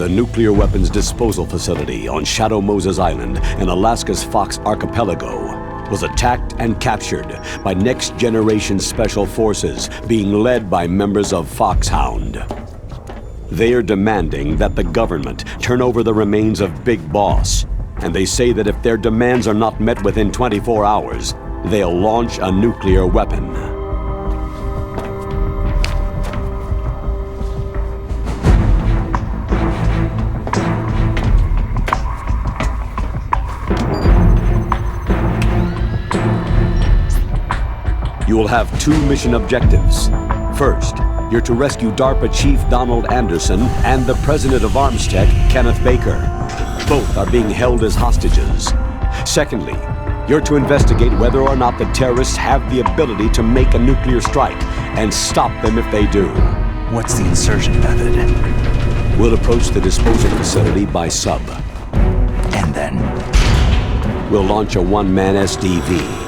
The nuclear weapons disposal facility on Shadow Moses Island in Alaska's Fox Archipelago was attacked and captured by next-generation special forces being led by members of Foxhound. They are demanding that the government turn over the remains of Big Boss, and they say that if their demands are not met within 24 hours, they'll launch a nuclear weapon. You will have two mission objectives. First, you're to rescue DARPA Chief Donald Anderson and the President of Armstech, Kenneth Baker. Both are being held as hostages. Secondly, you're to investigate whether or not the terrorists have the ability to make a nuclear strike and stop them if they do. What's the insertion method? We'll approach the disposal facility by sub. And then? We'll launch a one-man SDV.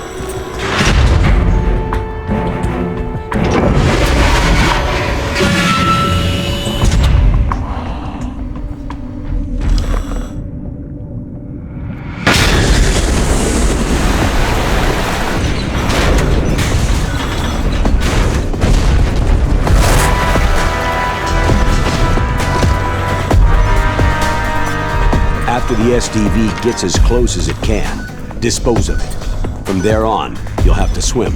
After the SDV gets as close as it can, dispose of it. From there on, you'll have to swim.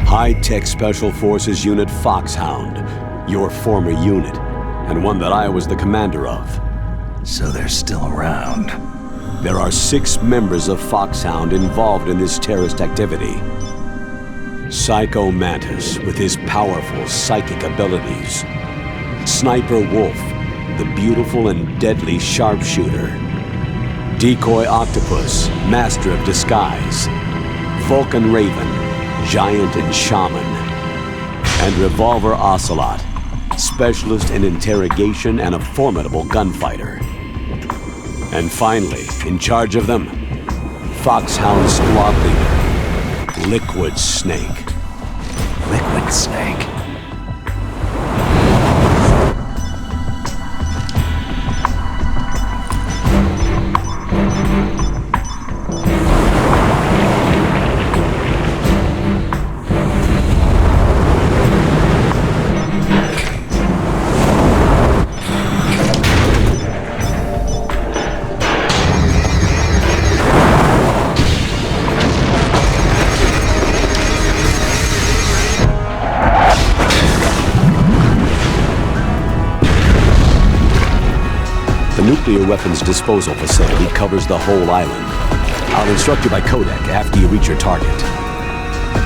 High-Tech Special Forces Unit Foxhound, your former unit, and one that I was the commander of. So they're still around. There are 6 members of Foxhound involved in this terrorist activity. Psycho Mantis, with his powerful psychic abilities. Sniper Wolf, the beautiful and deadly sharpshooter. Decoy Octopus, master of disguise. Vulcan Raven, giant and shaman. And Revolver Ocelot, specialist in interrogation and a formidable gunfighter. And finally, in charge of them, Foxhound squad leader, Liquid Snake. Liquid Snake? The nuclear weapons disposal facility covers the whole island. I'll instruct you by codec after you reach your target.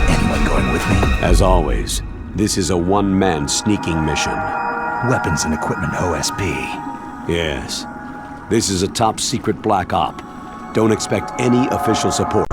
Anyone going with me? As always, this is a one-man sneaking mission. Weapons and equipment OSP. Yes. This is a top-secret black op. Don't expect any official support.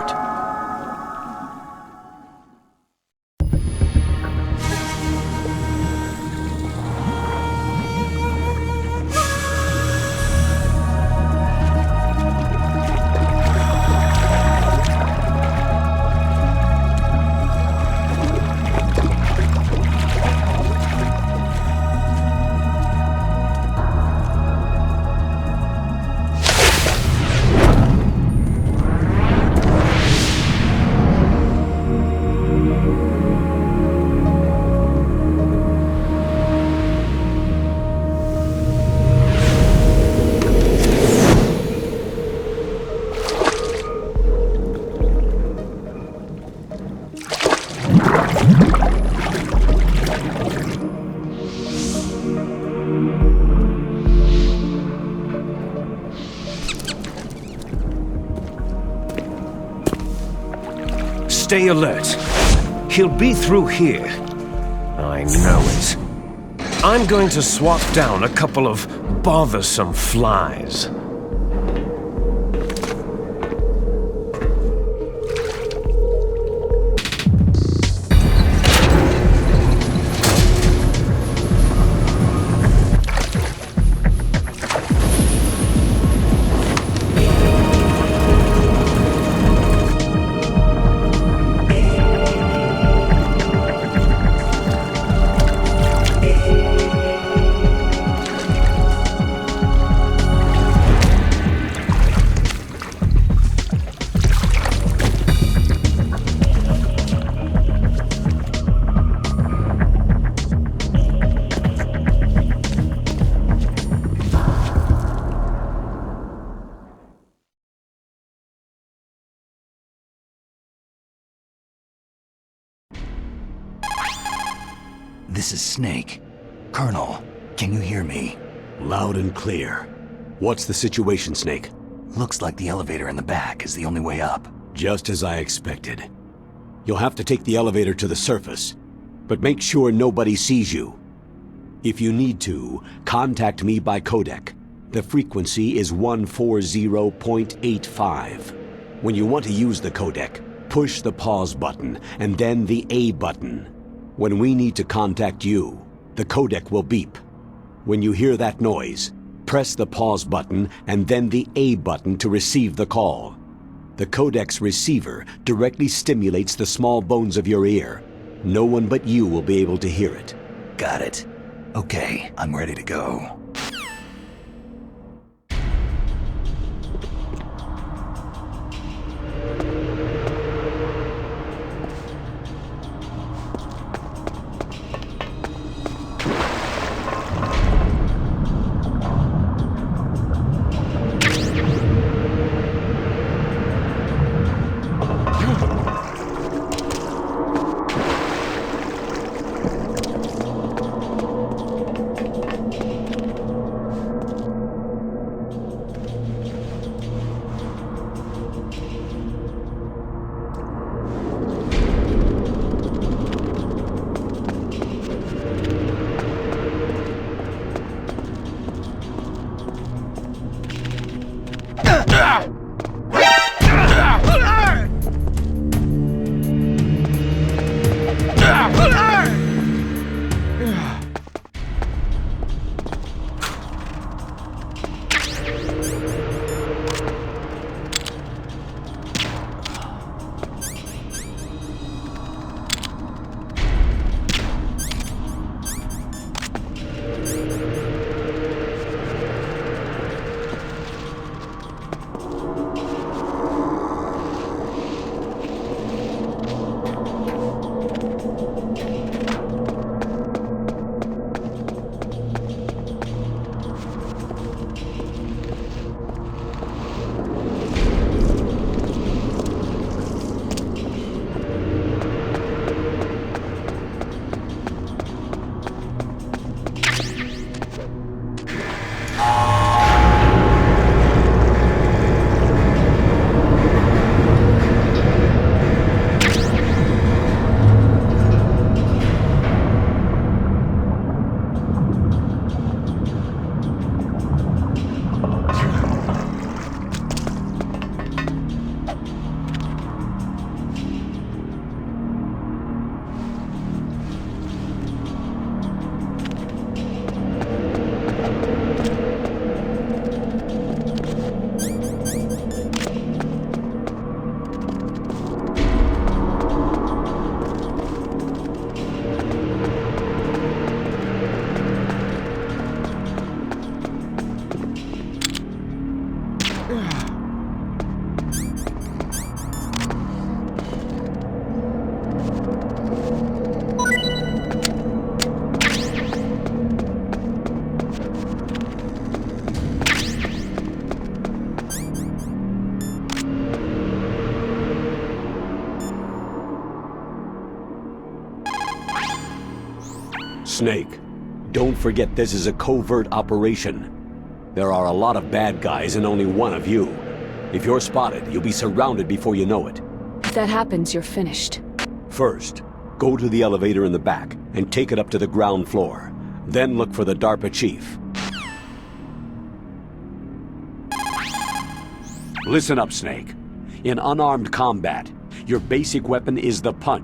Stay alert. He'll be through here. I know it. I'm going to swat down a couple of bothersome flies. This is Snake. Colonel, can you hear me? Loud and clear. What's the situation, Snake? Looks like the elevator in the back is the only way up. Just as I expected. You'll have to take the elevator to the surface, but make sure nobody sees you. If you need to, contact me by codec. The frequency is 140.85. When you want to use the codec, push the pause button and then the A button. When we need to contact you, the codec will beep. When you hear that noise, press the pause button and then the A button to receive the call. The codec's receiver directly stimulates the small bones of your ear. No one but you will be able to hear it. Got it. Okay, I'm ready to go. Snake, don't forget this is a covert operation. There are a lot of bad guys and only one of you. If you're spotted, you'll be surrounded before you know it. If that happens, you're finished. First, go to the elevator in the back and take it up to the ground floor. Then look for the DARPA chief. Listen up, Snake. In unarmed combat, your basic weapon is the punch.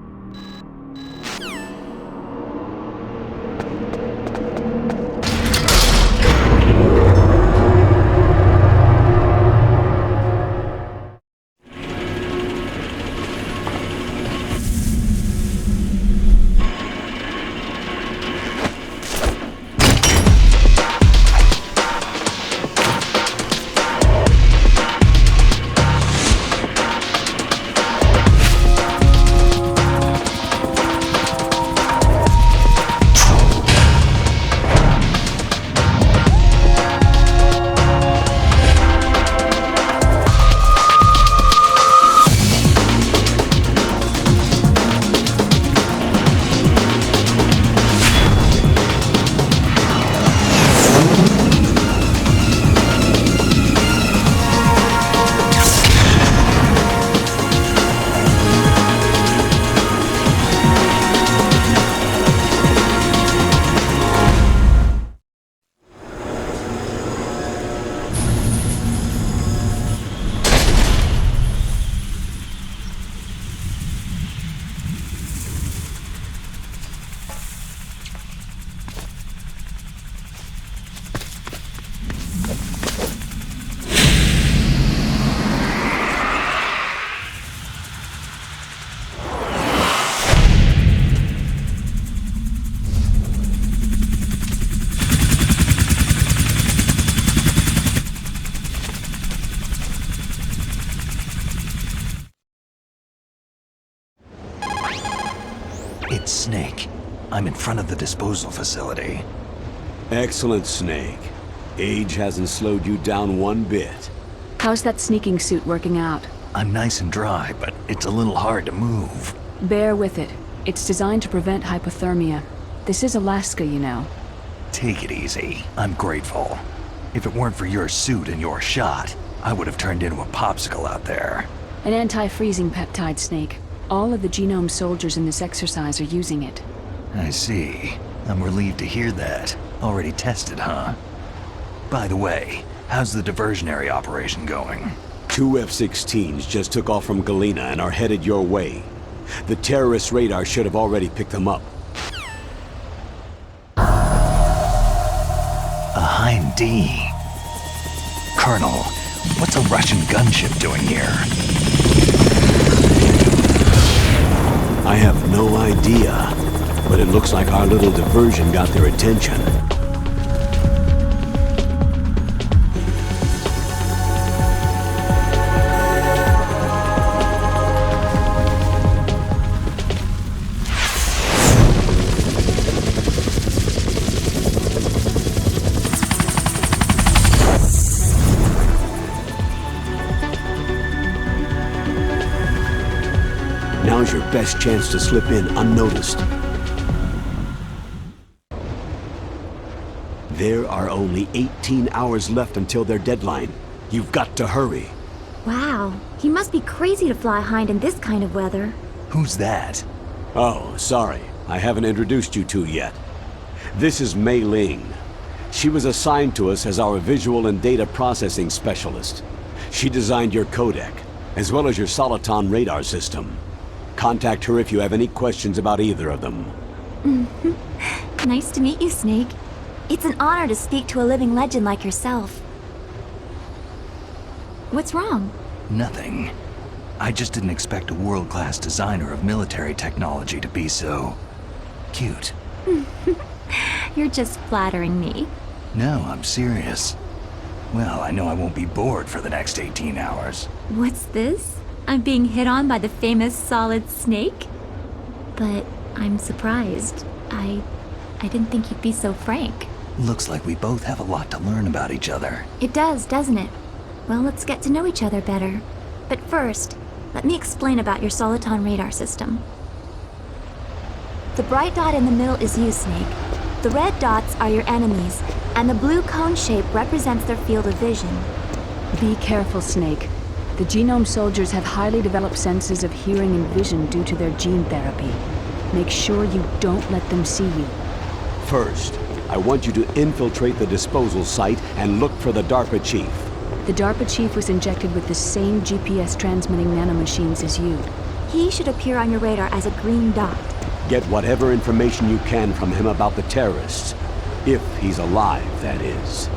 It's Snake. I'm in front of the disposal facility. Excellent, Snake. Age hasn't slowed you down one bit. How's that sneaking suit working out? I'm nice and dry, but it's a little hard to move. Bear with it. It's designed to prevent hypothermia. This is Alaska, you know. Take it easy. I'm grateful. If it weren't for your suit and your shot, I would have turned into a popsicle out there. An anti-freezing peptide, Snake. All of the genome soldiers in this exercise are using it. I see. I'm relieved to hear that. Already tested, huh? By the way, how's the diversionary operation going? 2 F-16s just took off from Galena and are headed your way. The terrorist radar should have already picked them up. A Hind D. Colonel, what's a Russian gunship doing here? I have no idea, but it looks like our little diversion got their attention. Now's your best chance to slip in unnoticed. There are only 18 hours left until their deadline. You've got to hurry. Wow, he must be crazy to fly Hind in this kind of weather. Who's that? Oh, sorry. I haven't introduced you two yet. This is Mei Ling. She was assigned to us as our visual and data processing specialist. She designed your codec, as well as your Soliton radar system. Contact her if you have any questions about either of them. Nice to meet you, Snake. It's an honor to speak to a living legend like yourself. What's wrong? Nothing. I just didn't expect a world-class designer of military technology to be so... cute. You're just flattering me. No, I'm serious. Well, I know I won't be bored for the next 18 hours. What's this? I'm being hit on by the famous Solid Snake? But I'm surprised. I didn't think you'd be so frank. Looks like we both have a lot to learn about each other. It does, doesn't it? Well, let's get to know each other better. But first, let me explain about your Soliton radar system. The bright dot in the middle is you, Snake. The red dots are your enemies, and the blue cone shape represents their field of vision. Be careful, Snake. The genome soldiers have highly developed senses of hearing and vision due to their gene therapy. Make sure you don't let them see you. First, I want you to infiltrate the disposal site and look for the DARPA chief. The DARPA chief was injected with the same GPS transmitting nanomachines as you. He should appear on your radar as a green dot. Get whatever information you can from him about the terrorists. If he's alive, that is.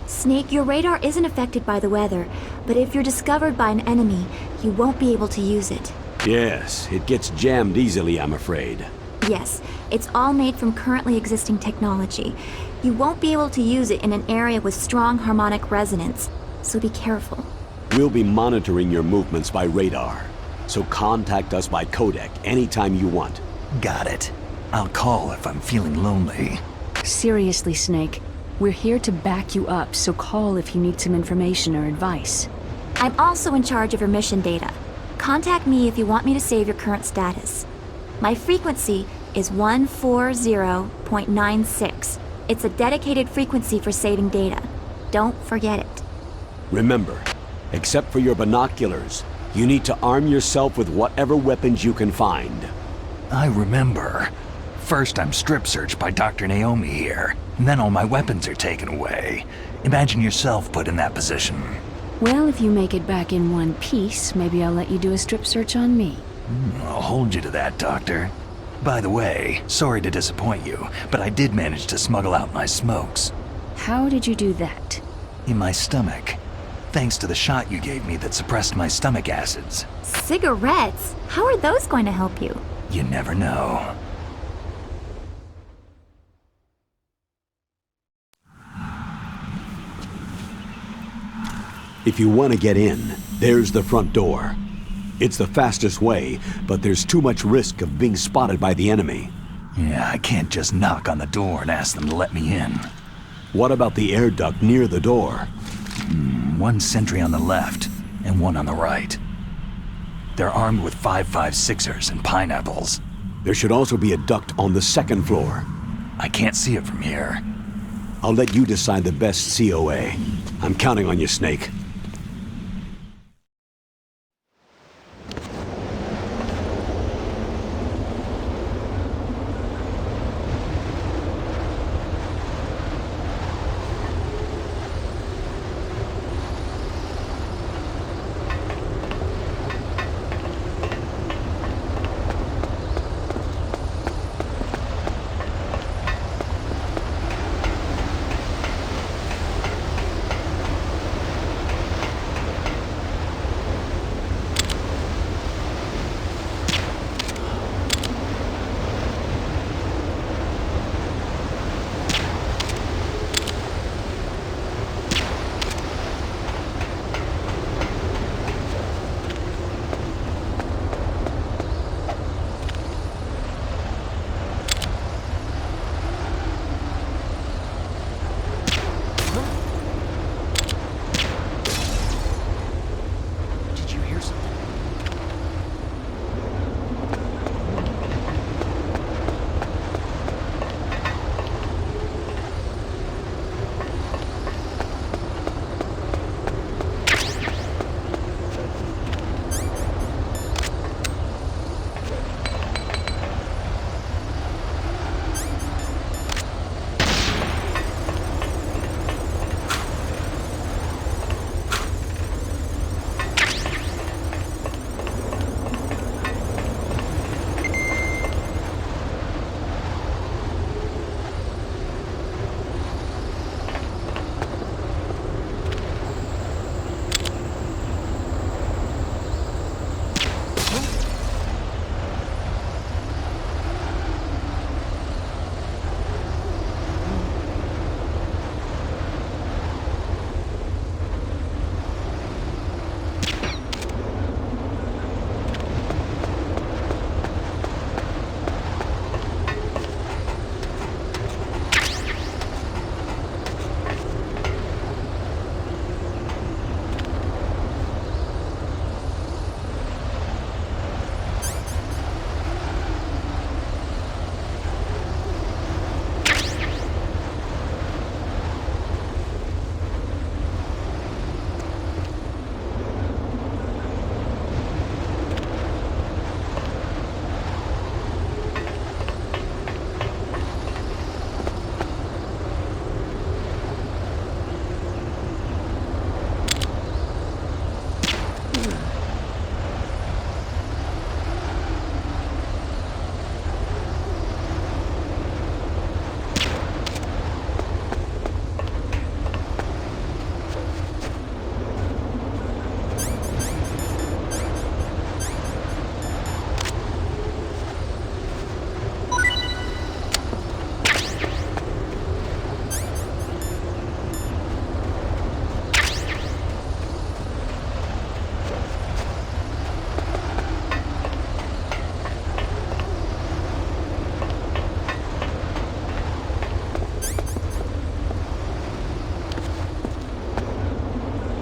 Snake, your radar isn't affected by the weather, but if you're discovered by an enemy, you won't be able to use it. Yes, it gets jammed easily, I'm afraid. Yes, it's all made from currently existing technology. You won't be able to use it in an area with strong harmonic resonance, so be careful. We'll be monitoring your movements by radar, so contact us by codec anytime you want. Got it. I'll call if I'm feeling lonely. Seriously, Snake. We're here to back you up, so call if you need some information or advice. I'm also in charge of your mission data. Contact me if you want me to save your current status. My frequency is 140.96. It's a dedicated frequency for saving data. Don't forget it. Remember, except for your binoculars, you need to arm yourself with whatever weapons you can find. I remember. First, I'm strip searched by Dr. Naomi here, and then all my weapons are taken away. Imagine yourself put in that position. Well, if you make it back in one piece, maybe I'll let you do a strip search on me. I'll hold you to that, Doctor. By the way, sorry to disappoint you, but I did manage to smuggle out my smokes. How did you do that? In my stomach. Thanks to the shot you gave me that suppressed my stomach acids. Cigarettes? How are those going to help you? You never know. If you want to get in, there's the front door. It's the fastest way, but there's too much risk of being spotted by the enemy. Yeah, I can't just knock on the door and ask them to let me in. What about the air duct near the door? One sentry on the left, and one on the right. They're armed with 5.56ers and pineapples. There should also be a duct on the second floor. I can't see it from here. I'll let you decide the best COA. I'm counting on you, Snake.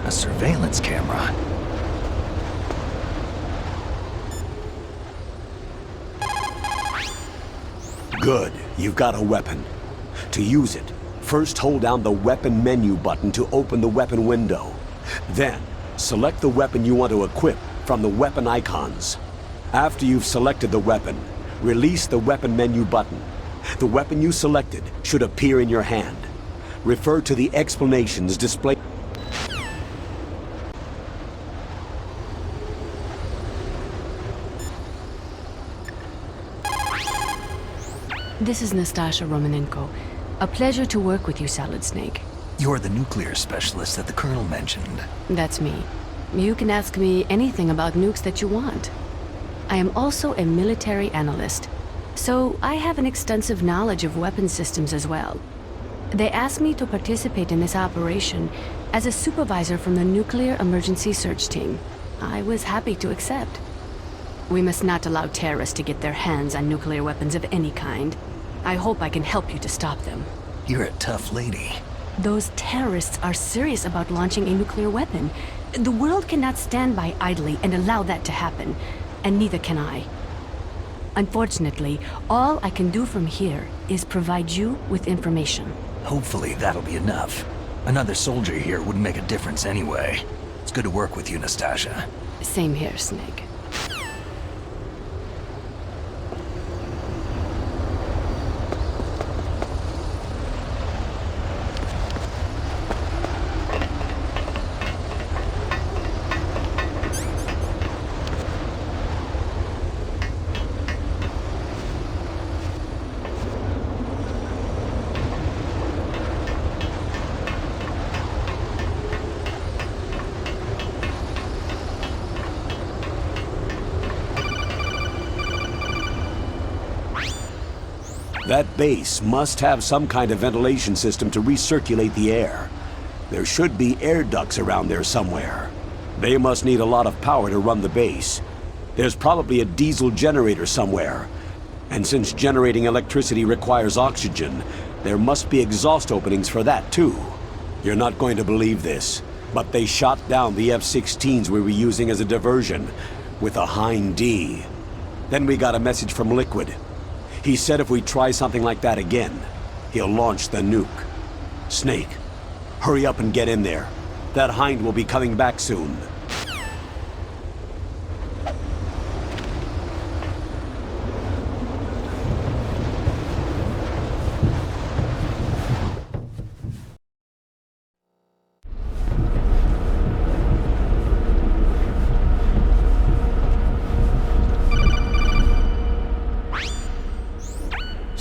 A surveillance camera. Good. You've got a weapon. To use it, first hold down the weapon menu button to open the weapon window. Then, select the weapon you want to equip from the weapon icons. After you've selected the weapon, release the weapon menu button. The weapon you selected should appear in your hand. Refer to the explanations displayed. This is Nastasha Romanenko. A pleasure to work with you, Solid Snake. You're the nuclear specialist that the Colonel mentioned. That's me. You can ask me anything about nukes that you want. I am also a military analyst, so I have an extensive knowledge of weapon systems as well. They asked me to participate in this operation as a supervisor from the Nuclear Emergency Search Team. I was happy to accept. We must not allow terrorists to get their hands on nuclear weapons of any kind. I hope I can help you to stop them. You're a tough lady. Those terrorists are serious about launching a nuclear weapon. The world cannot stand by idly and allow that to happen, and neither can I. Unfortunately, all I can do from here is provide you with information. Hopefully that'll be enough. Another soldier here wouldn't make a difference anyway. It's good to work with you, Nastasia. Same here, Snake. That base must have some kind of ventilation system to recirculate the air. There should be air ducts around there somewhere. They must need a lot of power to run the base. There's probably a diesel generator somewhere. And since generating electricity requires oxygen, there must be exhaust openings for that too. You're not going to believe this, but they shot down the F-16s we were using as a diversion with a Hind D. Then we got a message from Liquid. He said if we try something like that again, he'll launch the nuke. Snake, hurry up and get in there. That Hind will be coming back soon.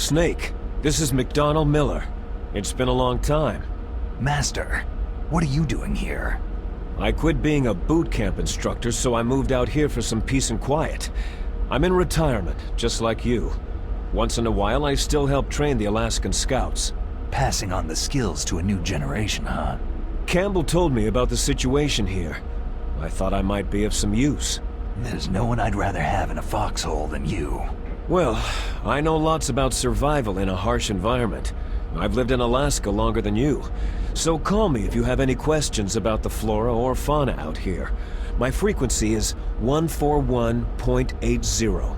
Snake, this is McDonald Miller. It's been a long time. Master, what are you doing here? I quit being a boot camp instructor, so I moved out here for some peace and quiet. I'm in retirement, just like you. Once in a while, I still help train the Alaskan Scouts. Passing on the skills to a new generation, huh? Campbell told me about the situation here. I thought I might be of some use. There's no one I'd rather have in a foxhole than you. Well, I know lots about survival in a harsh environment. I've lived in Alaska longer than you. So call me if you have any questions about the flora or fauna out here. My frequency is 141.80.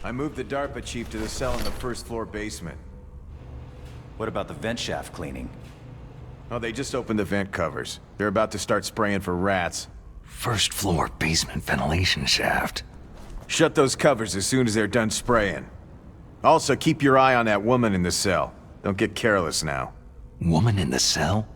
I moved the DARPA chief to the cell in the first floor basement. What about the vent shaft cleaning? Oh, they just opened the vent covers. They're about to start spraying for rats. First floor basement ventilation shaft. Shut those covers as soon as they're done spraying. Also, keep your eye on that woman in the cell. Don't get careless now. Woman in the cell?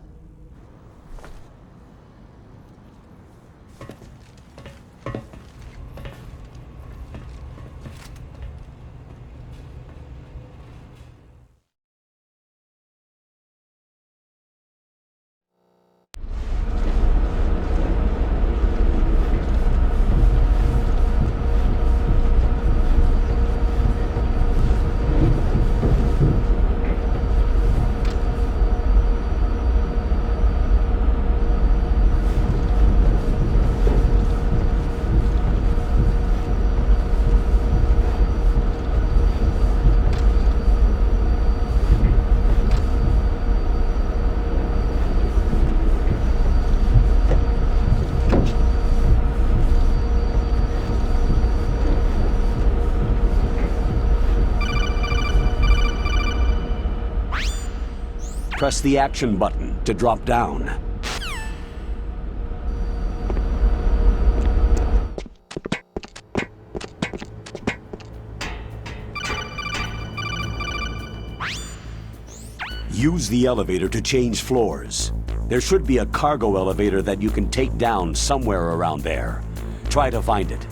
Press the action button to drop down. Use the elevator to change floors. There should be a cargo elevator that you can take down somewhere around there. Try to find it.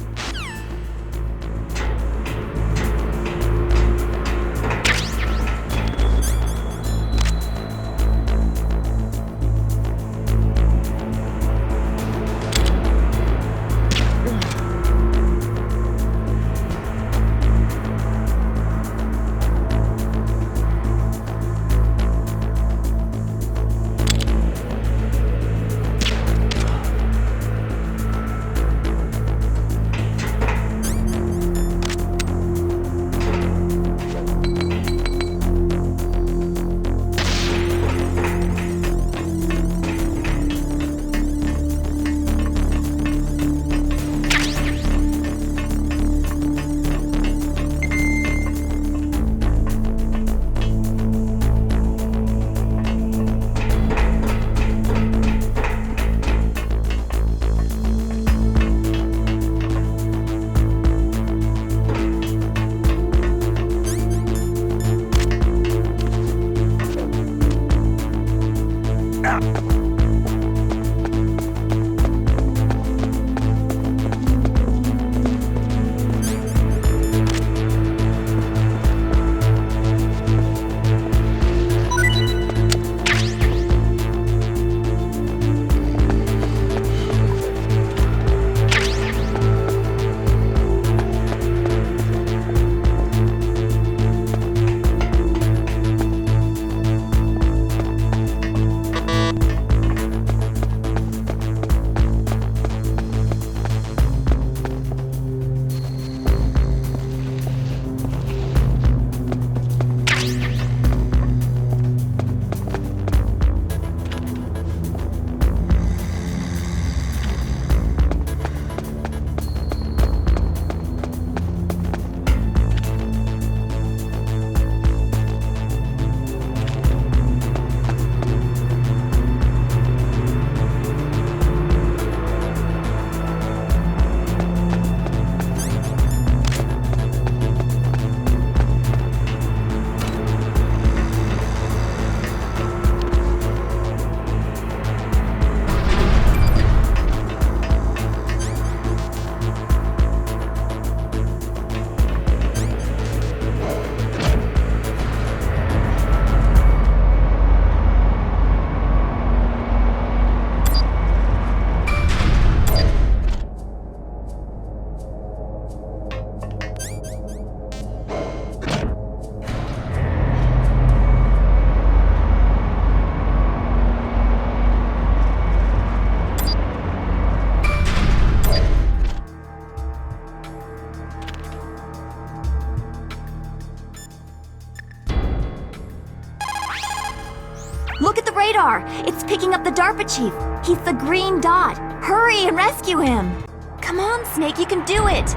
radar! It's picking up the DARPA chief! He's the green dot! Hurry and rescue him! Come on, Snake, you can do it!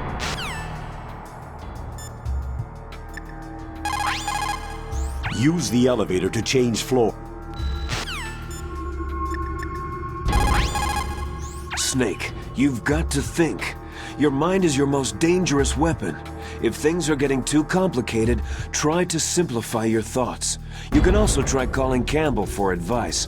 Use the elevator to change floor. Snake, you've got to think. Your mind is your most dangerous weapon. If things are getting too complicated, try to simplify your thoughts. You can also try calling Campbell for advice.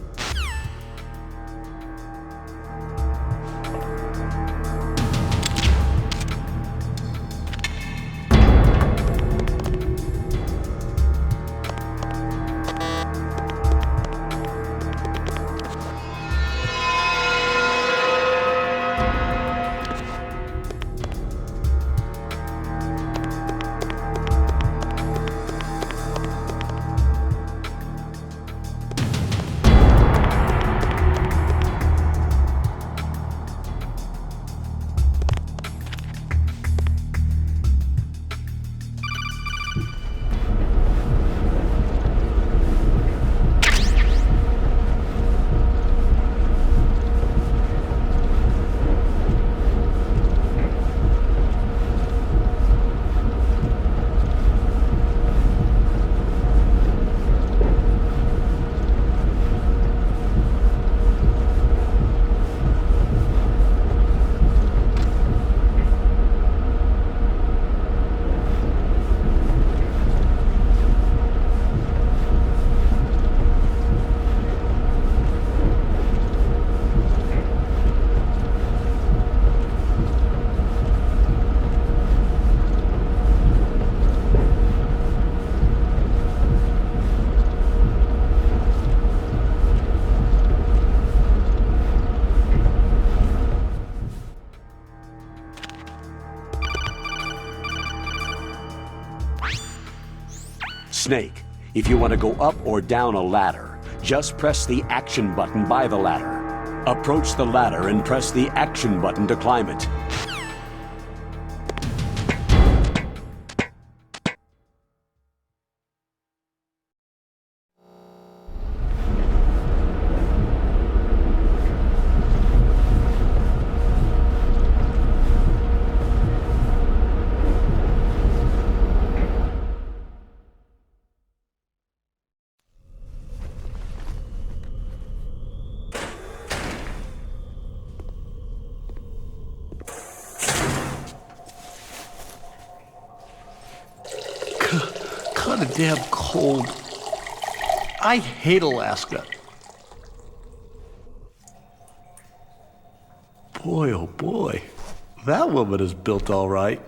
Snake, if you want to go up or down a ladder, just press the action button by the ladder. Approach the ladder and press the action button to climb it. Kinda damn cold. I hate Alaska. Boy, oh boy. That woman is built all right.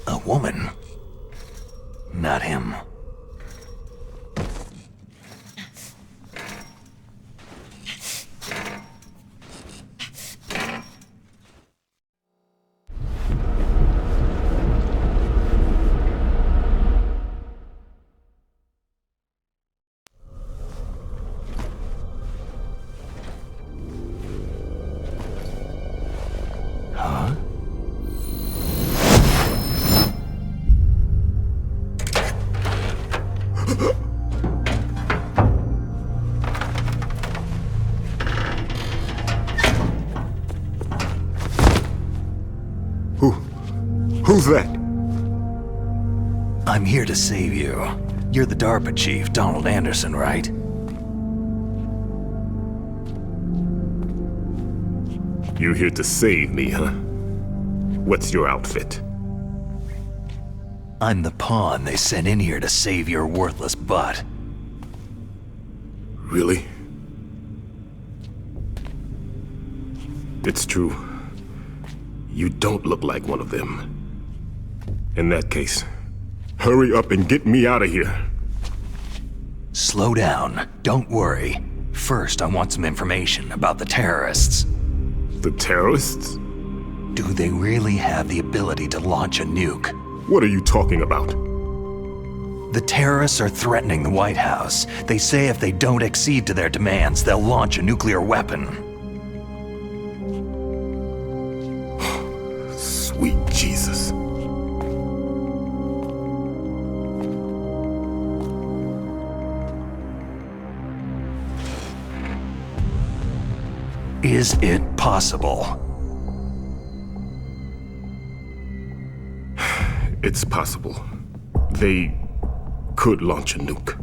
A woman. Not him. that? I'm here to save you. You're the DARPA chief, Donald Anderson, right? You're here to save me, huh? What's your outfit? I'm the pawn they sent in here to save your worthless butt. Really? It's true. You don't look like one of them. In that case, hurry up and get me out of here. Slow down. Don't worry. First, I want some information about the terrorists. The terrorists? Do they really have the ability to launch a nuke? What are you talking about? The terrorists are threatening the White House. They say if they don't accede to their demands, they'll launch a nuclear weapon. Sweet Jesus. Is it possible? It's possible. They could launch a nuke.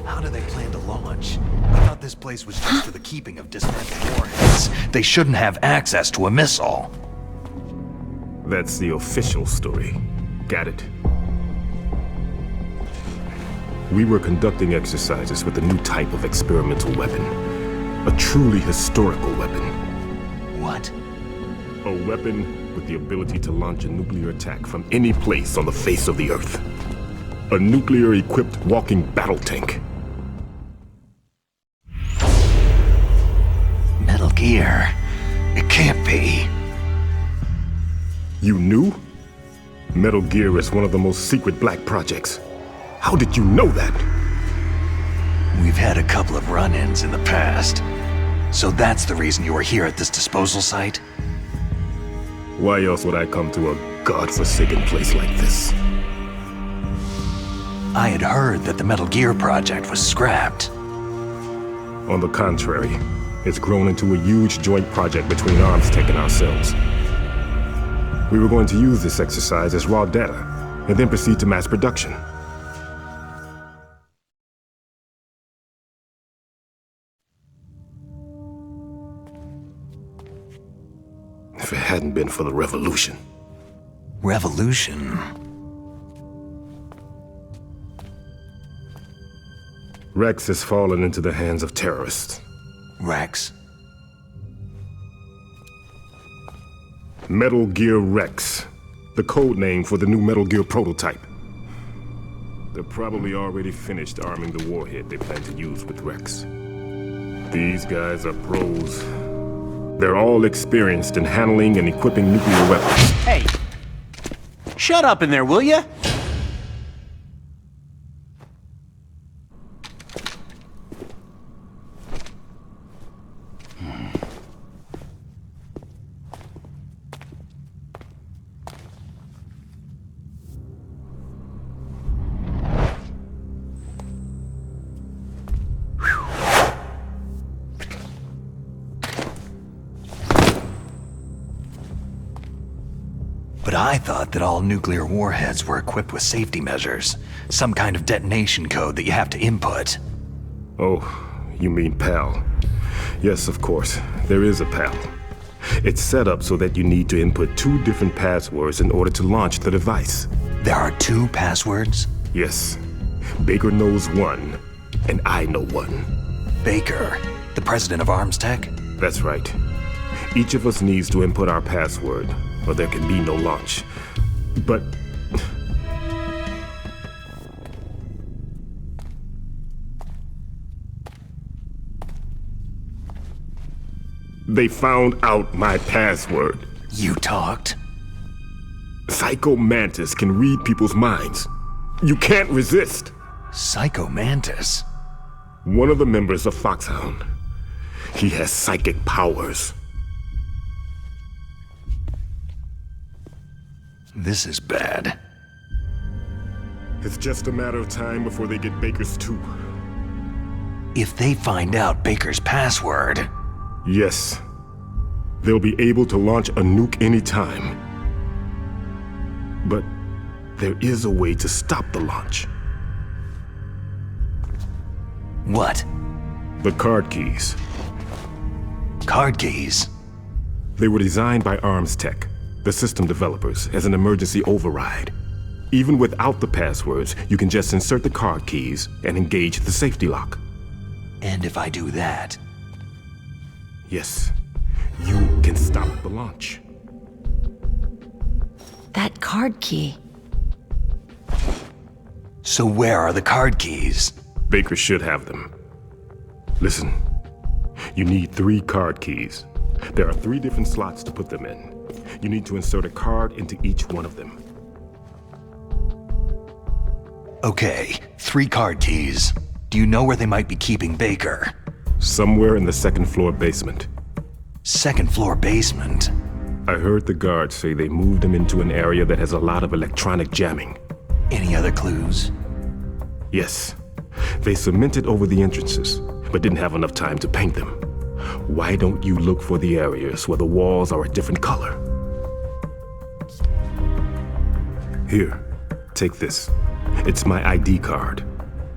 How do they plan to launch? I thought this place was just for the keeping of dismantled warheads. They shouldn't have access to a missile. That's the official story. Got it. We were conducting exercises with a new type of experimental weapon. A truly historical weapon. What? A weapon with the ability to launch a nuclear attack from any place on the face of the Earth. A nuclear-equipped walking battle tank. Metal Gear. It can't be. You knew? Metal Gear is one of the most secret black projects. How did you know that? We've had a couple of run-ins in the past. So that's the reason you were here at this disposal site? Why else would I come to a godforsaken place like this? I had heard that the Metal Gear project was scrapped. On the contrary, it's grown into a huge joint project between ArmsTech and ourselves. We were going to use this exercise as raw data, and then proceed to mass production. If it hadn't been for the revolution. Revolution? Rex has fallen into the hands of terrorists. Rex? Metal Gear Rex, the code name for the new Metal Gear prototype. They're probably already finished arming the warhead they plan to use with Rex. These guys are pros. They're all experienced in handling and equipping nuclear weapons. Hey! Shut up in there, will ya? But I thought that all nuclear warheads were equipped with safety measures. Some kind of detonation code that you have to input. Oh, you mean PAL. Yes, of course, there is a PAL. It's set up so that you need to input 2 different passwords in order to launch the device. There are 2 passwords? Yes. Baker knows one, and I know one. Baker, the president of ArmsTech? That's right. Each of us needs to input our password, or there can be no launch. But... they found out my password. You talked? Psycho Mantis can read people's minds. You can't resist. Psycho Mantis? One of the members of Foxhound. He has psychic powers. This is bad. It's just a matter of time before they get Baker's too. If they find out Baker's password... Yes. They'll be able to launch a nuke anytime. But there is a way to stop the launch. What? The card keys. Card keys? They were designed by Arms Tech, the system developers, as an emergency override. Even without the passwords, you can just insert the card keys and engage the safety lock. And if I do that? Yes, you can stop the launch. That card key. So where are the card keys? Baker should have them. Listen, you need 3 card keys. There are 3 different slots to put them in. You need to insert a card into each one of them. Okay, 3 card keys. Do you know where they might be keeping Baker? Somewhere in the 2nd floor basement. 2nd floor basement? I heard the guards say they moved him into an area that has a lot of electronic jamming. Any other clues? Yes. They cemented over the entrances, but didn't have enough time to paint them. Why don't you look for the areas where the walls are a different color? Here, take this. It's my ID card.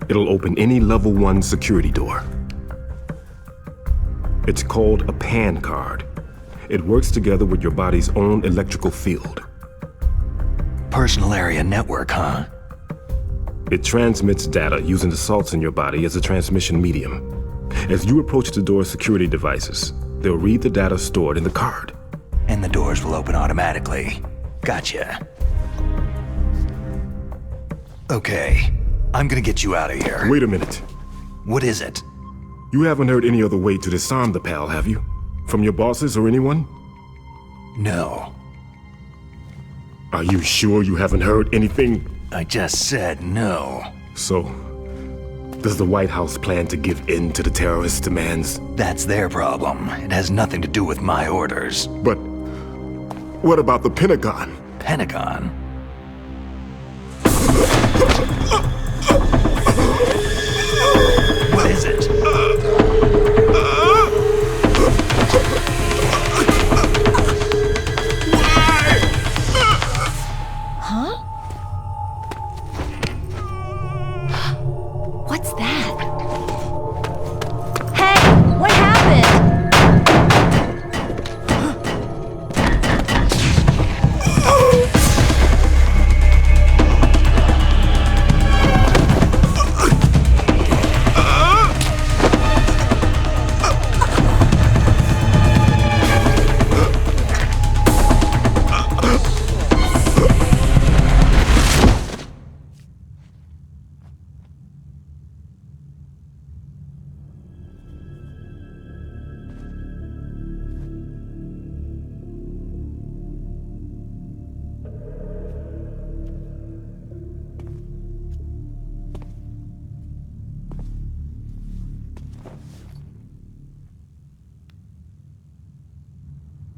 It'll open any level 1 security door. It's called a PAN card. It works together with your body's own electrical field. Personal area network, huh? It transmits data using the salts in your body as a transmission medium. As you approach the door's security devices, they'll read the data stored in the card. And the doors will open automatically. Gotcha. Okay, I'm gonna get you out of here. Wait a minute. What is it? You haven't heard any other way to disarm the PAL, have you? From your bosses or anyone? No. Are you sure you haven't heard anything? I just said no. So, does the White House plan to give in to the terrorists' demands? That's their problem. It has nothing to do with my orders. But what about the Pentagon? Pentagon? What is it? Huh? What's that? Hey! What happened?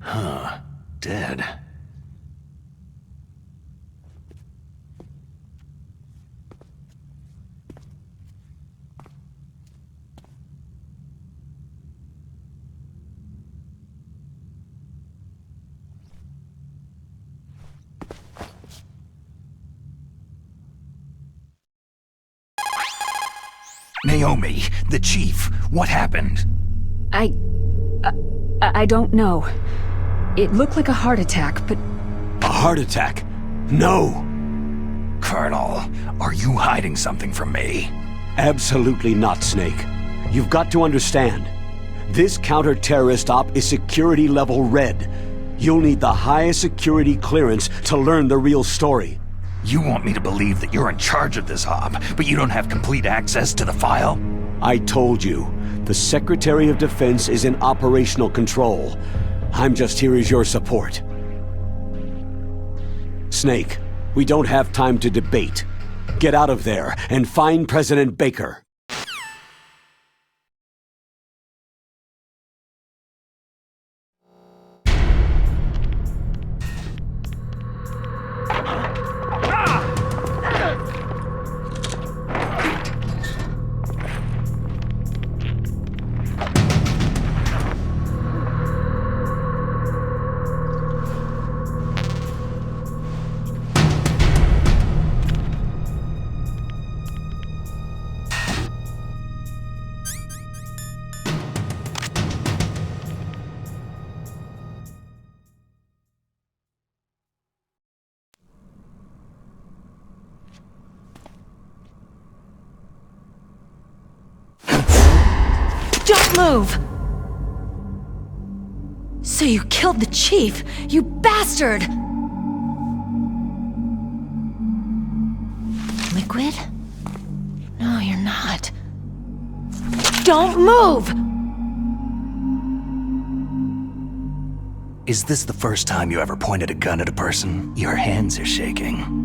Huh. Dead. Naomi, the chief, what happened? I don't know. It looked like a heart attack, but... A heart attack? No! Colonel, are you hiding something from me? Absolutely not, Snake. You've got to understand. This counter-terrorist op is security level red. You'll need the highest security clearance to learn the real story. You want me to believe that you're in charge of this op, but you don't have complete access to the file? I told you, the Secretary of Defense is in operational control. I'm just here as your support. Snake, we don't have time to debate. Get out of there and find President Baker. Don't move! So you killed the chief, you bastard! Liquid? No, you're not. Don't move! Is this the first time you ever pointed a gun at a person? Your hands are shaking.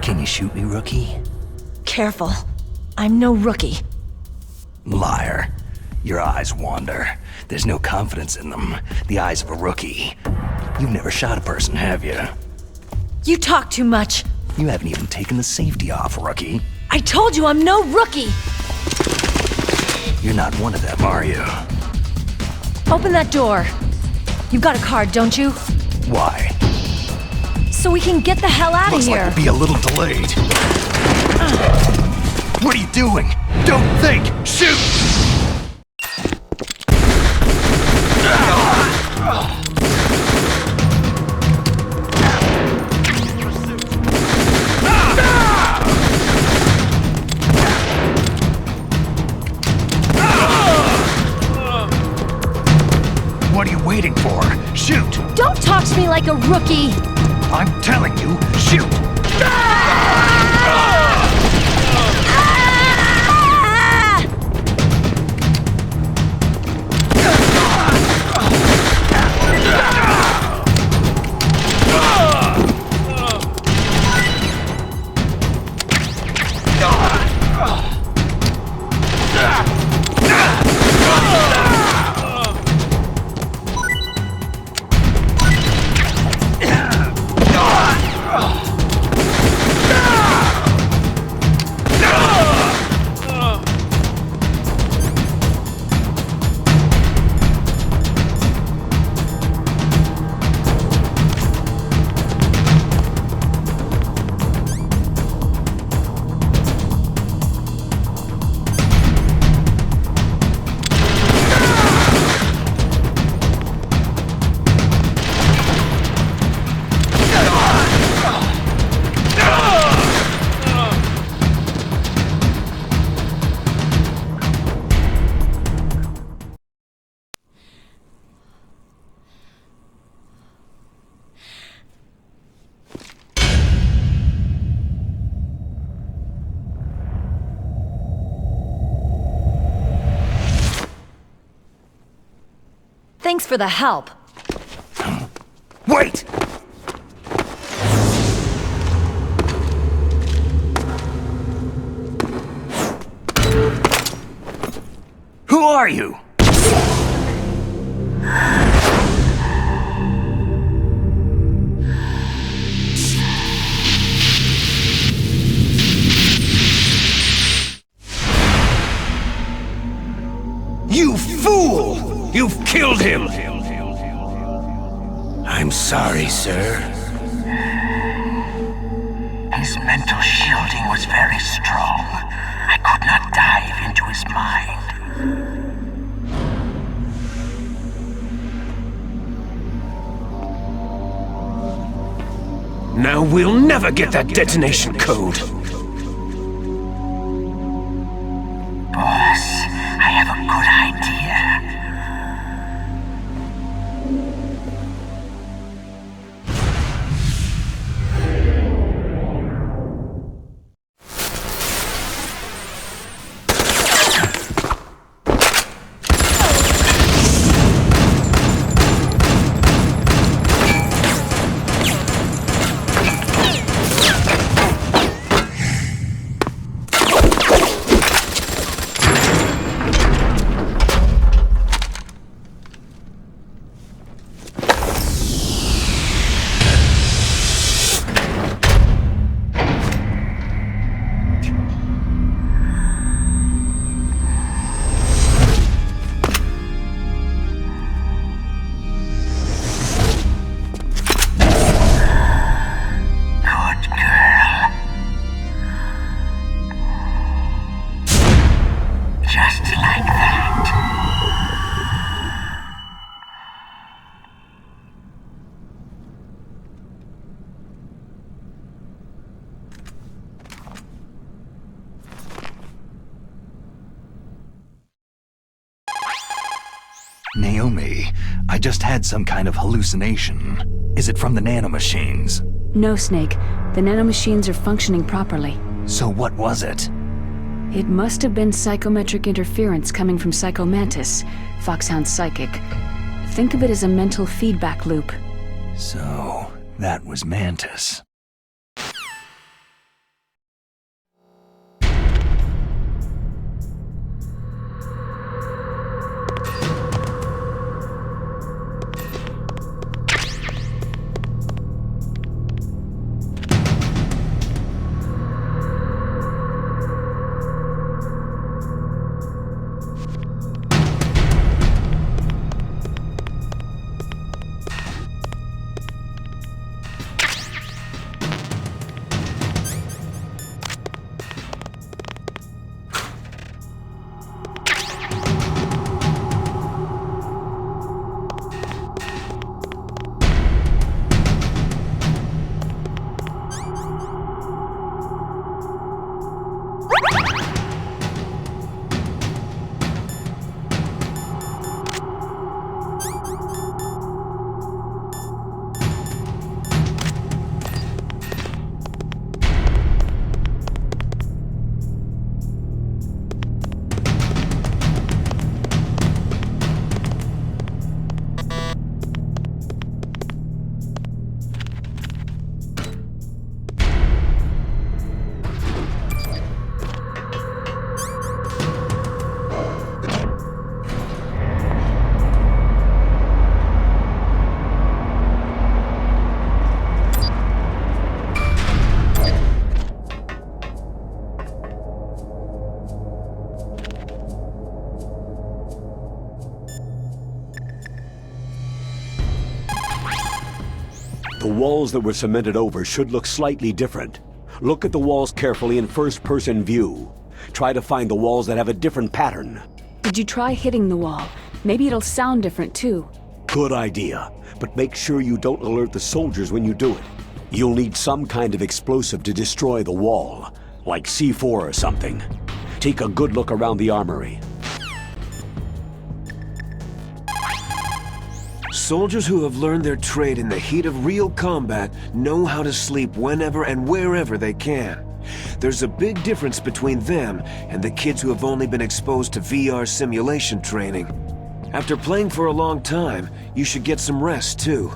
Can you shoot me, rookie? Careful. I'm no rookie. Liar. Your eyes wander. There's no confidence in them. The eyes of a rookie. You've never shot a person, have you? You talk too much. You haven't even taken the safety off, rookie. I told you I'm no rookie! You're not one of them, are you? Open that door. You've got a card, don't you? Why? So we can get the hell out of here. Looks like we'll be a little delayed. What are you doing? Don't think! Shoot! What are you waiting for? Shoot! Don't talk to me like a rookie! I'm telling you, shoot! Thanks for the help. Wait! Who are you? You fool! You've killed him! I'm sorry, sir. His mental shielding was very strong. I could not dive into his mind. Now we'll never get that detonation code. Boss, I have a good idea. Naomi. I just had some kind of hallucination. Is it from the nanomachines? No, Snake. The nanomachines are functioning properly. So what was it? It must have been psychometric interference coming from Psycho Mantis, Foxhound's psychic. Think of it as a mental feedback loop. So, that was Mantis. The walls that were cemented over should look slightly different. Look at the walls carefully in first-person view. Try to find the walls that have a different pattern. Did you try hitting the wall? Maybe it'll sound different too. Good idea, but make sure you don't alert the soldiers when you do it. You'll need some kind of explosive to destroy the wall, like C4 or something. Take a good look around the armory. Soldiers who have learned their trade in the heat of real combat know how to sleep whenever and wherever they can. There's a big difference between them and the kids who have only been exposed to VR simulation training. After playing for a long time, you should get some rest too.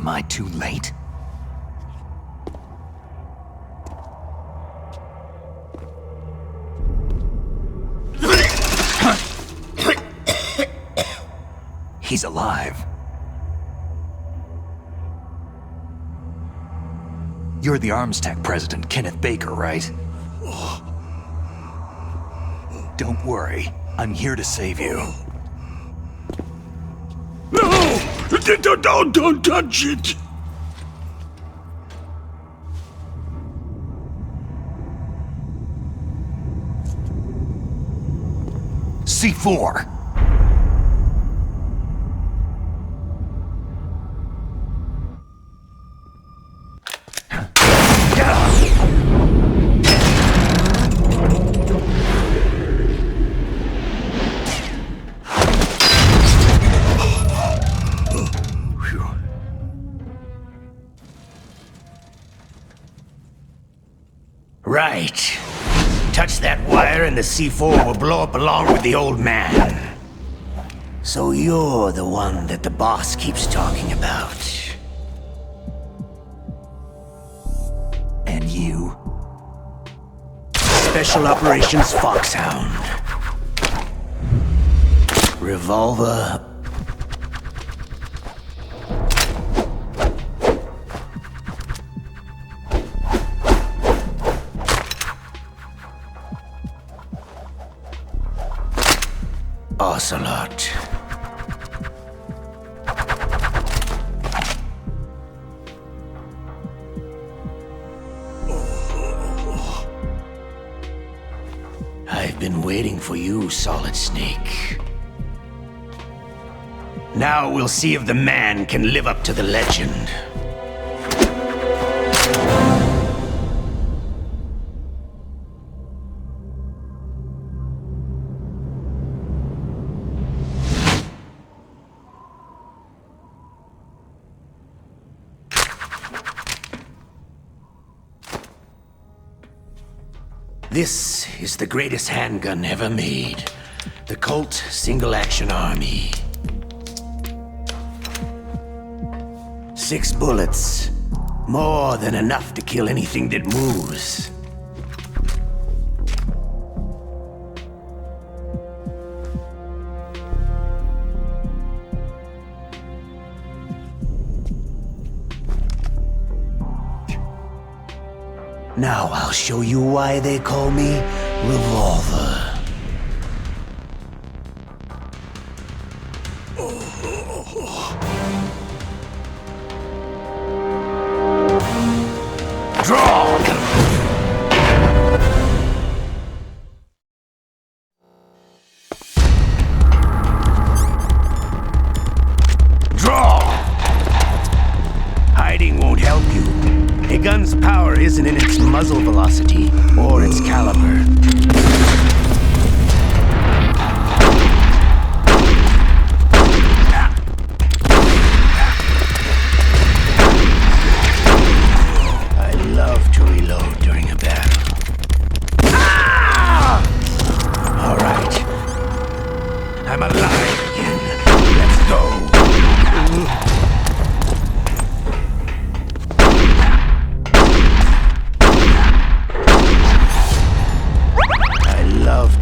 Am I too late? He's alive. You're the Arms Tech president, Kenneth Baker, right? Don't worry. I'm here to save you. No! Don't touch it! C4! Right. Touch that wire and the C4 will blow up along with the old man. So you're the one that the boss keeps talking about. And you? Special Operations Foxhound. Revolver. Ocelot. I've been waiting for you, Solid Snake. Now we'll see if the man can live up to the legend. This is the greatest handgun ever made. The Colt Single Action Army. 6 bullets. More than enough to kill anything that moves. Now I'll show you why they call me Revolver. Draw! Draw! Hiding won't help you. A gun's power isn't in its muzzle velocity or its caliber. I love to reload during a battle. Ah! All right. I'm alive again. Let's go.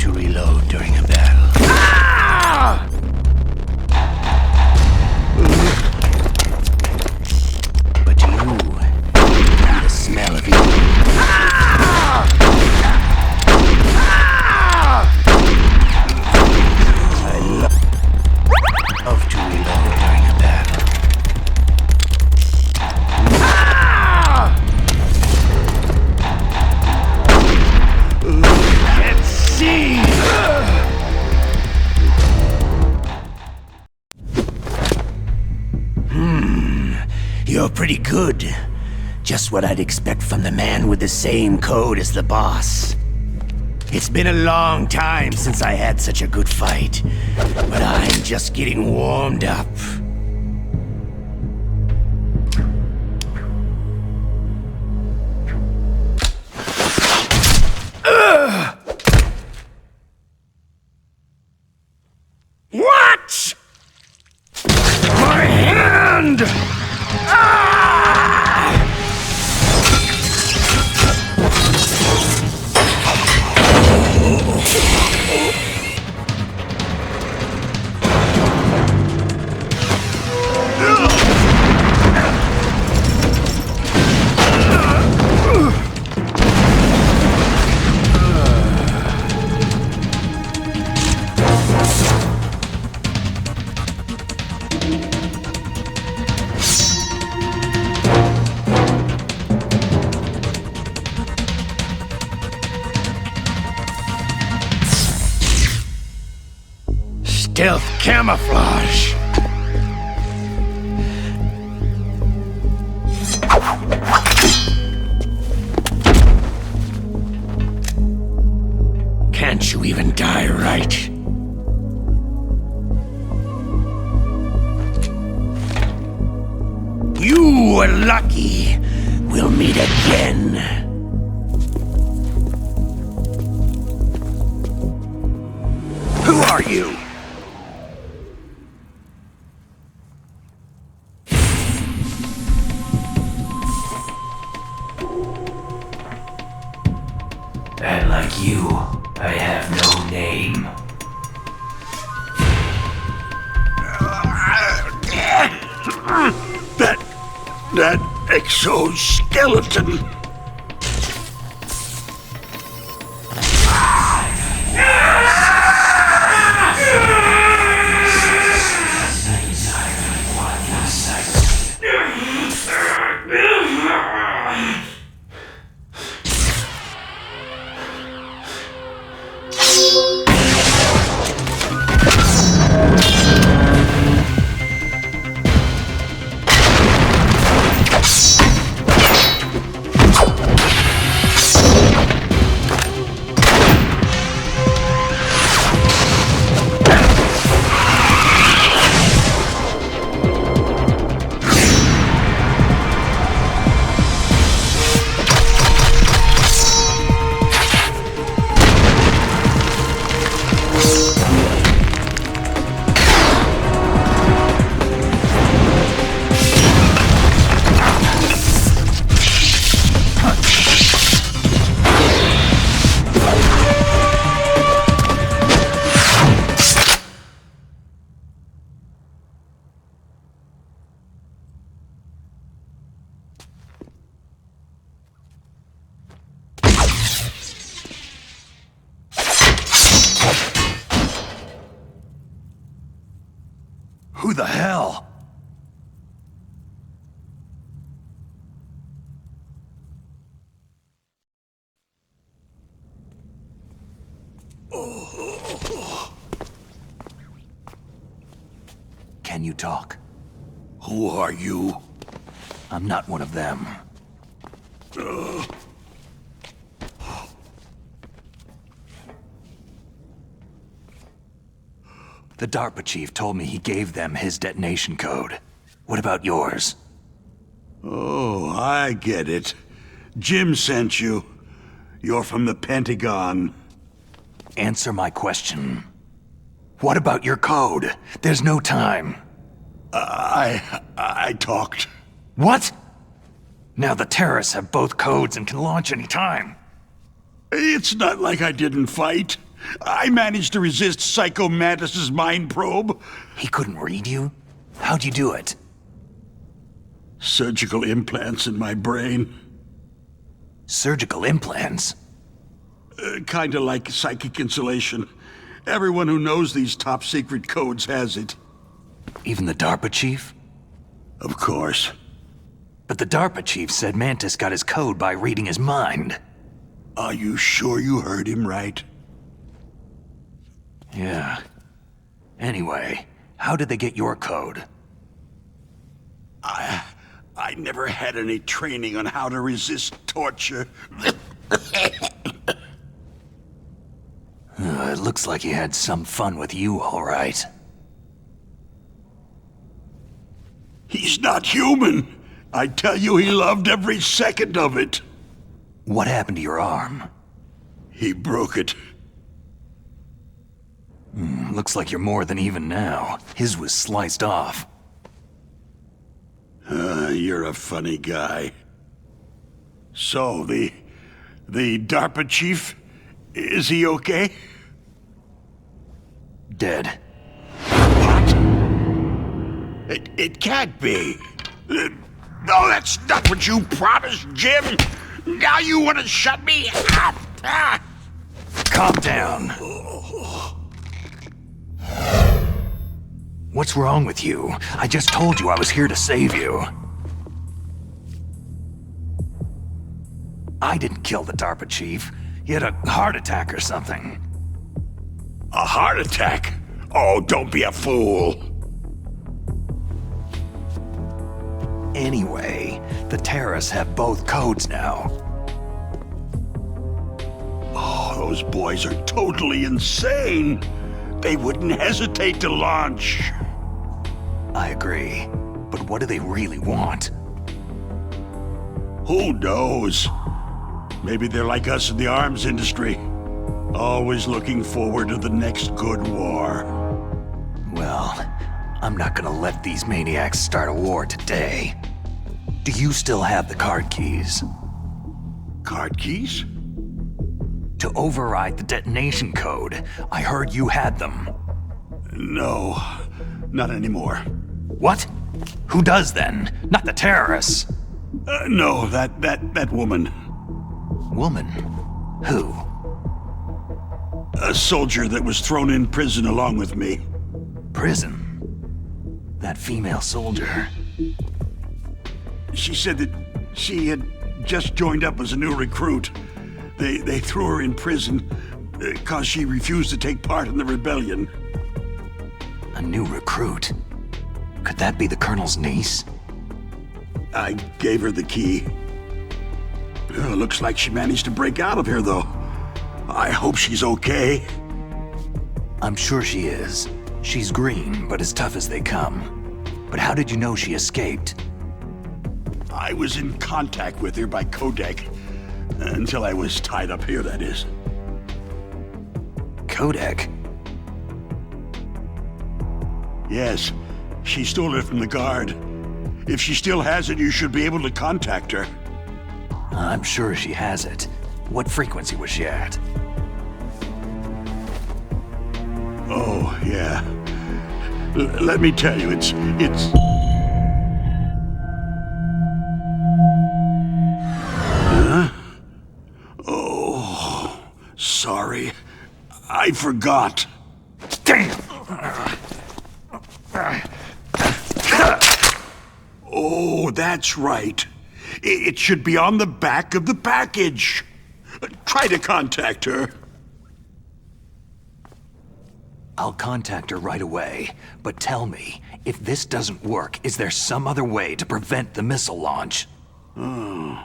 To reload during a battle. Ah! But you, the smell of you. Ah! Ah! I love to reload during a battle. Ah! See! You're pretty good. Just what I'd expect from the man with the same code as the boss. It's been a long time since I had such a good fight, but I'm just getting warmed up. What? My hand! Ah! Stealth camouflage. Can't you even die right? You were lucky. We'll meet again. Who are you? And like you, I have no name. That exoskeleton. Who the hell? Can you talk? Who are you? I'm not one of them. The DARPA chief told me he gave them his detonation code. What about yours? Oh, I get it. Jim sent you. You're from the Pentagon. Answer my question. What about your code? There's no time. I talked. What? Now the terrorists have both codes and can launch any time. It's not like I didn't fight. I managed to resist Psycho Mantis's mind probe. He couldn't read you? How'd you do it? Surgical implants in my brain. Surgical implants? Kinda like psychic insulation. Everyone who knows these top-secret codes has it. Even the DARPA chief? Of course. But the DARPA chief said Mantis got his code by reading his mind. Are you sure you heard him right? Yeah. Anyway, how did they get your code? I never had any training on how to resist torture. It looks like he had some fun with you, all right. He's not human. I tell you, he loved every second of it. What happened to your arm? He broke it. Looks like you're more than even now. His was sliced off. You're a funny guy. So, the DARPA chief, is he okay? Dead. What? It can't be. No, that's not what you promised, Jim. Now you want to shut me up? Calm down. What's wrong with you? I just told you I was here to save you. I didn't kill the DARPA chief. He had a heart attack or something. A heart attack? Oh, don't be a fool. Anyway, the terrorists have both codes now. Oh, those boys are totally insane. They wouldn't hesitate to launch. I agree. But what do they really want? Who knows? Maybe they're like us in the arms industry. Always looking forward to the next good war. Well, I'm not gonna let these maniacs start a war today. Do you still have the card keys? Card keys? To override the detonation code. I heard you had them. No, not anymore. What? Who does then? Not the terrorists. No, that woman. Woman? Who? A soldier that was thrown in prison along with me. Prison? That female soldier. She said that she had just joined up as a new recruit. They threw her in prison because she refused to take part in the rebellion. A new recruit? Could that be the Colonel's niece? I gave her the key. Looks like she managed to break out of here, though. I hope she's okay. I'm sure she is. She's green, but as tough as they come. But how did you know she escaped? I was in contact with her by codec. Until I was tied up here, that is. Codec? Yes. She stole it from the guard. If she still has it, you should be able to contact her. I'm sure she has it. What frequency was she at? Oh, yeah. Let me tell you, it's... Huh? Oh, sorry. I forgot. Damn! Oh, that's right. It should be on the back of the package. Try to contact her. I'll contact her right away, but tell me, if this doesn't work, is there some other way to prevent the missile launch? Oh.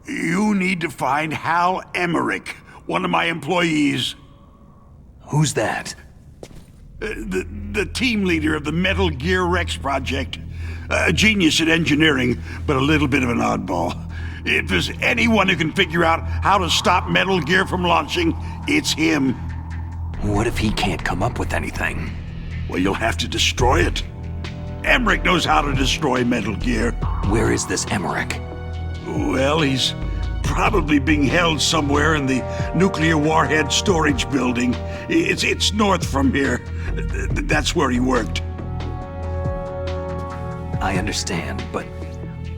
You need to find Hal Emmerich, one of my employees. Who's that? The team leader of the Metal Gear Rex project. A genius at engineering, but a little bit of an oddball. If there's anyone who can figure out how to stop Metal Gear from launching, it's him. What if he can't come up with anything? Well, you'll have to destroy it. Emmerich knows how to destroy Metal Gear. Where is this Emmerich? Well, he's probably being held somewhere in the nuclear warhead storage building. It's north from here. That's where he worked. I understand, but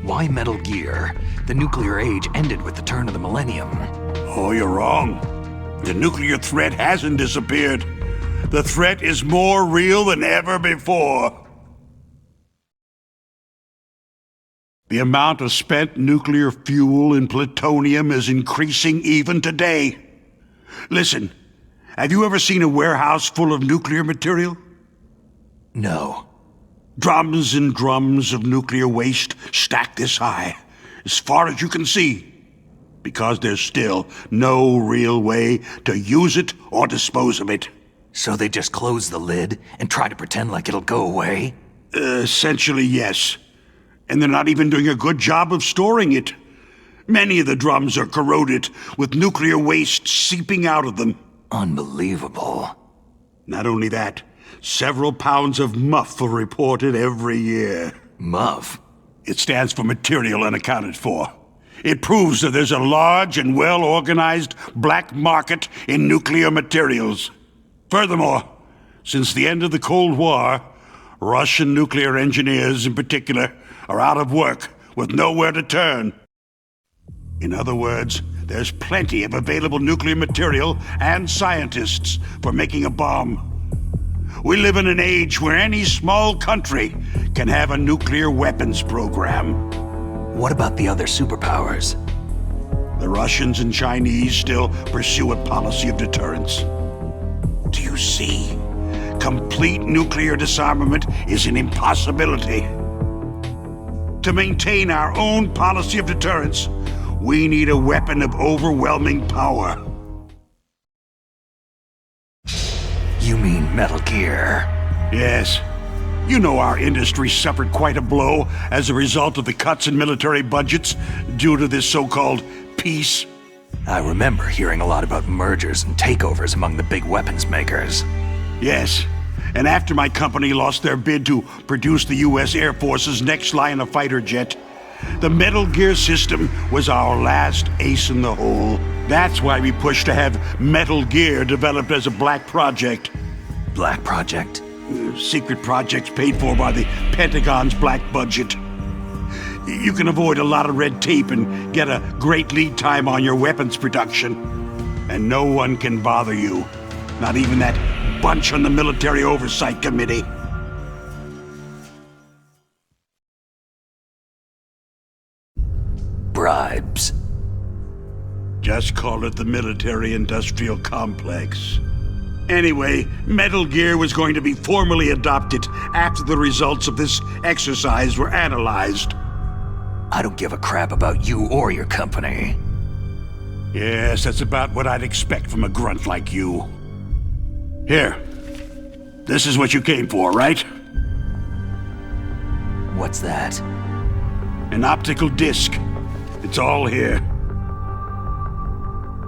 why Metal Gear? The nuclear age ended with the turn of the millennium. Oh, you're wrong. The nuclear threat hasn't disappeared. The threat is more real than ever before. The amount of spent nuclear fuel and plutonium is increasing even today. Listen, have you ever seen a warehouse full of nuclear material? No. Drums and drums of nuclear waste stacked this high, as far as you can see, because there's still no real way to use it or dispose of it. So they just close the lid and try to pretend like it'll go away? Essentially, yes. And they're not even doing a good job of storing it. Many of the drums are corroded, with nuclear waste seeping out of them. Unbelievable. Not only that, several pounds of MUF are reported every year. MUF? It stands for Material Unaccounted For. It proves that there's a large and well-organized black market in nuclear materials. Furthermore, since the end of the Cold War, Russian nuclear engineers in particular are out of work with nowhere to turn. In other words, there's plenty of available nuclear material and scientists for making a bomb. We live in an age where any small country can have a nuclear weapons program. What about the other superpowers? The Russians and Chinese still pursue a policy of deterrence. Do you see? complete nuclear disarmament is an impossibility. To maintain our own policy of deterrence, we need a weapon of overwhelming power. You mean Metal Gear? Yes. You know our industry suffered quite a blow as a result of the cuts in military budgets due to this so-called peace. I remember hearing a lot about mergers and takeovers among the big weapons makers. Yes, and after my company lost their bid to produce the U.S. Air Force's next line of fighter jet, the Metal Gear system was our last ace in the hole. That's why we pushed to have Metal Gear developed as a black project. Black project? Secret projects paid for by the Pentagon's black budget. You can avoid a lot of red tape and get a great lead time on your weapons production. And no one can bother you. Not even that bunch on the Military Oversight Committee. Bribes. Just call it the military-industrial complex. Anyway, Metal Gear was going to be formally adopted after the results of this exercise were analyzed. I don't give a crap about you or your company. Yes, that's about what I'd expect from a grunt like you. Here. This is what you came for, right? What's that? An optical disc. It's all here.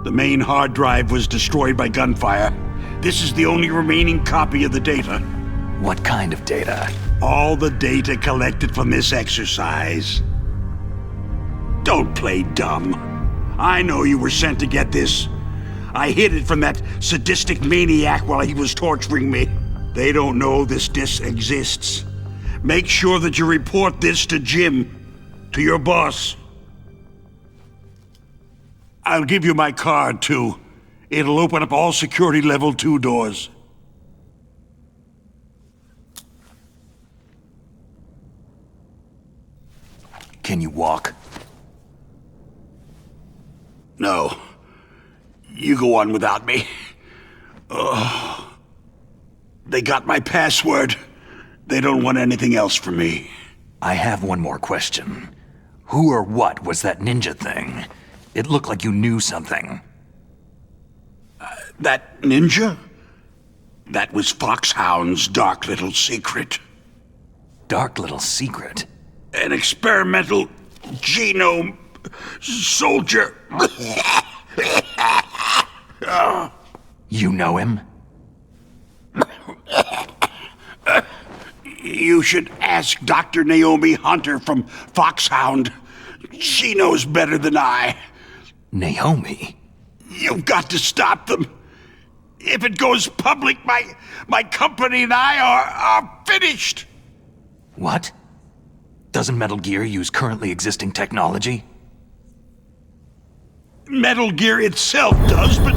The main hard drive was destroyed by gunfire. This is the only remaining copy of the data. What kind of data? All the data collected from this exercise. Don't play dumb. I know you were sent to get this. I hid it from that sadistic maniac while he was torturing me. They don't know this disc exists. Make sure that you report this to Jim, to your boss. I'll give you my card, too. It'll open up all security level 2 doors. Can you walk? No. You go on without me. They got my password. They don't want anything else from me. I have one more question. Who or what was that ninja thing? It looked like you knew something. That ninja? That was Foxhound's dark little secret. Dark little secret? An experimental genome soldier. You know him? You should ask Dr. Naomi Hunter from Foxhound. She knows better than I. Naomi? You've got to stop them. If it goes public, my company and I are finished. What? Doesn't Metal Gear use currently existing technology? Metal Gear itself does, but...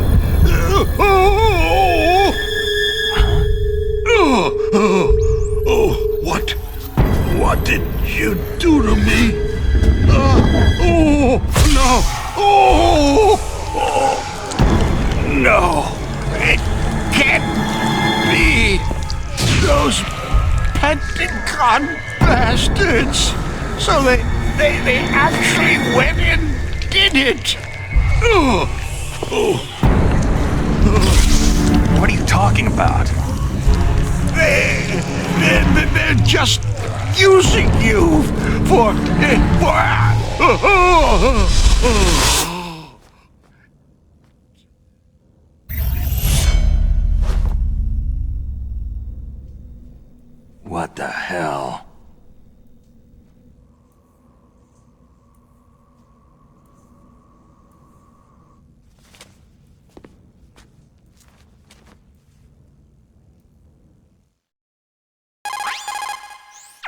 What did you do to me? No, it can't be. Those Pentagon bastards. So they actually went and did it. What are you talking about? They're just using you for... What the hell?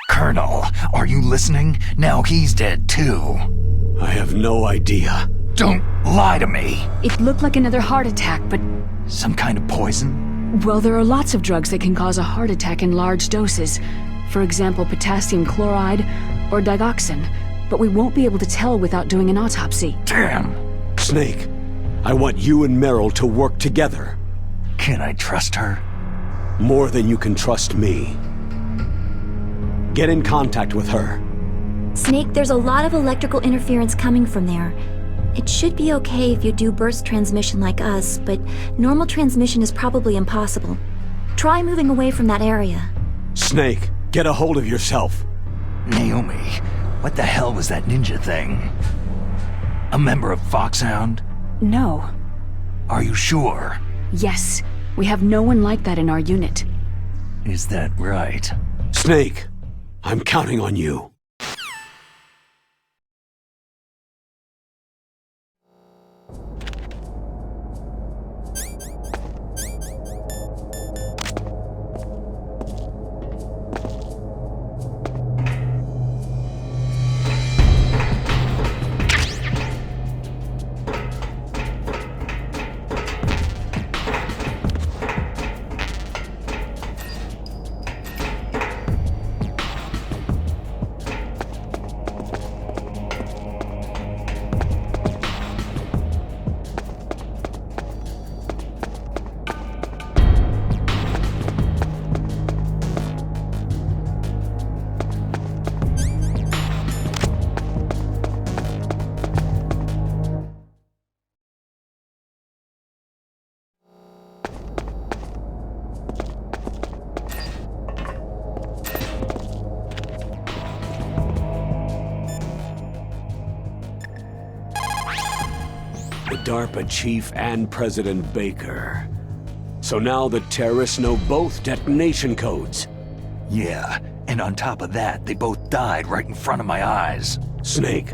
Colonel, are you listening? Now he's dead too. I have no idea. Don't lie to me. It looked like another heart attack, but... Some kind of poison? Well, there are lots of drugs that can cause a heart attack in large doses. For example, potassium chloride or digoxin. But we won't be able to tell without doing an autopsy. Damn. Snake, I want you and Meryl to work together. Can I trust her? more than you can trust me. Get in contact with her. Snake, there's a lot of electrical interference coming from there. It should be okay if you do burst transmission like us, but normal transmission is probably impossible. Try moving away from that area. Snake, get a hold of yourself. Naomi, what the hell was that ninja thing? A member of Foxhound? No. Are you sure? Yes. We have no one like that in our unit. Is that right? Snake, I'm counting on you. DARPA Chief and President Baker. So now the terrorists know both detonation codes. Yeah, and on top of that, they both died right in front of my eyes. Snake,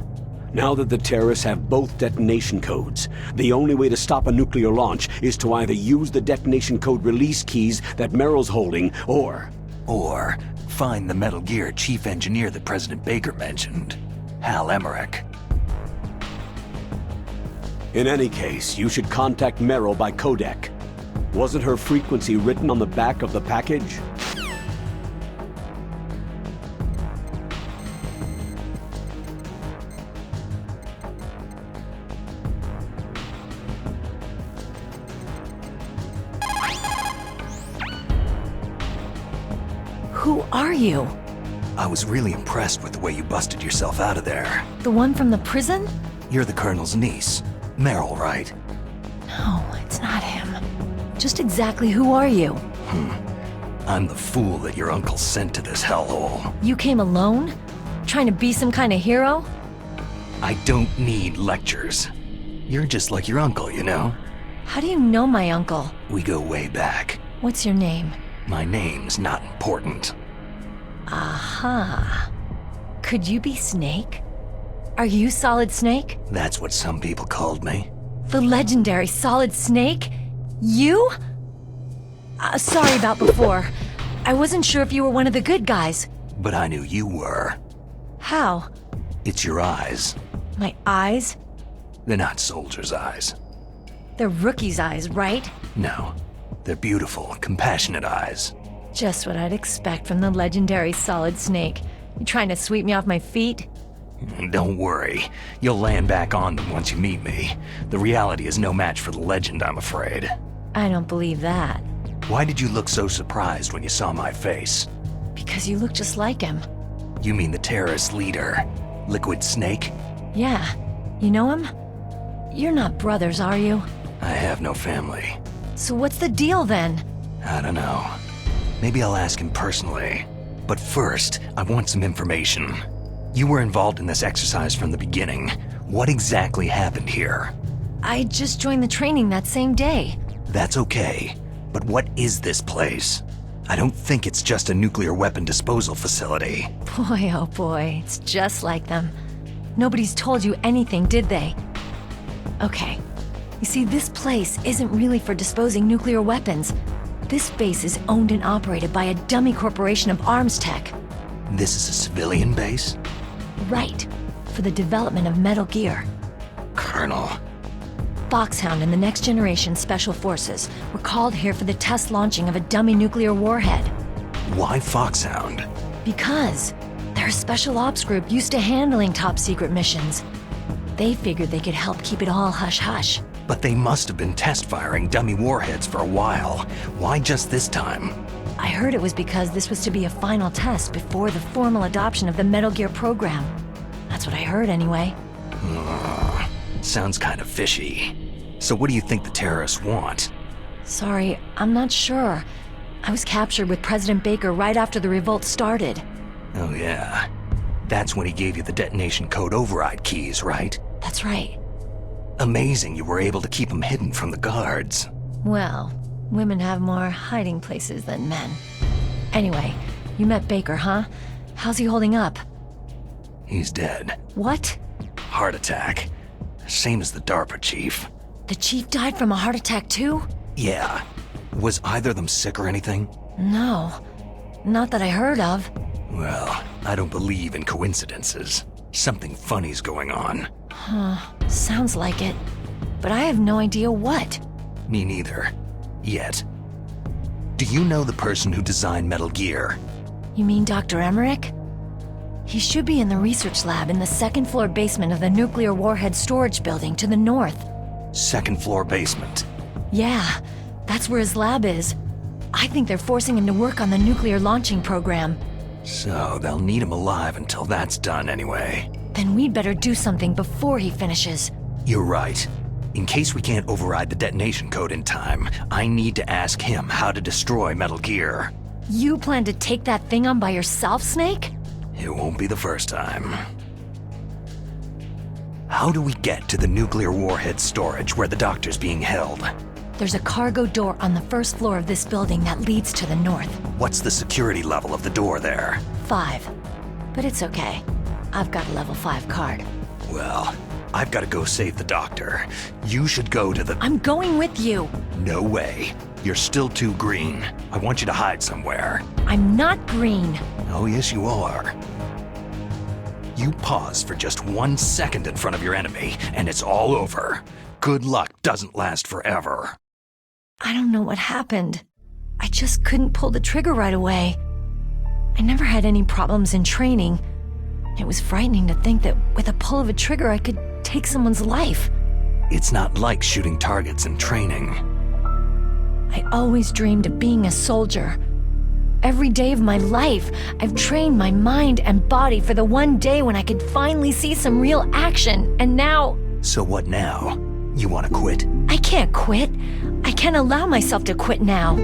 now that the terrorists have both detonation codes, the only way to stop a nuclear launch is to either use the detonation code release keys that Meryl's holding, or find the Metal Gear chief engineer that President Baker mentioned, Hal Emmerich. In any case, you should contact Meryl by codec. Wasn't her frequency written on the back of the package? Who are you? I was really impressed with the way you busted yourself out of there. The one from the prison? You're the Colonel's niece. Meryl, right? No, it's not him. Just exactly who are you? I'm the fool that your uncle sent to this hellhole. You came alone? Trying to be some kind of hero? I don't need lectures. You're just like your uncle, you know? How do you know my uncle? We go way back. What's your name? My name's not important. Aha. Could you be Snake? Are you Solid Snake? That's what some people called me. The legendary Solid Snake? You? Sorry about before. I wasn't sure if you were one of the good guys. But I knew you were. How? It's your eyes. My eyes? They're not soldiers' eyes. They're rookies' eyes, right? No. They're beautiful, compassionate eyes. Just what I'd expect from the legendary Solid Snake. You trying to sweep me off my feet? Don't worry. You'll land back on them once you meet me. The reality is no match for the legend, I'm afraid. I don't believe that. Why did you look so surprised when you saw my face? Because you look just like him. You mean the terrorist leader, Liquid Snake? Yeah. You know him? You're not brothers, are you? I have no family. So what's the deal then? I don't know. Maybe I'll ask him personally. But first, I want some information. You were involved in this exercise from the beginning. What exactly happened here? I just joined the training that same day. That's okay. But what is this place? I don't think it's just a nuclear weapon disposal facility. Boy, oh boy, it's just like them. Nobody's told you anything, did they? Okay. You see, this place isn't really for disposing nuclear weapons. This base is owned and operated by a dummy corporation of arms tech. This is a civilian base? Right. For the development of Metal Gear. Colonel. Foxhound and the Next Generation Special Forces were called here for the test launching of a dummy nuclear warhead. Why Foxhound? Because they're a special ops group used to handling top-secret missions. They figured they could help keep it all hush-hush. But they must have been test-firing dummy warheads for a while. Why just this time? I heard it was because this was to be a final test before the formal adoption of the Metal Gear program. That's what I heard anyway. Sounds kind of fishy. So what do you think the terrorists want? Sorry, I'm not sure. I was captured with President Baker right after the revolt started. Oh yeah. That's when he gave you the detonation code override keys, right? That's right. Amazing you were able to keep them hidden from the guards. Well, women have more hiding places than men. Anyway, you met Baker, huh? How's he holding up? He's dead. What? Heart attack. Same as the DARPA chief. The chief died from a heart attack too? Yeah. Was either of them sick or anything? No. Not that I heard of. Well, I don't believe in coincidences. Something funny's going on. Huh. Sounds like it. But I have no idea what. Me neither. Yet. Do you know the person who designed Metal Gear? You mean Dr. Emmerich? He should be in the research lab in the second-floor basement of the nuclear warhead storage building to the north. Second-floor basement? Yeah, that's where his lab is. I think they're forcing him to work on the nuclear launching program. So they'll need him alive until that's done anyway. Then we'd better do something before he finishes. You're right. In case we can't override the detonation code in time, I need to ask him how to destroy Metal Gear. You plan to take that thing on by yourself, Snake? It won't be the first time. How do we get to the nuclear warhead storage where the doctor's being held? There's a cargo door on the first floor of this building that leads to the north. What's the security level of the door there? 5. But it's okay. I've got a level 5 card. Well, I've got to go save the doctor. You should go to the... I'm going with you! No way. You're still too green. I want you to hide somewhere. I'm not green. Oh, yes, you are. You pause for just 1 second in front of your enemy, and it's all over. Good luck doesn't last forever. I don't know what happened. I just couldn't pull the trigger right away. I never had any problems in training. It was frightening to think that with a pull of a trigger I could take someone's life. It's not like shooting targets in training. I always dreamed of being a soldier. Every day of my life, I've trained my mind and body for the one day when I could finally see some real action, and now... So what now? You want to quit? I can't quit. I can't allow myself to quit now.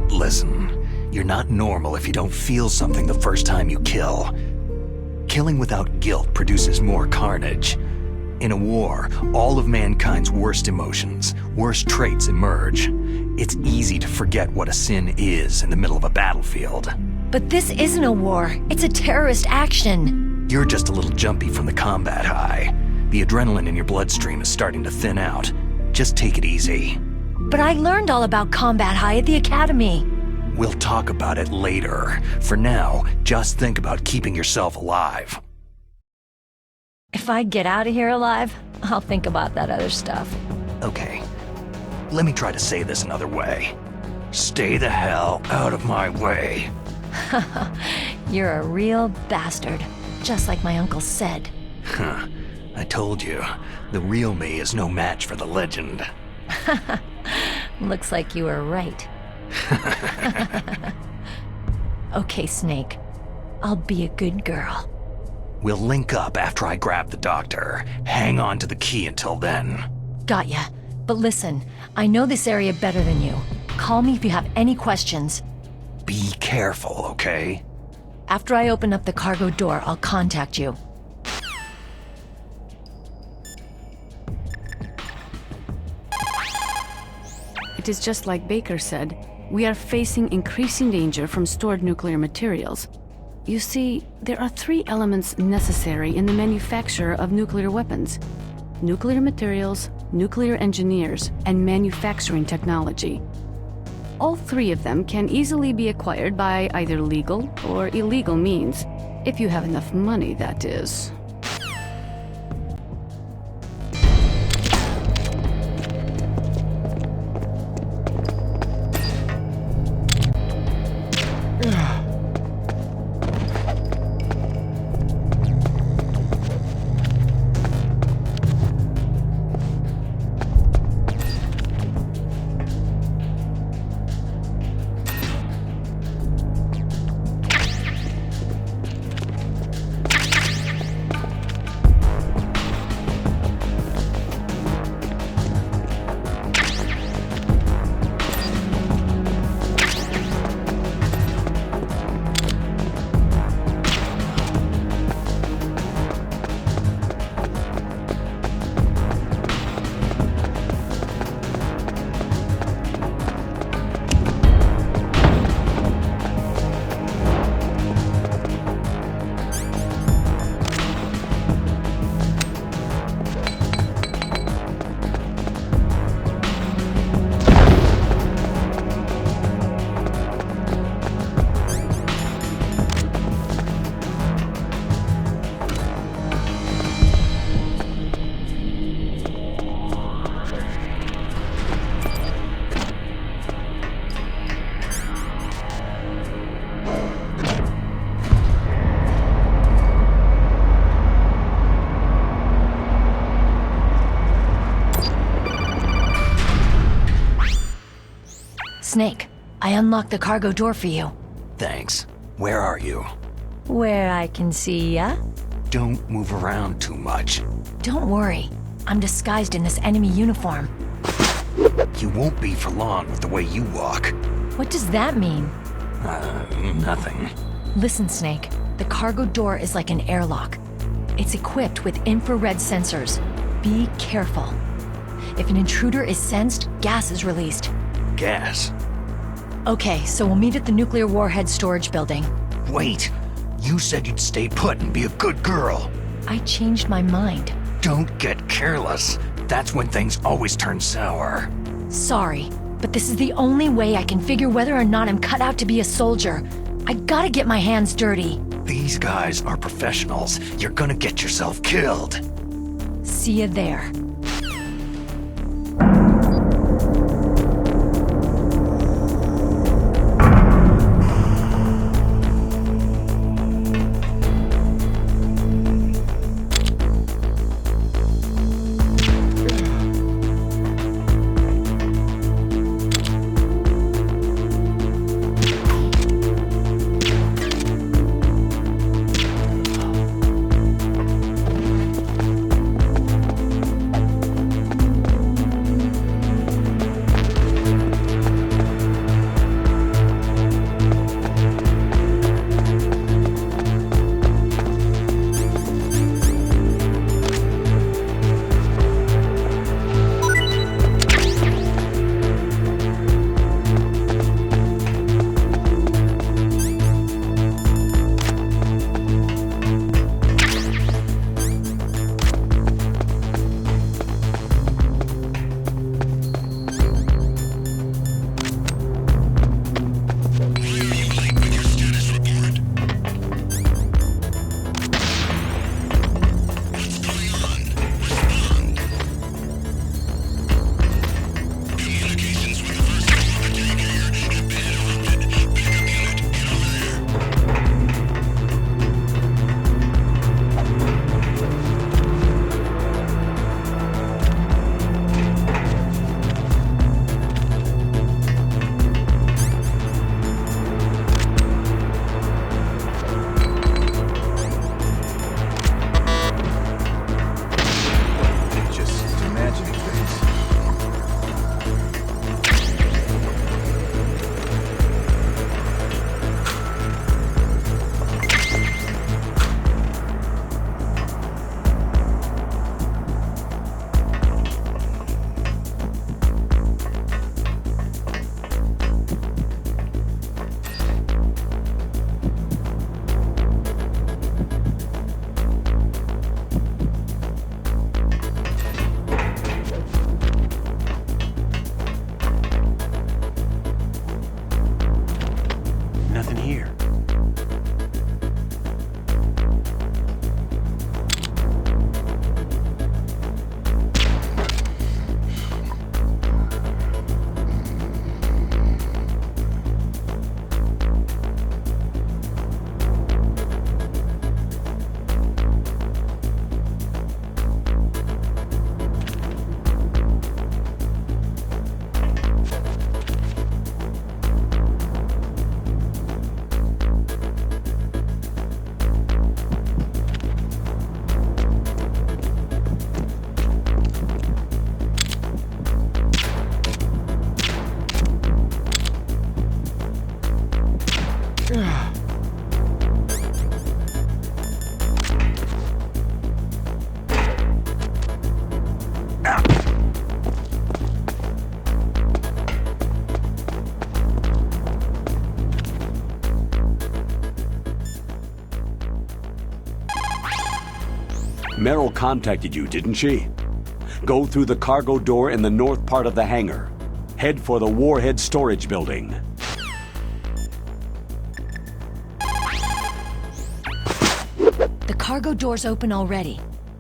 Listen, you're not normal if you don't feel something the first time you kill. Killing without guilt produces more carnage. In a war, all of mankind's worst emotions, worst traits emerge. It's easy to forget what a sin is in the middle of a battlefield. But this isn't a war. It's a terrorist action. You're just a little jumpy from the combat high. The adrenaline in your bloodstream is starting to thin out. Just take it easy. But I learned all about combat high at the academy. We'll talk about it later. For now, just think about keeping yourself alive. If I get out of here alive, I'll think about that other stuff. Okay. Let me try to say this another way. Stay the hell out of my way. You're a real bastard, just like my uncle said. Huh. I told you, the real me is no match for the legend. Looks like you were right. Okay, Snake. I'll be a good girl. We'll link up after I grab the doctor. Hang on to the key until then. Got ya. But listen, I know this area better than you. Call me if you have any questions. Be careful, okay? After I open up the cargo door, I'll contact you. It is just like Baker said. We are facing increasing danger from stored nuclear materials. You see, there are 3 elements necessary in the manufacture of nuclear weapons: nuclear materials, nuclear engineers, and manufacturing technology. All 3 of them can easily be acquired by either legal or illegal means, if you have enough money, that is. Snake, I unlocked the cargo door for you. Thanks. Where are you? Where I can see ya? Don't move around too much. Don't worry. I'm disguised in this enemy uniform. You won't be for long with the way you walk. What does that mean? Nothing. Listen, Snake. The cargo door is like an airlock. It's equipped with infrared sensors. Be careful. If an intruder is sensed, gas is released. Gas? Okay, so we'll meet at the nuclear warhead storage building. Wait! You said you'd stay put and be a good girl. I changed my mind. Don't get careless. That's when things always turn sour. Sorry, but this is the only way I can figure whether or not I'm cut out to be a soldier. I gotta get my hands dirty. These guys are professionals. You're gonna get yourself killed. See you there. Meryl contacted you, didn't she? Go through the cargo door in the north part of the hangar. Head for the warhead storage building. The cargo door's open already.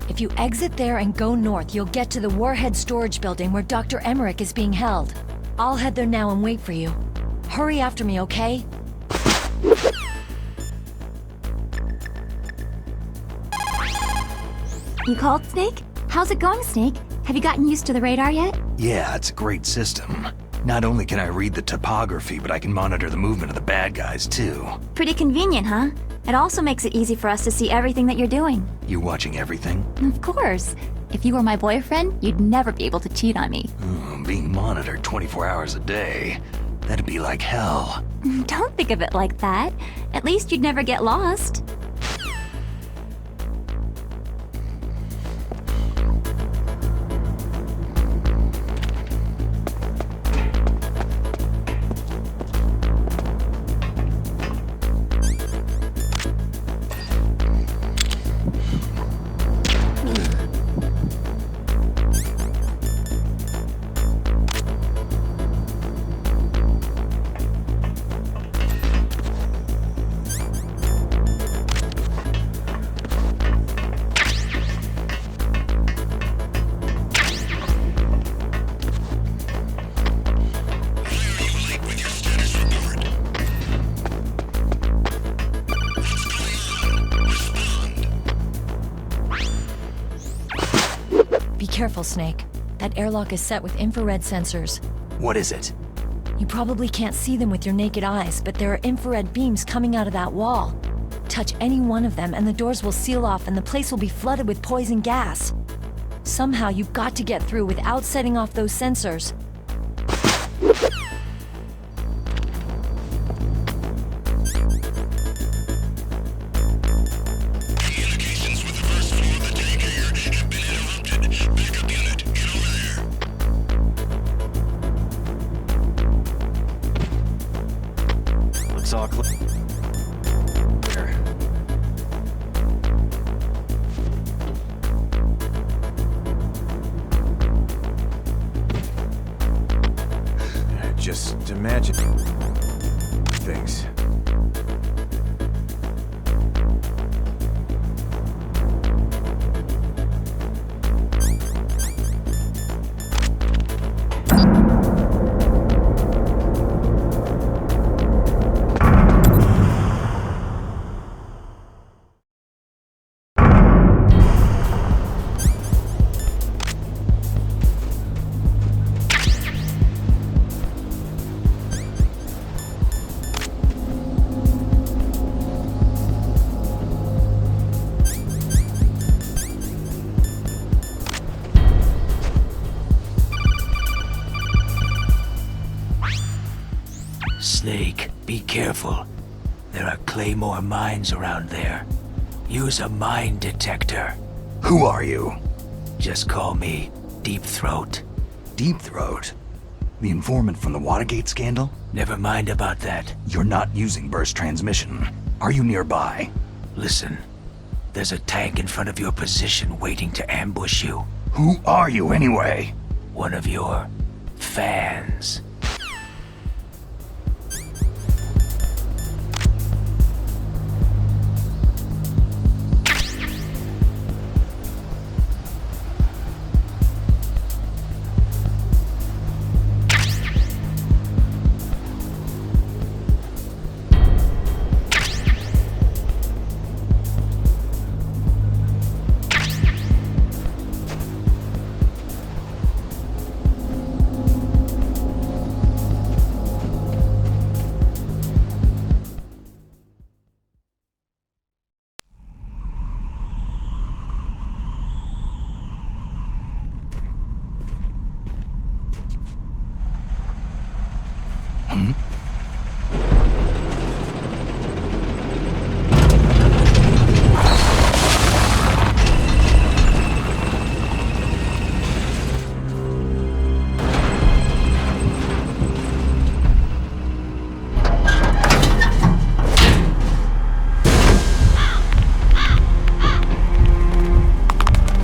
If you exit there and go north, you'll get to the warhead storage building where Dr. Emmerich is being held. I'll head there now and wait for you. Hurry after me, okay? You called, Snake? How's it going, Snake? Have you gotten used to the radar yet? Yeah, it's a great system. Not only can I read the topography, but I can monitor the movement of the bad guys, too. Pretty convenient, huh? It also makes it easy for us to see everything that you're doing. You watching everything? Of course. If you were my boyfriend, you'd never be able to cheat on me. Being monitored 24 hours a day. That'd be like hell. Don't think of it like that. At least you'd never get lost. Be careful, Snake. That airlock is set with infrared sensors. What is it? You probably can't see them with your naked eyes, but there are infrared beams coming out of that wall. Touch any one of them and the doors will seal off and the place will be flooded with poison gas. Somehow you've got to get through without setting off those sensors. Looks all clear. Just imagine things. Snake, be careful. There are Claymore mines around there. Use a mine detector. Who are you? Just call me Deep Throat. Deep Throat? The informant from the Watergate scandal? Never mind about that. You're not using burst transmission. Are you nearby? Listen, there's a tank in front of your position waiting to ambush you. Who are you anyway? One of your fans.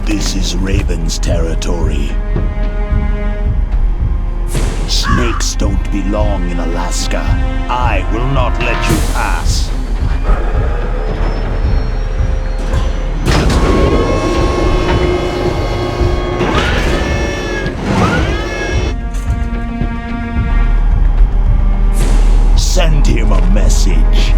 This is Raven's territory. Snakes don't belong in Alaska. I will not let you pass. Send him a message.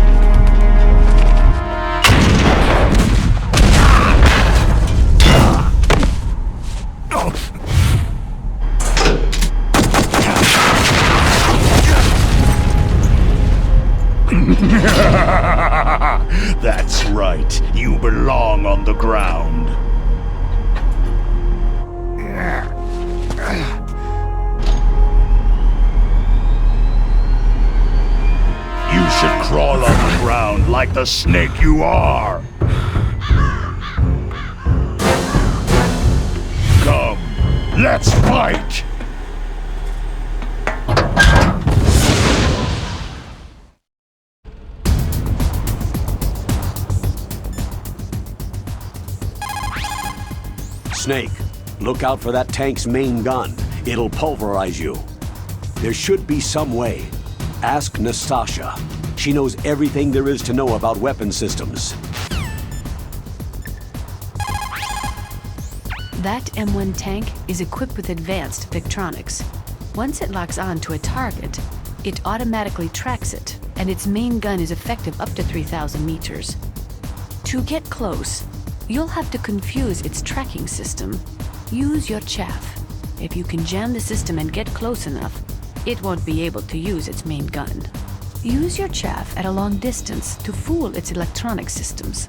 That's right. You belong on the ground. You should crawl on the ground like the snake you are. Come, let's fight! Snake, look out for that tank's main gun. It'll pulverize you. There should be some way. Ask Nastasha. She knows everything there is to know about weapon systems. That M1 tank is equipped with advanced Victronics. Once it locks on to a target, it automatically tracks it, and its main gun is effective up to 3,000 meters. To get close, you'll have to confuse its tracking system. Use your chaff. If you can jam the system and get close enough, it won't be able to use its main gun. Use your chaff at a long distance to fool its electronic systems.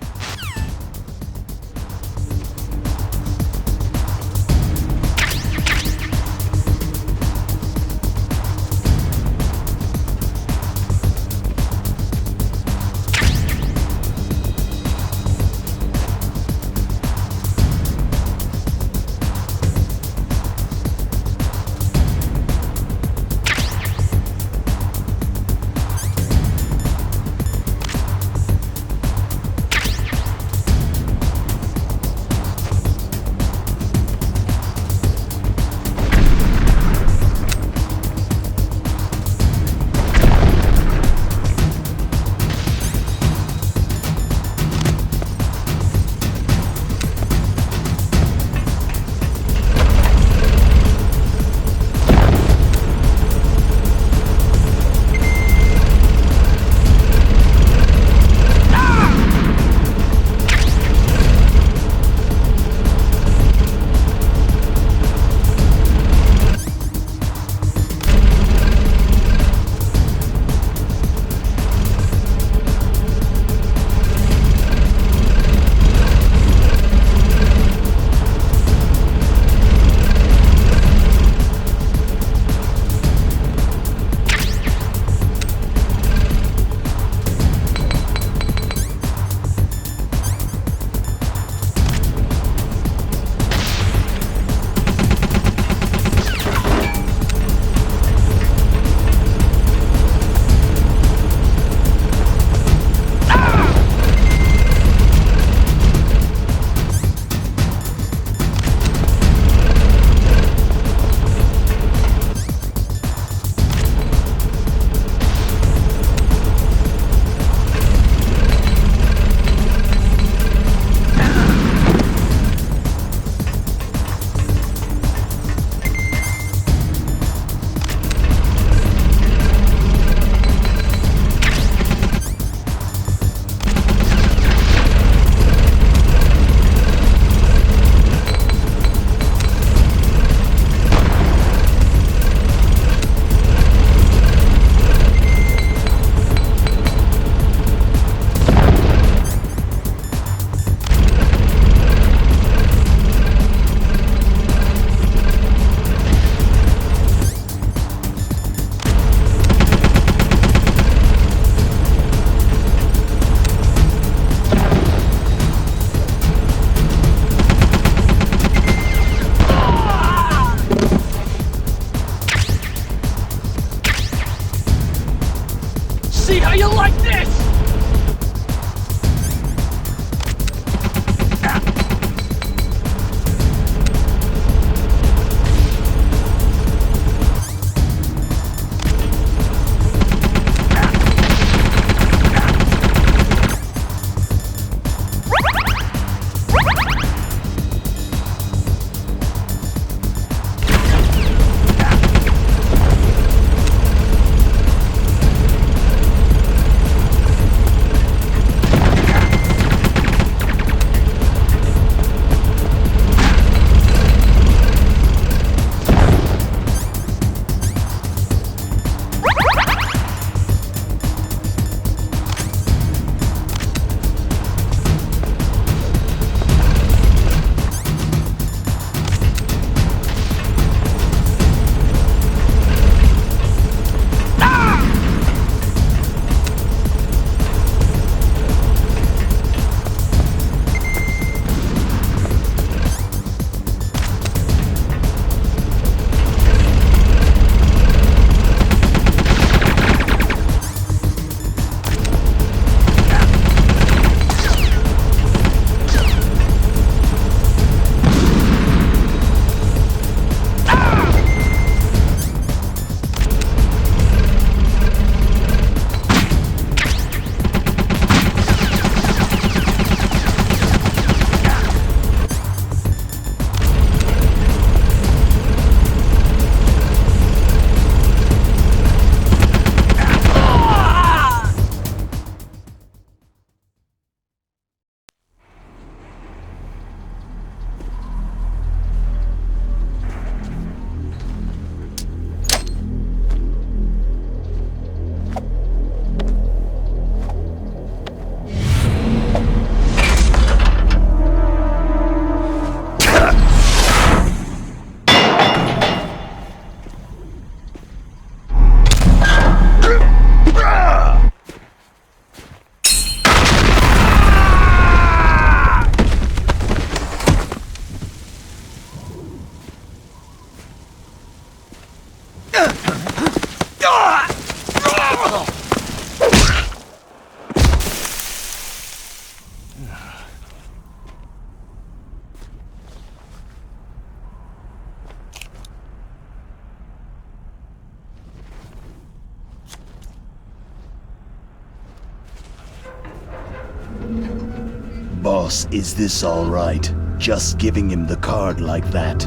boss, is this all right? Just giving him the card like that?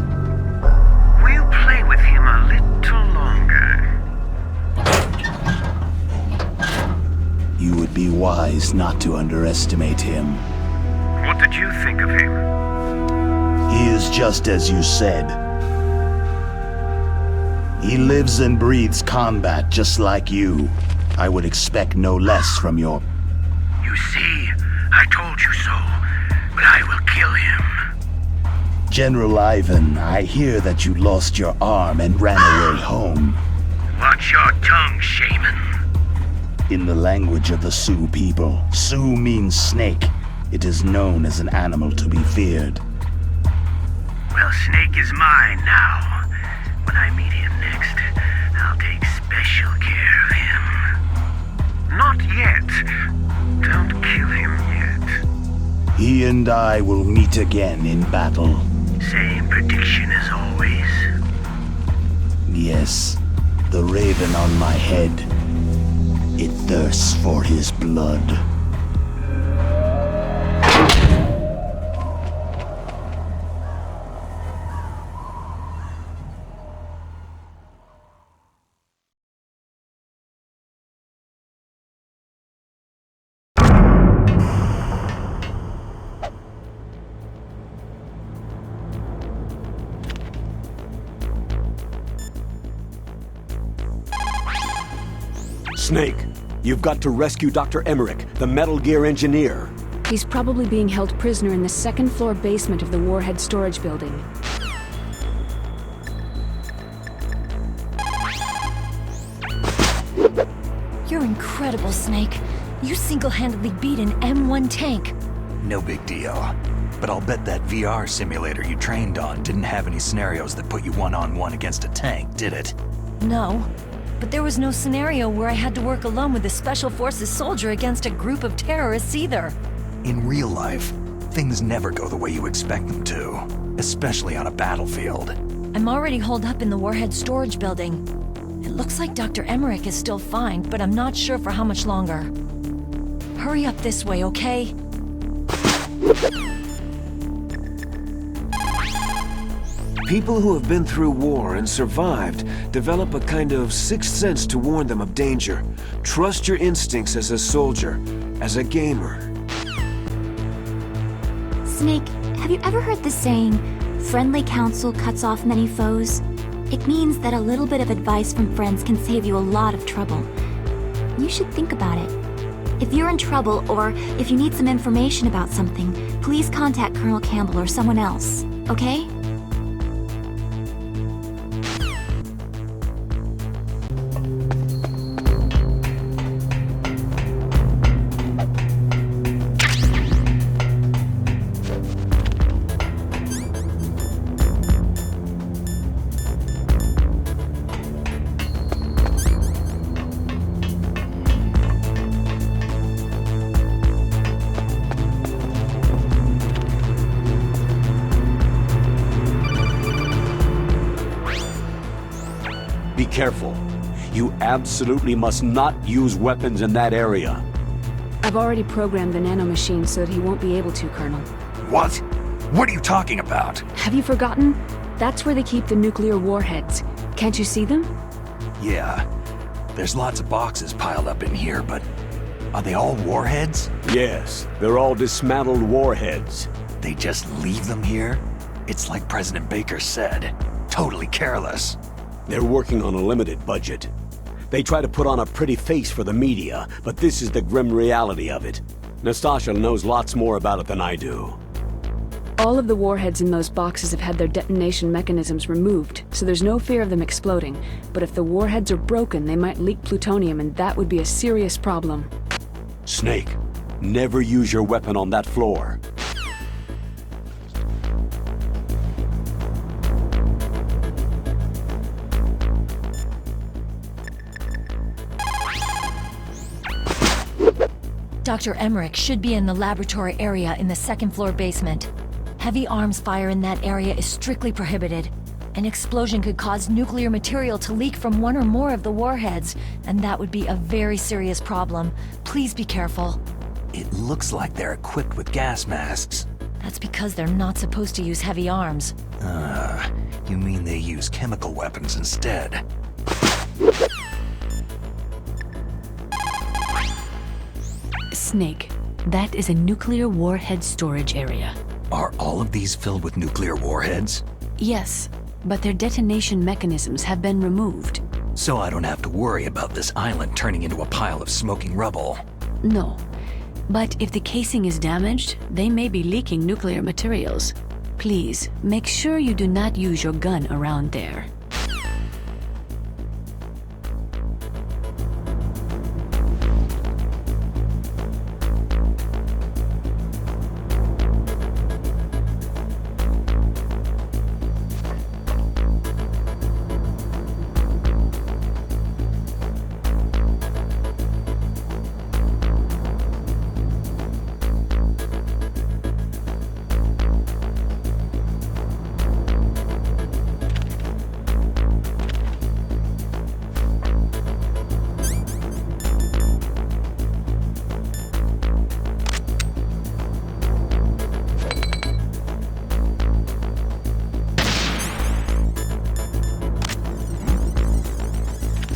We'll play with him a little longer. You would be wise not to underestimate him. What did you think of him? He is just as you said. He lives and breathes combat just like you. I would expect no less from your... You see, I told you so, but I will kill him. General Ivan, I hear that you lost your arm and ran away home. Watch your tongue, shaman. In the language of the Sioux people, Sioux means snake. It is known as an animal to be feared. Well, Snake is mine now. When I meet him next, I'll take special care of him. Not yet. Don't kill him yet. He and I will meet again in battle. Same prediction as always. Yes, the raven on my head. It thirsts for his blood. Snake, you've got to rescue Dr. Emmerich, the Metal Gear engineer. He's probably being held prisoner in the second-floor basement of the Warhead storage building. You're incredible, Snake. You single-handedly beat an M1 tank. No big deal. But I'll bet that VR simulator you trained on didn't have any scenarios that put you one-on-one against a tank, did it? No. But there was no scenario where I had to work alone with a Special Forces soldier against a group of terrorists either. In real life, things never go the way you expect them to, especially on a battlefield. I'm already holed up in the Warhead storage building. It looks like Dr. Emmerich is still fine, but I'm not sure for how much longer. Hurry up this way, okay? People who have been through war and survived develop a kind of sixth sense to warn them of danger. Trust your instincts as a soldier, as a gamer. Snake, have you ever heard the saying, friendly counsel cuts off many foes? It means that a little bit of advice from friends can save you a lot of trouble. You should think about it. If you're in trouble or if you need some information about something, please contact Colonel Campbell or someone else, okay? Be careful. You absolutely must not use weapons in that area. I've already programmed the nanomachine so that he won't be able to, Colonel. What? What are you talking about? Have you forgotten? That's where they keep the nuclear warheads. Can't you see them? Yeah. There's lots of boxes piled up in here, but are they all warheads? Yes, they're all dismantled warheads. They just leave them here? It's like President Baker said. Totally careless. They're working on a limited budget. They try to put on a pretty face for the media, but this is the grim reality of it. Nastasha knows lots more about it than I do. All of the warheads in those boxes have had their detonation mechanisms removed, so there's no fear of them exploding. But if the warheads are broken, they might leak plutonium, and that would be a serious problem. Snake, never use your weapon on that floor. Dr. Emmerich should be in the laboratory area in the second-floor basement. Heavy arms fire in that area is strictly prohibited. An explosion could cause nuclear material to leak from one or more of the warheads, and that would be a very serious problem. Please be careful. It looks like they're equipped with gas masks. That's because they're not supposed to use heavy arms. You mean they use chemical weapons instead? Snake, that is a nuclear warhead storage area. Are all of these filled with nuclear warheads? Yes, but their detonation mechanisms have been removed. So I don't have to worry about this island turning into a pile of smoking rubble. No. But if the casing is damaged, they may be leaking nuclear materials. Please, make sure you do not use your gun around there.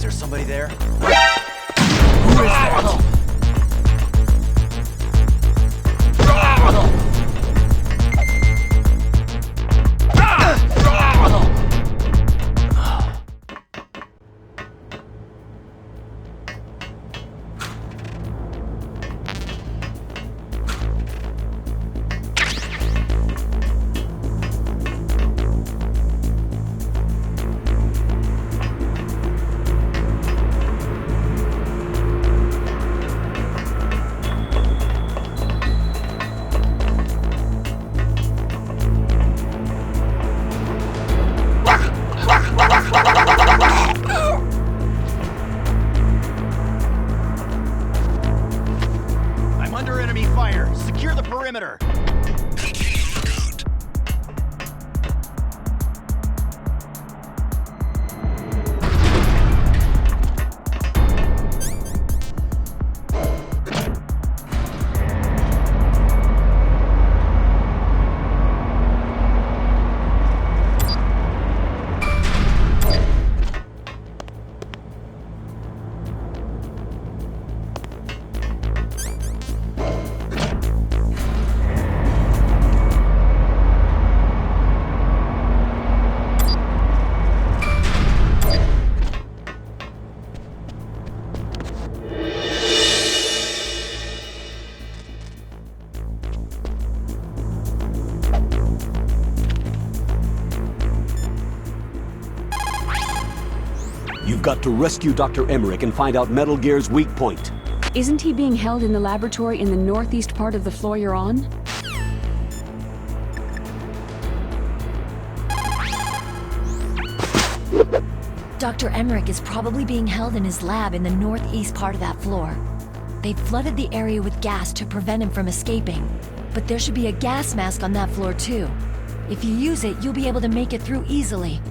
Somebody there? Who is that? perimeter. You've got to rescue Dr. Emmerich and find out Metal Gear's weak point. Isn't he being held in the laboratory in the northeast part of the floor you're on? Dr. Emmerich is probably being held in his lab in the northeast part of that floor. They've flooded the area with gas to prevent him from escaping. But there should be a gas mask on that floor too. If you use it, you'll be able to make it through easily.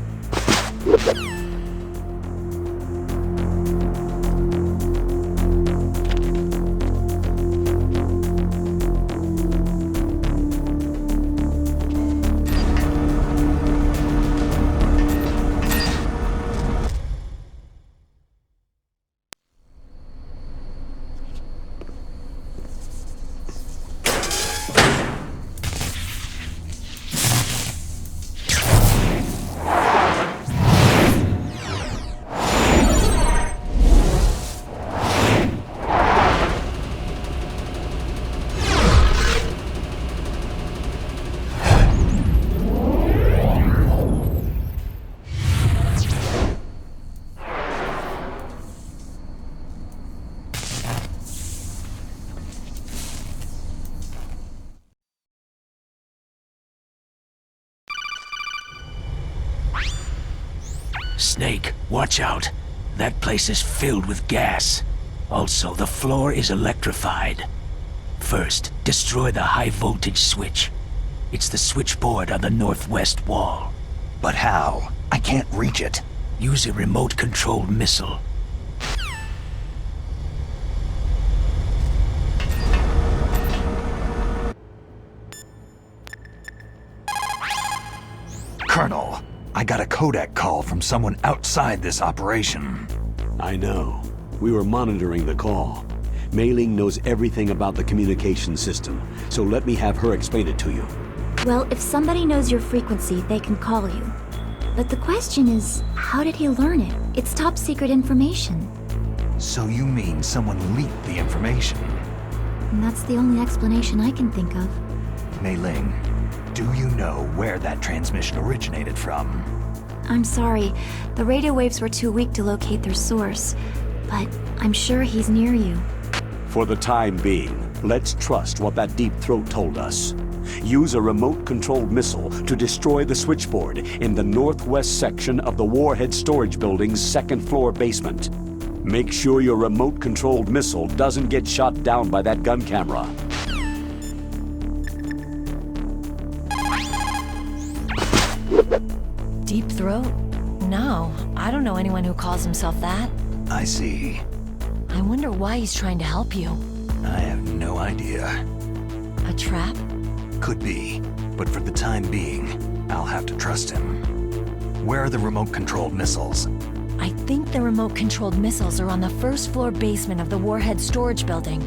Snake, watch out. That place is filled with gas. Also, the floor is electrified. First, destroy the high-voltage switch. It's the switchboard on the northwest wall. But how? I can't reach it. Use a remote-controlled missile. got a codec call from someone outside this operation. I know. We were monitoring the call. Mei Ling knows everything about the communication system, so let me have her explain it to you. Well, if somebody knows your frequency, they can call you. But the question is, how did he learn it? It's top secret information. So you mean someone leaked the information? And that's the only explanation I can think of. Mei Ling, do you know where that transmission originated from? I'm sorry, the radio waves were too weak to locate their source, but I'm sure he's near you. For the time being, let's trust what that deep throat told us. Use a remote-controlled missile to destroy the switchboard in the northwest section of the Warhead Storage Building's second-floor basement. Make sure your remote-controlled missile doesn't get shot down by that gun camera. Deep throat? No, I don't know anyone who calls himself that. I see. I wonder why he's trying to help you. I have no idea. A trap? Could be, but for the time being, I'll have to trust him. Where are the remote-controlled missiles? I think the remote-controlled missiles are on the first-floor basement of the Warhead Storage Building.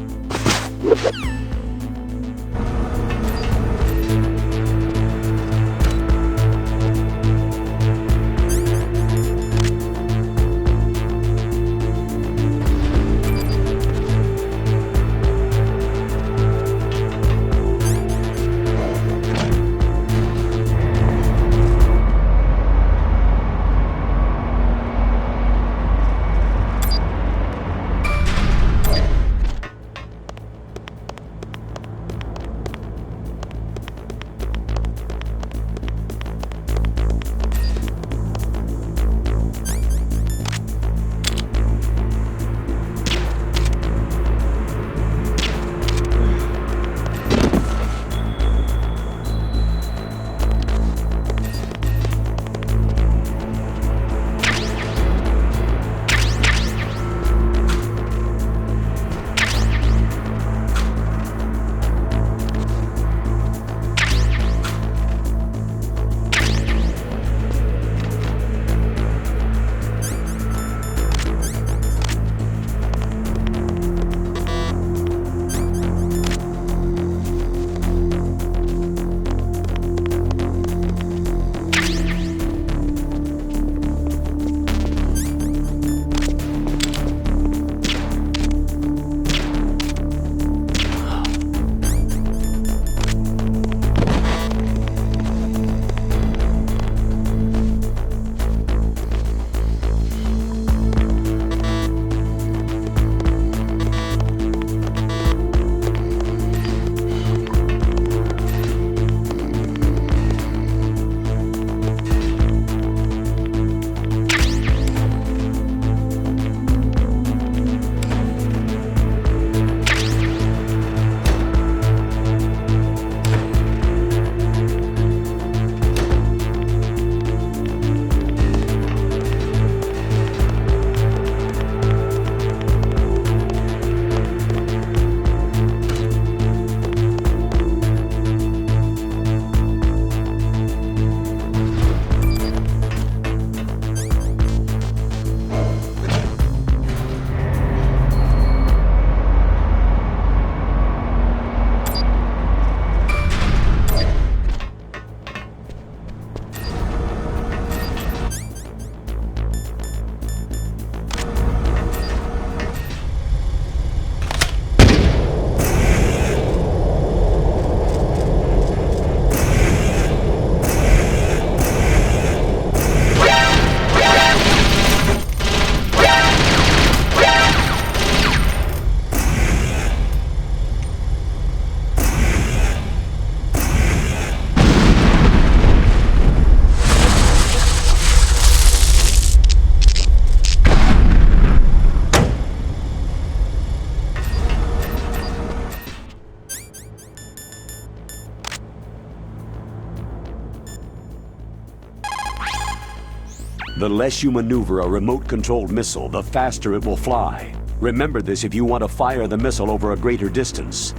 The less you maneuver a remote-controlled missile, the faster it will fly. Remember this if you want to fire the missile over a greater distance.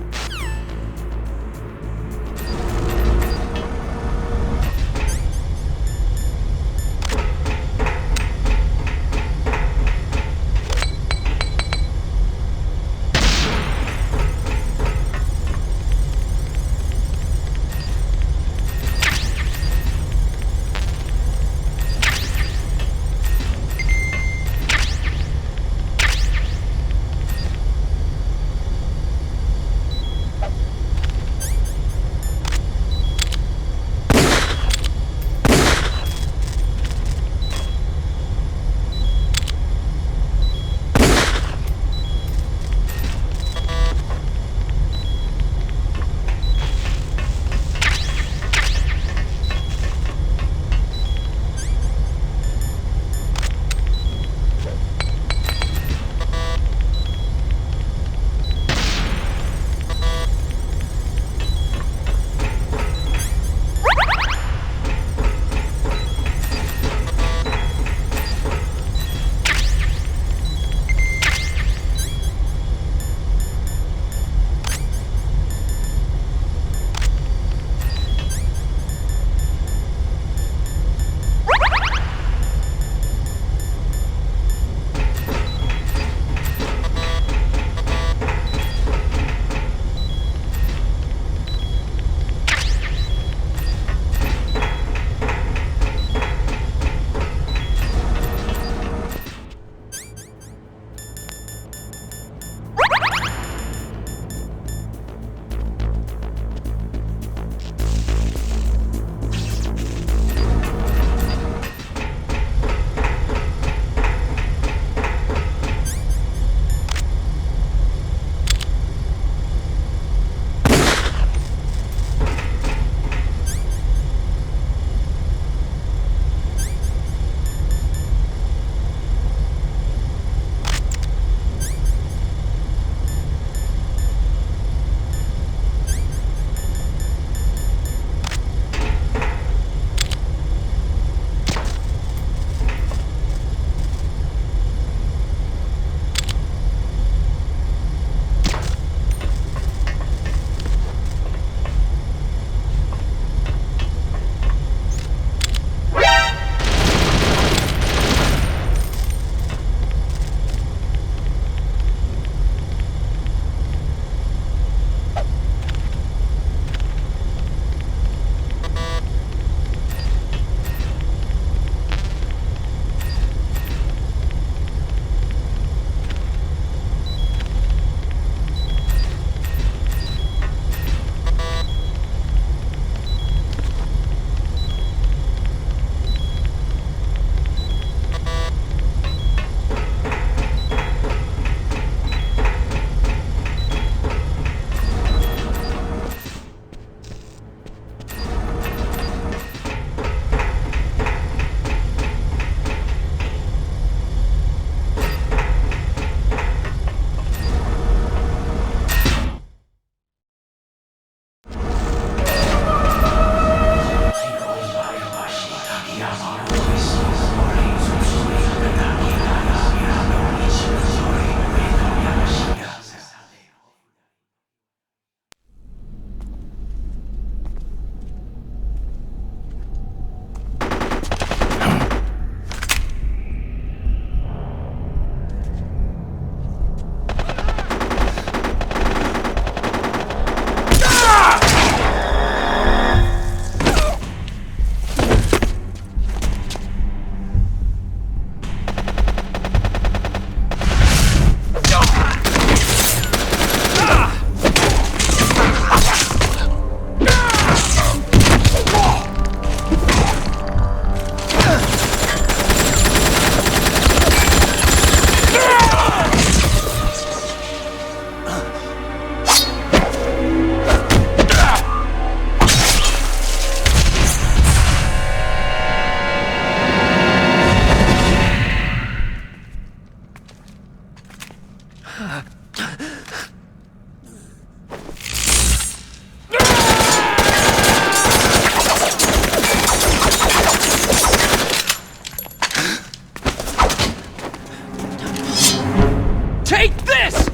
Take this!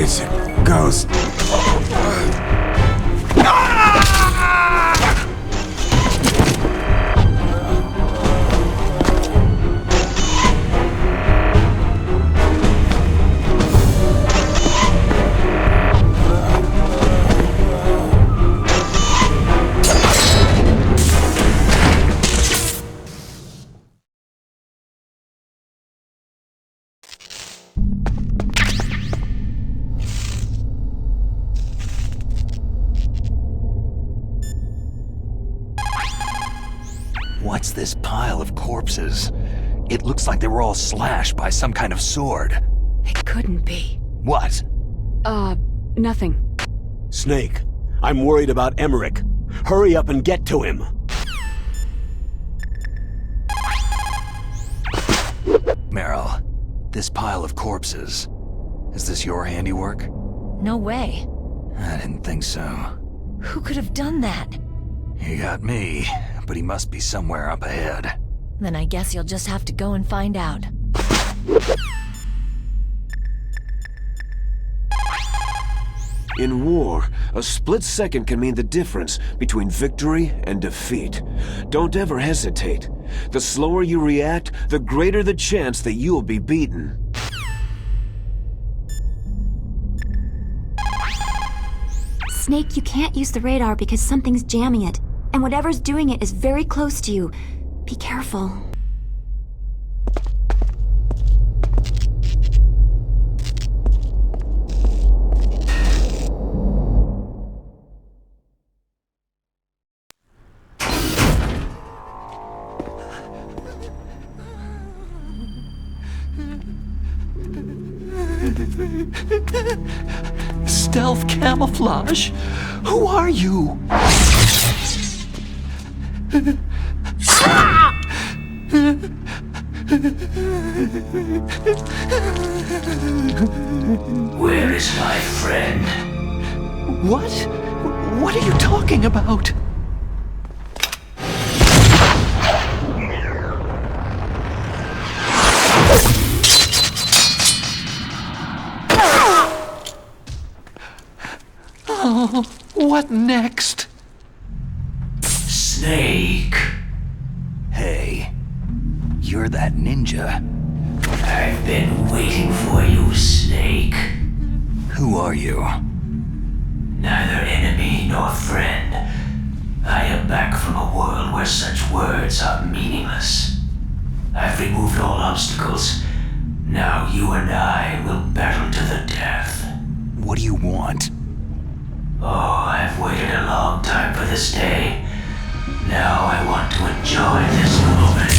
It's a ghost. What's this pile of corpses? It looks like they were all slashed by some kind of sword. It couldn't be. What? Nothing. Snake, I'm worried about Emmerich. Hurry up and get to him. Meryl, this pile of corpses, is this your handiwork? No way. I didn't think so. Who could have done that? He got me, but he must be somewhere up ahead. Then I guess you'll just have to go and find out. In war, a split second can mean the difference between victory and defeat. Don't ever hesitate. The slower you react, the greater the chance that you'll be beaten. Snake, you can't use the radar because something's jamming it. And whatever's doing it is very close to you. Be careful. Stealth camouflage? Who are you? Where is my friend? What? What are you talking about? Oh, what next? Snake. Hey, you're that ninja. I've been waiting for you, Snake. Who are you? Neither enemy nor friend. I am back from a world where such words are meaningless. I've removed all obstacles. Now you and I will battle to the death. What do you want? Oh, I've waited a long time for this day. Now I want to enjoy this moment.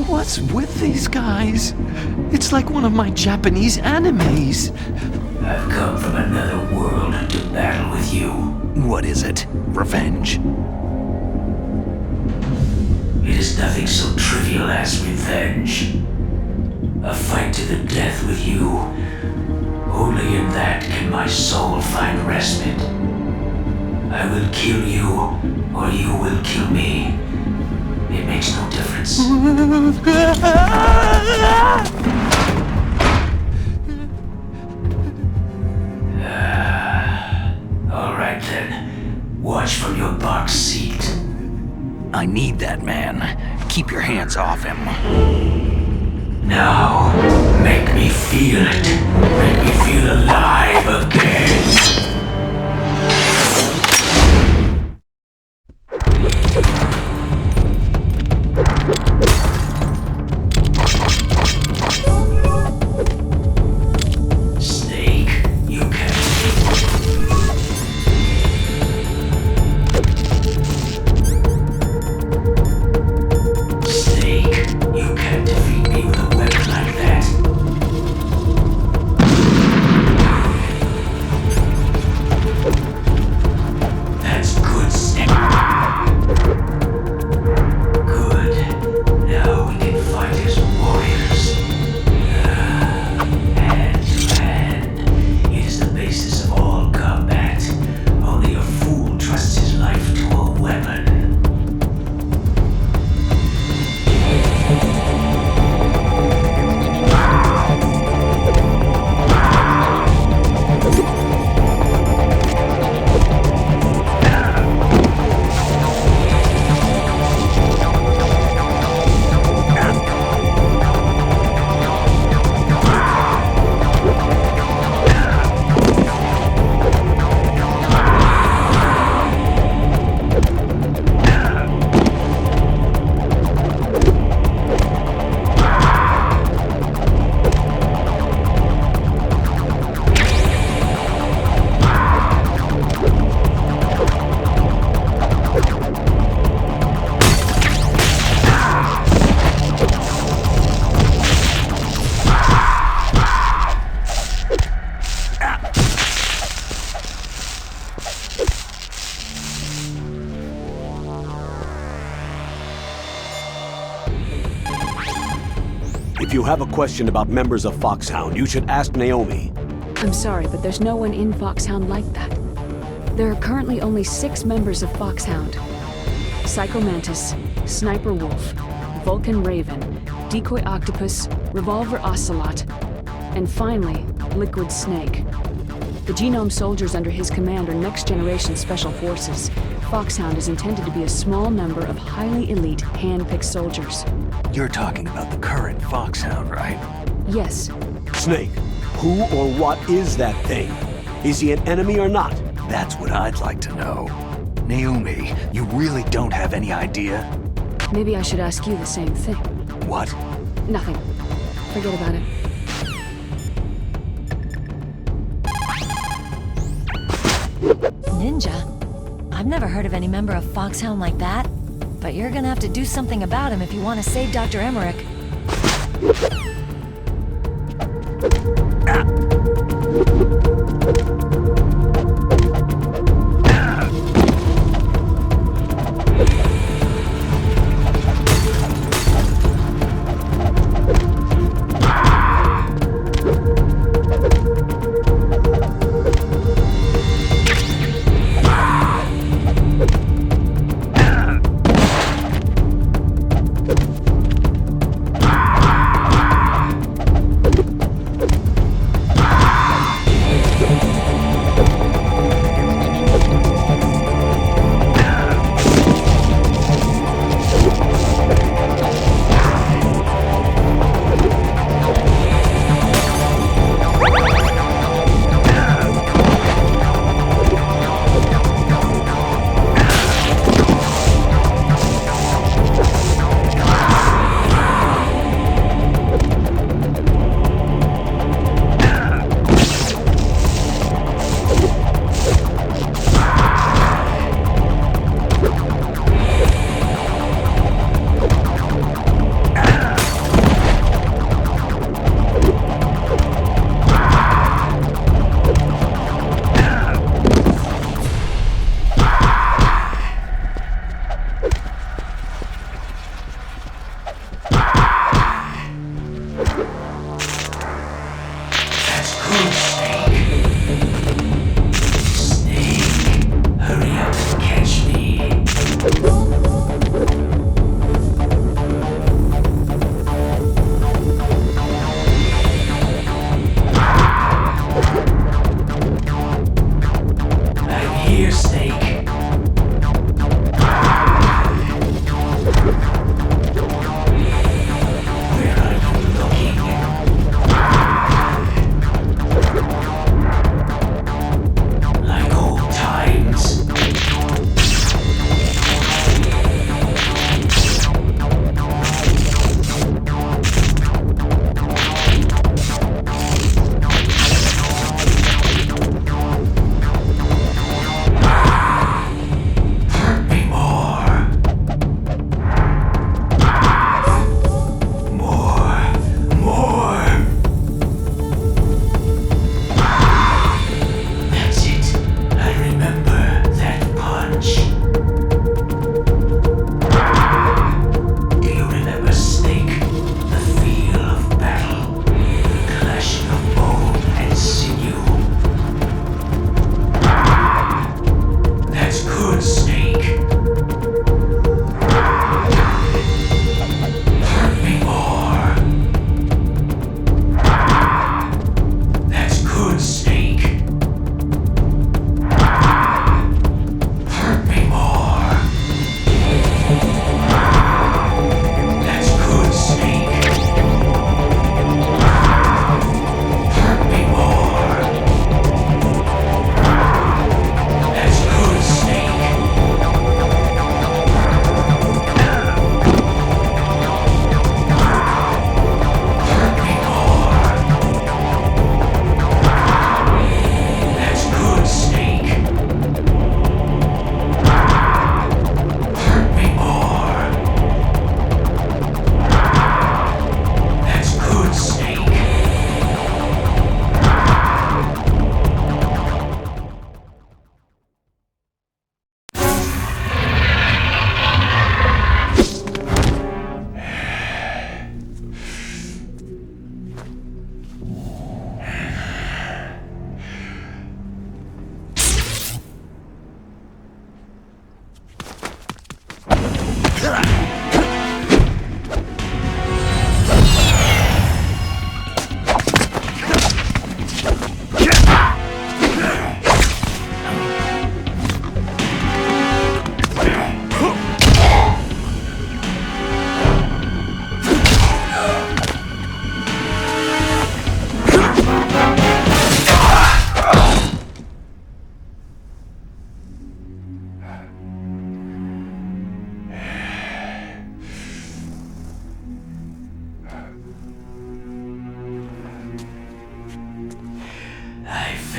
What's with these guys? It's like one of my Japanese animes. I've come from another world to battle with you. What is it? Revenge? It is nothing so trivial as revenge. A fight to the death with you. Only in that can my soul find respite. I will kill you, or you will kill me. It makes no difference. All right then. Watch from your box seat. I need that man. Keep your hands off him. Now, make me feel it. Make me If you have a question about members of Foxhound, you should ask Naomi. I'm sorry, but there's no one in Foxhound like that. There are currently only 6 members of Foxhound. Psycho Mantis, Sniper Wolf, Vulcan Raven, Decoy Octopus, Revolver Ocelot, and finally, Liquid Snake. The Genome soldiers under his command are next-generation special forces. Foxhound is intended to be a small number of highly elite, hand-picked soldiers. You're talking about the current Foxhound, right? Yes. Snake, who or what is that thing? Is he an enemy or not? That's what I'd like to know. Naomi, you really don't have any idea? Maybe I should ask you the same thing. What? Nothing. Forget about it. Ninja? I've never heard of any member of Foxhound like that. But you're gonna have to do something about him if you want to save Dr. Emmerich.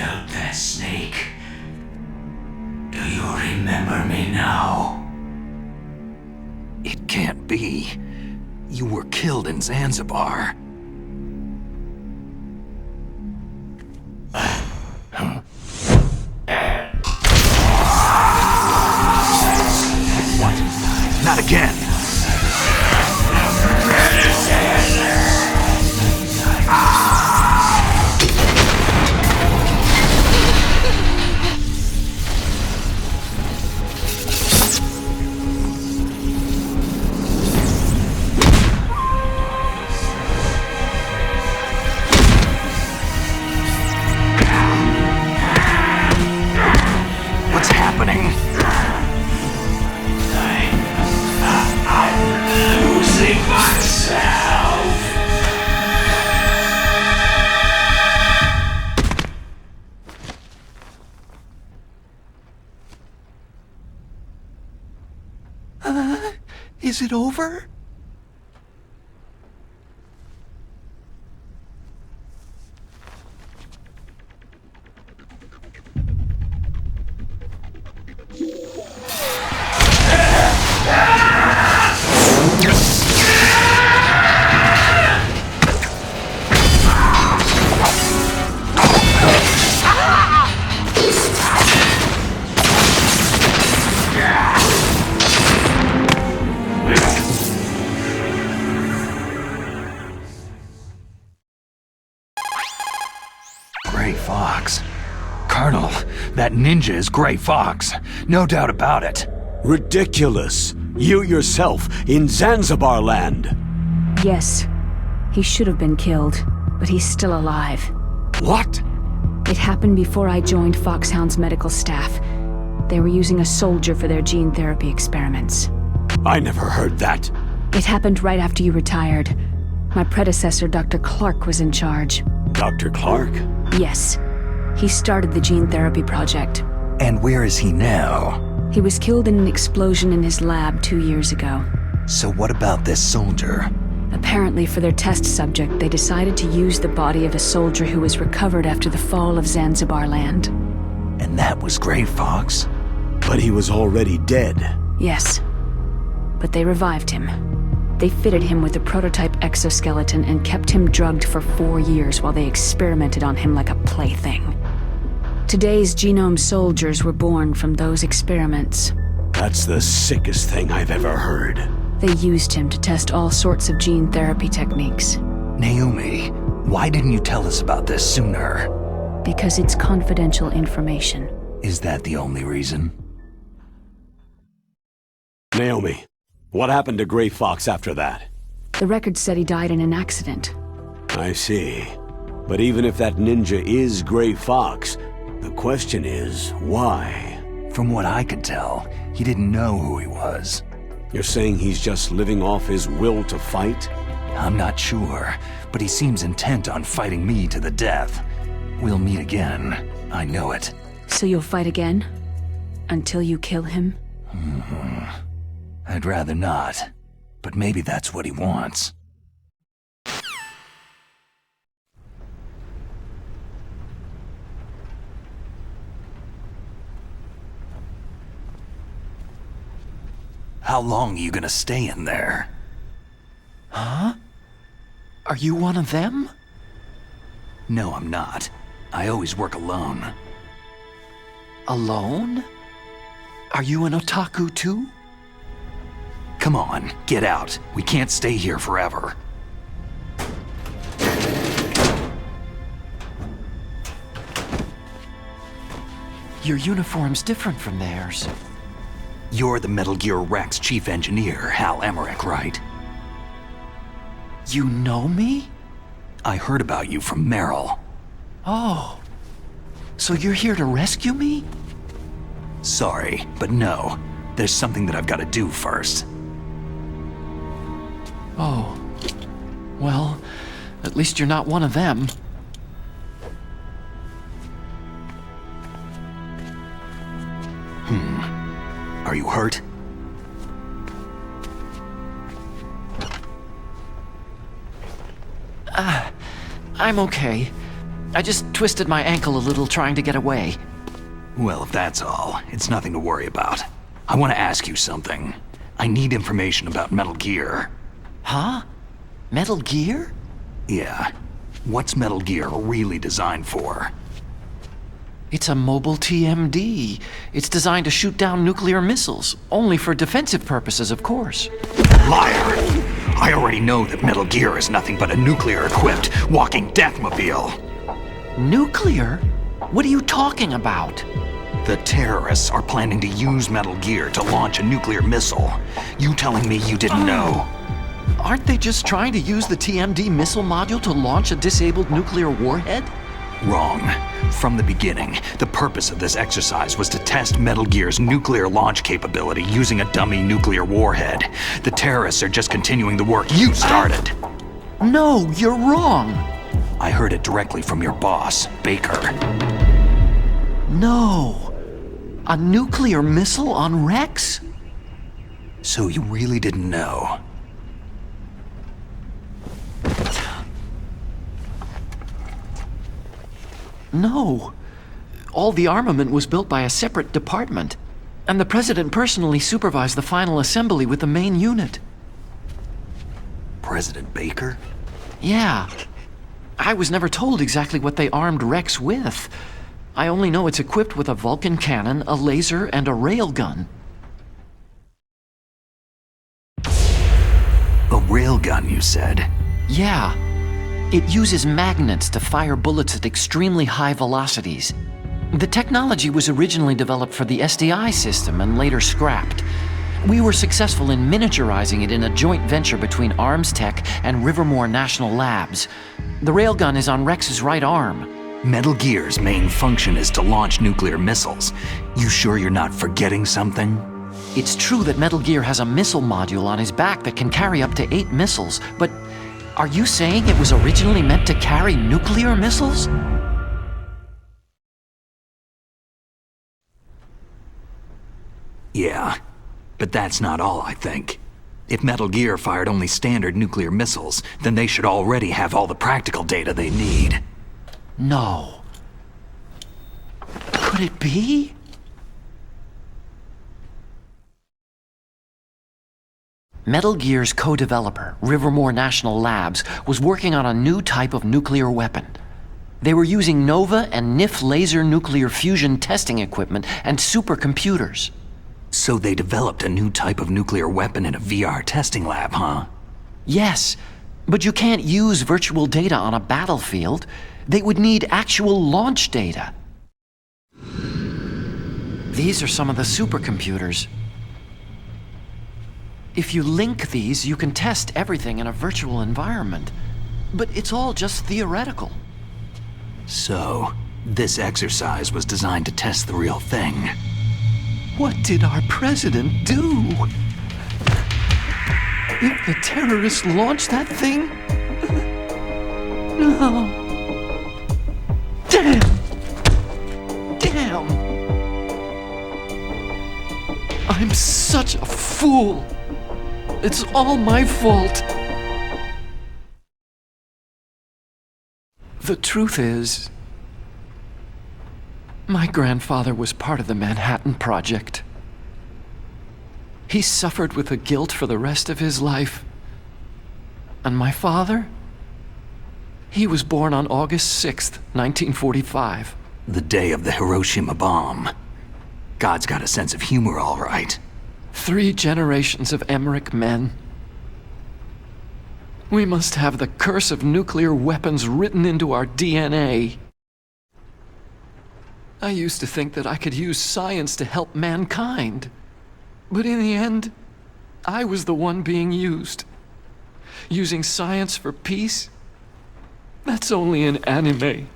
killed that snake. Do you remember me now? It can't be. You were killed in Zanzibar. What? Not again! What's happening? I'm losing myself. Is it over? Gray Fox. Colonel, that ninja is Gray Fox. No doubt about it. Ridiculous. You yourself in Zanzibar land. Yes. He should have been killed, but he's still alive. What? It happened before I joined Foxhound's medical staff. They were using a soldier for their gene therapy experiments. I never heard that. It happened right after you retired. My predecessor, Dr. Clark, was in charge. Dr. Clark? Yes. He started the gene therapy project. And where is he now? He was killed in an explosion in his lab 2 years ago. So what about this soldier? Apparently, for their test subject, they decided to use the body of a soldier who was recovered after the fall of Zanzibar land. And that was Gray Fox? But he was already dead. Yes. But they revived him. They fitted him with a prototype exoskeleton and kept him drugged for 4 years while they experimented on him like a plaything. Today's genome soldiers were born from those experiments. That's the sickest thing I've ever heard. They used him to test all sorts of gene therapy techniques. Naomi, why didn't you tell us about this sooner? Because it's confidential information. Is that the only reason? Naomi, what happened to Gray Fox after that? The record said he died in an accident. I see. But even if that ninja is Gray Fox, the question is, why? From what I could tell, he didn't know who he was. You're saying he's just living off his will to fight? I'm not sure, but he seems intent on fighting me to the death. We'll meet again. I know it. So you'll fight again? Until you kill him? I'd rather not, but maybe that's what he wants. How long are you gonna stay in there? Huh? Are you one of them? No, I'm not. I always work alone. Alone? Are you an otaku too? Come on, get out. We can't stay here forever. Your uniform's different from theirs. You're the Metal Gear Rex chief engineer, Hal Emmerich, right? You know me? I heard about you from Meryl. Oh. So you're here to rescue me? Sorry, but no. There's something that I've got to do first. Oh. Well, at least you're not one of them. Are you hurt? I'm okay. I just twisted my ankle a little trying to get away. Well, if that's all, it's nothing to worry about. I want to ask you something. I need information about Metal Gear. Huh? Metal Gear? Yeah. What's Metal Gear really designed for? It's a mobile TMD. It's designed to shoot down nuclear missiles, only for defensive purposes, of course. Liar! I already know that Metal Gear is nothing but a nuclear-equipped walking deathmobile. Nuclear? What are you talking about? The terrorists are planning to use Metal Gear to launch a nuclear missile. You telling me you didn't know? Aren't they just trying to use the TMD missile module to launch a disabled nuclear warhead? Wrong. From the beginning, the purpose of this exercise was to test Metal Gear's nuclear launch capability using a dummy nuclear warhead. The terrorists are just continuing the work you started. No, you're wrong. I heard it directly from your boss, Baker. No. A nuclear missile on Rex? So you really didn't know? No. All the armament was built by a separate department, and the President personally supervised the final assembly with the main unit. President Baker? Yeah. I was never told exactly what they armed Rex with. I only know it's equipped with a Vulcan cannon, a laser, and a railgun. A railgun, you said? Yeah. It uses magnets to fire bullets at extremely high velocities. The technology was originally developed for the SDI system and later scrapped. We were successful in miniaturizing it in a joint venture between Arms Tech and Rivermore National Labs. The railgun is on Rex's right arm. Metal Gear's main function is to launch nuclear missiles. You sure you're not forgetting something? It's true that Metal Gear has a missile module on his back that can carry up to 8 missiles, but are you saying it was originally meant to carry nuclear missiles? Yeah, but that's not all, I think. If Metal Gear fired only standard nuclear missiles, then they should already have all the practical data they need. No. Could it be? Metal Gear's co-developer, Rivermore National Labs, was working on a new type of nuclear weapon. They were using NOVA and NIF laser nuclear fusion testing equipment and supercomputers. So they developed a new type of nuclear weapon in a VR testing lab, huh? Yes, but you can't use virtual data on a battlefield. They would need actual launch data. These are some of the supercomputers. If you link these, you can test everything in a virtual environment. But it's all just theoretical. So, this exercise was designed to test the real thing. What did our president do? If the terrorists launched that thing? No. Damn! Damn! I'm such a fool! It's all my fault! The truth is, my grandfather was part of the Manhattan Project. He suffered with the guilt for the rest of his life. And my father? He was born on August 6th, 1945. The day of the Hiroshima bomb. God's got a sense of humor, all right. 3 generations of Emmerich men. We must have the curse of nuclear weapons written into our DNA. I used to think that I could use science to help mankind. But in the end, I was the one being used. Using science for peace? That's only in anime.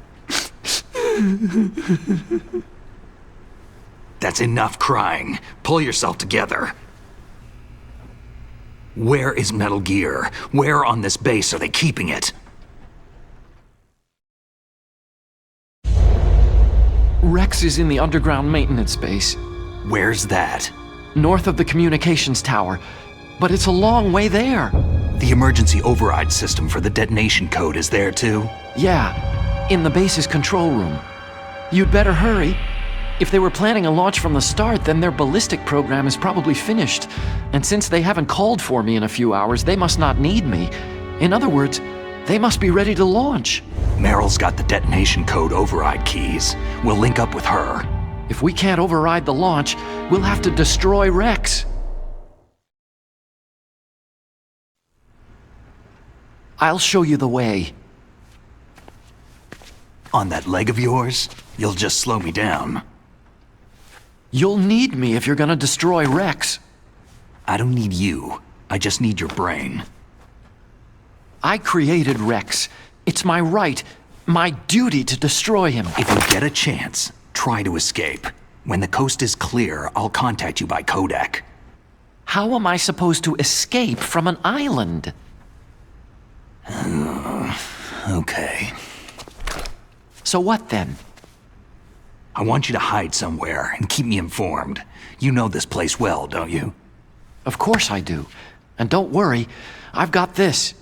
That's enough crying. Pull yourself together. Where is Metal Gear? Where on this base are they keeping it? Rex is in the underground maintenance base. Where's that? North of the communications tower, but it's a long way there. The emergency override system for the detonation code is there too? Yeah. In the base's control room. You'd better hurry. If they were planning a launch from the start, then their ballistic program is probably finished. And since they haven't called for me in a few hours, they must not need me. In other words, they must be ready to launch. Meryl's got the detonation code override keys. We'll link up with her. If we can't override the launch, we'll have to destroy Rex. I'll show you the way. On that leg of yours, you'll just slow me down. You'll need me if you're gonna destroy Rex. I don't need you. I just need your brain. I created Rex. It's my right, my duty to destroy him. If you get a chance, try to escape. When the coast is clear, I'll contact you by codec. How am I supposed to escape from an island? Okay. So what then? I want you to hide somewhere and keep me informed. You know this place well, don't you? Of course I do. And don't worry, I've got this.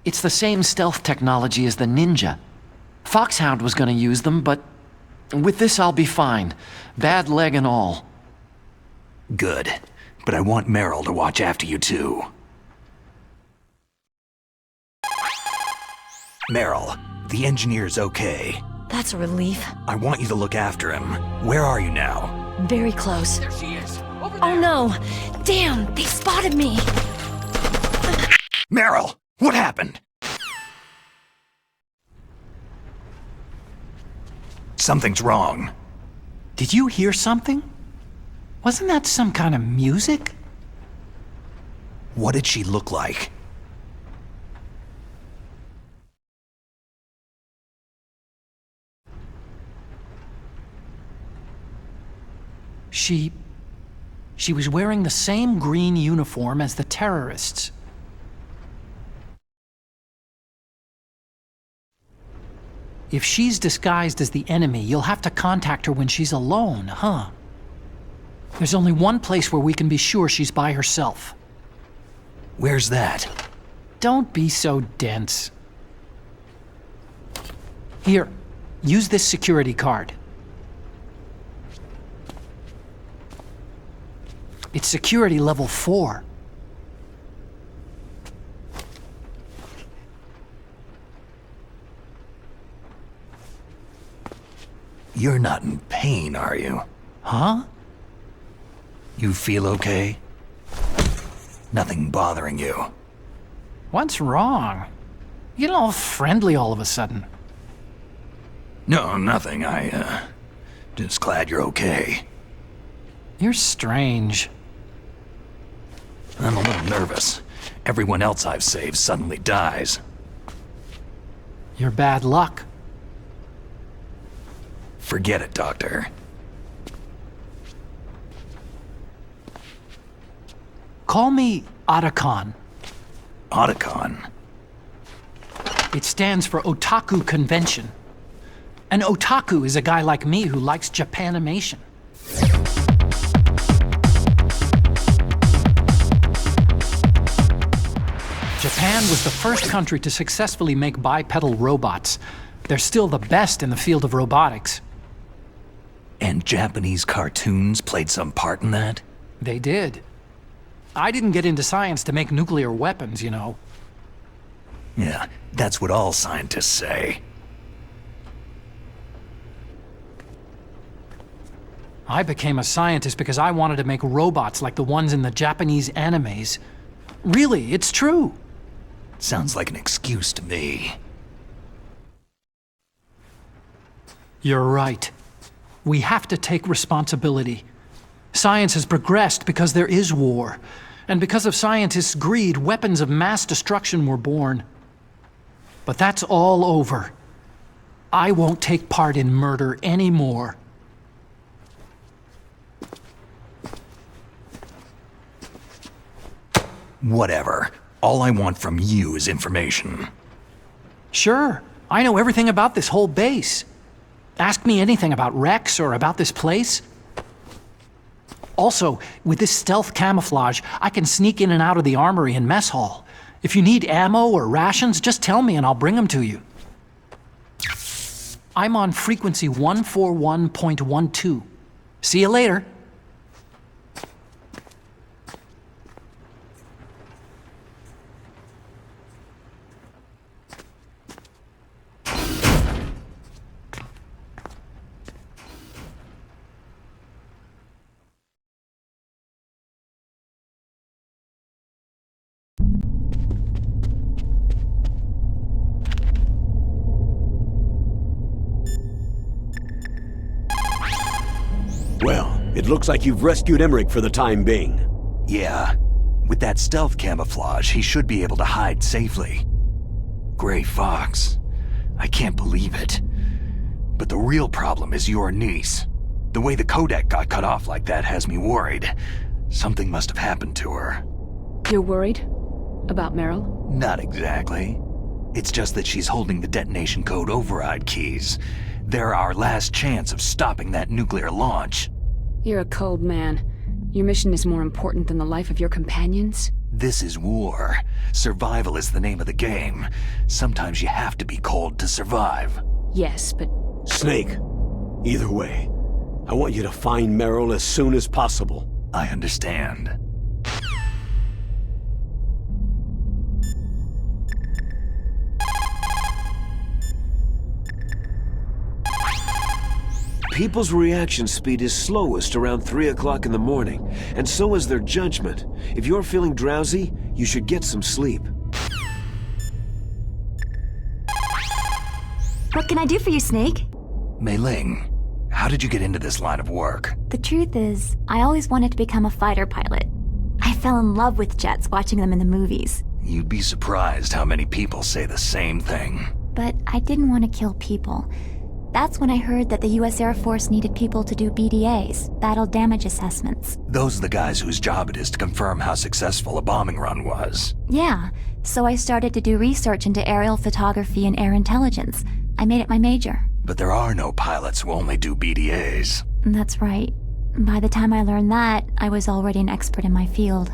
It's the same stealth technology as the Ninja. Foxhound was gonna use them, but with this I'll be fine. Bad leg and all. Good. But I want Meryl to watch after you too. Meryl, the engineer's okay. That's a relief. I want you to look after him. Where are you now? Very close. There she is. Oh no! Damn, they spotted me! Meryl, what happened? Something's wrong. Did you hear something? Wasn't that some kind of music? What did she look like? She was wearing the same green uniform as the terrorists. If she's disguised as the enemy, you'll have to contact her when she's alone, huh? There's only one place where we can be sure she's by herself. Where's that? Don't be so dense. Here, use this security card. It's security level 4. You're not in pain, are you? Huh? You feel okay? Nothing bothering you? What's wrong? You get all friendly all of a sudden. No, nothing. Just glad you're okay. You're strange. I'm a little nervous. Everyone else I've saved suddenly dies. You're bad luck. Forget it, Doctor. Call me Otacon. Otacon? It stands for Otaku Convention. An otaku is a guy like me who likes Japanimation. Japan was the first country to successfully make bipedal robots. They're still the best in the field of robotics. And Japanese cartoons played some part in that? They did. I didn't get into science to make nuclear weapons, you know. Yeah, that's what all scientists say. I became a scientist because I wanted to make robots like the ones in the Japanese animes. Really, it's true. Sounds like an excuse to me. You're right. We have to take responsibility. Science has progressed because there is war. And because of scientists' greed, weapons of mass destruction were born. But that's all over. I won't take part in murder anymore. Whatever. All I want from you is information. Sure. I know everything about this whole base. Ask me anything about Rex or about this place. Also, with this stealth camouflage, I can sneak in and out of the armory and mess hall. If you need ammo or rations, just tell me and I'll bring them to you. I'm on frequency 141.12. See you later. Well, it looks like you've rescued Emmerich for the time being. Yeah. With that stealth camouflage, he should be able to hide safely. Gray Fox. I can't believe it. But the real problem is your niece. The way the codec got cut off like that has me worried. Something must have happened to her. You're worried? About Meryl? Not exactly. It's just that she's holding the detonation code override keys. They're our last chance of stopping that nuclear launch. You're a cold man. Your mission is more important than the life of your companions? This is war. Survival is the name of the game. Sometimes you have to be cold to survive. Yes, but... Snake, either way, I want you to find Meryl as soon as possible. I understand. People's reaction speed is slowest around 3 o'clock in the morning, and so is their judgment. If you're feeling drowsy, you should get some sleep. What can I do for you, Snake? Mei Ling, how did you get into this line of work? The truth is, I always wanted to become a fighter pilot. I fell in love with jets watching them in the movies. You'd be surprised how many people say the same thing. But I didn't want to kill people. That's when I heard that the US Air Force needed people to do BDAs, battle damage assessments. Those are the guys whose job it is to confirm how successful a bombing run was. Yeah, so I started to do research into aerial photography and air intelligence. I made it my major. But there are no pilots who only do BDAs. That's right. By the time I learned that, I was already an expert in my field.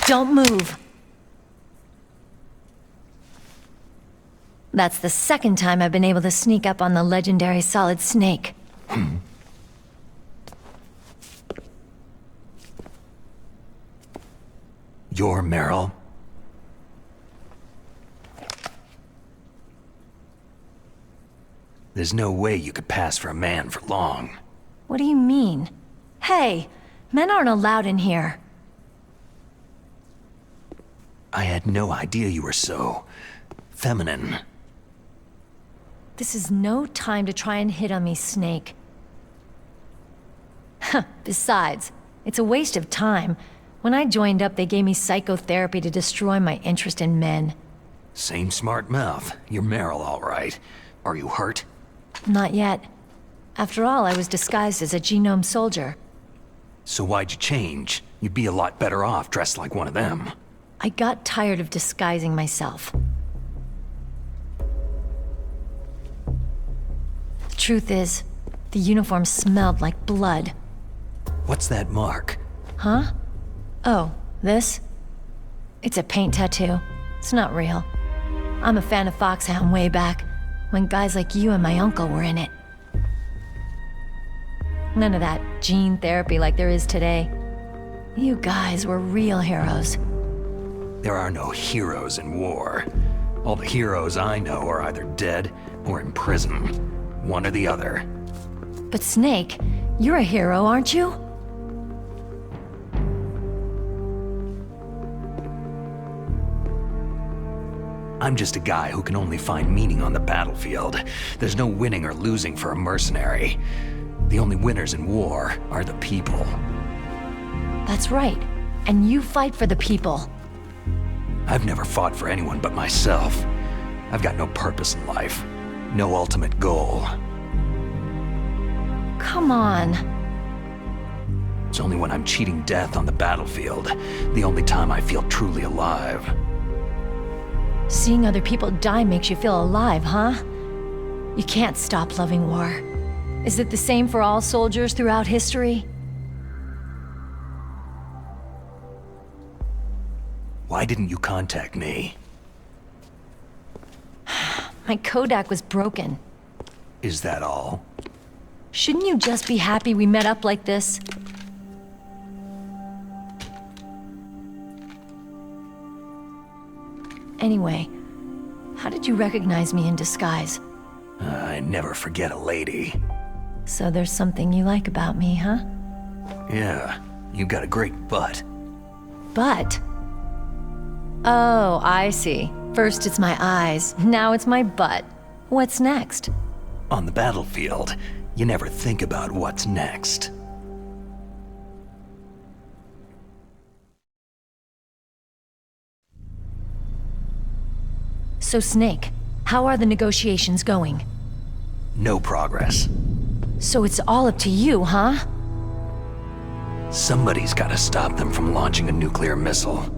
Don't move. That's the second time I've been able to sneak up on the legendary Solid Snake. You're Meryl? There's no way you could pass for a man for long. What do you mean? Hey, men aren't allowed in here. I had no idea you were so... feminine. This is no time to try and hit on me, Snake. Besides, it's a waste of time. When I joined up, they gave me psychotherapy to destroy my interest in men. Same smart mouth. You're Meryl, all right. Are you hurt? Not yet. After all, I was disguised as a genome soldier. So why'd you change? You'd be a lot better off dressed like one of them. I got tired of disguising myself. The truth is, the uniform smelled like blood. What's that mark? Huh? Oh, this? It's a paint tattoo. It's not real. I'm a fan of Foxhound way back, when guys like you and my uncle were in it. None of that gene therapy like there is today. You guys were real heroes. There are no heroes in war. All the heroes I know are either dead or in prison. One or the other. But Snake, you're a hero, aren't you? I'm just a guy who can only find meaning on the battlefield. There's no winning or losing for a mercenary. The only winners in war are the people. That's right. And you fight for the people. I've never fought for anyone but myself. I've got no purpose in life. No ultimate goal. Come on. It's only when I'm cheating death on the battlefield, the only time I feel truly alive. Seeing other people die makes you feel alive, huh? You can't stop loving war. Is it the same for all soldiers throughout history? Why didn't you contact me? My codec was broken. Is that all? Shouldn't you just be happy we met up like this? Anyway, how did you recognize me in disguise? I never forget a lady. So there's something you like about me, huh? Yeah, you got a great butt. Butt? Oh, I see. First it's my eyes, now it's my butt. What's next? On the battlefield, you never think about what's next. So Snake, how are the negotiations going? No progress. So it's all up to you, huh? Somebody's gotta stop them from launching a nuclear missile.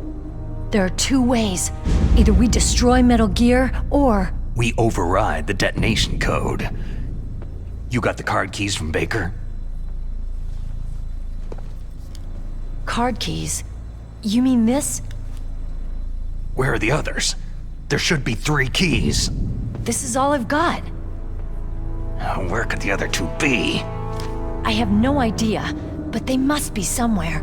There are two ways. Either we destroy Metal Gear, or... we override the detonation code. You got the card keys from Baker? Card keys? You mean this? Where are the others? There should be 3 keys. This is all I've got. Where could the other 2 be? I have no idea, but they must be somewhere.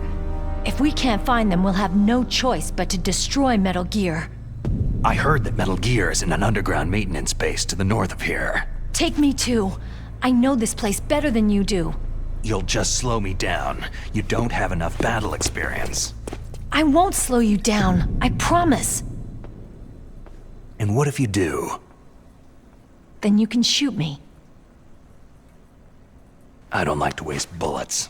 If we can't find them, we'll have no choice but to destroy Metal Gear. I heard that Metal Gear is in an underground maintenance base to the north of here. Take me too. I know this place better than you do. You'll just slow me down. You don't have enough battle experience. I won't slow you down, I promise. And what if you do? Then you can shoot me. I don't like to waste bullets.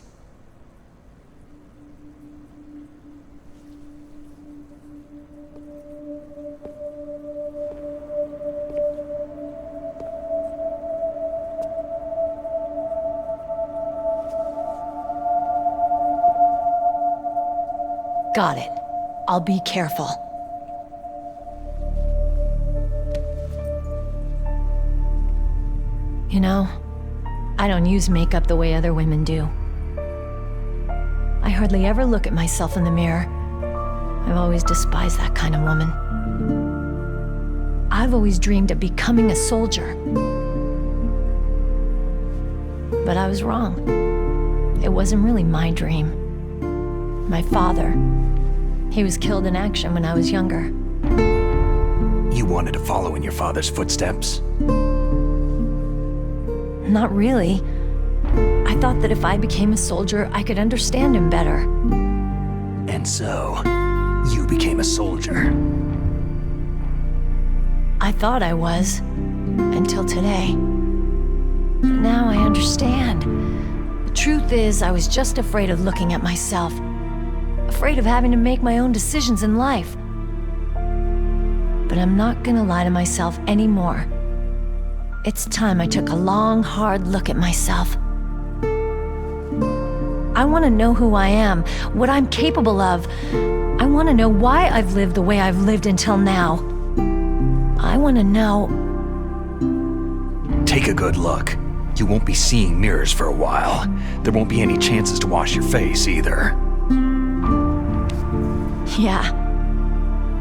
Got it. I'll be careful. You know, I don't use makeup the way other women do. I hardly ever look at myself in the mirror. I've always despised that kind of woman. I've always dreamed of becoming a soldier. But I was wrong. It wasn't really my dream. My father, he was killed in action when I was younger. You wanted to follow in your father's footsteps? Not really. I thought that if I became a soldier, I could understand him better. And so, you became a soldier. I thought I was, until today. But now I understand. The truth is, I was just afraid of looking at myself. Afraid of having to make my own decisions in life. But I'm not gonna lie to myself anymore. It's time I took a long, hard look at myself. I want to know who I am, what I'm capable of. I want to know why I've lived the way I've lived until now. I want to know... Take a good look. You won't be seeing mirrors for a while. There won't be any chances to wash your face either. Yeah.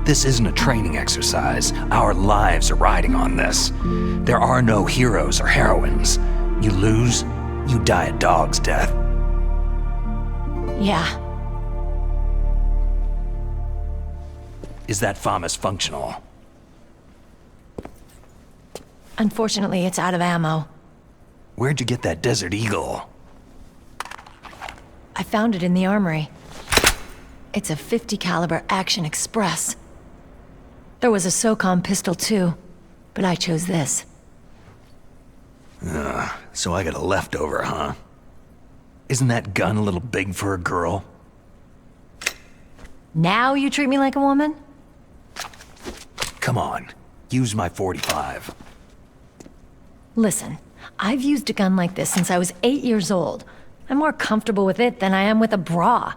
This isn't a training exercise. Our lives are riding on this. There are no heroes or heroines. You lose, you die a dog's death. Yeah. Is that FAMAS functional? Unfortunately, it's out of ammo. Where'd you get that Desert Eagle? I found it in the armory. It's a .50 caliber Action Express. There was a SOCOM pistol too, but I chose this. So I got a leftover, huh? Isn't that gun a little big for a girl? Now you treat me like a woman? Come on, use my .45. Listen, I've used a gun like this since I was 8 years old. I'm more comfortable with it than I am with a bra.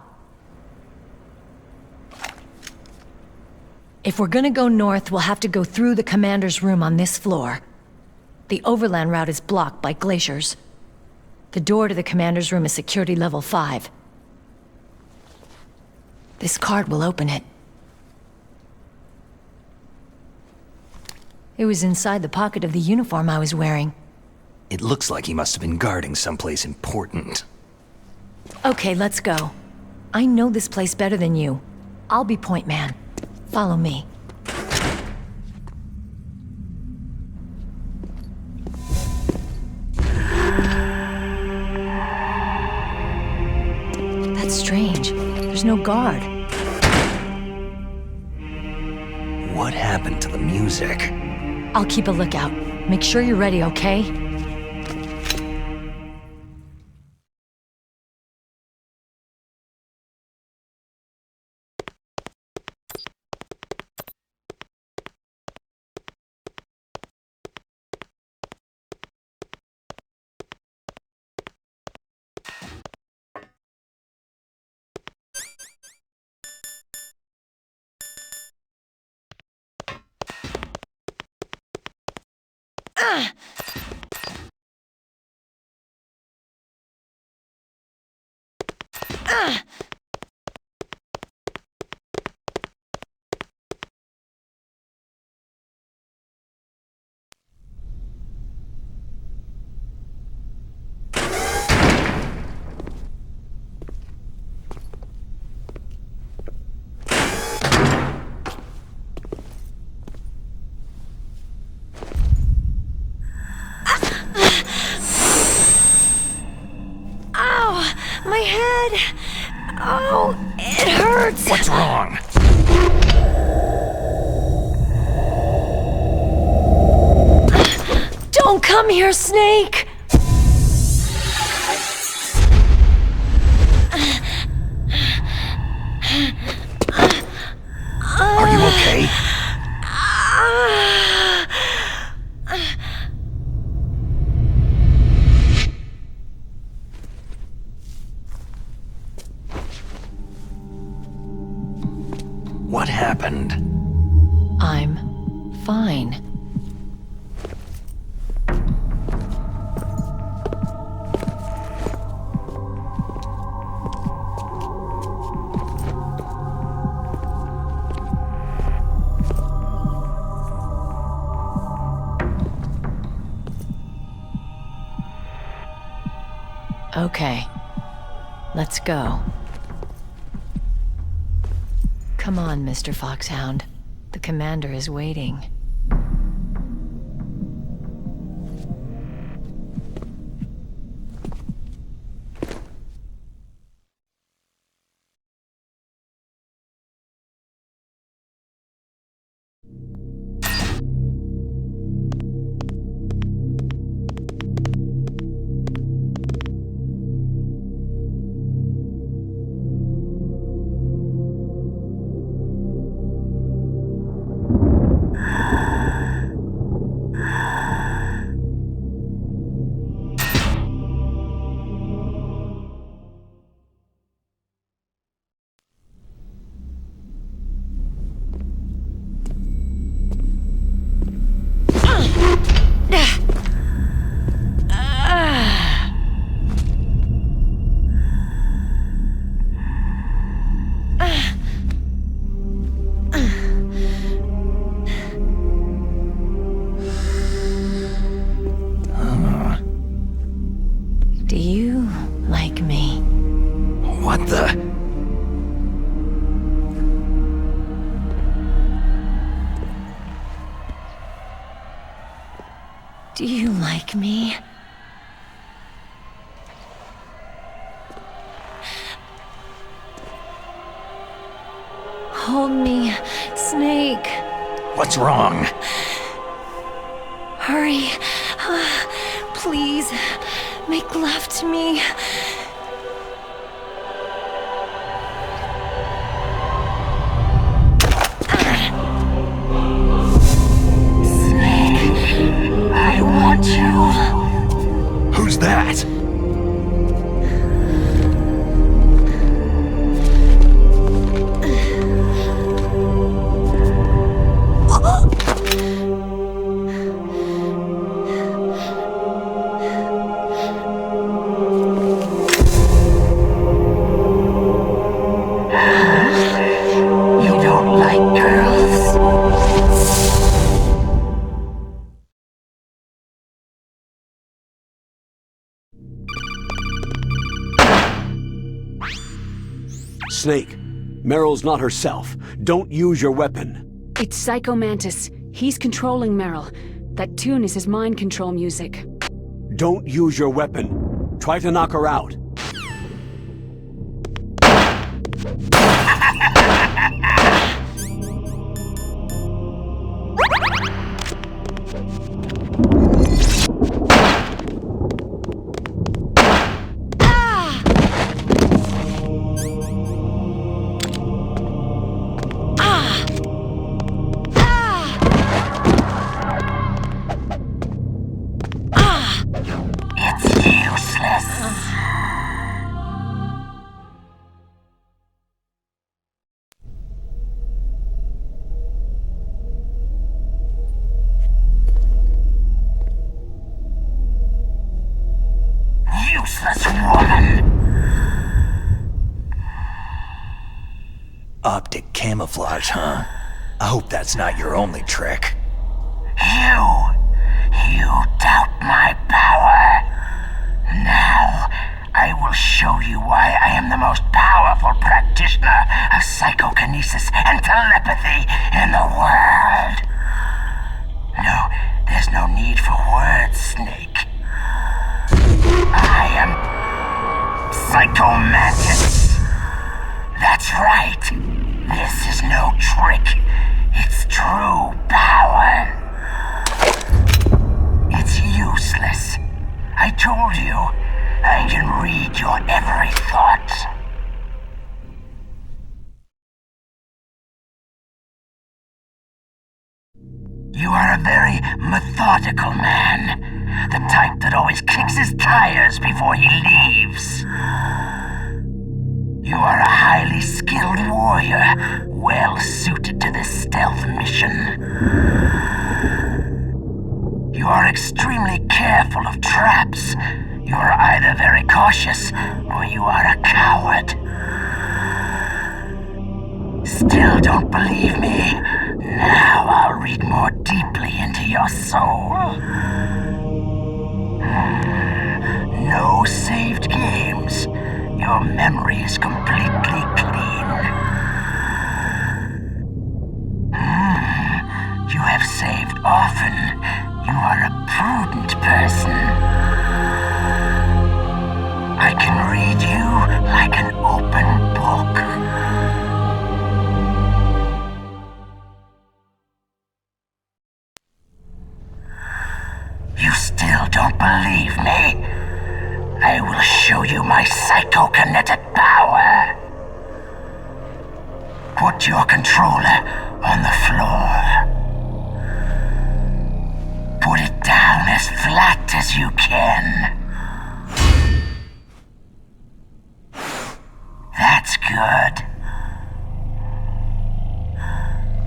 If we're gonna go north, we'll have to go through the commander's room on this floor. The overland route is blocked by glaciers. The door to the commander's room is security level 5. This card will open it. It was inside the pocket of the uniform I was wearing. It looks like he must have been guarding someplace important. Okay, let's go. I know this place better than you. I'll be point man. Follow me. That's strange. There's no guard. What happened to the music? I'll keep a lookout. Make sure you're ready, okay? My head! Oh, it hurts! What's wrong? Don't come here, Snake! Are you okay? What happened? I'm fine. Okay. Let's go. Come on, Mr. Foxhound. The commander is waiting. Do you like me? What the? Do you like me? Hold me, Snake. What's wrong? Hurry. Please, make love to me. Snake, I want you. Who's that? Snake, Meryl's not herself. Don't use your weapon. It's Psycho Mantis. He's controlling Meryl. That tune is his mind control music. Don't use your weapon. Try to knock her out. Useless woman! Optic camouflage, huh? I hope that's not your only trick. You doubt my power. Now, I will show you why I am the most powerful practitioner of psychokinesis and telepathy in the world. No, there's no need for words, Snake. I am Psycho Mantis. That's right. This is no trick. It's true power. It's useless. I told you, I can read your every thought. You are a very methodical man. The type that always kicks his tires before he leaves. You are a highly skilled warrior, well suited to this stealth mission. You are extremely careful of traps. You are either very cautious, or you are a coward. Still don't believe me? Now I'll read more deeply into your soul. No saved games. Your memory is completely clean. You have saved often. You are a prudent person. I can read you like an open book. You still don't believe me? I will show you my psychokinetic power. Put your controller on the floor. Put it down as flat as you can. That's good.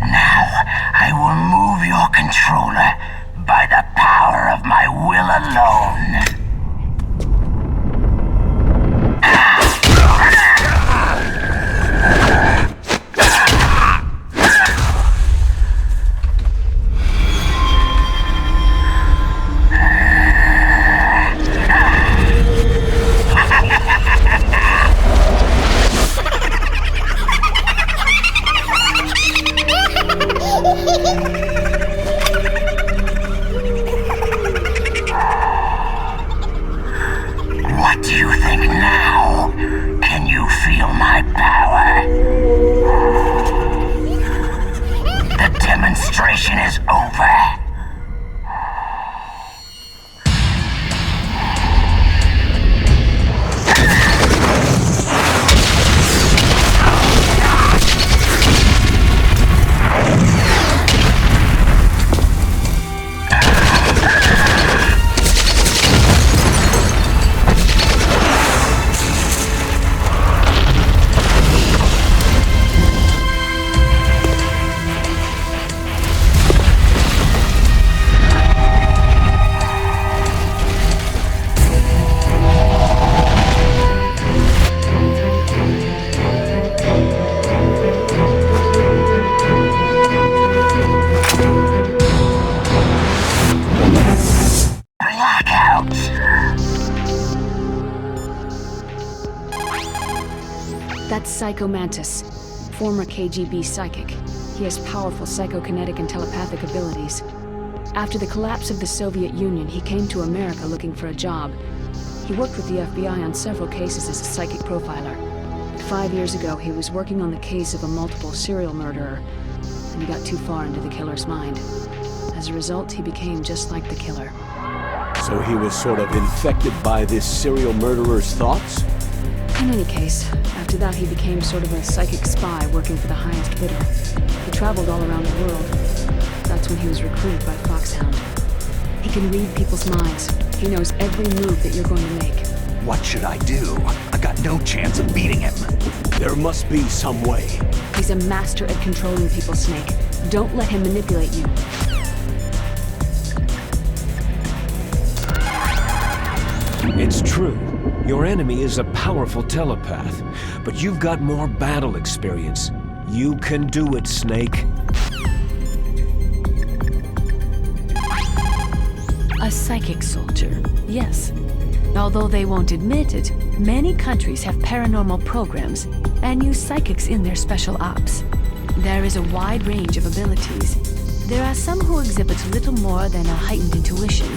Now, I will move your controller by the power of my will alone. What do you think now? Can you feel my power? The demonstration is over. That's Psycho Mantis, former KGB psychic. He has powerful psychokinetic and telepathic abilities. After the collapse of the Soviet Union, he came to America looking for a job. He worked with the FBI on several cases as a psychic profiler. 5 years ago, he was working on the case of a multiple serial murderer, and he got too far into the killer's mind. As a result, he became just like the killer. So he was sort of infected by this serial murderer's thoughts? In any case, after that he became sort of a psychic spy working for the highest bidder. He traveled all around the world. That's when he was recruited by Foxhound. He can read people's minds. He knows every move that you're going to make. What should I do? I got no chance of beating him. There must be some way. He's a master at controlling people, Snake. Don't let him manipulate you. It's true. Your enemy is a powerful telepath, but you've got more battle experience. You can do it, Snake. A psychic soldier, yes. Although they won't admit it, many countries have paranormal programs and use psychics in their special ops. There is a wide range of abilities. There are some who exhibit little more than a heightened intuition,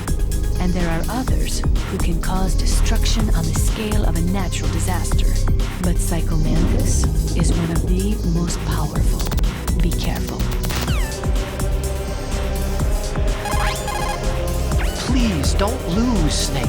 and there are others who can cause destruction on the scale of a natural disaster. But Psycho Mantis is one of the most powerful. Be careful. Please don't lose, Snake.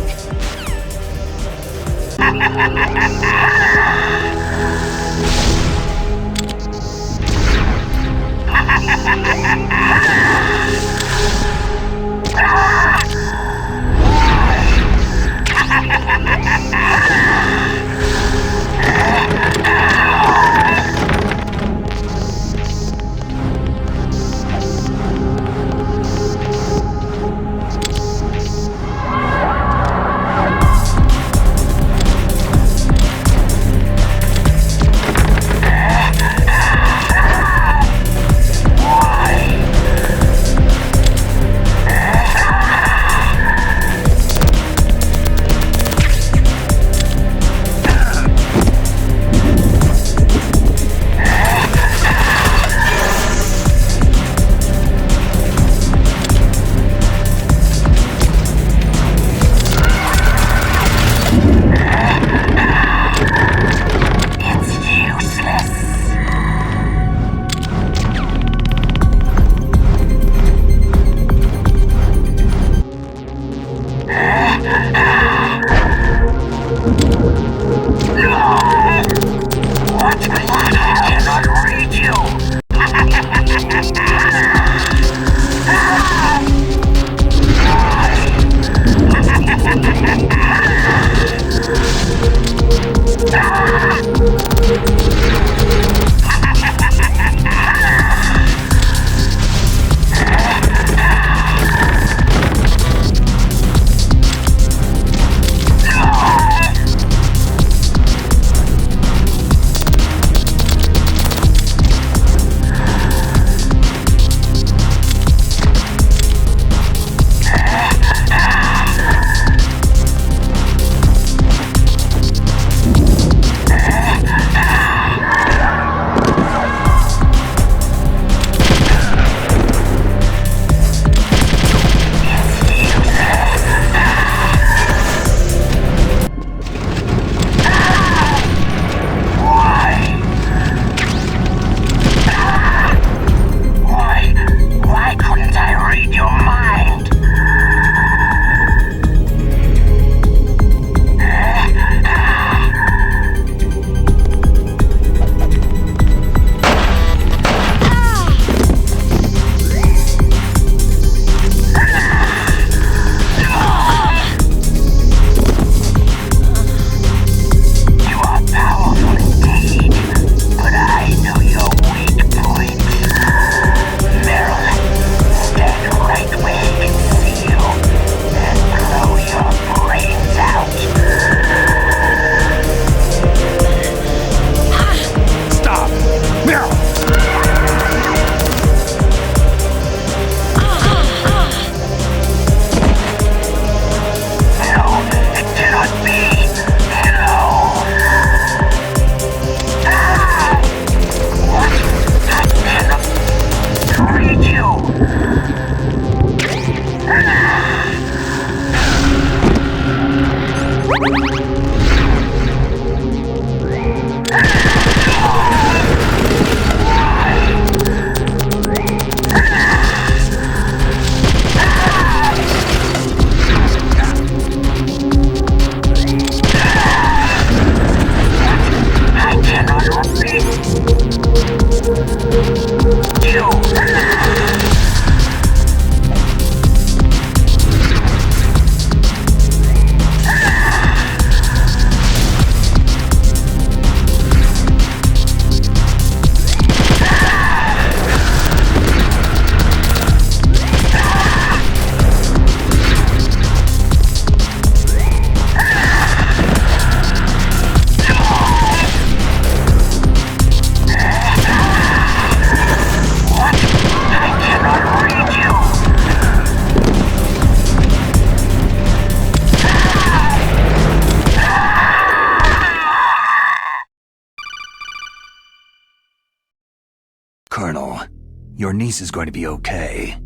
Your niece is going to be okay.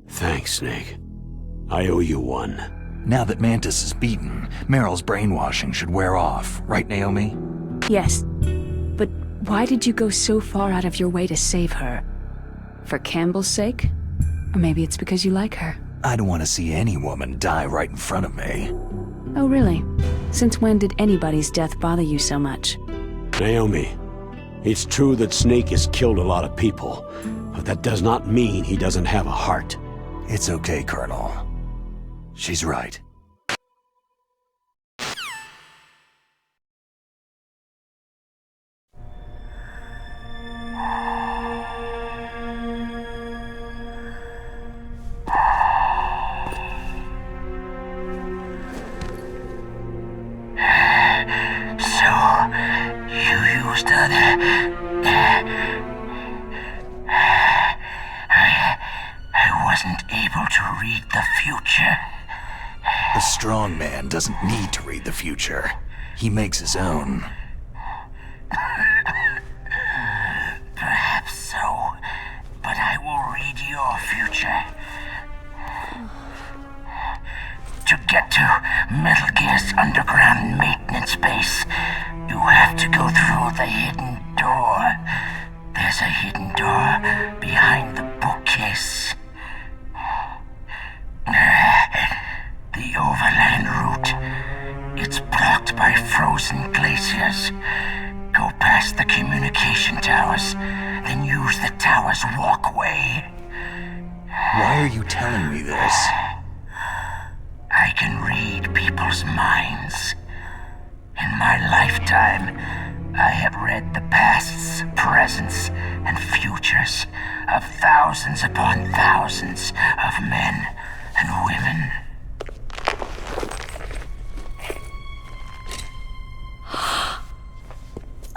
Thanks, Snake. I owe you one. Now that Mantis is beaten, Meryl's brainwashing should wear off, right, Naomi? Yes. But why did you go so far out of your way to save her? For Campbell's sake? Or maybe it's because you like her? I don't want to see any woman die right in front of me. Oh, really? Since when did anybody's death bother you so much? Naomi, it's true that Snake has killed a lot of people, but that does not mean he doesn't have a heart. It's okay, Colonel. She's right. I wasn't able to read the future. A strong man doesn't need to read the future. He makes his own. Perhaps so, but I will read your future. To get to Metal Gear's underground maintenance base, you have to go through the hidden door. There's a hidden door behind the bookcase. The overland route. It's blocked by frozen glaciers. Go past the communication towers, then use the tower's walkway. Why are you telling me this? I can read people's minds. In my lifetime, I have read the pasts, presents, and futures of thousands upon thousands of men and women.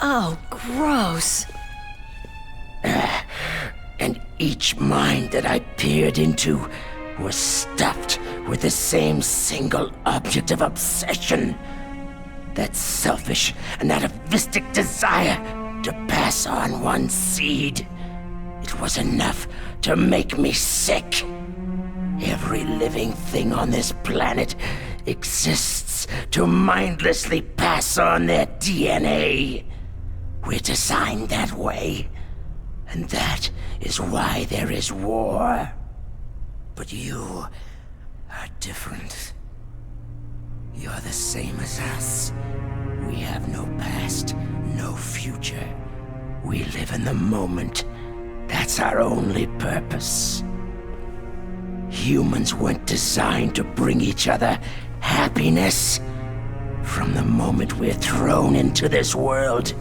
Oh, gross. And each mind that I peered into was stuffed with the same single object of obsession. That selfish and atavistic desire to pass on one seed. It was enough to make me sick. Every living thing on this planet exists to mindlessly pass on their DNA. We're designed that way. And that is why there is war. But you are different. You're the same as us. We have no past, no future. We live in the moment. That's our only purpose. Humans weren't designed to bring each other happiness. From the moment we're thrown into this world,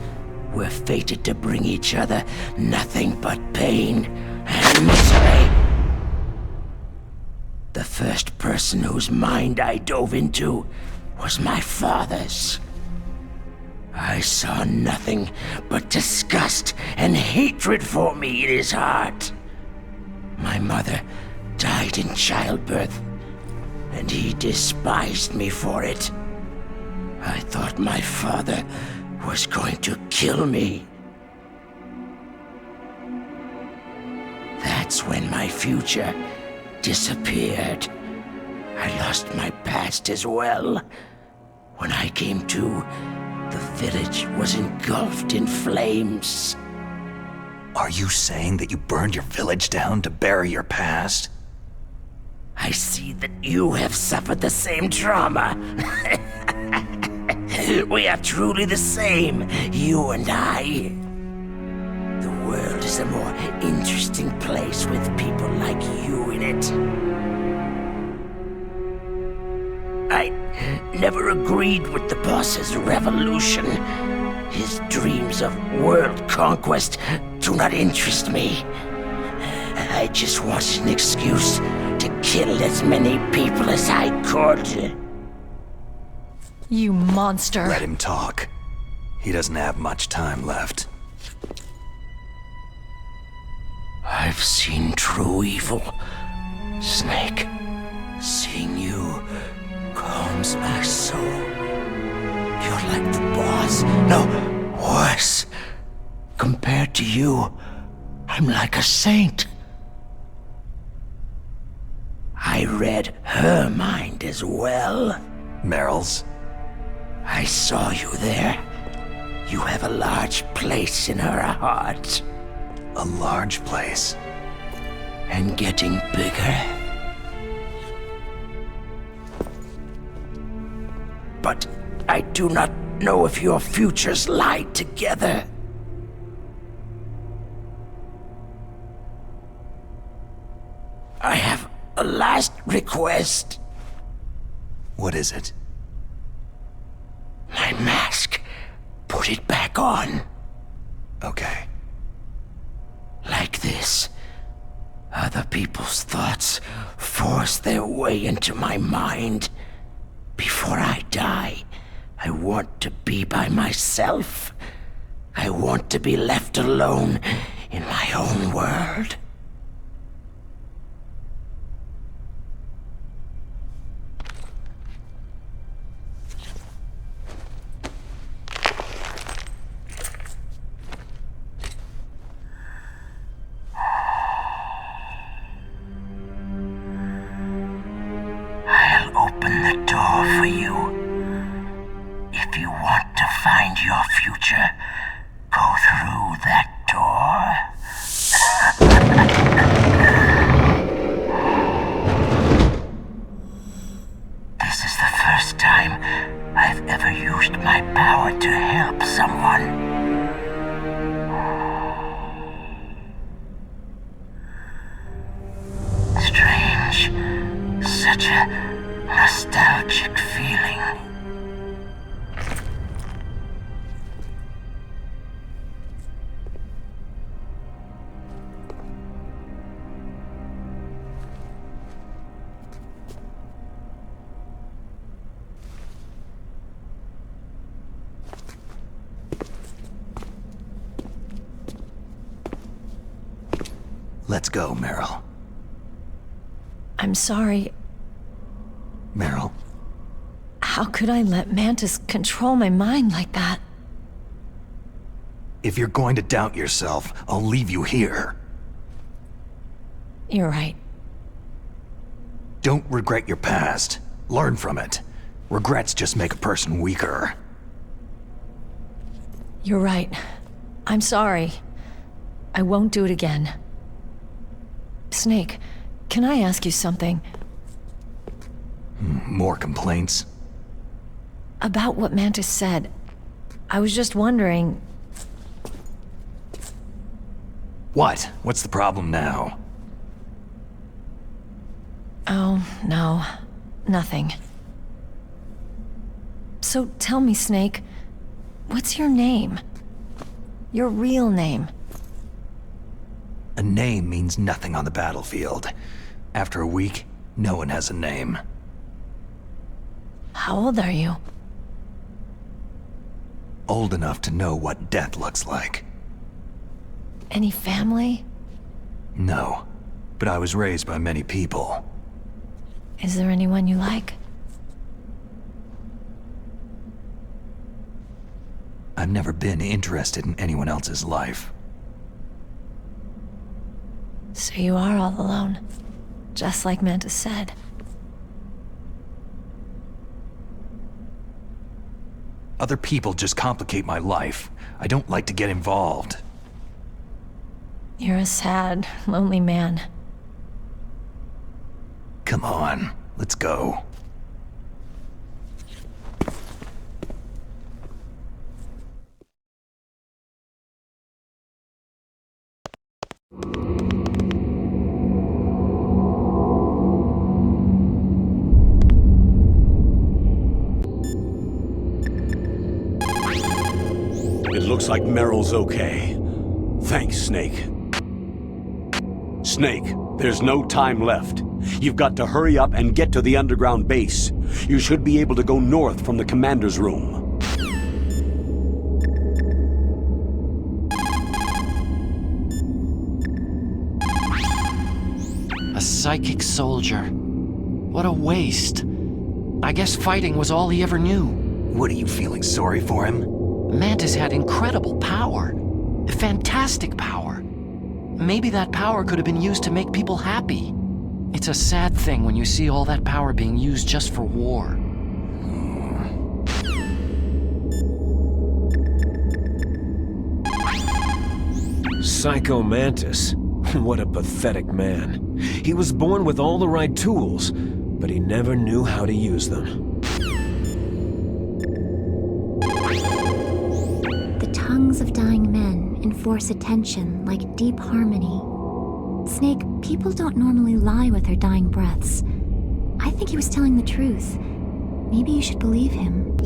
we're fated to bring each other nothing but pain and misery. The first person whose mind I dove into was my father's. I saw nothing but disgust and hatred for me in his heart. My mother died in childbirth, and he despised me for it. I thought my father was going to kill me. That's when my future disappeared. I lost my past as well. When I came to, the village was engulfed in flames. Are you saying that you burned your village down to bury your past? I see that you have suffered the same trauma. We are truly the same, you and I. The world is a more interesting place with people like you in it. I never agreed with the boss's revolution. His dreams of world conquest do not interest me. I just wanted an excuse to kill as many people as I could. You monster. Let him talk. He doesn't have much time left. I've seen true evil, Snake. Seeing you calms my soul. You're like the boss. No, worse. Compared to you, I'm like a saint. read her mind as well. Meryl's? I saw you there. You have a large place in her heart. A large place? And getting bigger. But I do not know if your futures lie together. I have a last request. What is it? My mask. Put it back on. Okay. Like this. Other people's thoughts force their way into my mind. Before I die, I want to be by myself. I want to be left alone in my own world. I'll open the door for you. If you want to find your future, go through that door. This is the first time I've ever used my power to help someone. Strange. Such a nostalgic feeling. Let's go, Meryl. I'm sorry. Meryl? How could I let Mantis control my mind like that? If you're going to doubt yourself, I'll leave you here. You're right. Don't regret your past. Learn from it. Regrets just make a person weaker. You're right. I'm sorry. I won't do it again. Snake, can I ask you something? More complaints? About what Mantis said. I was just wondering... What? What's the problem now? Oh, no. Nothing. So tell me, Snake, what's your name? Your real name? A name means nothing on the battlefield. After a week, no one has a name. How old are you? Old enough to know what death looks like. Any family? No, but I was raised by many people. Is there anyone you like? I've never been interested in anyone else's life. So you are all alone, just like Mantis said. Other people just complicate my life. I don't like to get involved. You're a sad, lonely man. Come on, let's go. It looks like Meryl's okay. Thanks, Snake. Snake, there's no time left. You've got to hurry up and get to the underground base. You should be able to go north from the commander's room. A psychic soldier. What a waste. I guess fighting was all he ever knew. What, are you feeling sorry for him? Mantis had incredible power. Fantastic power. Maybe that power could have been used to make people happy. It's a sad thing when you see all that power being used just for war. Psycho Mantis. What a pathetic man. He was born with all the right tools, but he never knew how to use them. The tongues of dying men enforce attention like deep harmony. Snake, people don't normally lie with their dying breaths. I think he was telling the truth. Maybe you should believe him.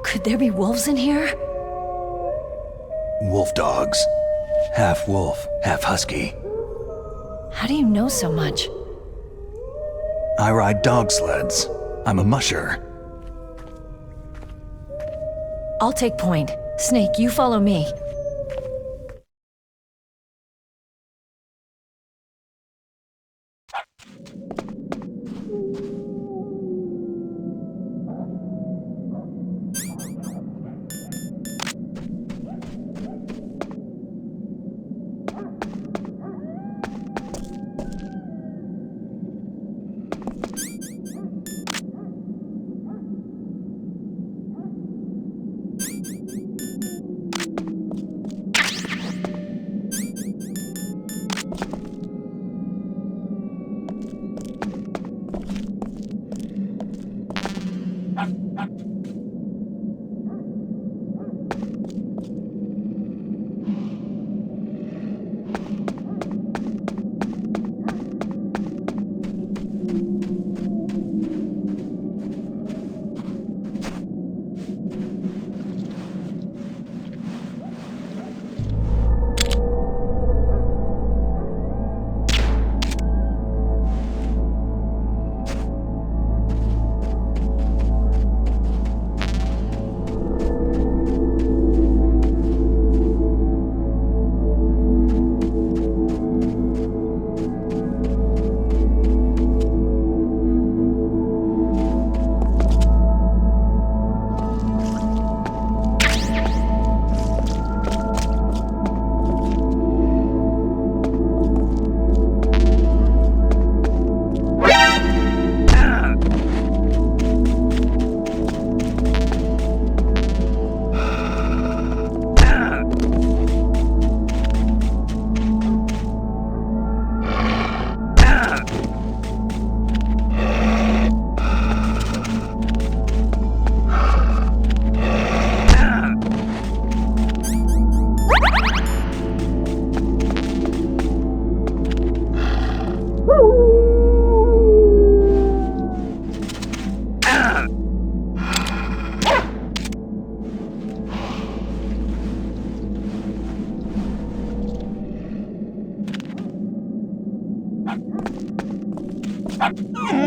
Could there be wolves in here? Wolf dogs. Half wolf, half husky. How do you know so much? I ride dog sleds. I'm a musher. I'll take point. Snake, you follow me.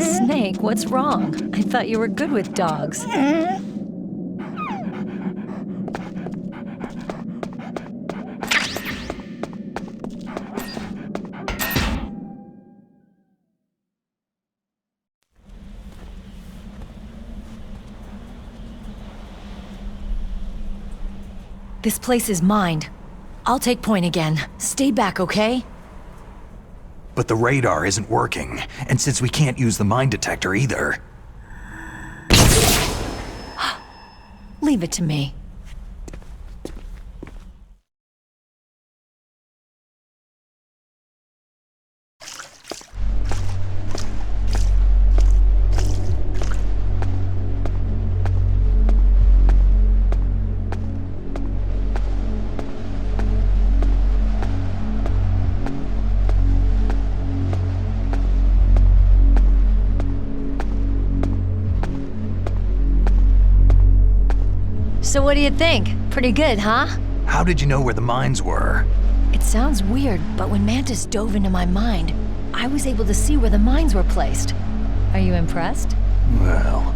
Snake, what's wrong? I thought you were good with dogs. This place is mine. I'll take point again. Stay back, okay? But the radar isn't working, and since we can't use the mine detector either... Leave it to me. So what do you think? Pretty good, huh? How did you know where the mines were? It sounds weird, but when Mantis dove into my mind, I was able to see where the mines were placed. Are you impressed? Well,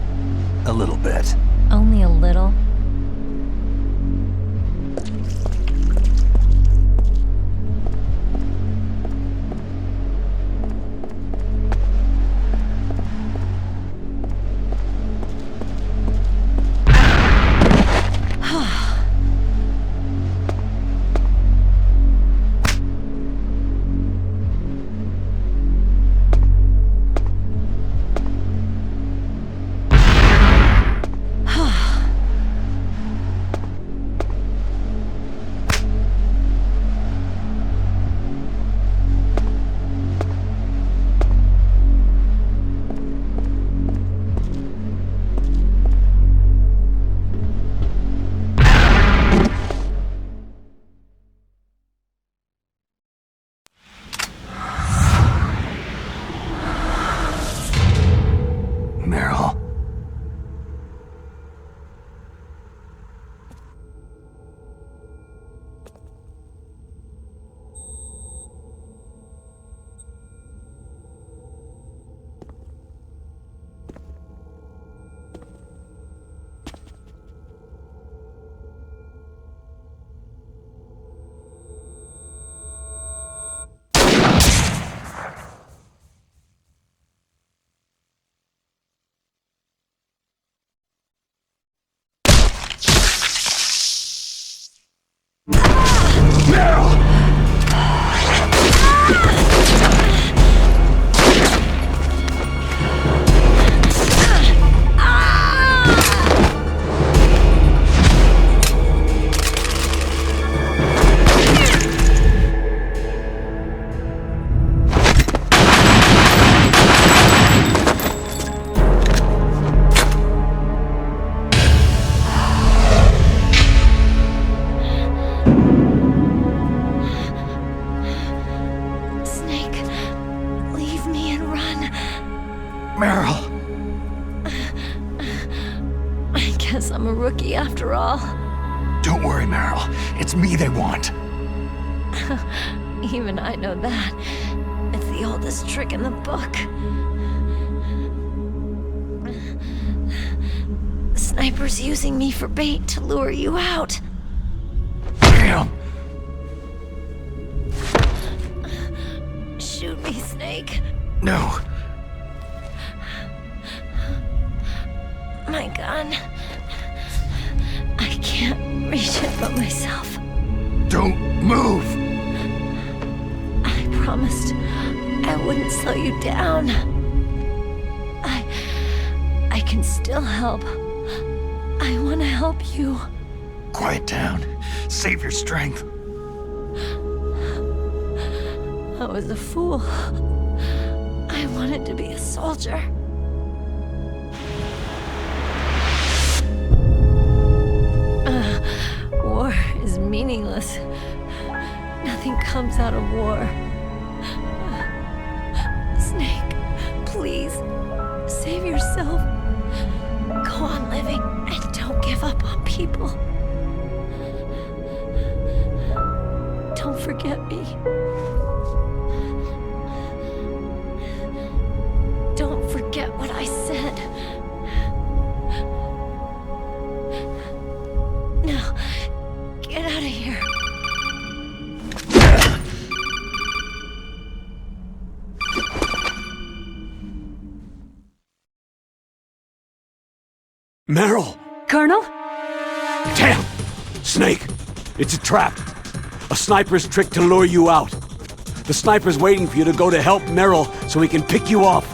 a little bit. Only a little? a rookie after all. Don't worry, Meryl. It's me they want. Even I know that. It's the oldest trick in the book. The sniper's using me for bait to lure you out. Damn! Shoot me, Snake. No. My gun. I can't reach it but myself. Don't move! I promised I wouldn't slow you down. I can still help. I want to help you. Quiet down. Save your strength. I was a fool. I wanted to be a soldier. War is meaningless. Nothing comes out of war. Snake, please, save yourself. Go on living and don't give up on people. Don't forget me. Don't forget what I said. Now, get out of here. Meryl! Colonel? Damn! Snake! It's a trap. A sniper's trick to lure you out. The sniper's waiting for you to go to help Meryl so he can pick you off.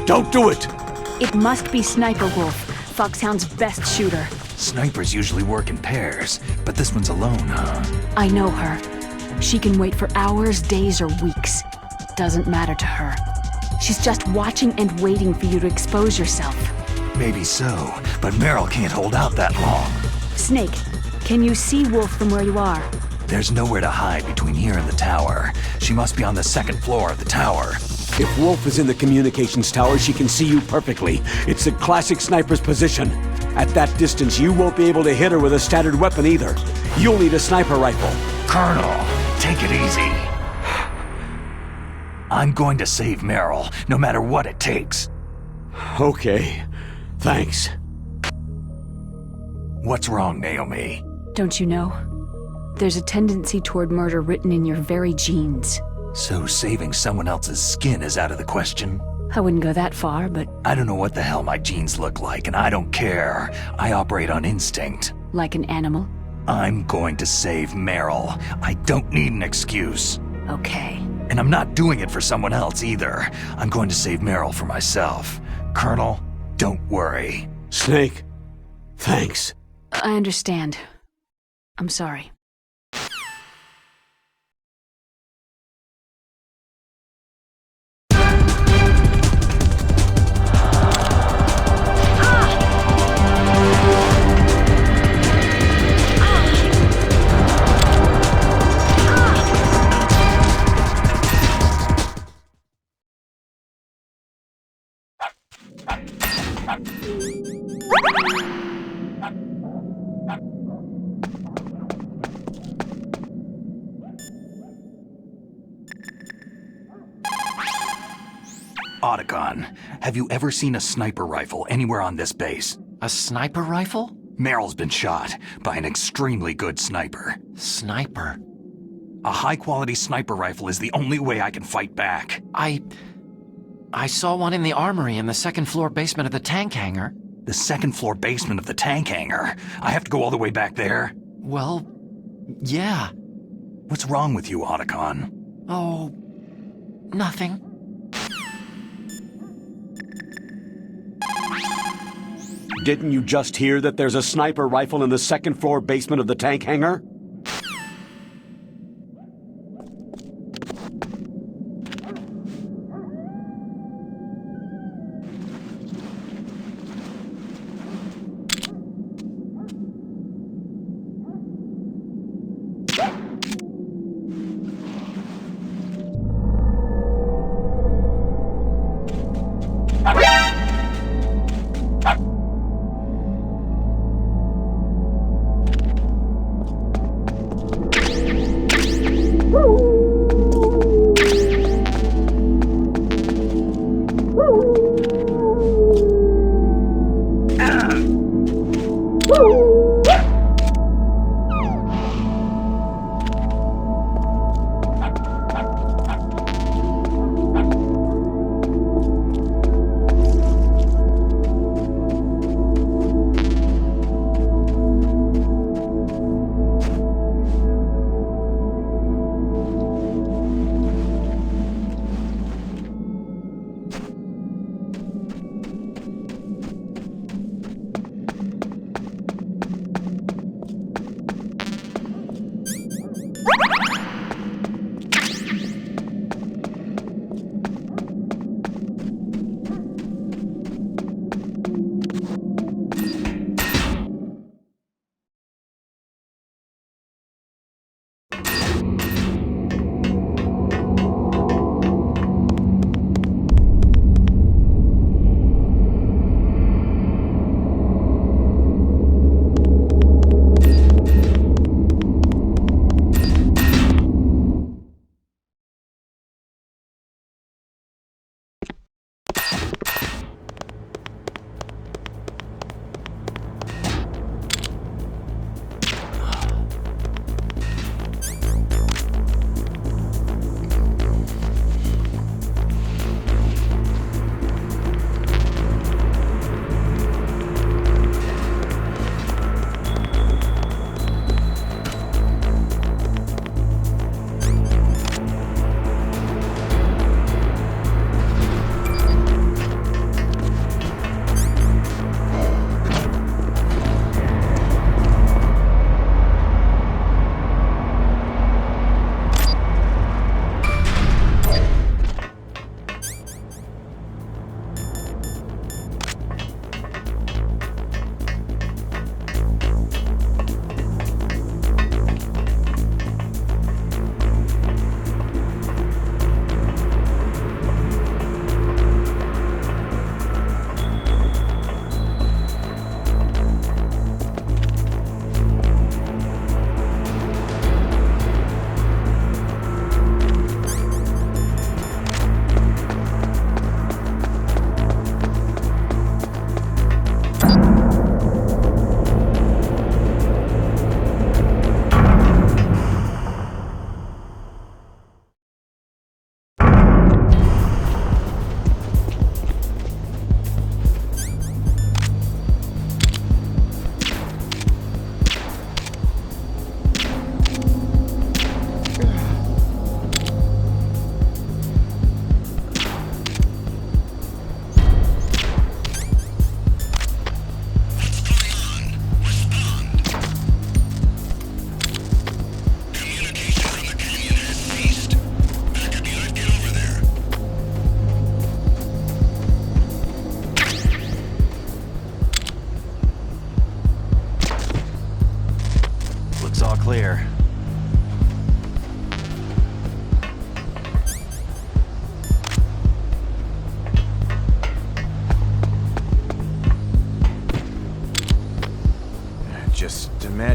Don't do it! It must be Sniper Wolf, Foxhound's best shooter. Snipers usually work in pairs, but this one's alone, huh? I know her. She can wait for hours, days, or weeks. Doesn't matter to her. She's just watching and waiting for you to expose yourself. Maybe so, but Meryl can't hold out that long. Snake, can you see Wolf from where you are? There's nowhere to hide between here and the tower. She must be on the second floor of the tower. If Wolf is in the communications tower, she can see you perfectly. It's the classic sniper's position. At that distance, you won't be able to hit her with a standard weapon either. You'll need a sniper rifle. Colonel, take it easy. I'm going to save Meryl, no matter what it takes. Okay. Thanks. What's wrong, Naomi? Don't you know? There's a tendency toward murder written in your very genes. So saving someone else's skin is out of the question? I wouldn't go that far, but... I don't know what the hell my genes look like, and I don't care. I operate on instinct. Like an animal? I'm going to save Meryl. I don't need an excuse. Okay. And I'm not doing it for someone else either. I'm going to save Meryl for myself. Colonel, don't worry. Snake, thanks. I understand. I'm sorry. Otacon, have you ever seen a sniper rifle anywhere on this base? A sniper rifle? Meryl's been shot by an extremely good sniper. Sniper? A high-quality sniper rifle is the only way I can fight back. I saw one in the armory in the second-floor basement of the tank hangar. The second-floor basement of the tank hangar? I have to go all the way back there? Well, yeah. What's wrong with you, Otacon? Oh, nothing. Didn't you just hear that there's a sniper rifle in the second-floor basement of the tank hangar?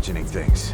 imagining things.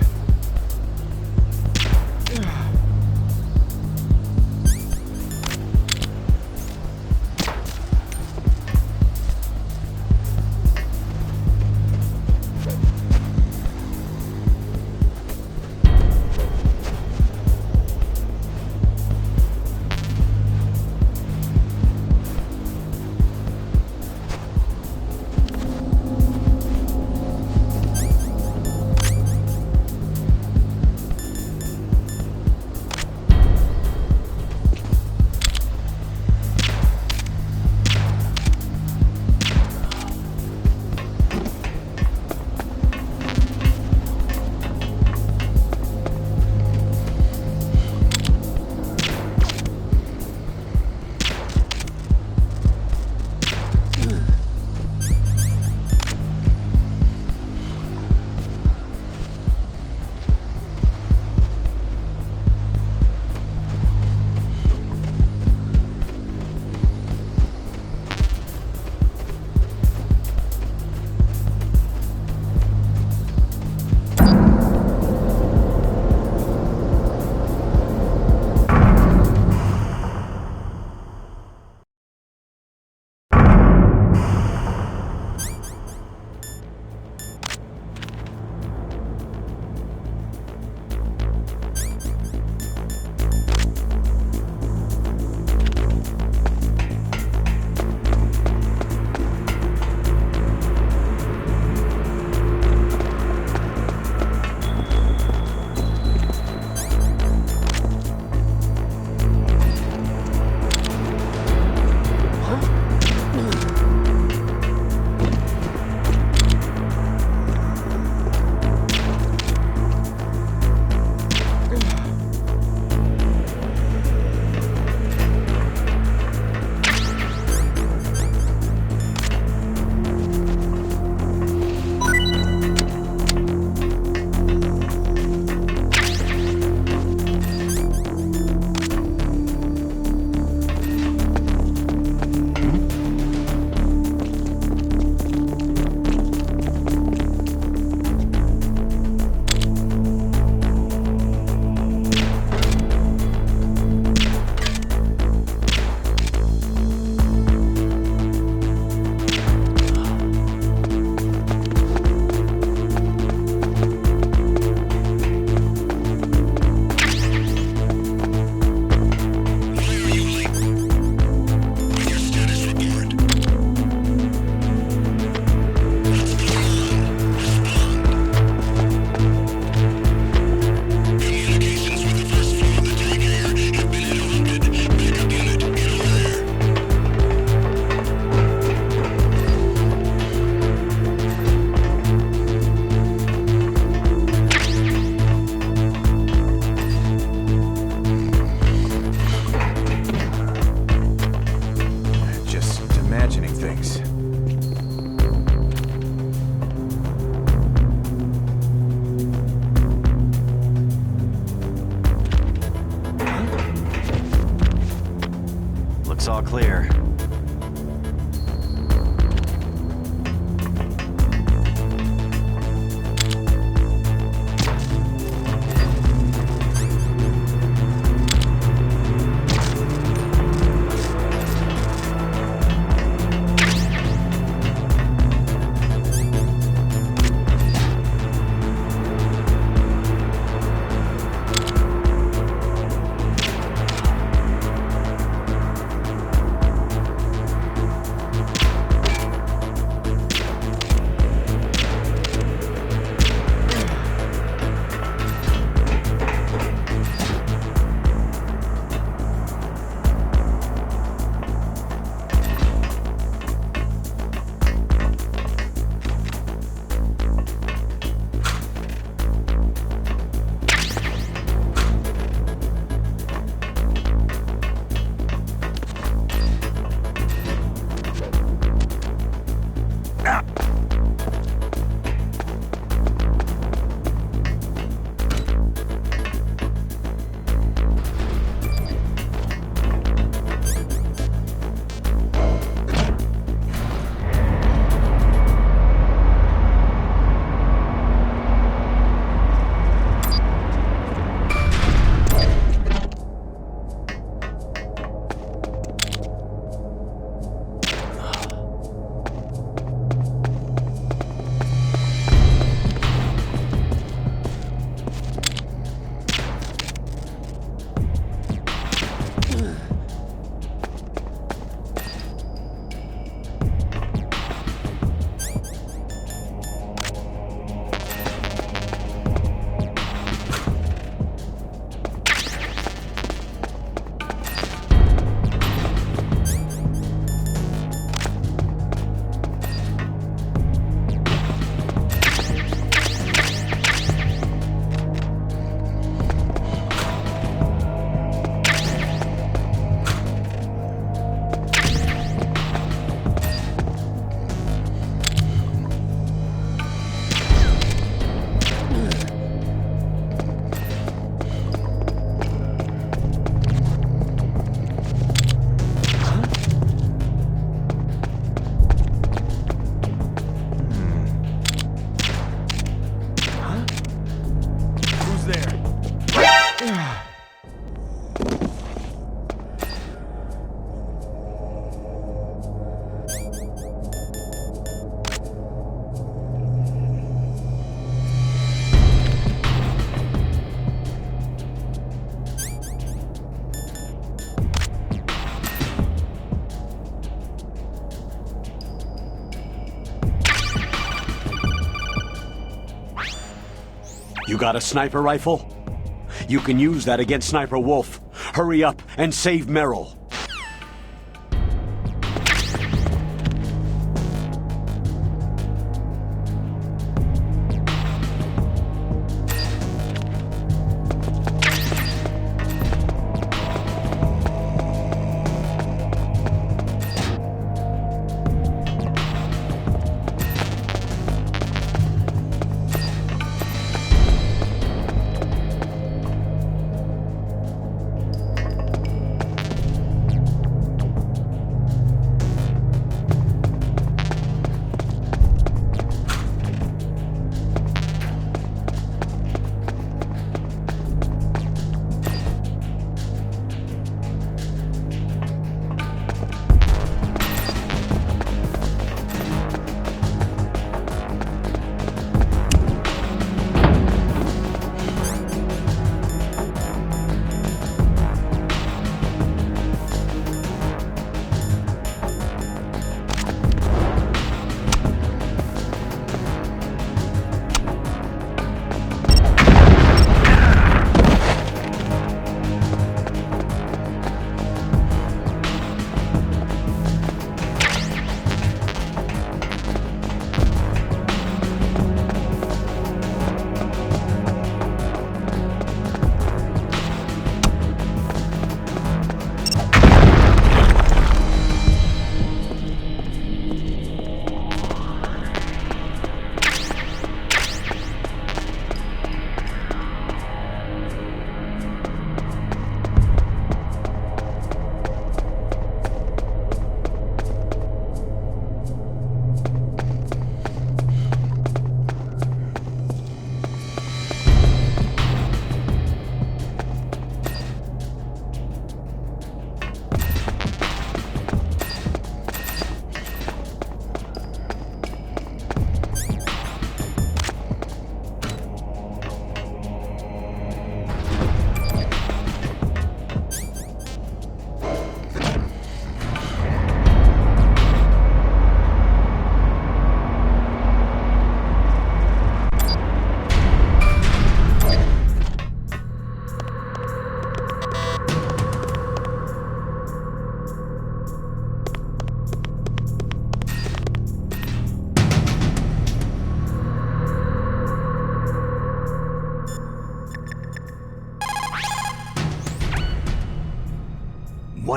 Looks all clear. You got a sniper rifle? You can use that against Sniper Wolf. Hurry up and save Merrill.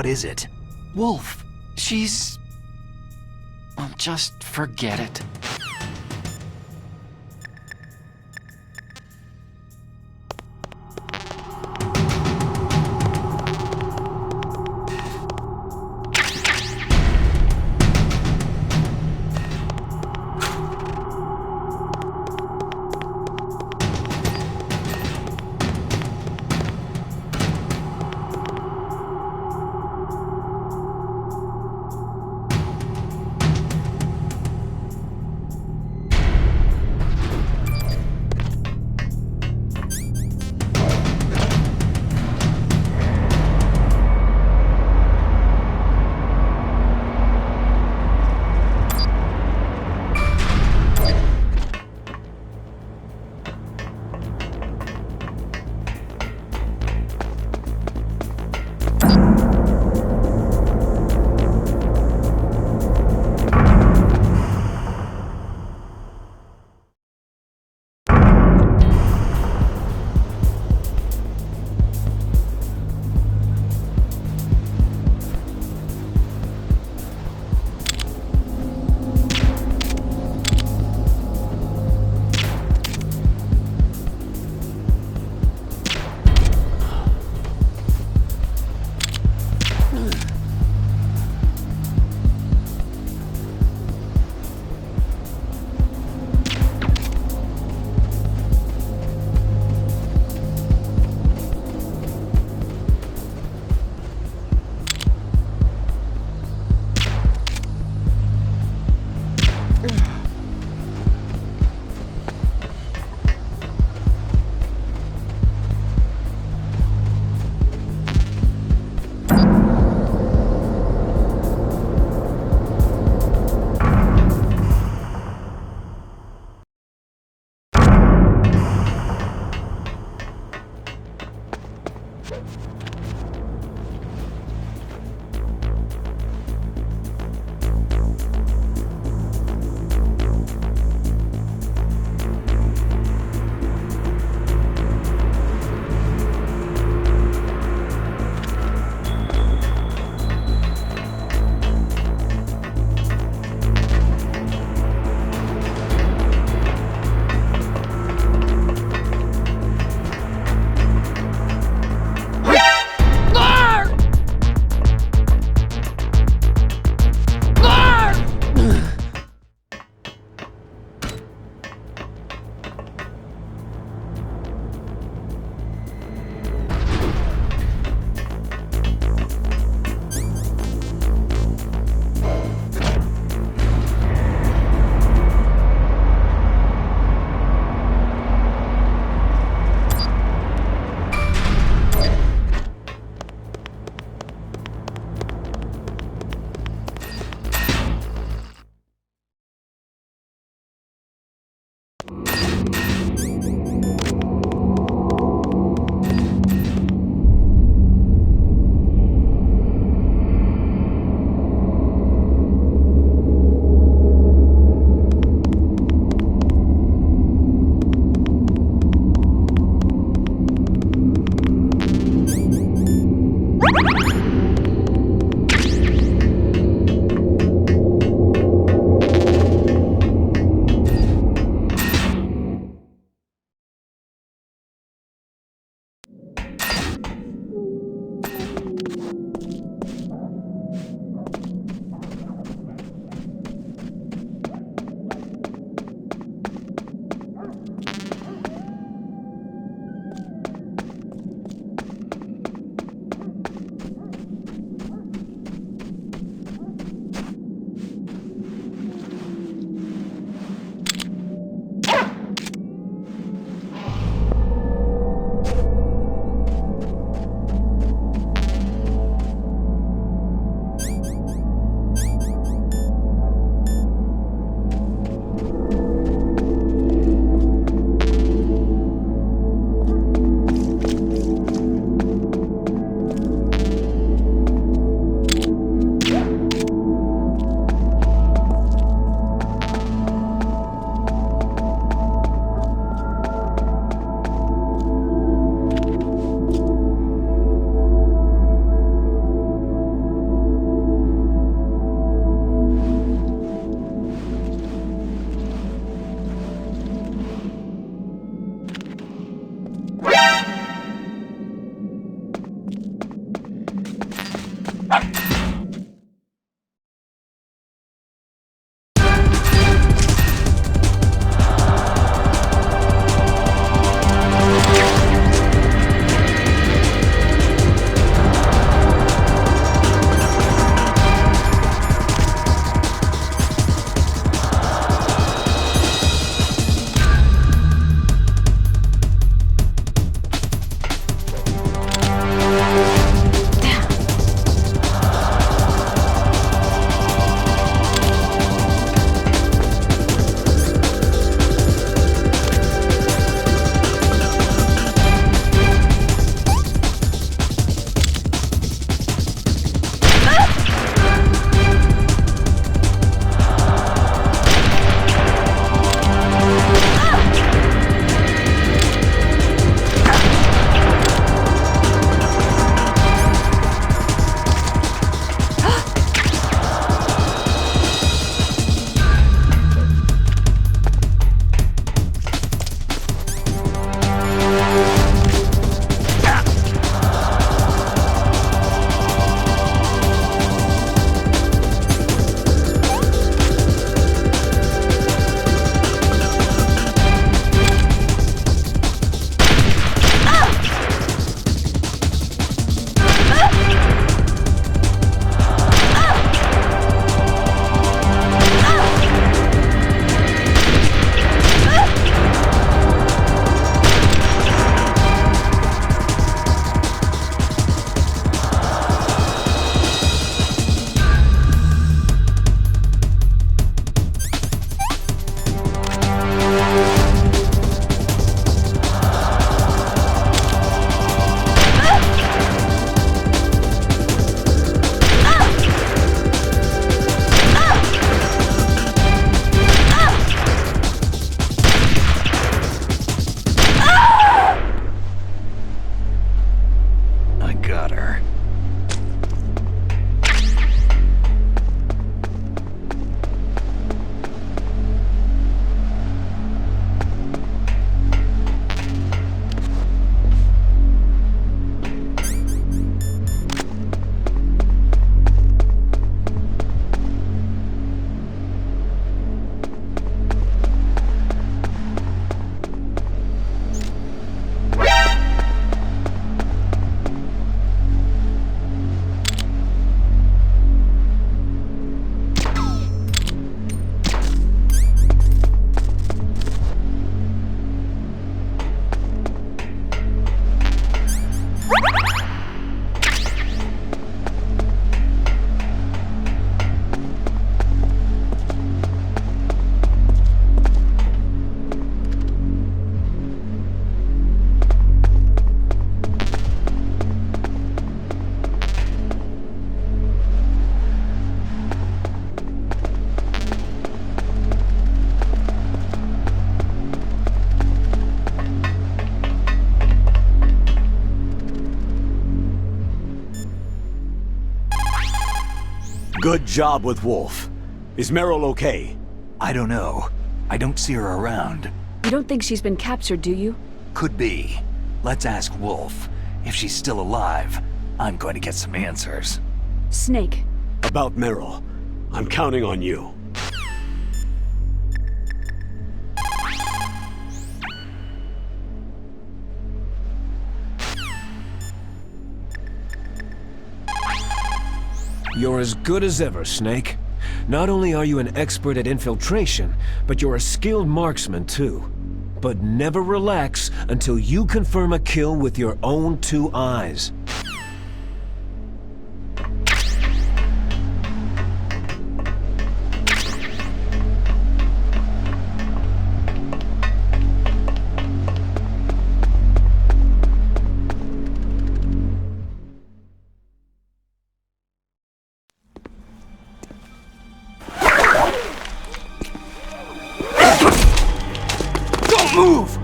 What is it? Wolf. She's... Well, just forget it. Good job with Wolf. Is Meryl okay? I don't know. I don't see her around. You don't think she's been captured, do you? Could be. Let's ask Wolf. If she's still alive, I'm going to get some answers. Snake. About Meryl. I'm counting on you. You're as good as ever, Snake. Not only are you an expert at infiltration, but you're a skilled marksman too. But never relax until you confirm a kill with your own 2 eyes. Move!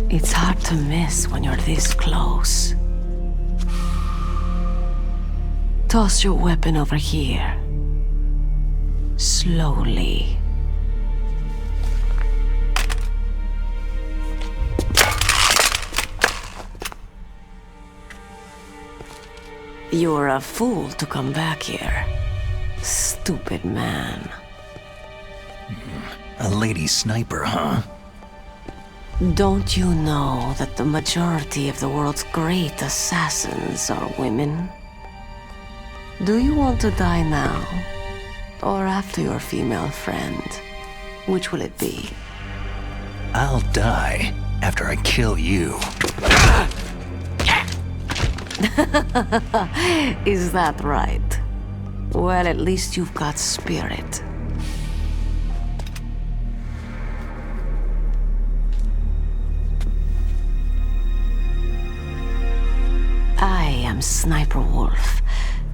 It's hard to miss when you're this close. Toss your weapon over here. Slowly. You're a fool to come back here. Stupid man. A lady sniper, huh? Don't you know that the majority of the world's great assassins are women? Do you want to die now? Or after your female friend? Which will it be? I'll die after I kill you. Is that right? Well, at least you've got spirit. I am Sniper Wolf,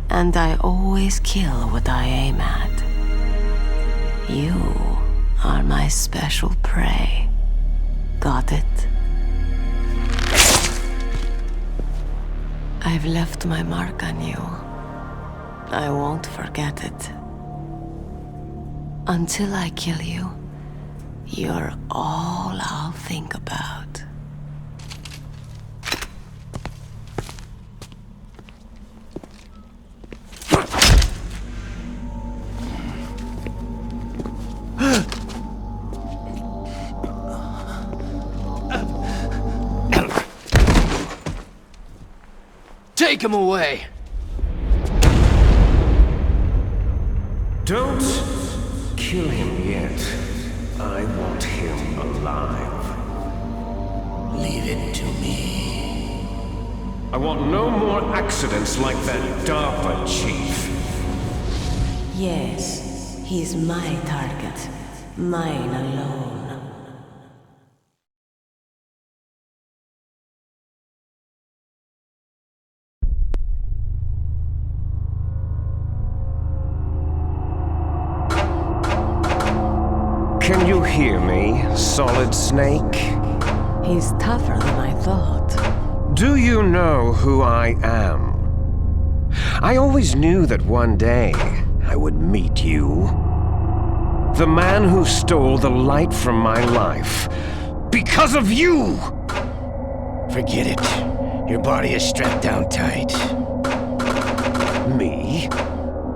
and I always kill what I aim at. You are my special prey. Got it? I've left my mark on you. I won't forget it. Until I kill you, you're all I'll think about. Take him away! Don't kill him yet. I want him alive. Leave it to me. I want no more accidents like that DARPA chief. Yes, he's my target. Mine alone. Can you hear me, Solid Snake? He's tougher than I thought. Do you know who I am? I always knew that one day I would meet you. The man who stole the light from my life. Because of you! Forget it. Your body is strapped down tight. Me?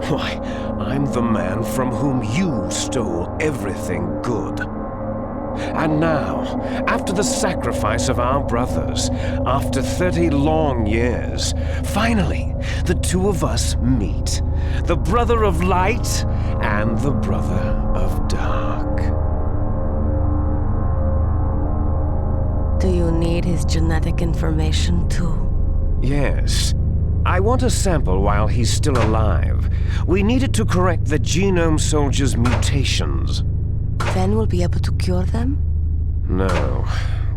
Why, I'm the man from whom you stole everything good. And now, after the sacrifice of our brothers, after 30 long years, finally, the two of us meet. The brother of light and the brother of dark. Do you need his genetic information too? Yes. I want a sample while he's still alive. We need it to correct the Genome Soldier's mutations. Then we'll be able to cure them? No.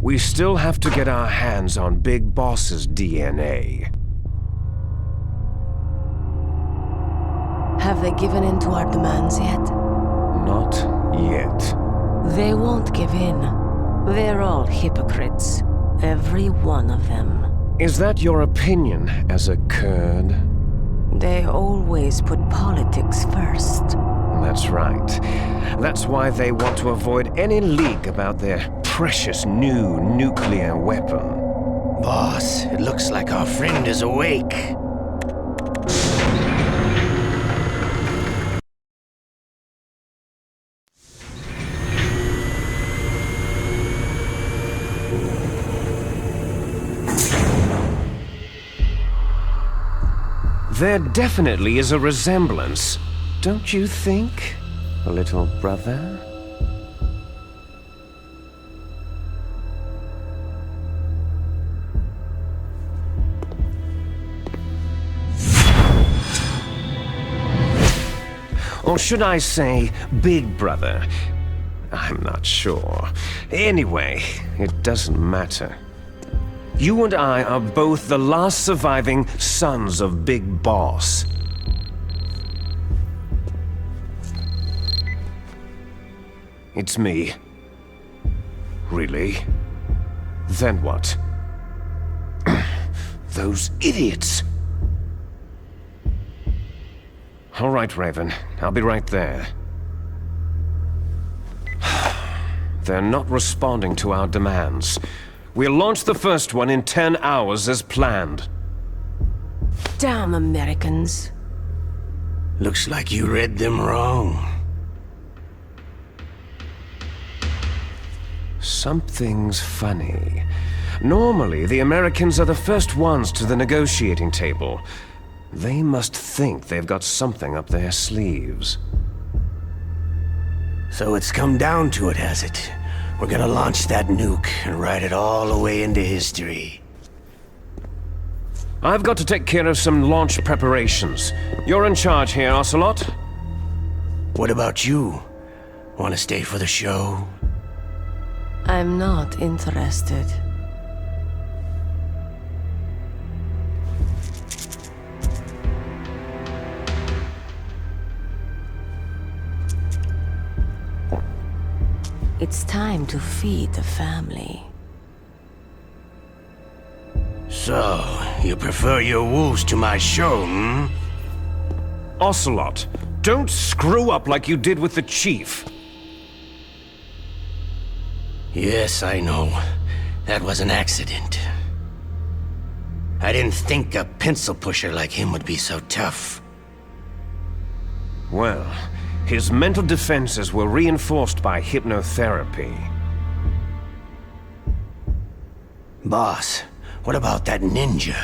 We still have to get our hands on Big Boss's DNA. Have they given in to our demands yet? Not yet. They won't give in. They're all hypocrites. Every one of them. Is that your opinion as a Kurd? They always put politics first. That's right. That's why they want to avoid any leak about their precious new nuclear weapon. Boss, it looks like our friend is awake. There definitely is a resemblance, don't you think, little brother? Or should I say, big brother? I'm not sure. Anyway, it doesn't matter. You and I are both the last surviving sons of Big Boss. It's me. Really? Then what? Those idiots! All right, Raven. I'll be right there. They're not responding to our demands. We'll launch the first one in 10 hours as planned. Damn Americans. Looks like you read them wrong. Something's funny. Normally, the Americans are the first ones to the negotiating table. They must think they've got something up their sleeves. So it's come down to it, has it? We're gonna launch that nuke and ride it all the way into history. I've got to take care of some launch preparations. You're in charge here, Ocelot. What about you? Want to stay for the show? I'm not interested. It's time to feed the family. So, you prefer your wolves to my show, hmm? Ocelot, don't screw up like you did with the Chief. Yes, I know. That was an accident. I didn't think a pencil pusher like him would be so tough. Well, his mental defenses were reinforced by hypnotherapy. Boss, what about that ninja?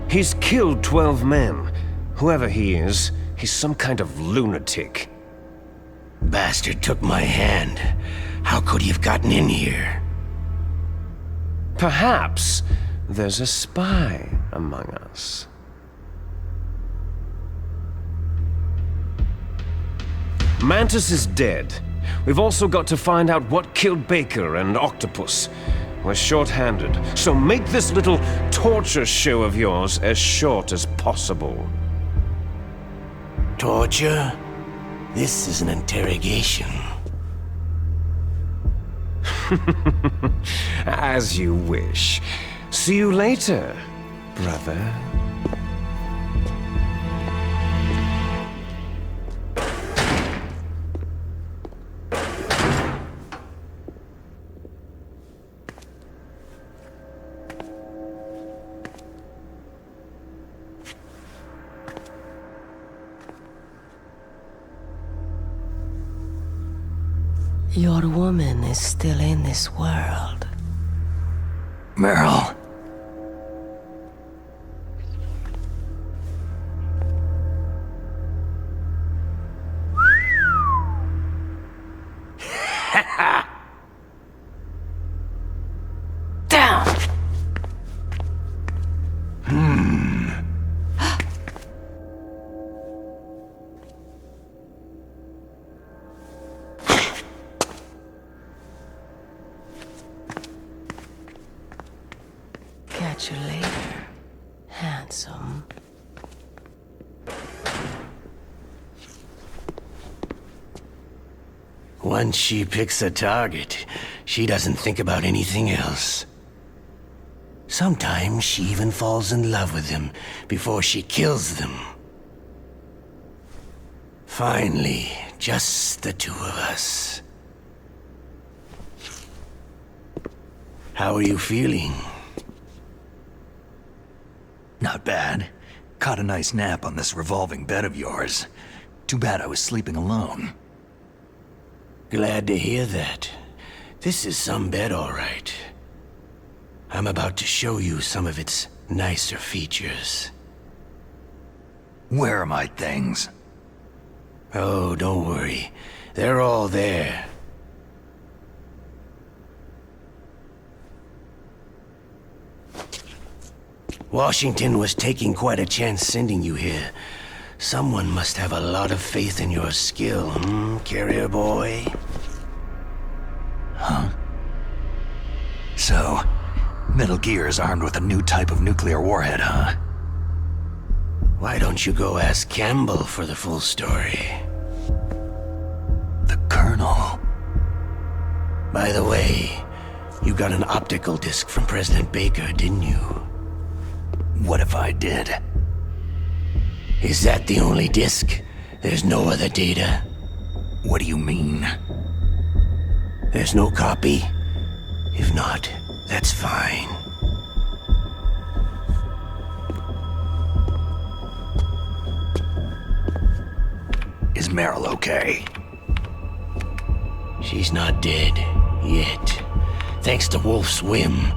He's killed 12 men. Whoever he is, he's some kind of lunatic. Bastard took my hand. How could he have gotten in here? Perhaps there's a spy among us. Mantis is dead. We've also got to find out what killed Baker and Octopus. We're short-handed, so make this little torture show of yours as short as possible. Torture? This is an interrogation. As you wish. See you later, brother. Your woman is still in this world. Merle. Down! Once she picks a target, she doesn't think about anything else. Sometimes she even falls in love with them before she kills them. Finally, just the two of us. How are you feeling? Not bad. Caught a nice nap on this revolving bed of yours. Too bad I was sleeping alone. Glad to hear that. This is some bed, all right. I'm about to show you some of its nicer features. Where are my things? Oh, don't worry. They're all there. Washington was taking quite a chance sending you here. Someone must have a lot of faith in your skill, carrier boy? Huh? So, Metal Gear is armed with a new type of nuclear warhead, huh? Why don't you go ask Campbell for the full story? The Colonel. By the way, you got an optical disc from President Baker, didn't you? What if I did? Is that the only disc? There's no other data? What do you mean? There's no copy? If not, that's fine. Is Meryl okay? She's not dead, yet. Thanks to Wolf's whim.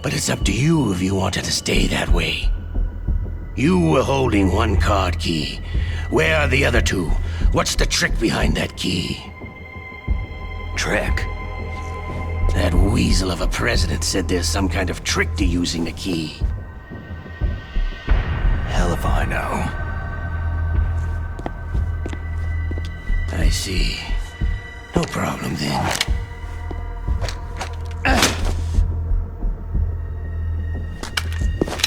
But it's up to you if you want her to stay that way. You were holding one card key. Where are the other two? What's the trick behind that key? Trick? That weasel of a president said there's some kind of trick to using the key. Hell if I know. I see. No problem then.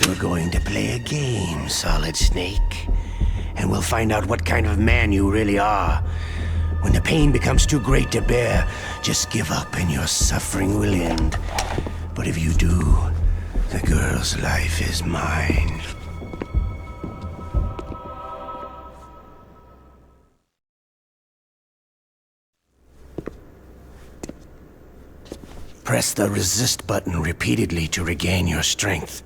We're going to play a game, Solid Snake. And we'll find out what kind of man you really are. When the pain becomes too great to bear, just give up and your suffering will end. But if you do, the girl's life is mine. Press the resist button repeatedly to regain your strength.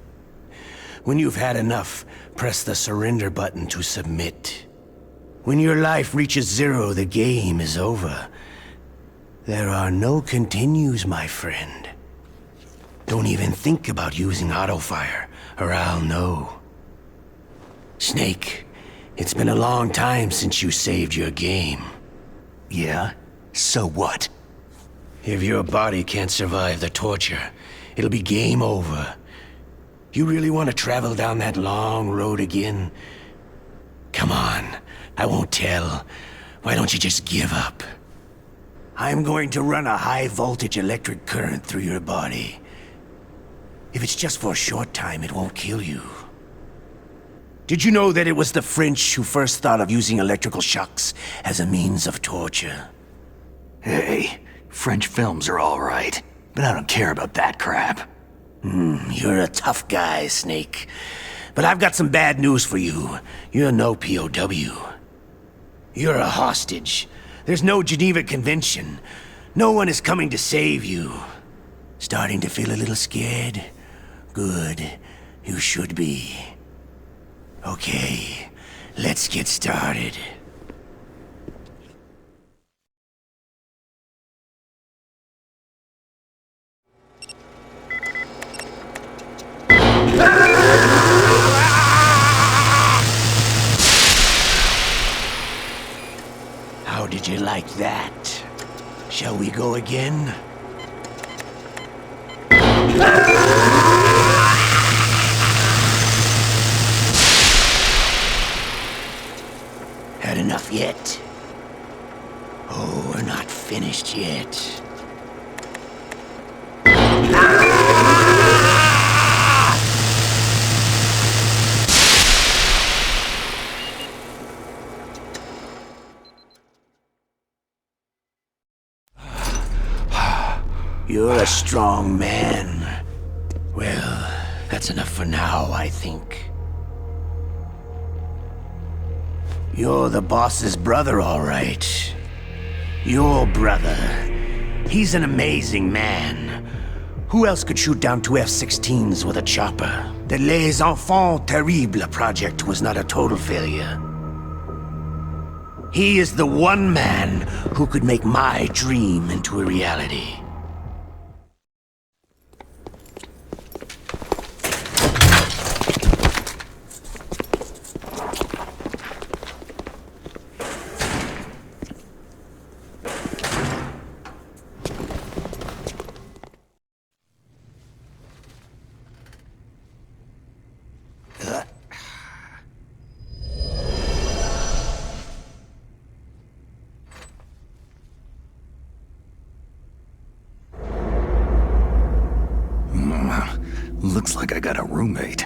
When you've had enough, press the surrender button to submit. When your life reaches 0, the game is over. There are no continues, my friend. Don't even think about using auto-fire, or I'll know. Snake, it's been a long time since you saved your game. Yeah? So what? If your body can't survive the torture, it'll be game over. You really want to travel down that long road again? Come on, I won't tell. Why don't you just give up? I'm going to run a high-voltage electric current through your body. If it's just for a short time, it won't kill you. Did you know that it was the French who first thought of using electrical shocks as a means of torture? Hey, French films are all right, but I don't care about that crap. You're a tough guy, Snake. But I've got some bad news for you. You're no POW. You're a hostage. There's no Geneva Convention. No one is coming to save you. Starting to feel a little scared? Good. You should be. Okay, let's get started. How did you like that? Shall we go again? Had enough yet? Oh, we're not finished yet. You're a strong man. Well, that's enough for now, I think. You're the boss's brother, all right. Your brother. He's an amazing man. Who else could shoot down 2 F-16s with a chopper? The Les Enfants Terribles project was not a total failure. He is the one man who could make my dream into a reality. Looks like I got a roommate.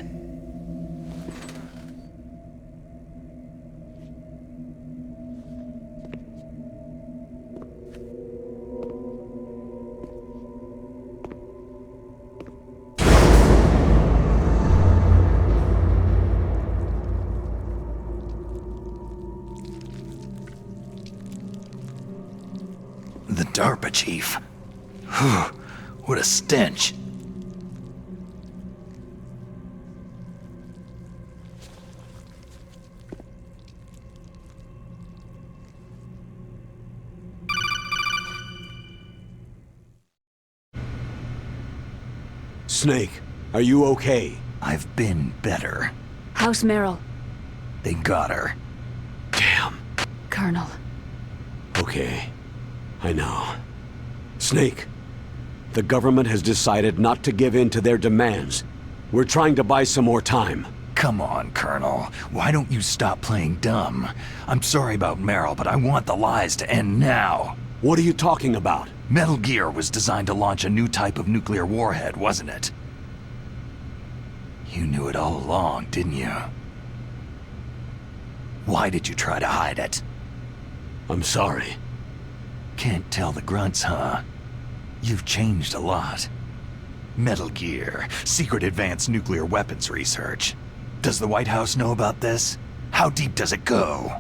The DARPA chief. Whew, what a stench. Snake, are you okay? I've been better. How's Meryl? They got her. Damn. Colonel. Okay. I know. Snake, the government has decided not to give in to their demands. We're trying to buy some more time. Come on, Colonel. Why don't you stop playing dumb? I'm sorry about Meryl, but I want the lies to end now. What are you talking about? Metal Gear was designed to launch a new type of nuclear warhead, wasn't it? You knew it all along, didn't you? Why did you try to hide it? I'm sorry. Can't tell the grunts, huh? You've changed a lot. Metal Gear, secret advanced nuclear weapons research. Does the White House know about this? How deep does it go?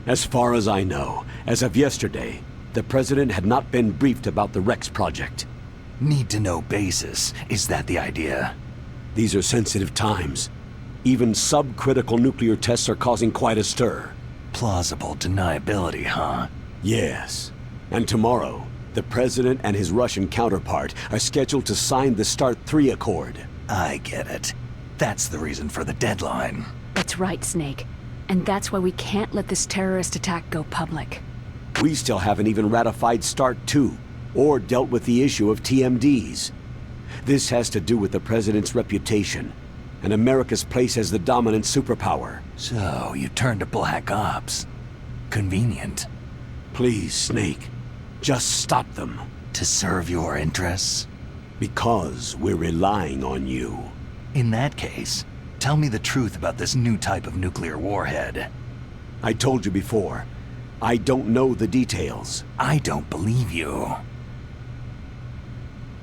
As far as I know, as of yesterday, the President had not been briefed about the Rex project. Need to know basis. Is that the idea? These are sensitive times. Even subcritical nuclear tests are causing quite a stir. Plausible deniability, huh? Yes. And tomorrow, the President and his Russian counterpart are scheduled to sign the START 3 Accord. I get it. That's the reason for the deadline. That's right, Snake. And that's why we can't let this terrorist attack go public. We still haven't even ratified START 2, or dealt with the issue of TMDs. This has to do with the President's reputation, and America's place as the dominant superpower. So, you turned to Black Ops. Convenient. Please, Snake, just stop them. To serve your interests? Because we're relying on you. In that case, tell me the truth about this new type of nuclear warhead. I told you before, I don't know the details. I don't believe you.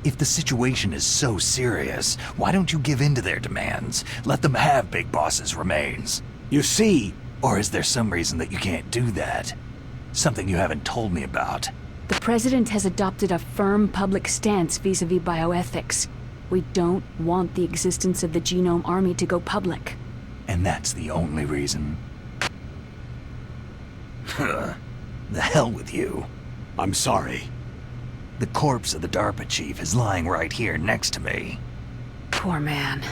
If the situation is so serious, why don't you give in to their demands? Let them have Big Boss's remains. You see... Or is there some reason that you can't do that? Something you haven't told me about. The President has adopted a firm public stance vis-à-vis bioethics. We don't want the existence of the Genome Army to go public. And that's the only reason? The hell with you. I'm sorry. The corpse of the DARPA chief is lying right here next to me. Poor man.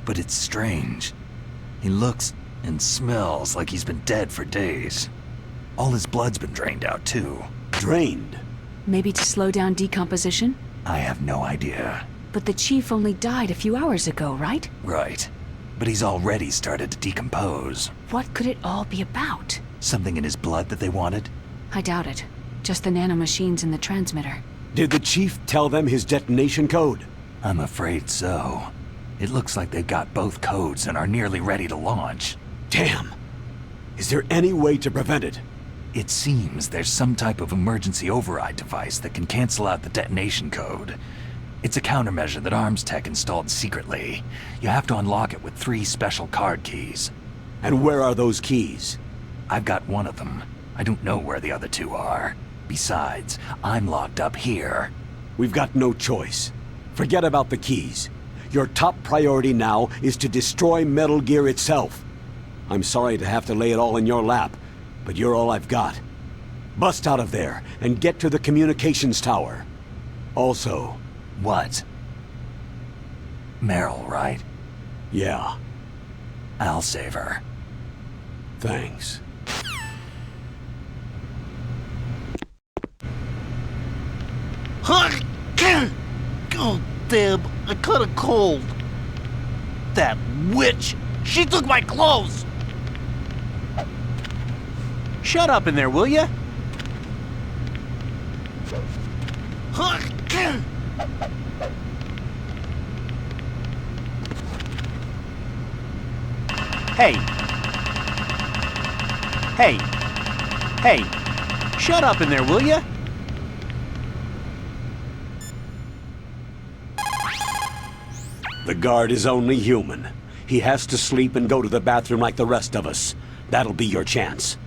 But it's strange. He looks and smells like he's been dead for days. All his blood's been drained out, too. Drained? Maybe to slow down decomposition? I have no idea. But the chief only died a few hours ago, right? Right. But he's already started to decompose. What could it all be about? Something in his blood that they wanted? I doubt it. Just the nanomachines in the transmitter. Did the chief tell them his detonation code? I'm afraid so. It looks like they've got both codes and are nearly ready to launch. Damn! Is there any way to prevent it? It seems there's some type of emergency override device that can cancel out the detonation code. It's a countermeasure that Arms Tech installed secretly. You have to unlock it with 3 special card keys. And where are those keys? I've got one of them. I don't know where the other 2 are. Besides, I'm locked up here. We've got no choice. Forget about the keys. Your top priority now is to destroy Metal Gear itself. I'm sorry to have to lay it all in your lap, but you're all I've got. Bust out of there and get to the communications tower. Also... What? Meryl, right? Yeah. I'll save her. Thanks. Oh, damn, I caught a cold. That witch! She took my clothes! Shut up in there, will ya? Hey! Hey! Hey! Shut up in there, will ya? The guard is only human. He has to sleep and go to the bathroom like the rest of us. That'll be your chance.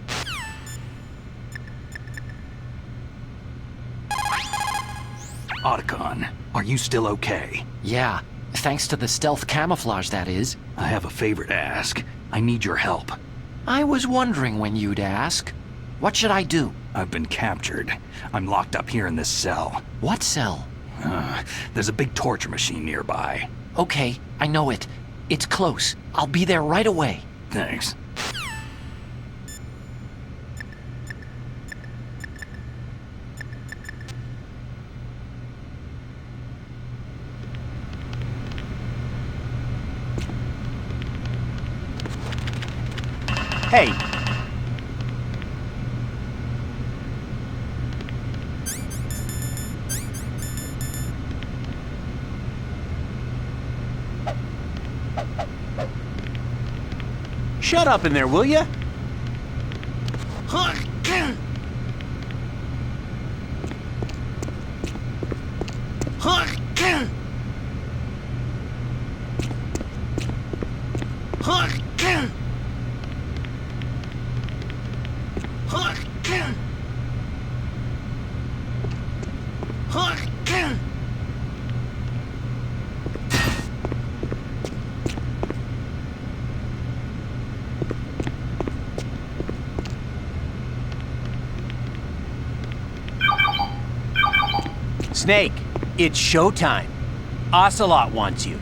Otacon, are you still okay? Yeah, thanks to the stealth camouflage, that is. I have a favor to ask. I need your help. I was wondering when you'd ask. What should I do? I've been captured. I'm locked up here in this cell. What cell? There's a big torture machine nearby. Okay, I know it. It's close. I'll be there right away. Thanks. Hey! Shut up in there, will ya? Snake, it's showtime. Ocelot wants you.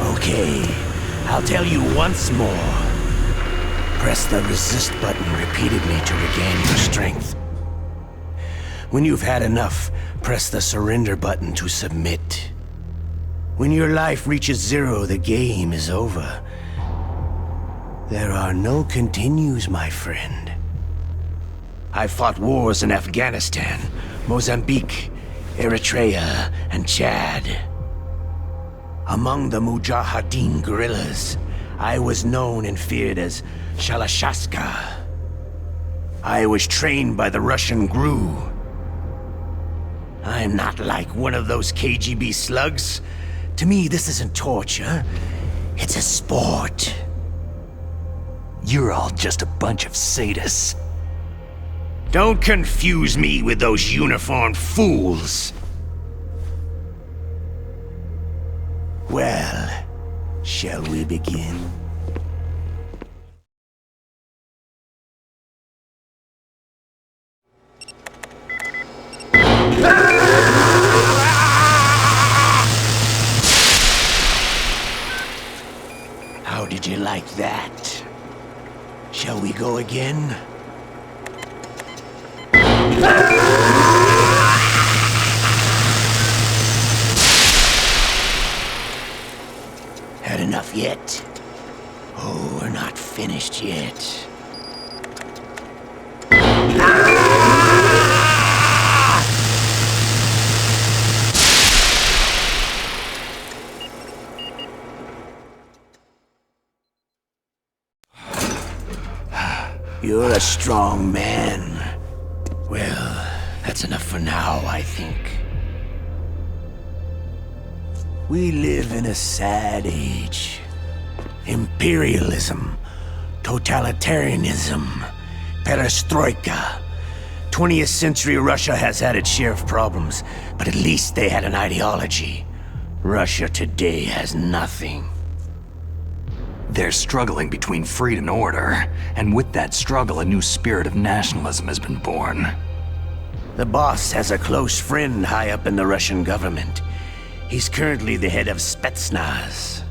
Okay, I'll tell you once more. Press the resist button repeatedly to regain your strength. When you've had enough, press the surrender button to submit. When your life reaches 0, the game is over. There are no continues, my friend. I fought wars in Afghanistan, Mozambique, Eritrea, and Chad. Among the Mujahideen guerrillas, I was known and feared as Shalashashka. I was trained by the Russian GRU. I'm not like one of those KGB slugs. To me, this isn't torture. It's a sport. You're all just a bunch of sadists. Don't confuse me with those uniformed fools. Well, shall we begin? How did you like that? Shall we go again? Had enough yet? Oh, we're not finished yet. You're a strong man. Well, that's enough for now, I think. We live in a sad age. Imperialism, totalitarianism, perestroika. 20th century Russia has had its share of problems, but at least they had an ideology. Russia today has nothing. They're struggling between freedom and order, and with that struggle, a new spirit of nationalism has been born. The boss has a close friend high up in the Russian government. He's currently the head of Spetsnaz.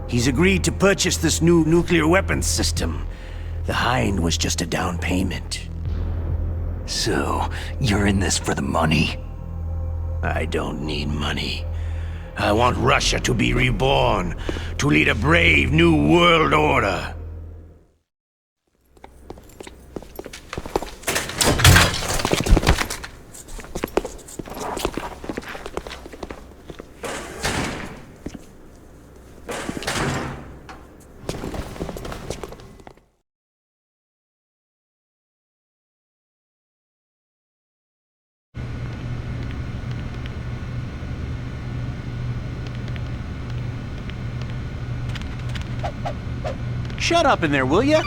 He's agreed to purchase this new nuclear weapons system. The Hind was just a down payment. So, you're in this for the money? I don't need money. I want Russia to be reborn, to lead a brave new world order. Shut up in there, will ya?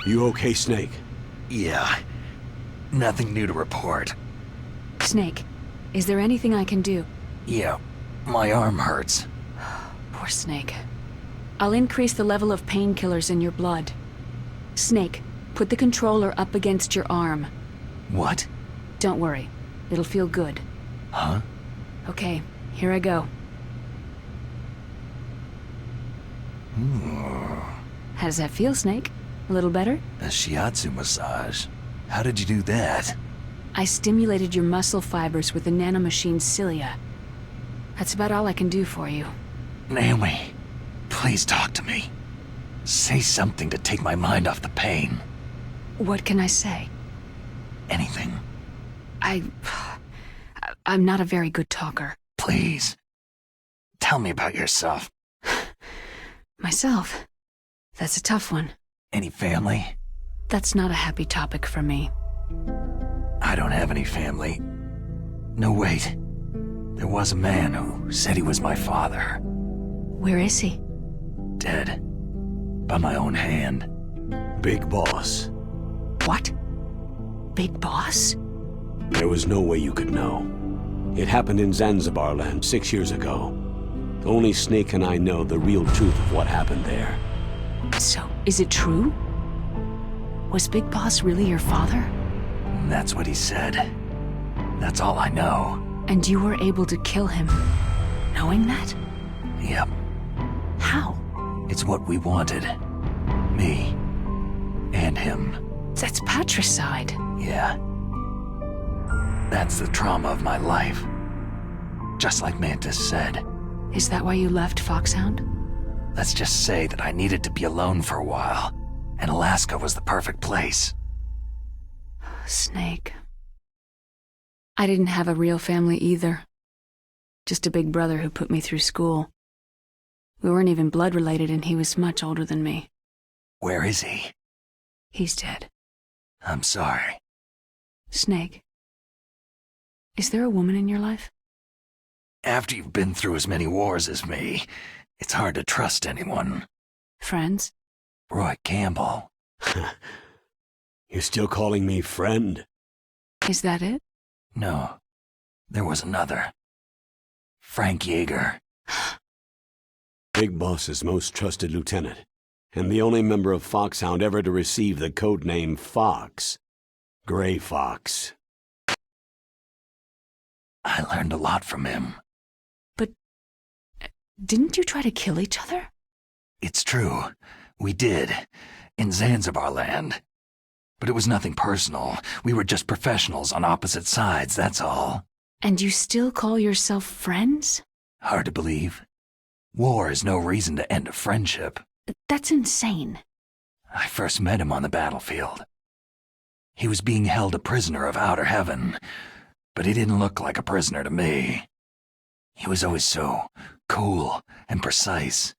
You okay, Snake? Yeah. Nothing new to report. Snake, is there anything I can do? Yeah, my arm hurts. Poor Snake. I'll increase the level of painkillers in your blood. Snake, put the controller up against your arm. What? Don't worry. It'll feel good. Huh? Okay, here I go. How does that feel, Snake? A little better? A shiatsu massage. How did you do that? I stimulated your muscle fibers with the nanomachine cilia. That's about all I can do for you. Naomi, please talk to me. Say something to take my mind off the pain. What can I say? Anything. I'm not a very good talker. Please. Tell me about yourself. Myself? That's a tough one. Any family? That's not a happy topic for me. I don't have any family. No, wait. There was a man who said he was my father. Where is he? Dead. By my own hand. Big Boss. What? Big Boss? There was no way you could know. It happened in Zanzibar land 6 years ago. Only Snake and I know the real truth of what happened there. So, is it true? Was Big Boss really your father? That's what he said. That's all I know. And you were able to kill him, knowing that? Yep. How? It's what we wanted. Me. And him. That's patricide. Yeah. That's the trauma of my life. Just like Mantis said. Is that why you left Foxhound? Let's just say that I needed to be alone for a while, and Alaska was the perfect place. Snake. I didn't have a real family either. Just a big brother who put me through school. We weren't even blood related, and he was much older than me. Where is he? He's dead. I'm sorry. Snake. Is there a woman in your life? After you've been through as many wars as me, it's hard to trust anyone. Friends? Roy Campbell. You're still calling me friend? Is that it? No. There was another. Frank Yeager. Big Boss's most trusted lieutenant, and the only member of Foxhound ever to receive the codename Fox. Gray Fox. I learned a lot from him. But didn't you try to kill each other? It's true. We did. In Zanzibar land. But it was nothing personal. We were just professionals on opposite sides, that's all. And you still call yourself friends? Hard to believe. War is no reason to end a friendship. That's insane. I first met him on the battlefield. He was being held a prisoner of outer heaven, but he didn't look like a prisoner to me. He was always so cool and precise.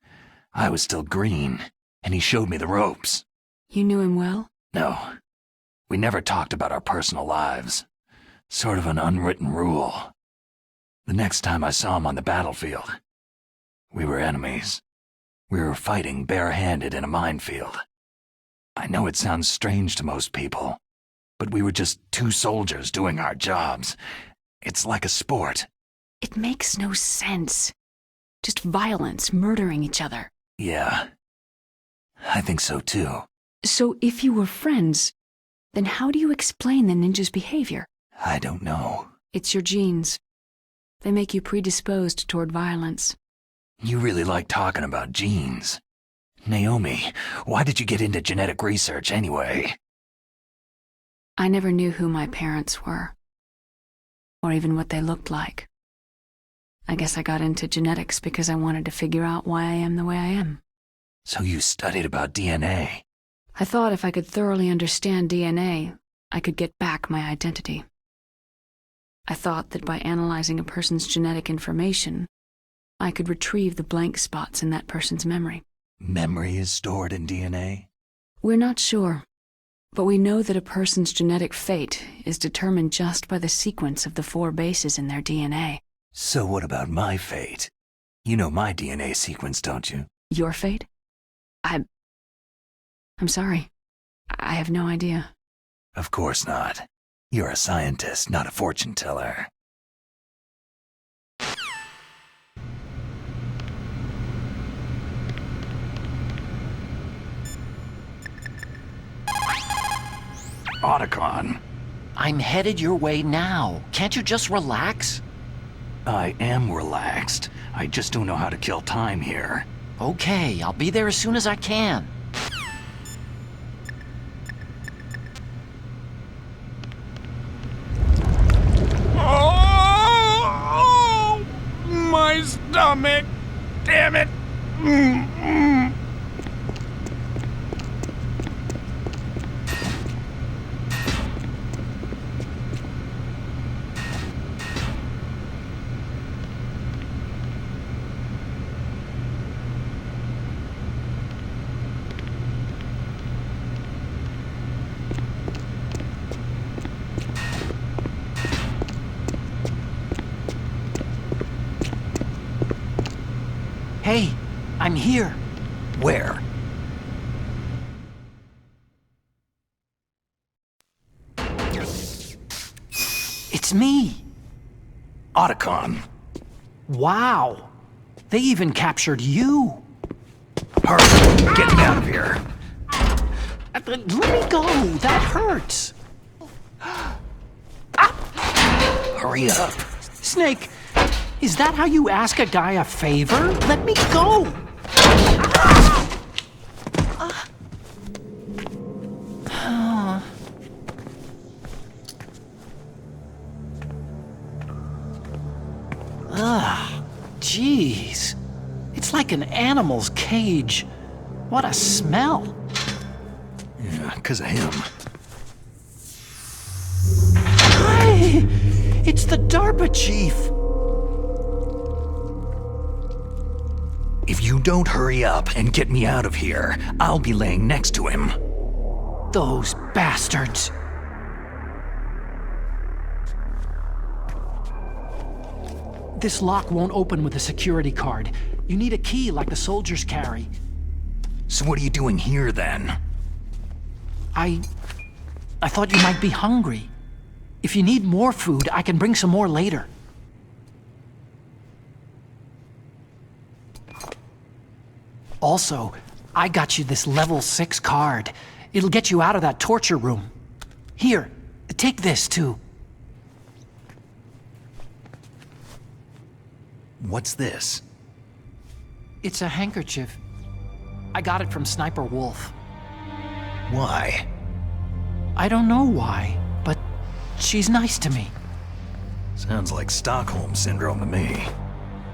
I was still green, and he showed me the ropes. You knew him well? No. We never talked about our personal lives. Sort of an unwritten rule. The next time I saw him on the battlefield, we were enemies. We were fighting barehanded in a minefield. I know it sounds strange to most people, but we were just two soldiers doing our jobs. It's like a sport. It makes no sense. Just violence, murdering each other. Yeah. I think so too. So if you were friends, then how do you explain the ninja's behavior? I don't know. It's your genes. They make you predisposed toward violence. You really like talking about genes. Naomi, why did you get into genetic research anyway? I never knew who my parents were, or even what they looked like. I guess I got into genetics because I wanted to figure out why I am the way I am. So you studied about DNA? I thought if I could thoroughly understand DNA, I could get back my identity. I thought that by analyzing a person's genetic information, I could retrieve the blank spots in that person's memory. Memory is stored in DNA? We're not sure, but we know that a person's genetic fate is determined just by the sequence of the 4 bases in their DNA. So what about my fate? You know my DNA sequence, don't you? Your fate? I'm sorry. I have no idea. Of course not. You're a scientist, not a fortune teller. Otacon. I'm headed your way now. Can't you just relax? I am relaxed. I just don't know how to kill time here. Okay, I'll be there as soon as I can. Oh, my stomach! Damn it! Hey, I'm here. Where? It's me. Otacon. Wow. They even captured you. Hurry, get me out of here. Let me go. That hurts. Hurry up. Snake, is that how you ask a guy a favor? Let me go. Jeez. It's like an animal's cage. What a smell. Yeah, 'cause of him. Hi! It's the DARPA chief. If you don't hurry up and get me out of here, I'll be laying next to him. Those bastards. This lock won't open with a security card. You need a key like the soldiers carry. So what are you doing here then? I thought you might be hungry. If you need more food, I can bring some more later. Also, I got you this level 6 card. It'll get you out of that torture room. Here, take this too. What's this? It's a handkerchief. I got it from Sniper Wolf. Why? I don't know why, but she's nice to me. Sounds like Stockholm Syndrome to me.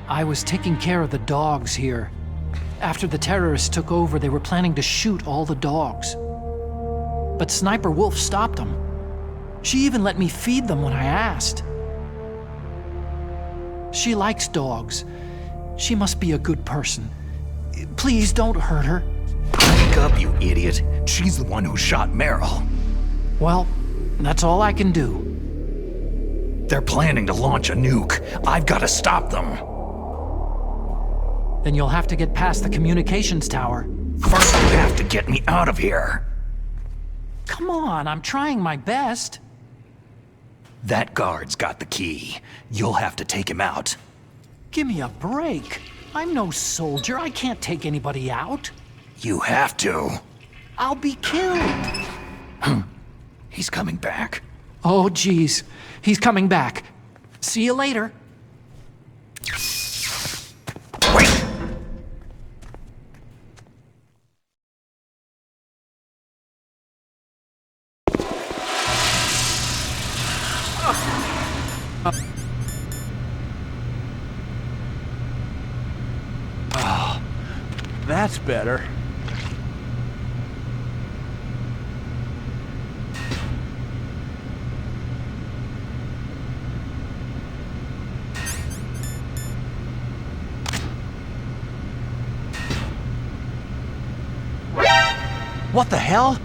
I was taking care of the dogs here. After the terrorists took over, they were planning to shoot all the dogs. But Sniper Wolf stopped them. She even let me feed them when I asked. She likes dogs. She must be a good person. Please don't hurt her. Wake up, you idiot. She's the one who shot Meryl. Well, that's all I can do. They're planning to launch a nuke. I've got to stop them. Then you'll have to get past the communications tower. First, you have to get me out of here. Come on, I'm trying my best. That guard's got the key. You'll have to take him out. Give me a break. I'm no soldier. I can't take anybody out. You have to. I'll be killed. He's coming back. Oh, geez. He's coming back. See you later. Wait! Oh, that's better. What the hell?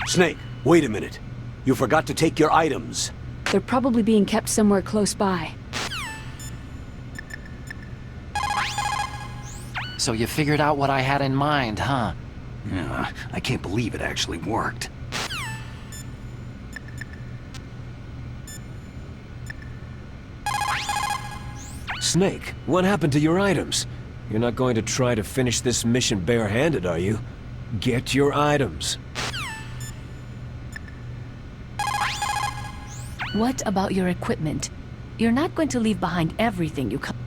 Snake, wait a minute. You forgot to take your items. They're probably being kept somewhere close by. So you figured out what I had in mind, huh? Yeah, I can't believe it actually worked. Snake, what happened to your items? You're not going to try to finish this mission barehanded, are you? Get your items. What about your equipment? You're not going to leave behind everything you come.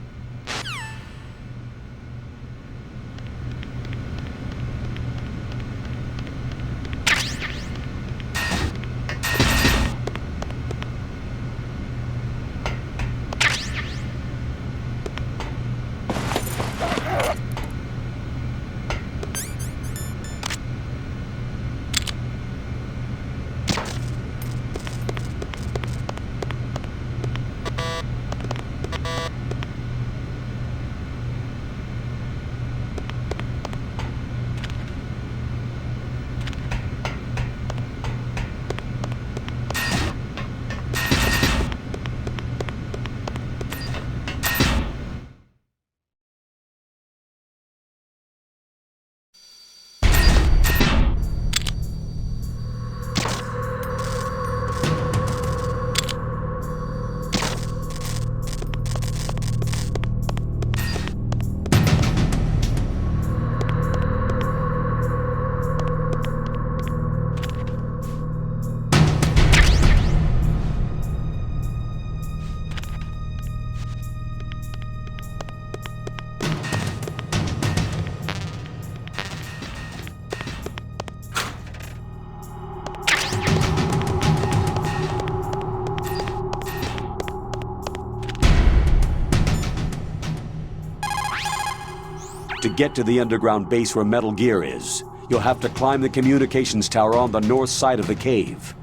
To get to the underground base where Metal Gear is, you'll have to climb the communications tower on the north side of the cave.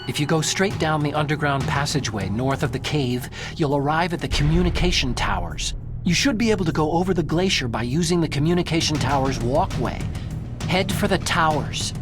If you go straight down the underground passageway north of the cave, you'll arrive at the communication towers. You should be able to go over the glacier by using the communication tower's walkway. Head for the towers.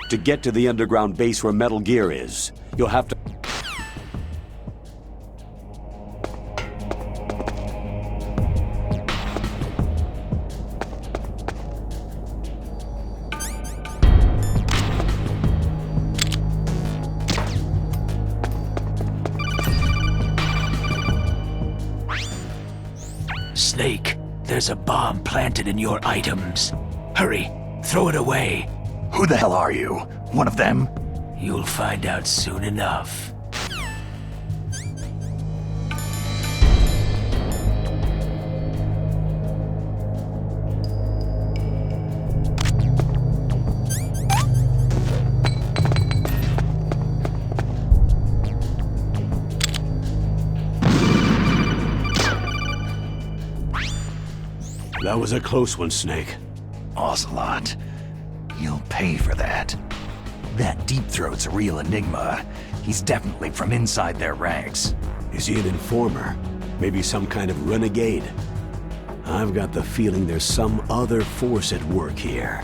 To get to the underground base where Metal Gear is, you'll have to... Snake, there's a bomb planted in your items. Hurry, throw it away. Who the hell are you? One of them? You'll find out soon enough. That was a close one, Snake. Ocelot. You'll pay for that. That Deep Throat's a real enigma. He's definitely from inside their ranks. Is he an informer? Maybe some kind of renegade? I've got the feeling there's some other force at work here.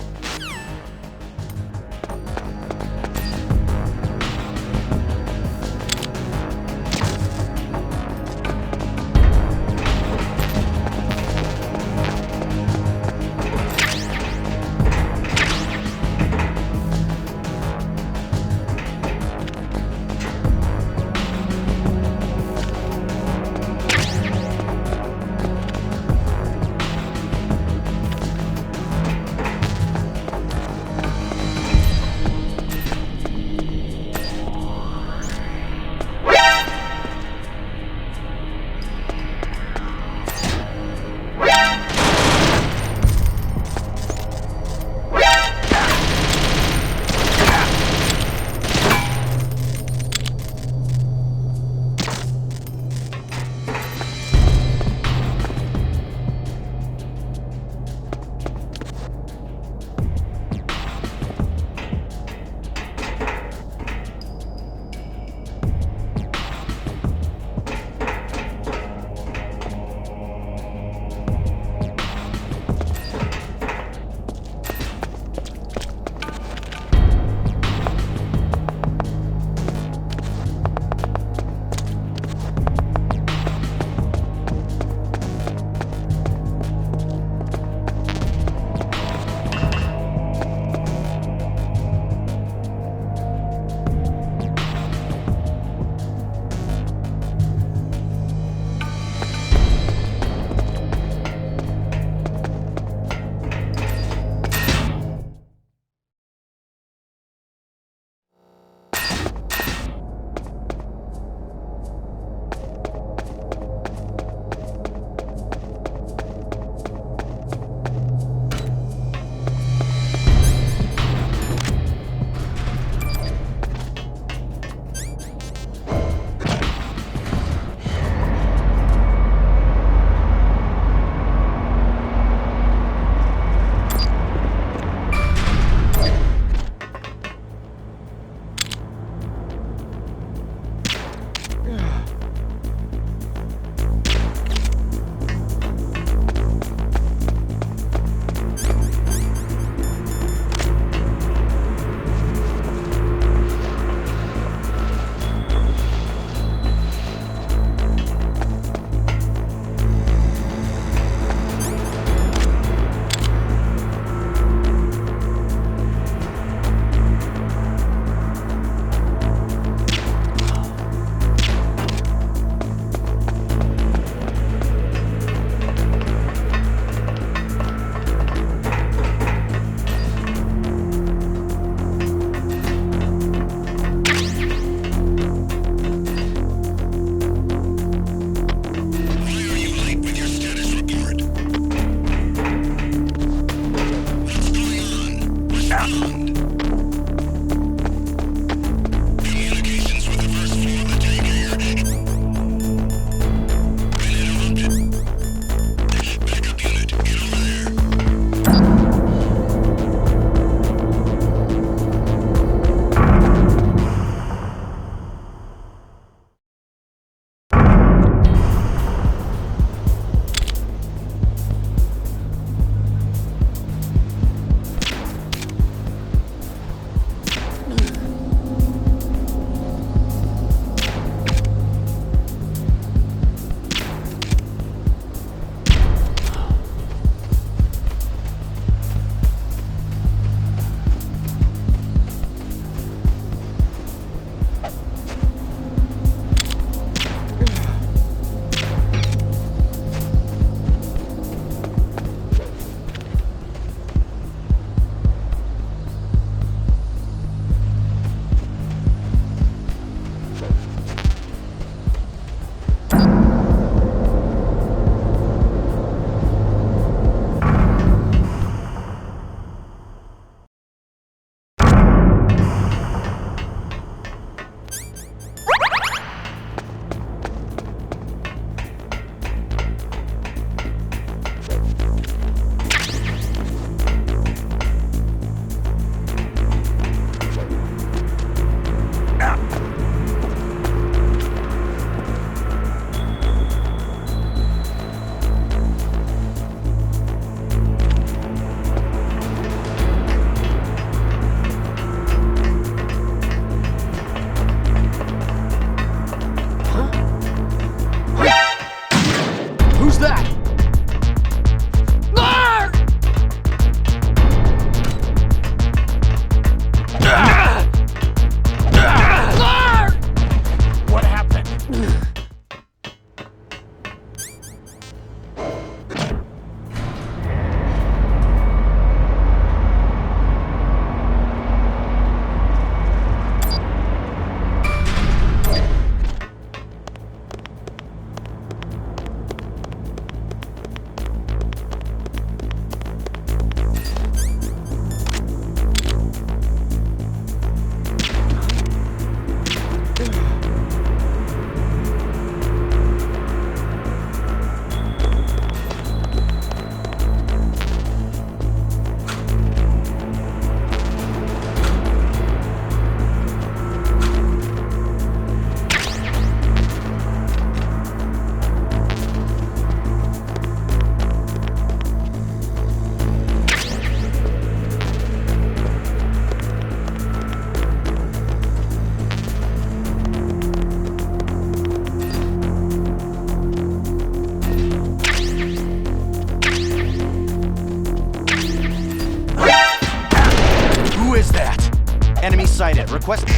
Shit, request...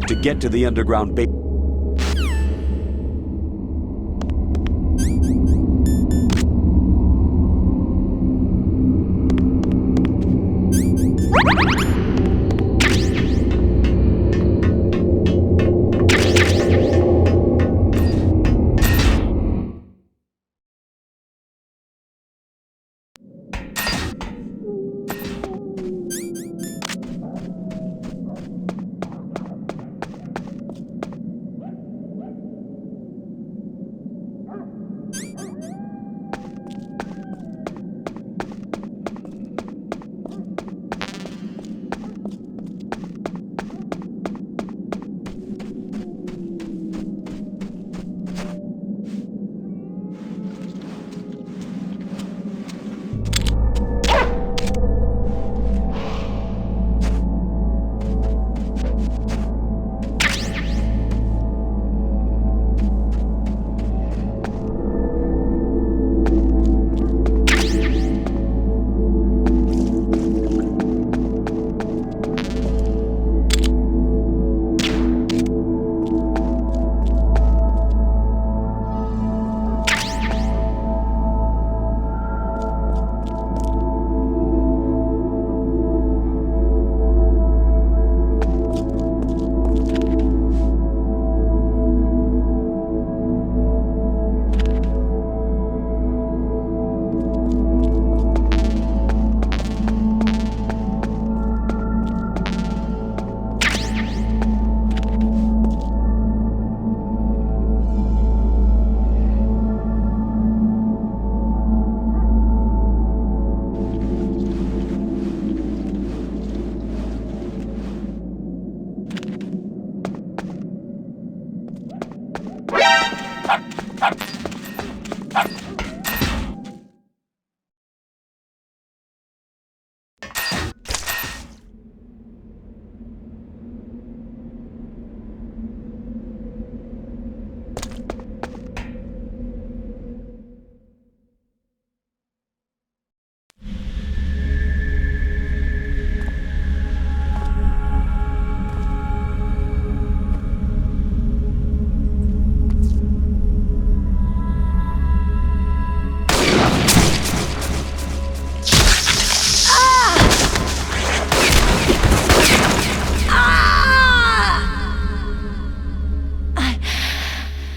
To get to the underground base.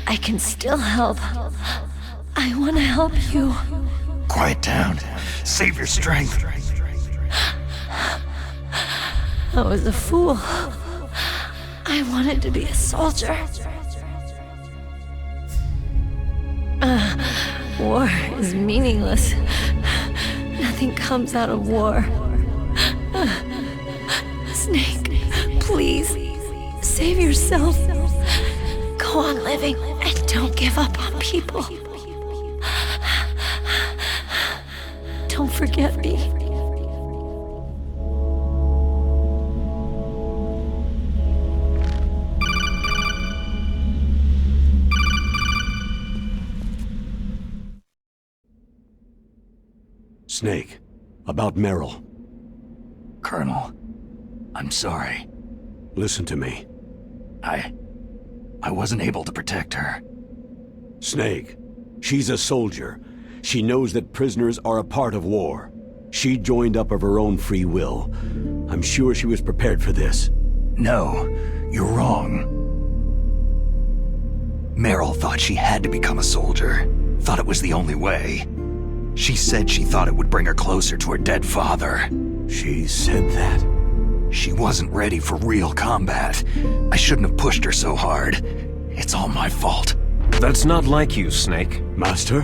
I can still help. I want to help you. Quiet down. Save your strength. I was a fool. I wanted to be a soldier. War is meaningless. Nothing comes out of war. Snake, please, save yourself. Go on living and don't give up on people. Don't forget me. Snake, about Meryl. Colonel, I'm sorry. Listen to me. I wasn't able to protect her. Snake, she's a soldier. She knows that prisoners are a part of war. She joined up of her own free will. I'm sure she was prepared for this. No, you're wrong. Meryl thought she had to become a soldier. Thought it was the only way. She said she thought it would bring her closer to her dead father. She said that? She wasn't ready for real combat. I shouldn't have pushed her so hard. It's all my fault. That's not like you, Snake. Master?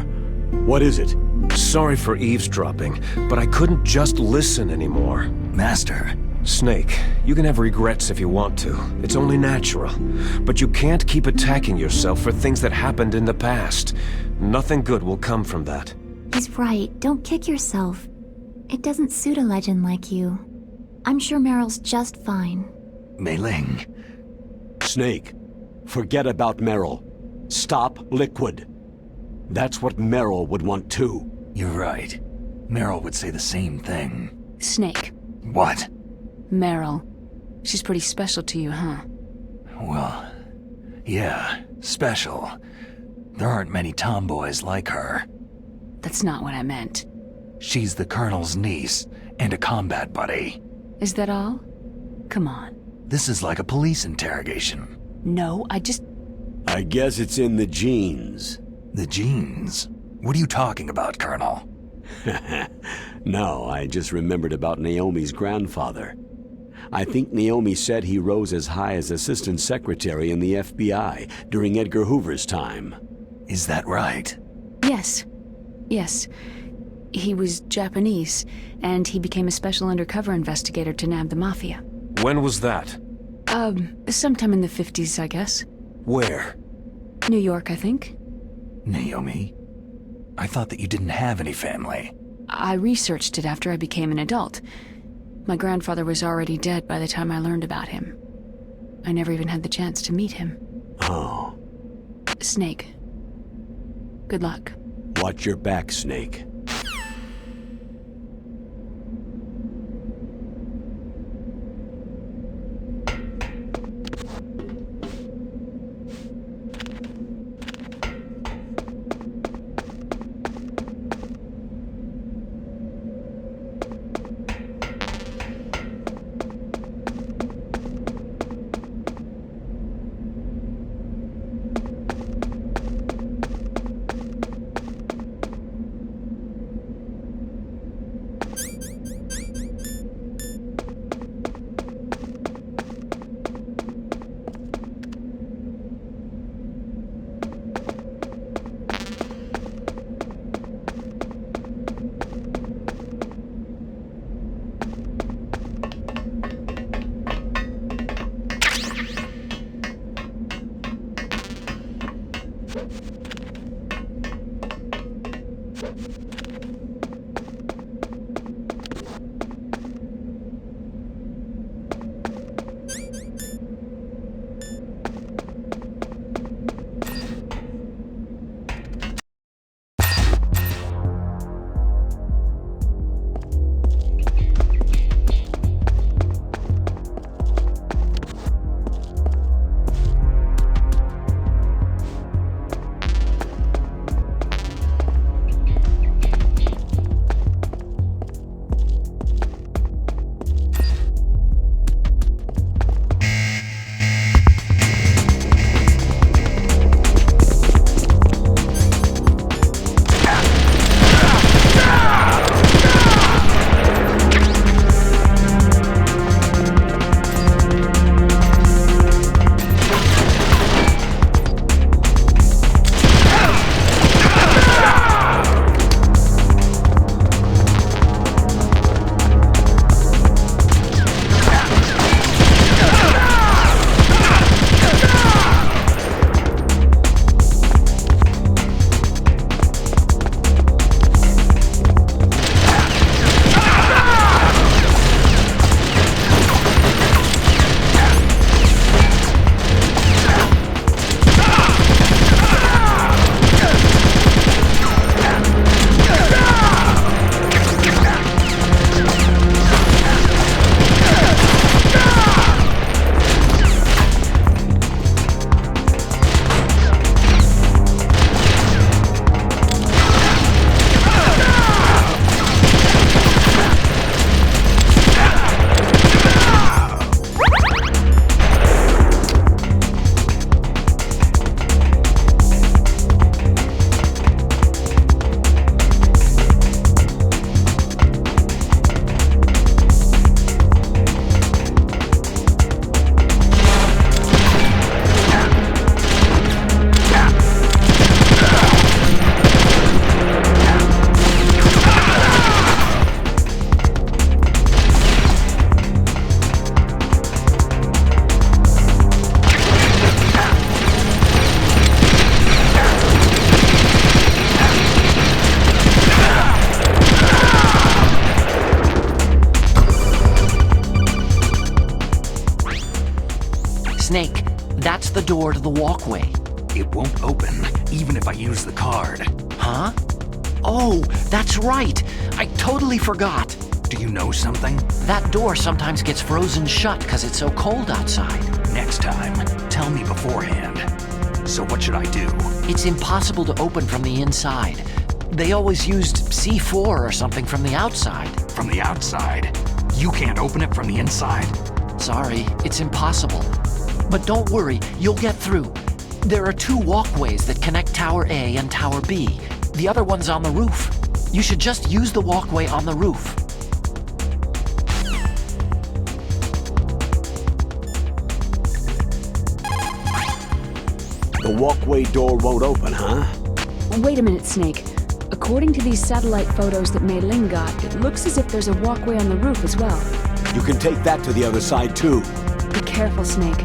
What is it? Sorry for eavesdropping, but I couldn't just listen anymore. Master? Snake, you can have regrets if you want to. It's only natural. But you can't keep attacking yourself for things that happened in the past. Nothing good will come from that. He's right. Don't kick yourself. It doesn't suit a legend like you. I'm sure Meryl's just fine. Mei Ling. Snake, forget about Meryl. Stop Liquid. That's what Meryl would want too. You're right. Meryl would say the same thing. Snake. What? Meryl. She's pretty special to you, huh? Well, yeah, special. There aren't many tomboys like her. That's not what I meant. She's the Colonel's niece and a combat buddy. Is that all? Come on. This is like a police interrogation. No, I guess it's in the genes. The genes? What are you talking about, Colonel? No, I just remembered about Naomi's grandfather. I think Naomi said he rose as high as assistant secretary in the FBI during Edgar Hoover's time. Is that right? Yes. Yes. He was Japanese, and he became a special undercover investigator to nab the Mafia. When was that? Sometime in the 50s, I guess. Where? New York, I think. Naomi? I thought that you didn't have any family. I researched it after I became an adult. My grandfather was already dead by the time I learned about him. I never even had the chance to meet him. Oh. Snake. Good luck. Watch your back, Snake. That's the door to the walkway. It won't open, even if I use the card. Huh? Oh, that's right. I totally forgot. Do you know something? That door sometimes gets frozen shut because it's so cold outside. Next time, tell me beforehand. So what should I do? It's impossible to open from the inside. They always used C4 or something from the outside. From the outside? You can't open it from the inside? Sorry, it's impossible. But don't worry, you'll get through. There are 2 walkways that connect Tower A and Tower B. The other one's on the roof. You should just use the walkway on the roof. The walkway door won't open, huh? Wait a minute, Snake. According to these satellite photos that Mei Ling got, it looks as if there's a walkway on the roof as well. You can take that to the other side, too. Be careful, Snake.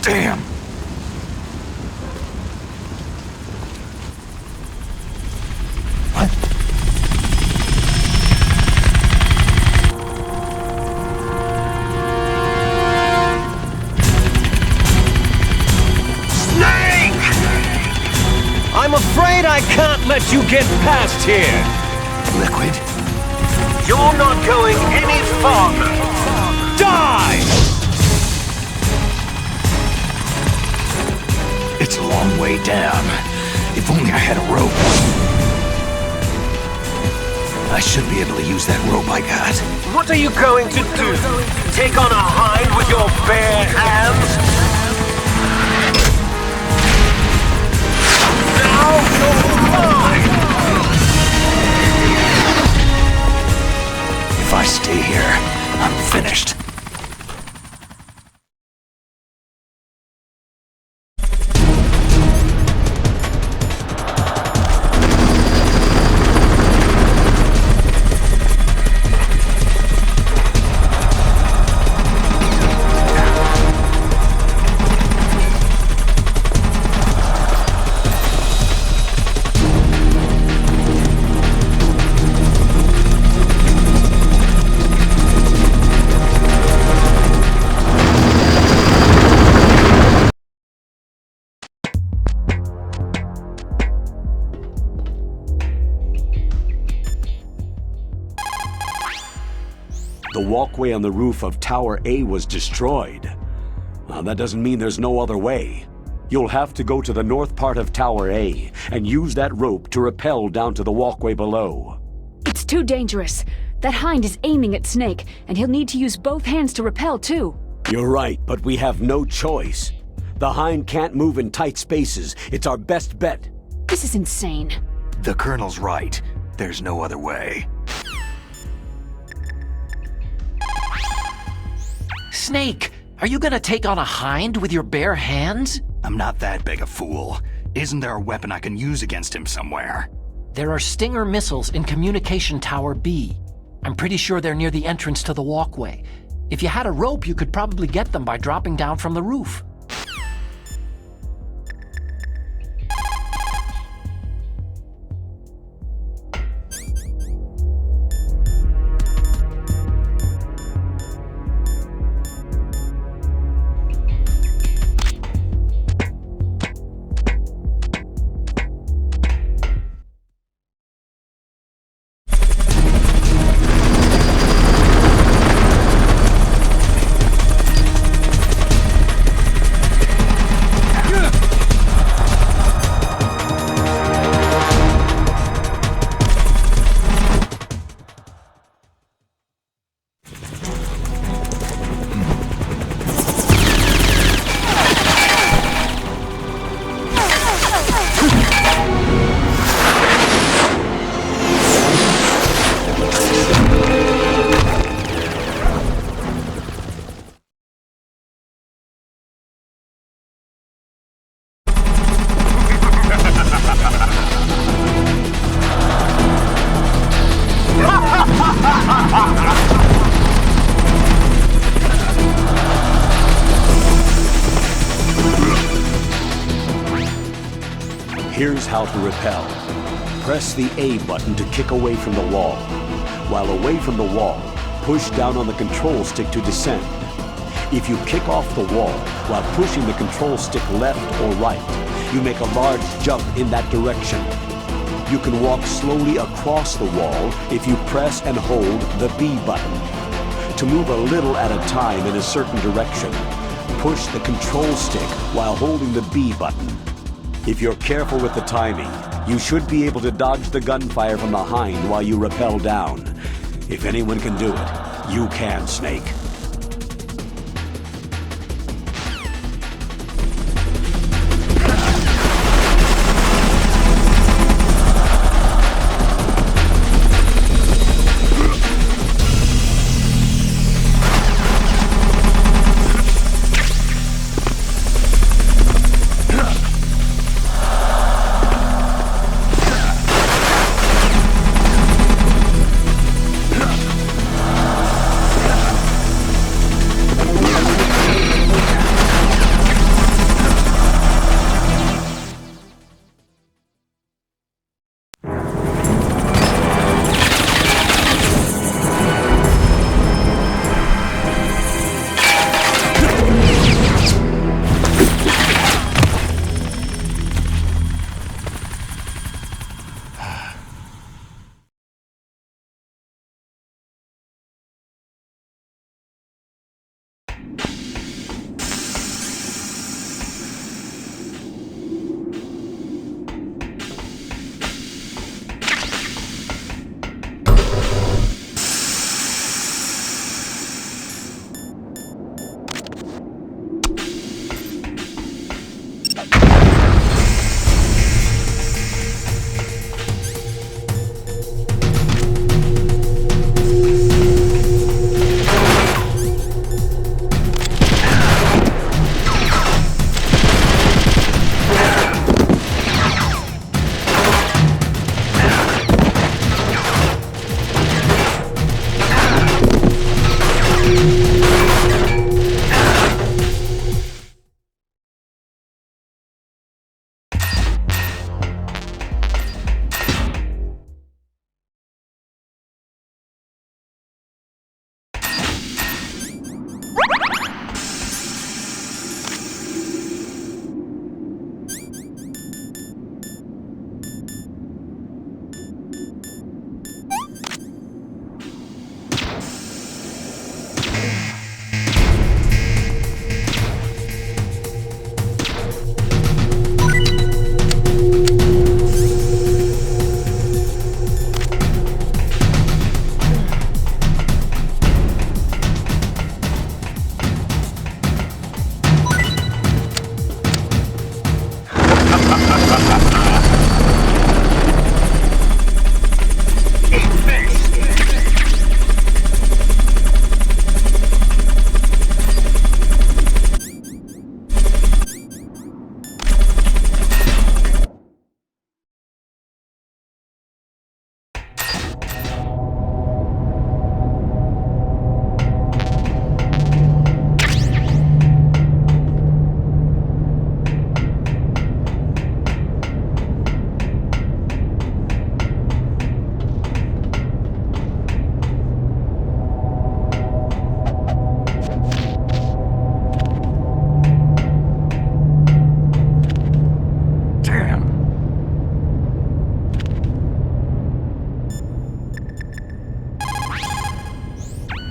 Damn! I'm afraid I can't let you get past here. Liquid? You're not going any farther. Die! It's a long way down. If only I had a rope. I should be able to use that rope I got. What are you going to do? Take on a hind with your bare hands? Now you're mine! If I stay here, I'm finished. The walkway on the roof of Tower A was destroyed. Well, that doesn't mean there's no other way. You'll have to go to the north part of Tower A and use that rope to rappel down to the walkway below. It's too dangerous. That hind is aiming at Snake, and he'll need to use both hands to rappel, too. You're right, but we have no choice. The hind can't move in tight spaces. It's our best bet. This is insane. The Colonel's right. There's no other way. Snake, are you gonna take on a hind with your bare hands? I'm not that big a fool. Isn't there a weapon I can use against him somewhere? There are Stinger missiles in Communication Tower B. I'm pretty sure they're near the entrance to the walkway. If you had a rope, you could probably get them by dropping down from the roof. Here's how to rappel. Press the A button to kick away from the wall. While away from the wall, push down on the control stick to descend. If you kick off the wall while pushing the control stick left or right, you make a large jump in that direction. You can walk slowly across the wall if you press and hold the B button. To move a little at a time in a certain direction, push the control stick while holding the B button. If you're careful with the timing, you should be able to dodge the gunfire from the hind while you rappel down. If anyone can do it, you can, Snake.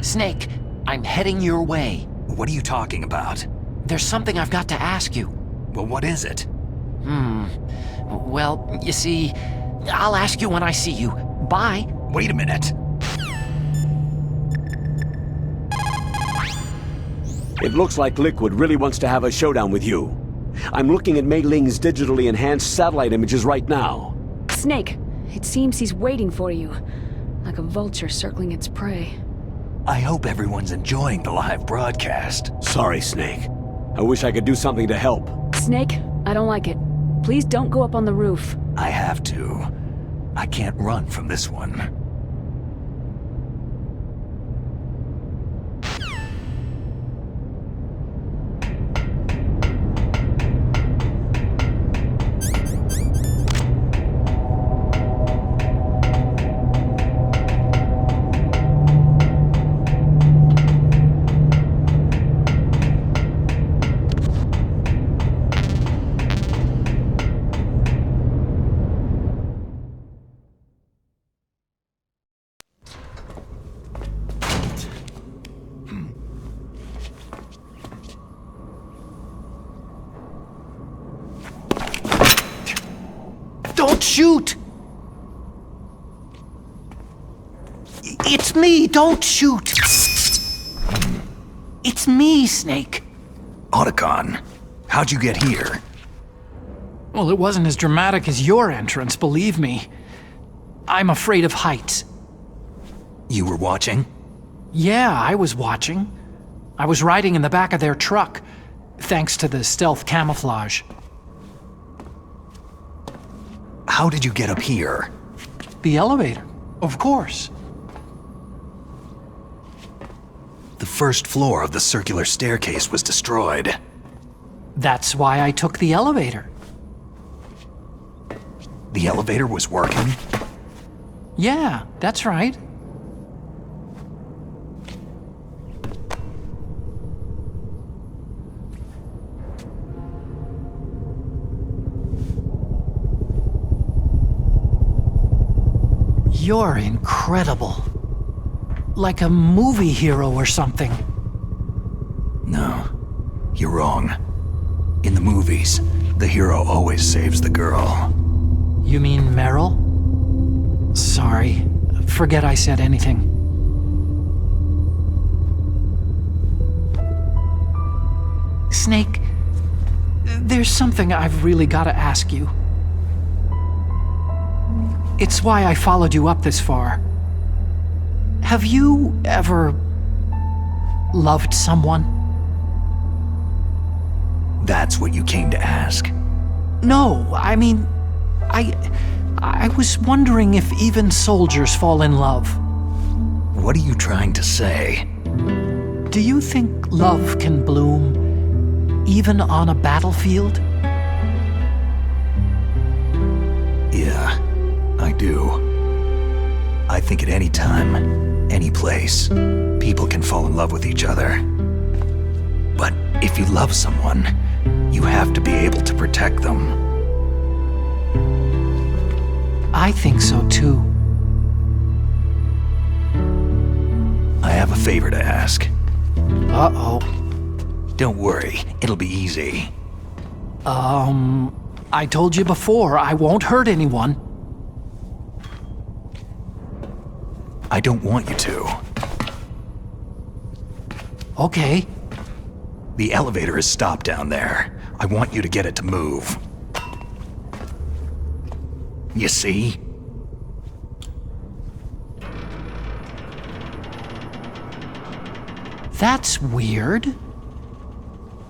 Snake, I'm heading your way. What are you talking about? There's something I've got to ask you. Well, what is it? Well, you see, I'll ask you when I see you. Bye. Wait a minute. It looks like Liquid really wants to have a showdown with you. I'm looking at Mei Ling's digitally enhanced satellite images right now. Snake, it seems he's waiting for you, like a vulture circling its prey. I hope everyone's enjoying the live broadcast. Sorry, Snake. I wish I could do something to help. Snake, I don't like it. Please don't go up on the roof. I have to. I can't run from this one. Don't shoot! It's me, don't shoot! It's me, Snake. Otacon, how'd you get here? Well, it wasn't as dramatic as your entrance, believe me. I'm afraid of heights. You were watching? Yeah, I was watching. I was riding in the back of their truck, thanks to the stealth camouflage. How did you get up here? The elevator, of course. The first floor of the circular staircase was destroyed. That's why I took the elevator. The elevator was working? Yeah, that's right. You're incredible. Like a movie hero or something. No, you're wrong. In the movies, the hero always saves the girl. You mean Meryl? Sorry, forget I said anything. Snake, there's something I've really got to ask you. It's why I followed you up this far. Have you ever loved someone? That's what you came to ask? No, I mean, I was wondering if even soldiers fall in love. What are you trying to say? Do you think love can bloom even on a battlefield? Yeah, I do. I think at any time, any place, people can fall in love with each other. But if you love someone, you have to be able to protect them. I think so too. I have a favor to ask. Uh-oh. Don't worry, it'll be easy. I told you before, I won't hurt anyone. I don't want you to. Okay. The elevator is stopped down there. I want you to get it to move. You see? That's weird.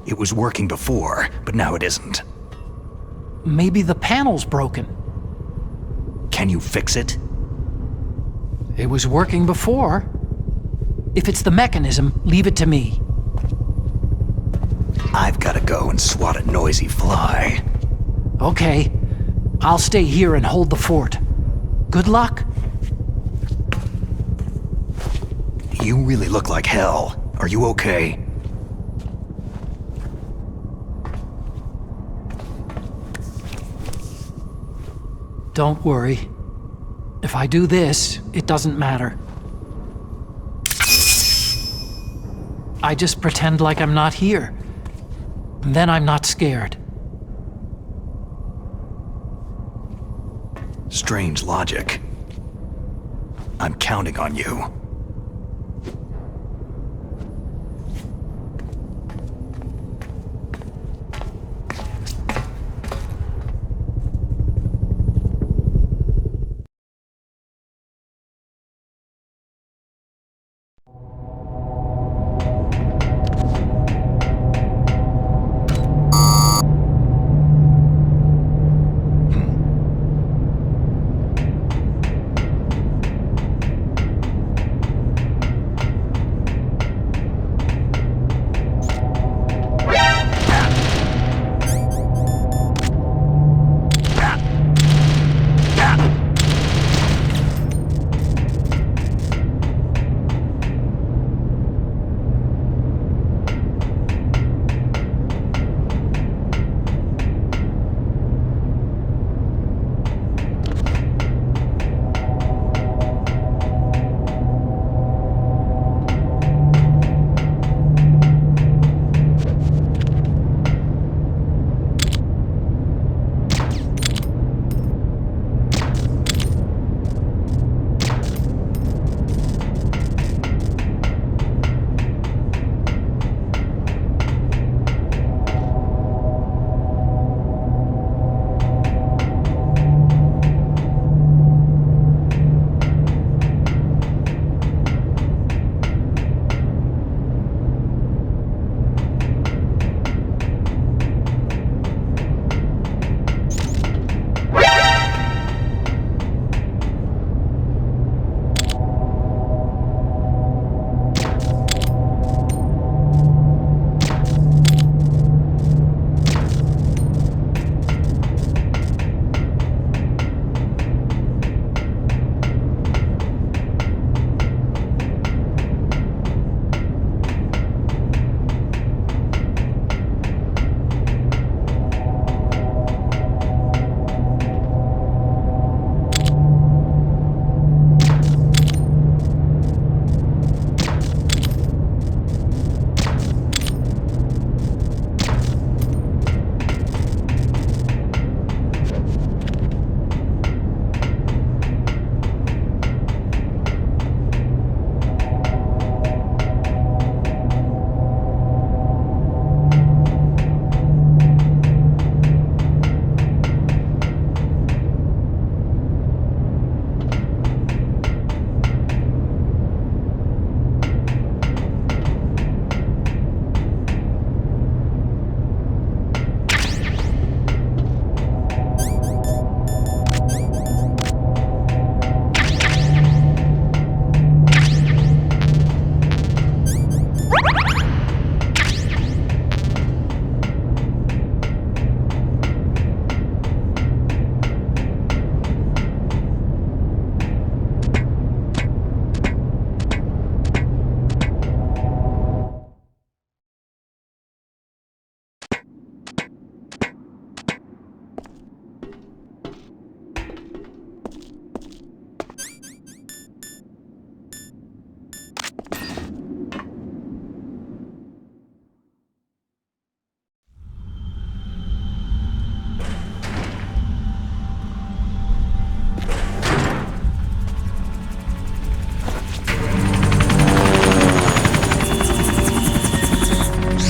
It was working before, but now it isn't. Maybe the panel's broken. Can you fix it? It was working before. If it's the mechanism, leave it to me. I've got to go and swat a noisy fly. Okay. I'll stay here and hold the fort. Good luck. You really look like hell. Are you okay? Don't worry. If I do this, it doesn't matter. I just pretend like I'm not here. Then I'm not scared. Strange logic. I'm counting on you.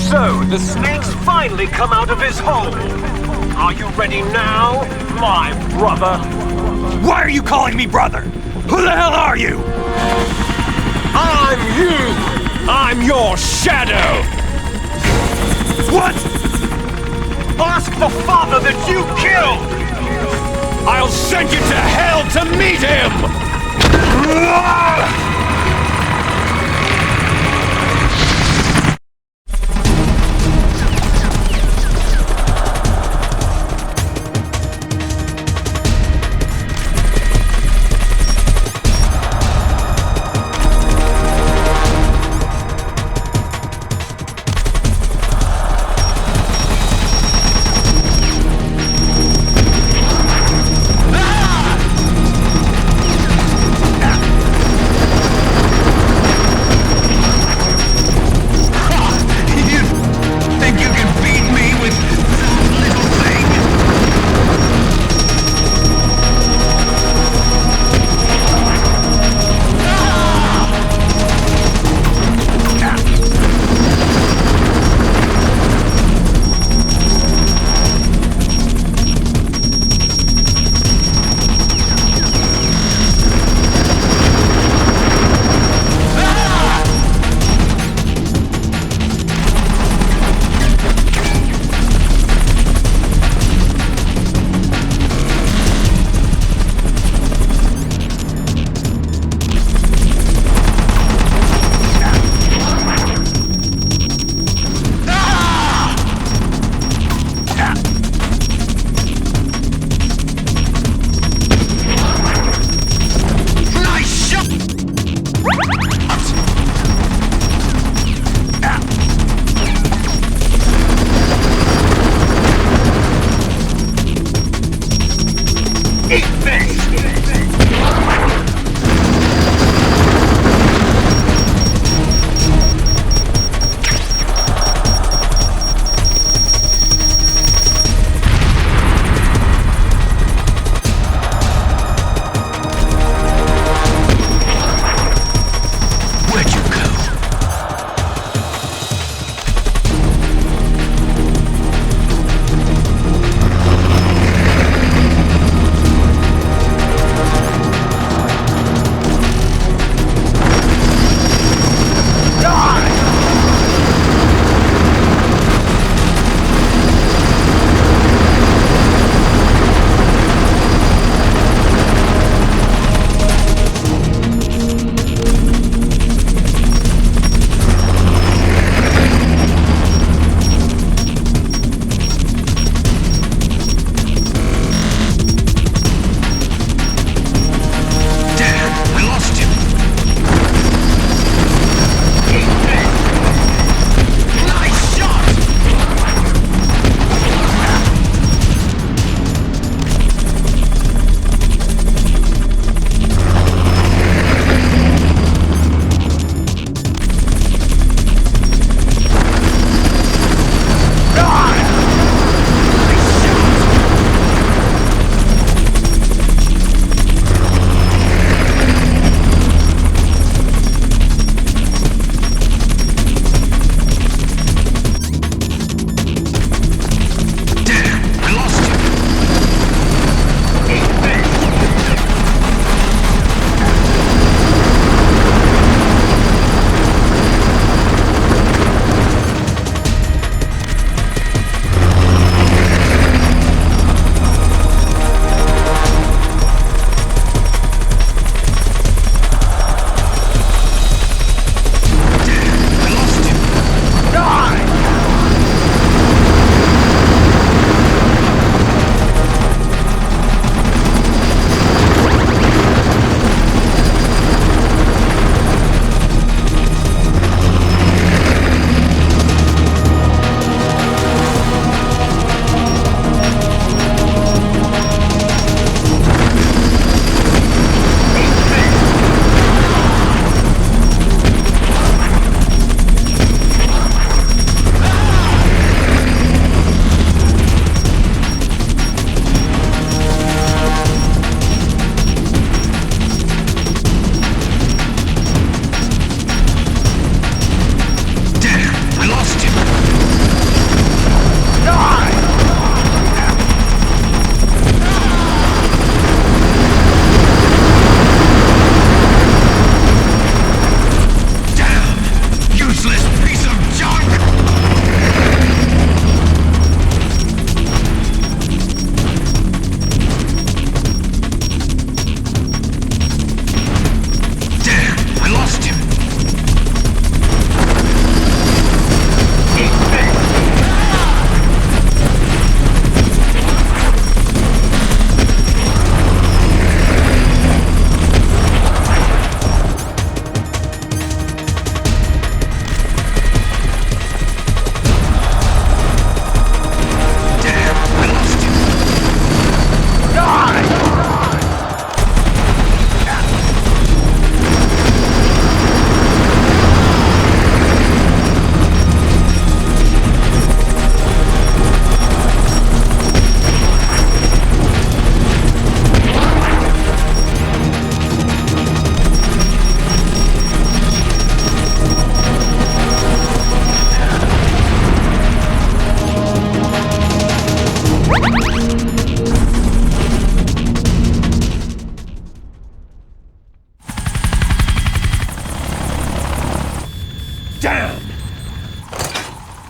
So, the snake's finally come out of his hole. Are you ready now, my brother? Why are you calling me brother? Who the hell are you? I'm you! I'm your shadow! What? Ask the father that you killed! I'll send you to hell to meet him!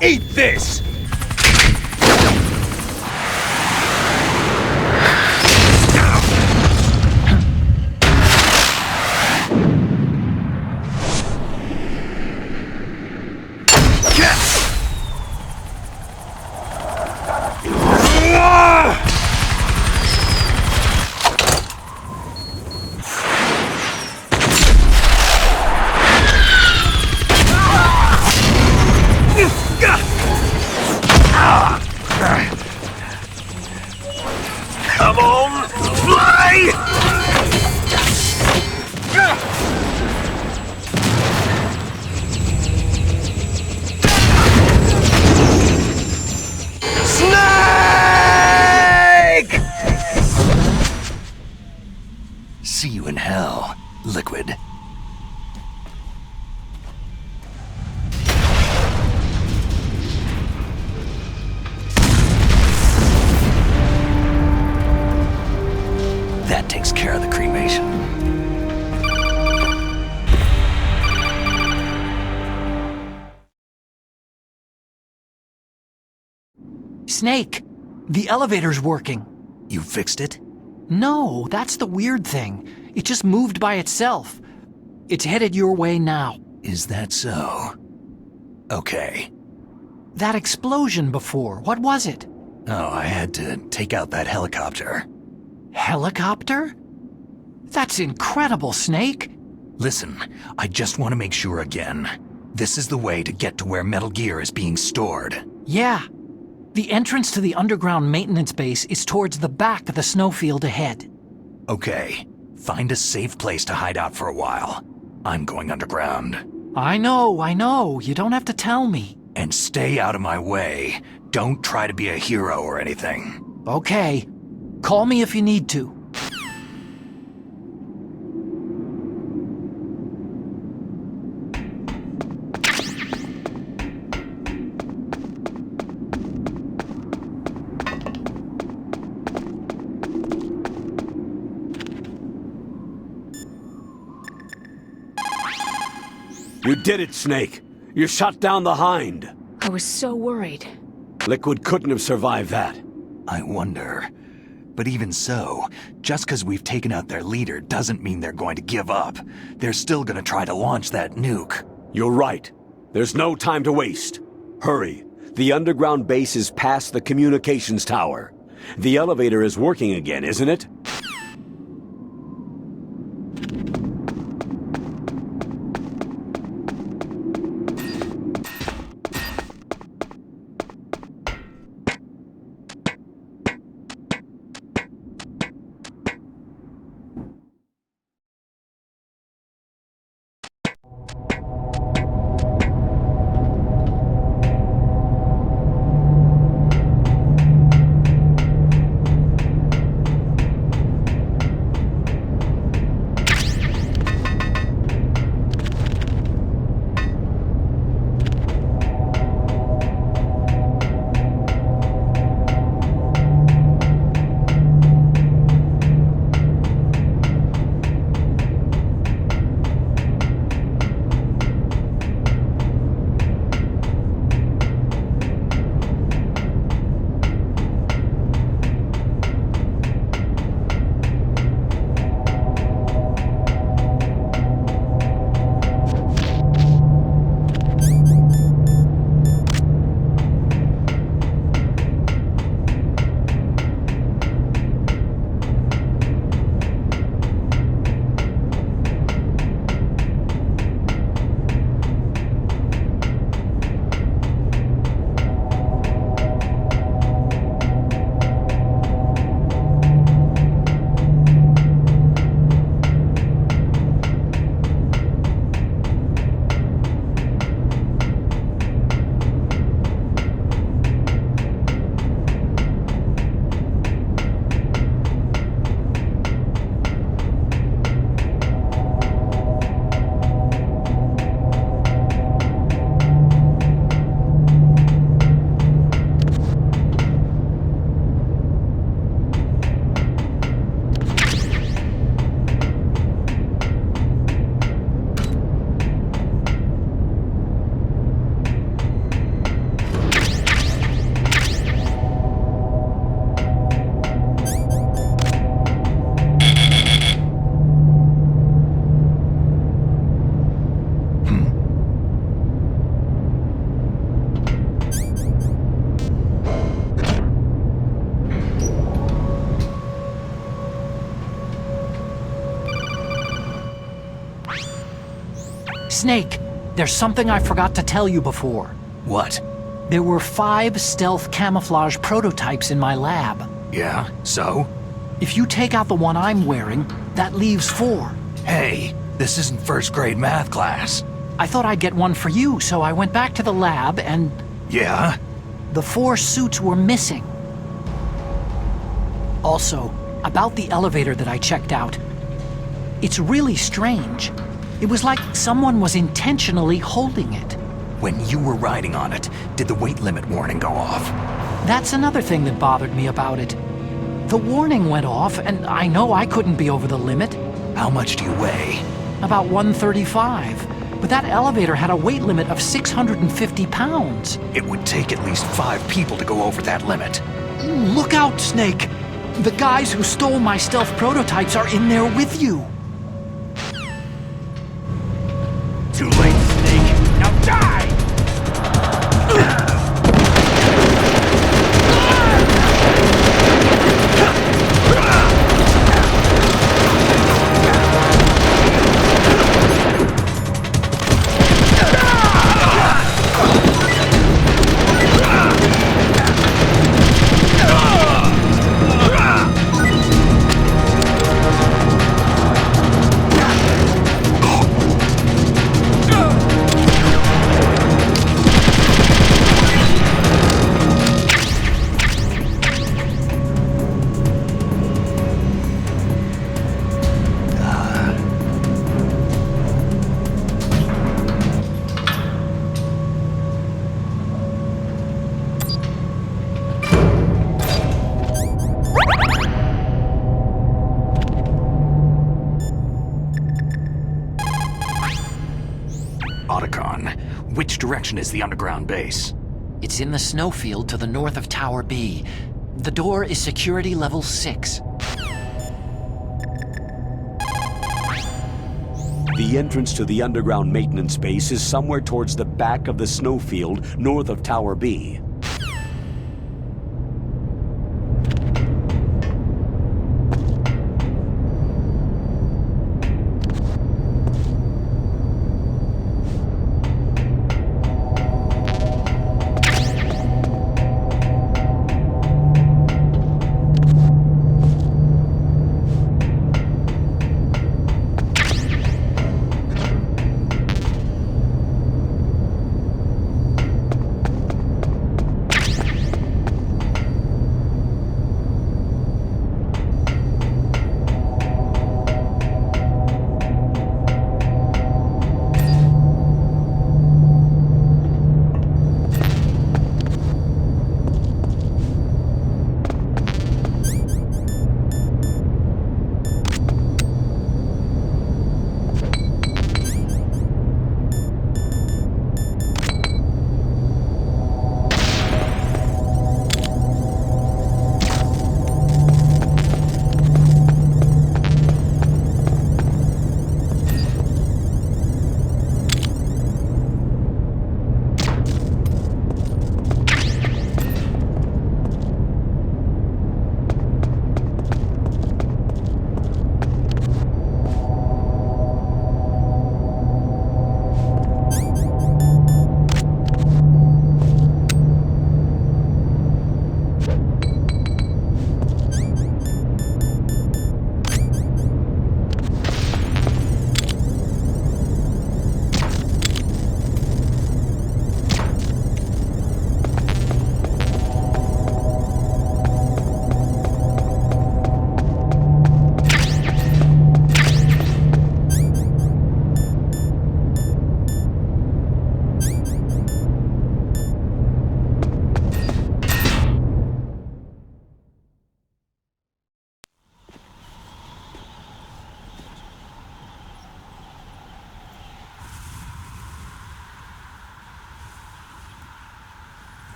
Eat this! Snake, the elevator's working. You fixed it? No, that's the weird thing. It just moved by itself. It's headed your way now. Is that so? Okay. That explosion before, what was it? Oh, I had to take out that helicopter. Helicopter? That's incredible, Snake. Listen, I just want to make sure again. This is the way to get to where Metal Gear is being stored. Yeah. The entrance to the underground maintenance base is towards the back of the snowfield ahead. Okay. Find a safe place to hide out for a while. I'm going underground. I know. You don't have to tell me. And stay out of my way. Don't try to be a hero or anything. Okay. Call me if you need to. You did it, Snake. You shot down the Hind. I was so worried. Liquid couldn't have survived that. I wonder. But even so, just because we've taken out their leader doesn't mean they're going to give up. They're still going to try to launch that nuke. You're right. There's no time to waste. Hurry. The underground base is past the communications tower. The elevator is working again, isn't it? Snake, there's something I forgot to tell you before. What? There were 5 stealth camouflage prototypes in my lab. Yeah, so? If you take out the one I'm wearing, that leaves 4. Hey, this isn't first grade math class. I thought I'd get one for you, so I went back to the lab and... Yeah? The 4 suits were missing. Also, about the elevator that I checked out, it's really strange. It was like someone was intentionally holding it. When you were riding on it, did the weight limit warning go off? That's another thing that bothered me about it. The warning went off, and I know I couldn't be over the limit. How much do you weigh? About 135. but that elevator had a weight limit of 650 pounds. It would take at least 5 people to go over that limit. Look out, Snake! The guys who stole my stealth prototypes are in there with you. Too late, Snake. Now die! Which direction is the underground base? It's in the snowfield to the north of Tower B. The door is security level 6. The entrance to the underground maintenance base is somewhere towards the back of the snowfield north of Tower B.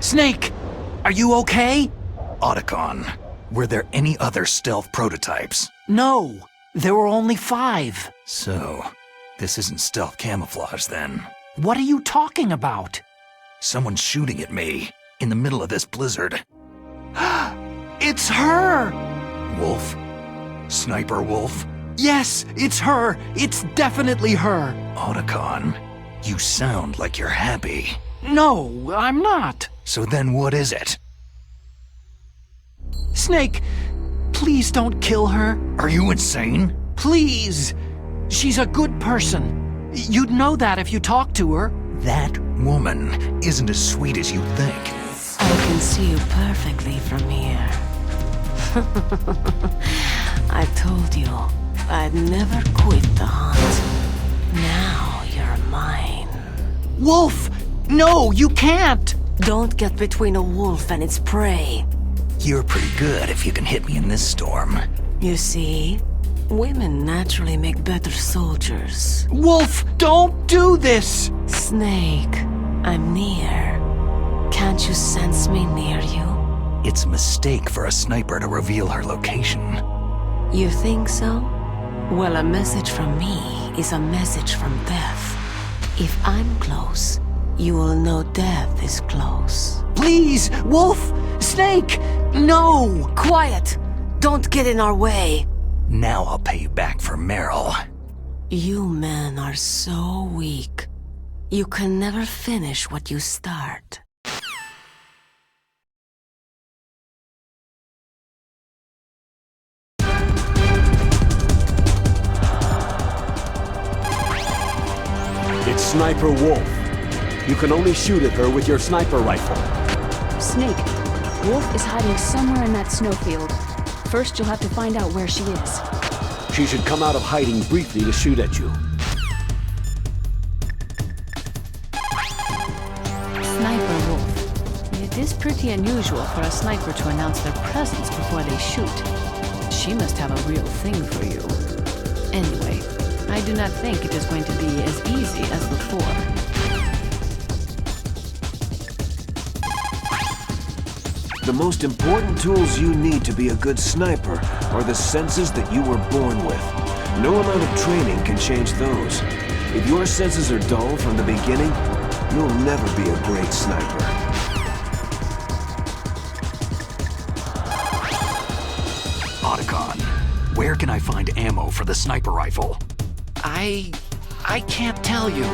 Snake! Are you okay? Otacon, were there any other stealth prototypes? No, there were only 5. So, this isn't stealth camouflage then. What are you talking about? Someone's shooting at me, in the middle of this blizzard. It's her! Wolf? Sniper Wolf? Yes, it's her! It's definitely her! Otacon, you sound like you're happy. No, I'm not. So then what is it? Snake, please don't kill her. Are you insane? Please! She's a good person. You'd know that if you talked to her. That woman isn't as sweet as you think. can see you perfectly from here. I told you I'd never quit the hunt. Now you're mine. Wolf! No, you can't! Don't get between a wolf and its prey. You're pretty good if you can hit me in this storm. You see, women naturally make better soldiers. Wolf, don't do this! Snake, I'm near. Can't you sense me near you? It's a mistake for a sniper to reveal her location. You think so? Well, a message from me is a message from death. If I'm close, you will know death is close. Please, Wolf! Snake! No! Quiet! Don't get in our way! Now I'll pay you back for Meryl. You men are so weak. You can never finish what you start. It's Sniper Wolf. You can only shoot at her with your sniper rifle. Snake, Wolf is hiding somewhere in that snowfield. First, you'll have to find out where she is. She should come out of hiding briefly to shoot at you. Sniper Wolf. It is pretty unusual for a sniper to announce their presence before they shoot. She must have a real thing for you. Anyway, I do not think it is going to be as easy as before. The most important tools you need to be a good sniper are the senses that you were born with. No amount of training can change those. If your senses are dull from the beginning, you'll never be a great sniper. Otacon, where can I find ammo for the sniper rifle? I can't tell you.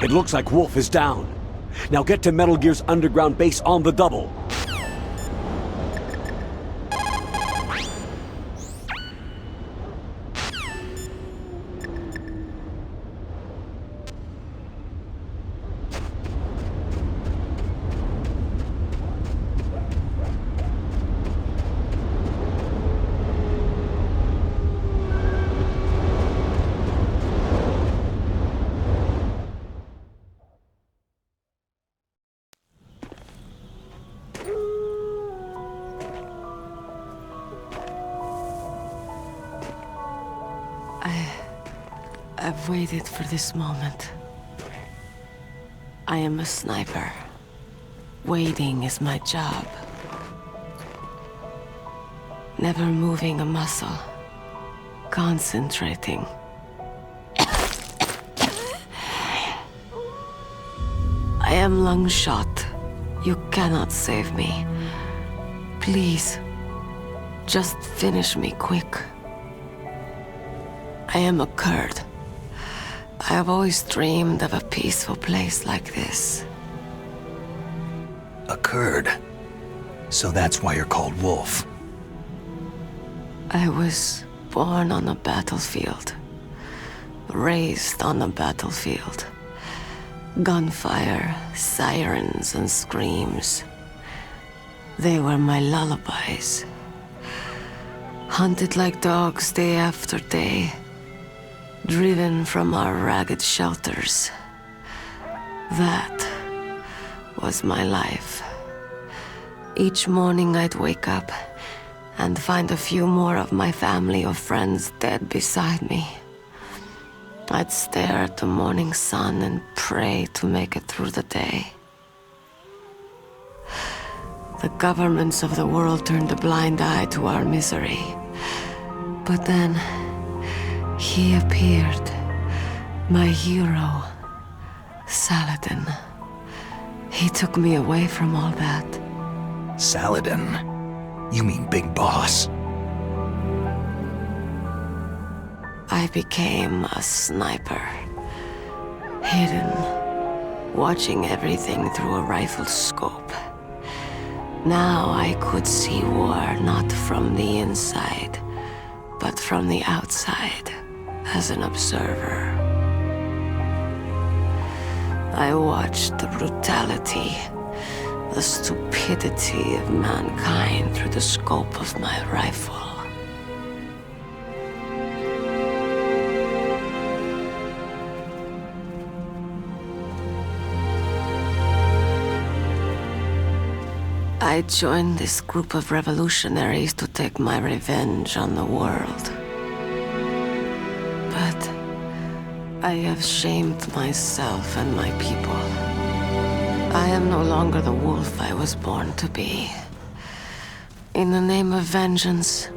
It looks like Wolf is down. Now get to Metal Gear's underground base on the double. I've waited for this moment. I am a sniper. Waiting is my job. Never moving a muscle. Concentrating. I am lung shot. You cannot save me. Please, just finish me quick. I am a Kurd. I have always dreamed of a peaceful place like this. A Kurd? So that's why you're called Wolf. I was born on a battlefield. Raised on a battlefield. Gunfire, sirens, and screams. They were my lullabies. Hunted like dogs day after day. Driven from our ragged shelters. That was my life. Each morning I'd wake up and find a few more of my family or friends dead beside me. I'd stare at the morning sun and pray to make it through the day. The governments of the world turned a blind eye to our misery. But then, he appeared. My hero, Saladin. He took me away from all that. Saladin? You mean Big Boss? I became a sniper. Hidden, watching everything through a rifle scope. Now I could see war not from the inside, but from the outside, as an observer. I watched the brutality, the stupidity of mankind through the scope of my rifle. I joined this group of revolutionaries to take my revenge on the world. But I have shamed myself and my people. I am no longer the wolf I was born to be. In the name of vengeance,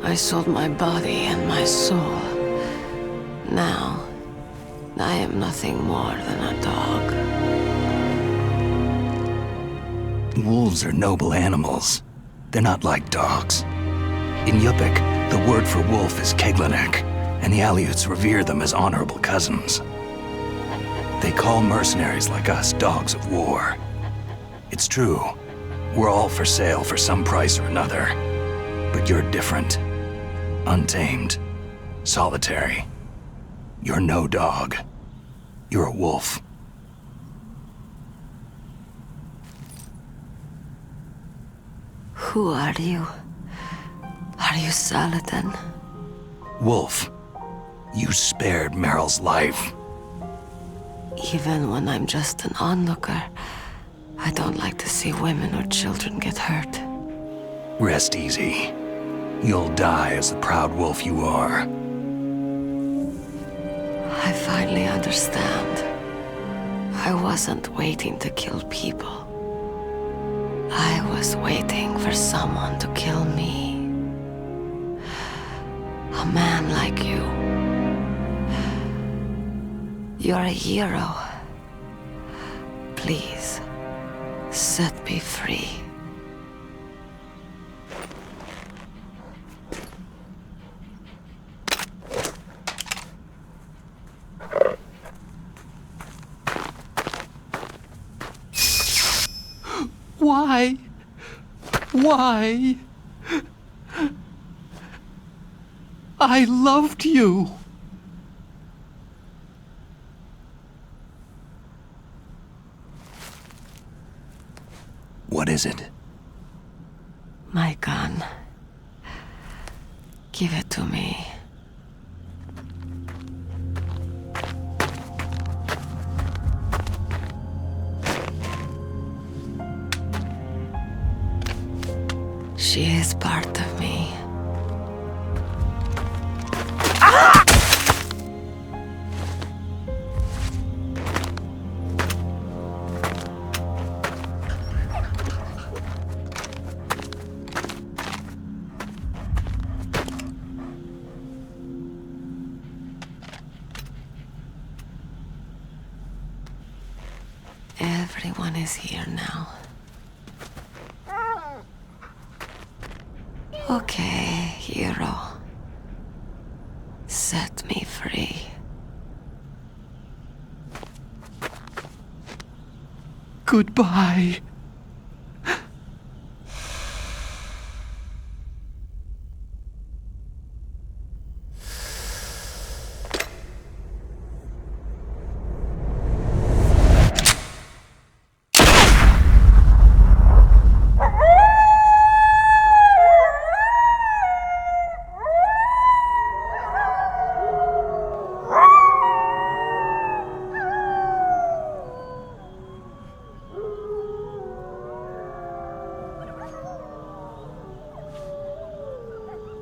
I sold my body and my soul. Now, I am nothing more than a dog. Wolves are noble animals. They're not like dogs. In Yupik, the word for wolf is Keglanek, and the Aleuts revere them as honorable cousins. They call mercenaries like us dogs of war. It's true. We're all for sale for some price or another. But you're different. Untamed. Solitary. You're no dog. You're a wolf. Who are you? Are you Saladin? Wolf. You spared Meryl's life. Even when I'm just an onlooker, I don't like to see women or children get hurt. Rest easy. You'll die as the proud wolf you are. I finally understand. I wasn't waiting to kill people. I was waiting for someone to kill me. A man like you. You're a hero. Please, set me free. Why? Why? I loved you. What is it? My gun. Give it to me. She is part of me. Everyone is here now. Okay, hero. Set me free. Goodbye.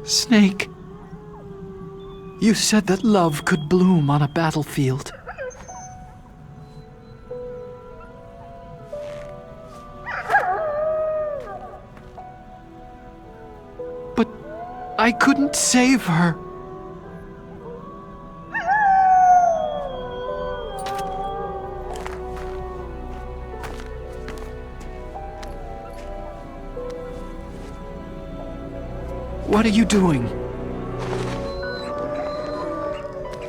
Snake, you said that love could bloom on a battlefield. But I couldn't save her. What are you doing?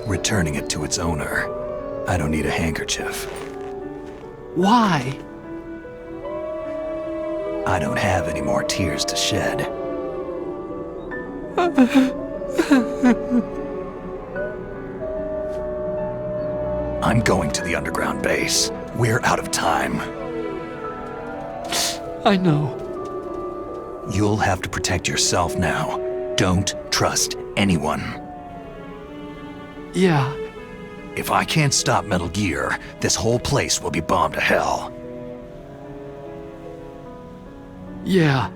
Returning it to its owner. I don't need a handkerchief. Why? I don't have any more tears to shed. I'm going to the underground base. We're out of time. I know. You'll have to protect yourself now. Don't trust anyone. Yeah. If I can't stop Metal Gear, this whole place will be bombed to hell. Yeah.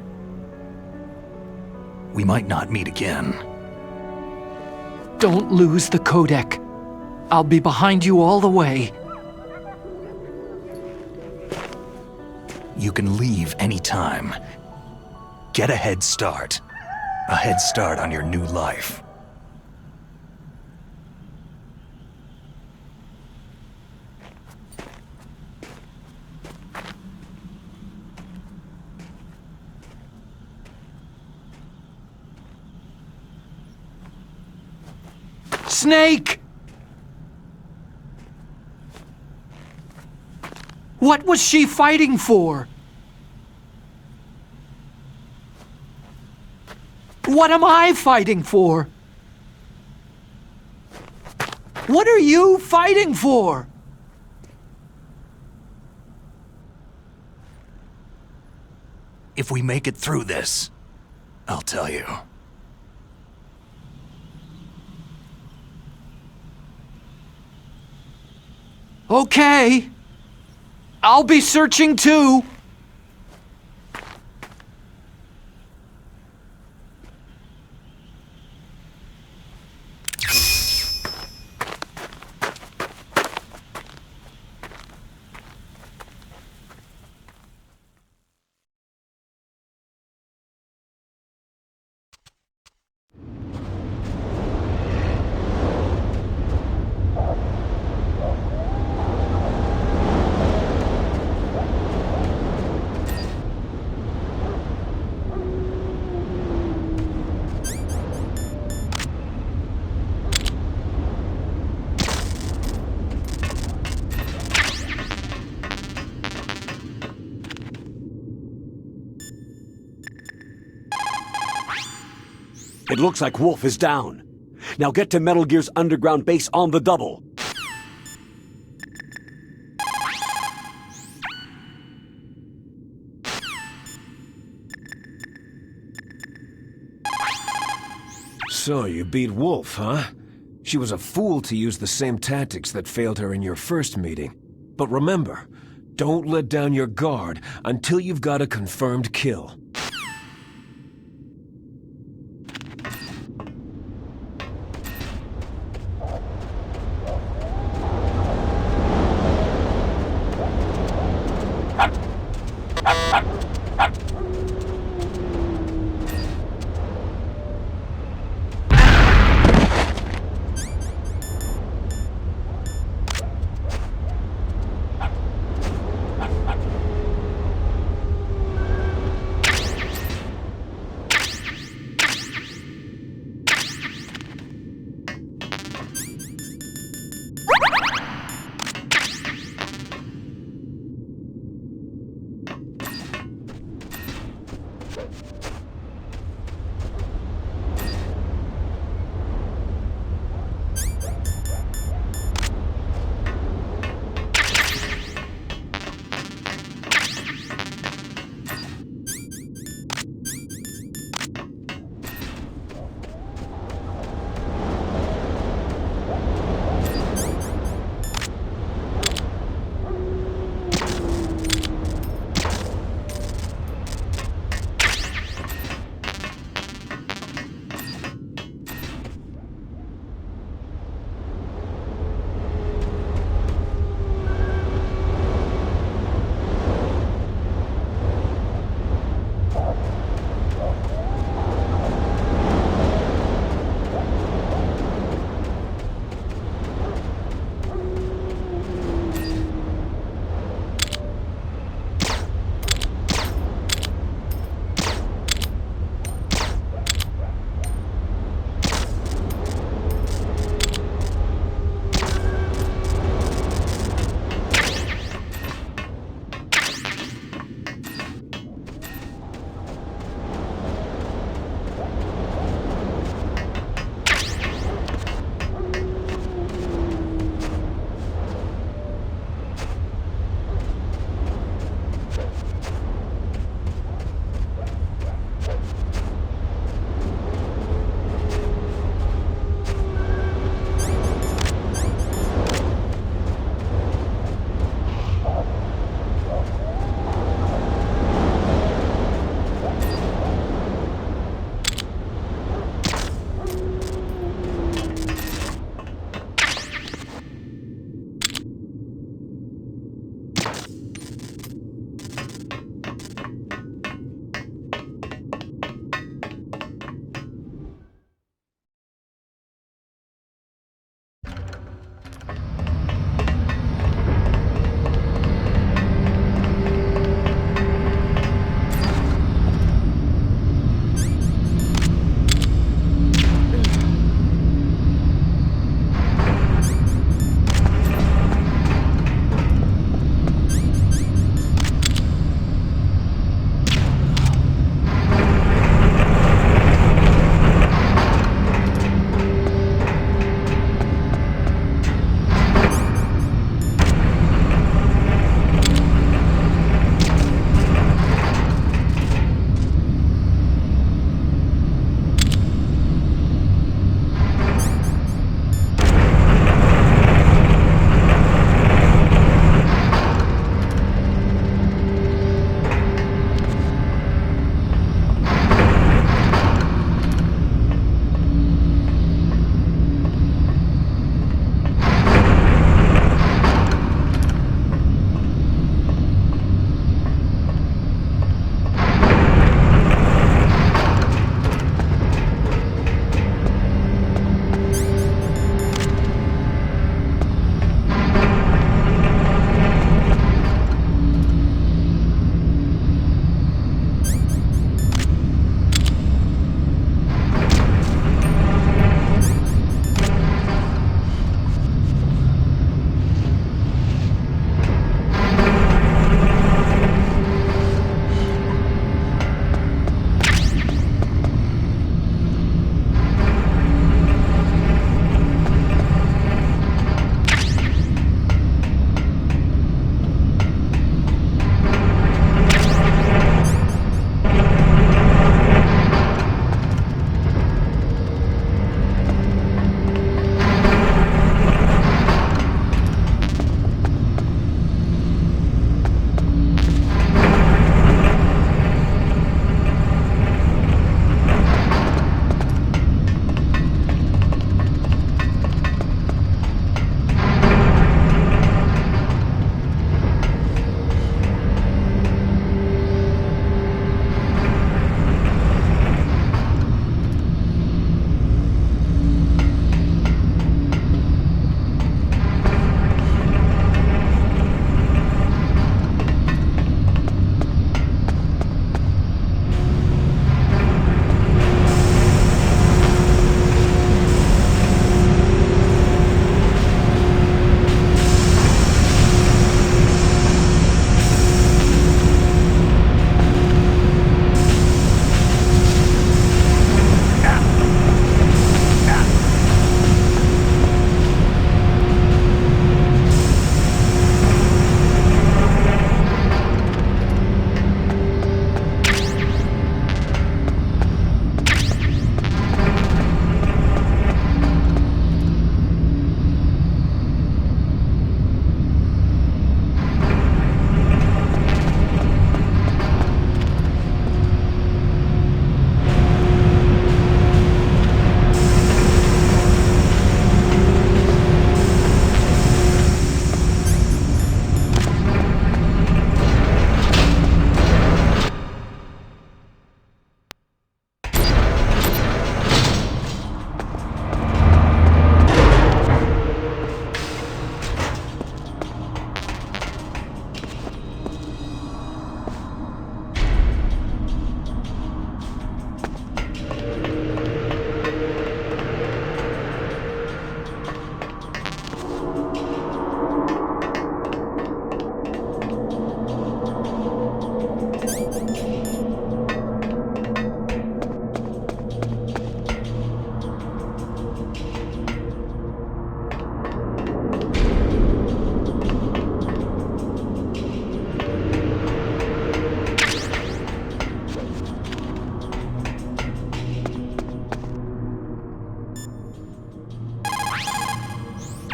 We might not meet again. Don't lose the codec. I'll be behind you all the way. You can leave anytime. Get a head start. A head start on your new life. Snake! What was she fighting for? What am I fighting for? What are you fighting for? If we make it through this, I'll tell you. Okay. I'll be searching too. It looks like Wolf is down. Now get to Metal Gear's underground base on the double. So, you beat Wolf, huh? She was a fool to use the same tactics that failed her in your first meeting. But remember, don't let down your guard until you've got a confirmed kill.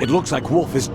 It looks like Wolf is...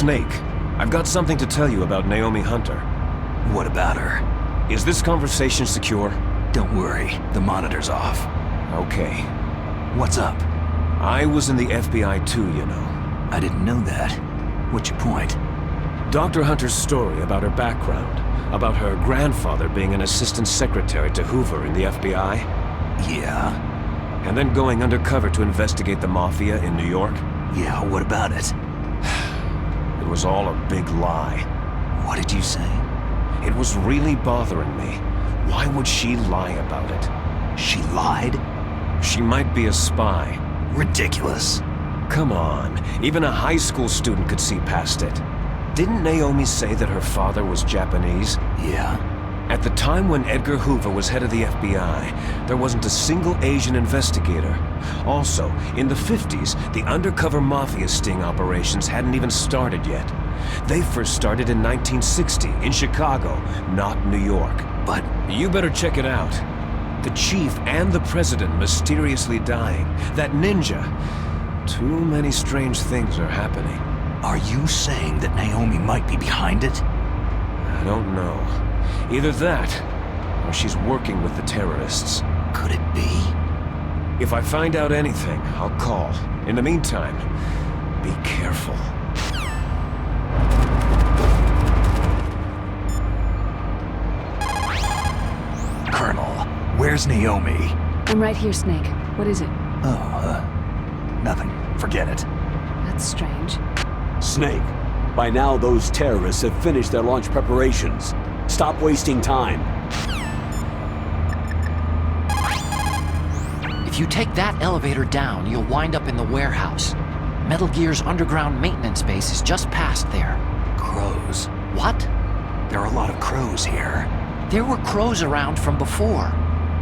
Snake, I've got something to tell you about Naomi Hunter. What about her? Is this conversation secure? Don't worry, the monitor's off. Okay. What's up? I was in the FBI too, you know. I didn't know that. What's your point? Dr. Hunter's story about her background, about her grandfather being an assistant secretary to Hoover in the FBI. Yeah? And then going undercover to investigate the Mafia in New York. Yeah, what about it? It was all a big lie. What did you say? It was really bothering me. Why would she lie about it? She lied? She might be a spy. Ridiculous. Come on, even a high school student could see past it. Didn't Naomi say that her father was Japanese? Yeah. At the time when Edgar Hoover was head of the FBI, there wasn't a single Asian investigator. Also, in the 50s, the undercover mafia sting operations hadn't even started yet. They first started in 1960, in Chicago, not New York. But you better check it out. The chief and the president mysteriously dying. That ninja. Too many strange things are happening. Are you saying that Naomi might be behind it? I don't know. Either that, or she's working with the terrorists. Could it be? If I find out anything, I'll call. In the meantime, be careful. Colonel, where's Naomi? I'm right here, Snake. What is it? Oh, nothing. Forget it. That's strange. Snake, by now those terrorists have finished their launch preparations. Stop wasting time. If you take that elevator down, you'll wind up in the warehouse. Metal Gear's underground maintenance base is just past there. Crows. What? There are a lot of crows here. There were crows around from before,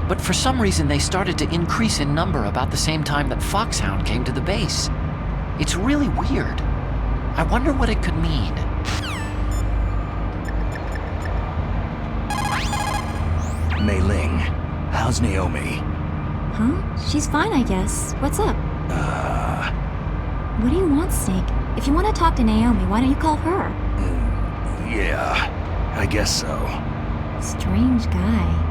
but for some reason they started to increase in number about the same time that Foxhound came to the base. It's really weird. I wonder what it could mean. Mei Ling, how's Naomi? Huh? She's fine, I guess. What's up? What do you want, Snake? If you want to talk to Naomi, why don't you call her? Yeah, I guess so. Strange guy.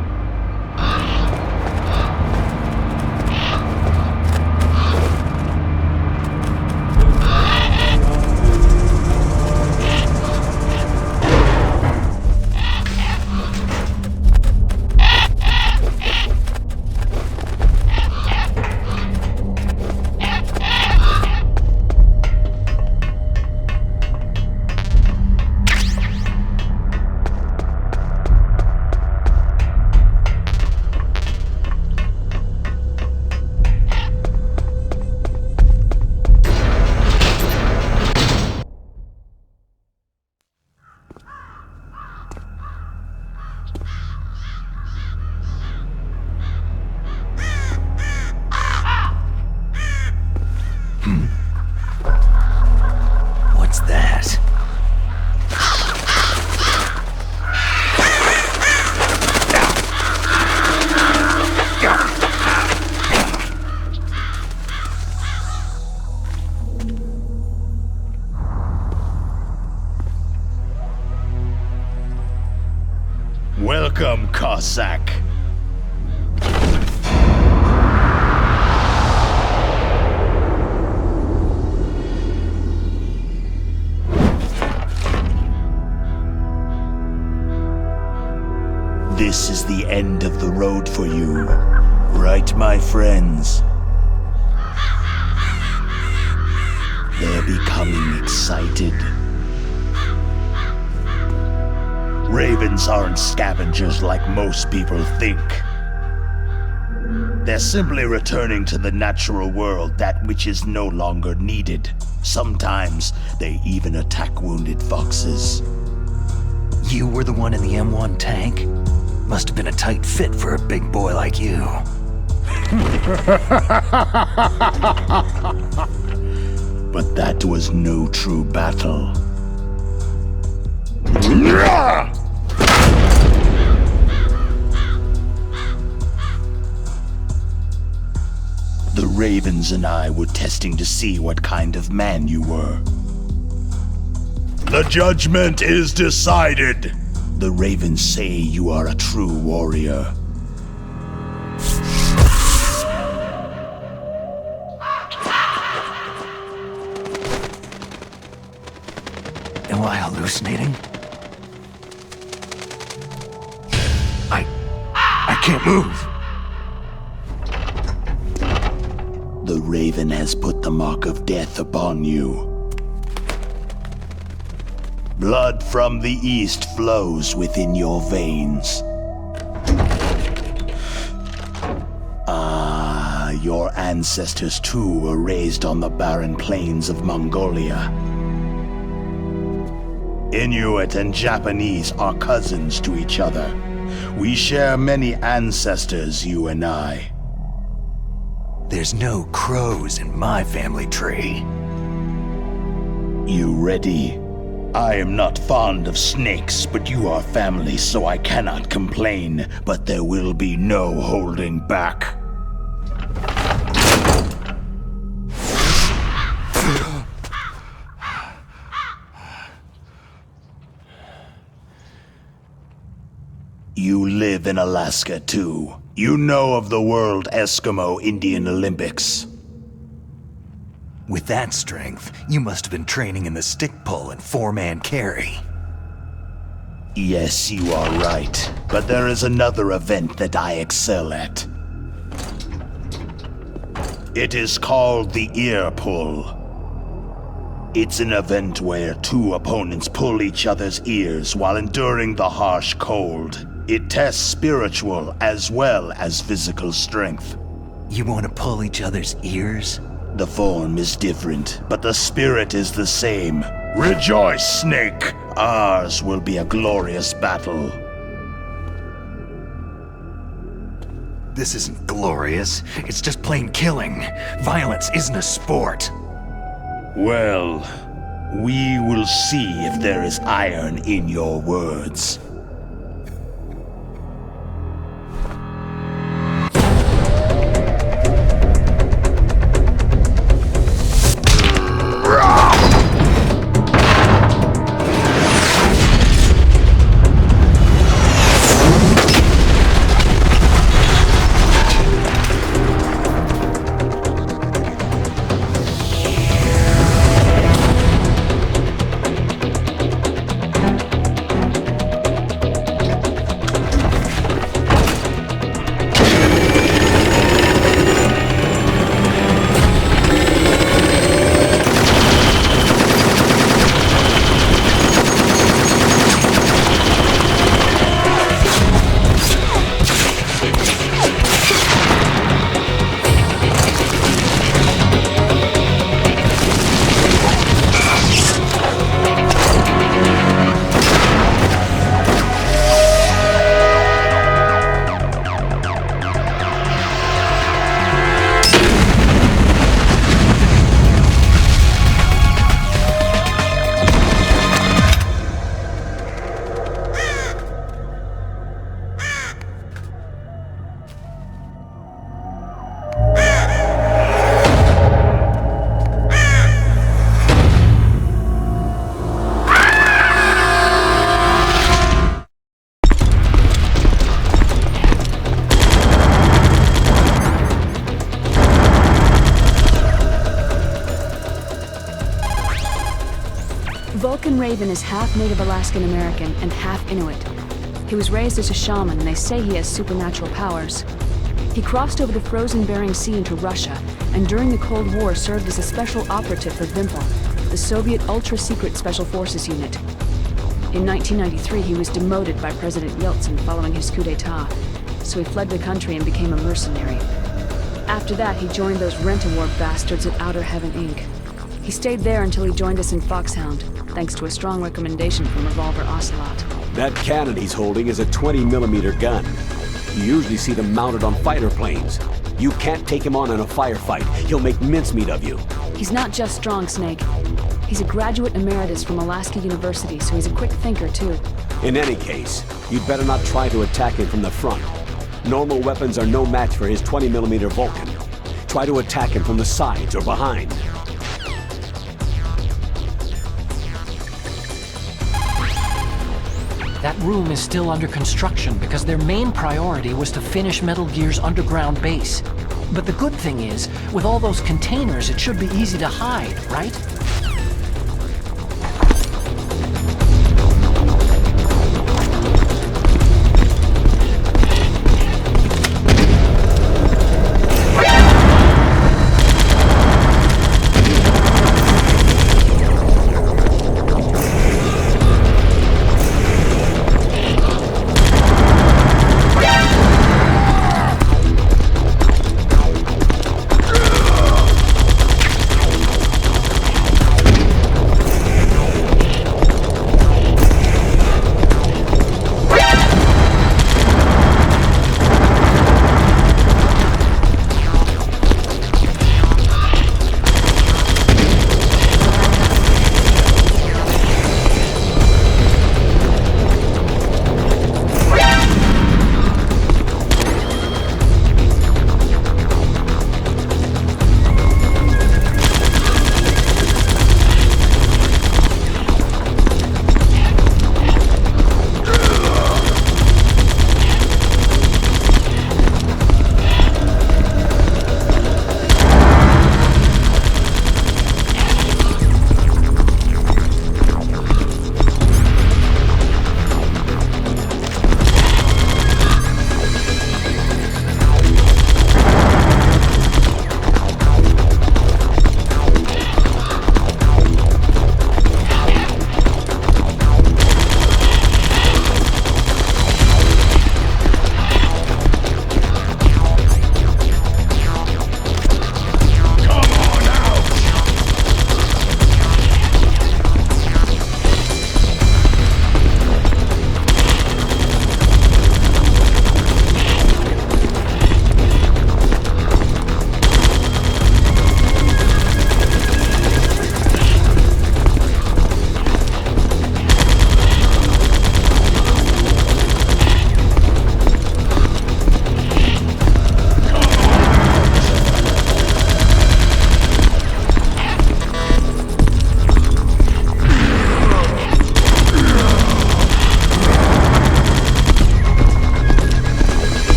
What's that? Welcome, Cossack. This is the end of the road for you, right, my friends? They're becoming excited. Ravens aren't scavengers like most people think. They're simply returning to the natural world that which is no longer needed. Sometimes they even attack wounded foxes. You were the one in the M1 tank? Must have been a tight fit for a big boy like you. But that was no true battle. The Ravens and I were testing to see what kind of man you were. The judgment is decided. The Ravens say you are a true warrior. Am I hallucinating? I can't move. The Raven has put the mark of death upon you. Blood from the east flows within your veins. Your ancestors too were raised on the barren plains of Mongolia. Inuit and Japanese are cousins to each other. We share many ancestors, you and I. There's no crows in my family tree. You ready? I am not fond of snakes, but you are family, so I cannot complain. But there will be no holding back. You live in Alaska, too. You know of the World Eskimo Indian Olympics. With that strength, you must have been training in the stick pull and four-man carry. Yes, you are right. But there is another event that I excel at. It is called the ear pull. It's an event where two opponents pull each other's ears while enduring the harsh cold. It tests spiritual as well as physical strength. You want to pull each other's ears? The form is different, but the spirit is the same. Rejoice, Snake! Ours will be a glorious battle. This isn't glorious. It's just plain killing. Violence isn't a sport. Well, we will see if there is iron in your words. Vulcan Raven is half Native Alaskan American and half Inuit. He was raised as a shaman, and they say he has supernatural powers. He crossed over the frozen Bering Sea into Russia, and during the Cold War served as a special operative for Vimpel, the Soviet ultra-secret Special Forces unit. In 1993, he was demoted by President Yeltsin following his coup d'etat, so he fled the country and became a mercenary. After that, he joined those rent-a-war bastards at Outer Heaven, Inc. He stayed there until he joined us in Foxhound, thanks to a strong recommendation from Revolver Ocelot. That cannon he's holding is a 20mm gun. You usually see them mounted on fighter planes. You can't take him on in a firefight. He'll make mincemeat of you. He's not just strong, Snake. He's a graduate emeritus from Alaska University, so he's a quick thinker, too. In any case, you'd better not try to attack him from the front. Normal weapons are no match for his 20mm Vulcan. Try to attack him from the sides or behind. That room is still under construction because their main priority was to finish Metal Gear's underground base. But the good thing is, with all those containers, it should be easy to hide, right?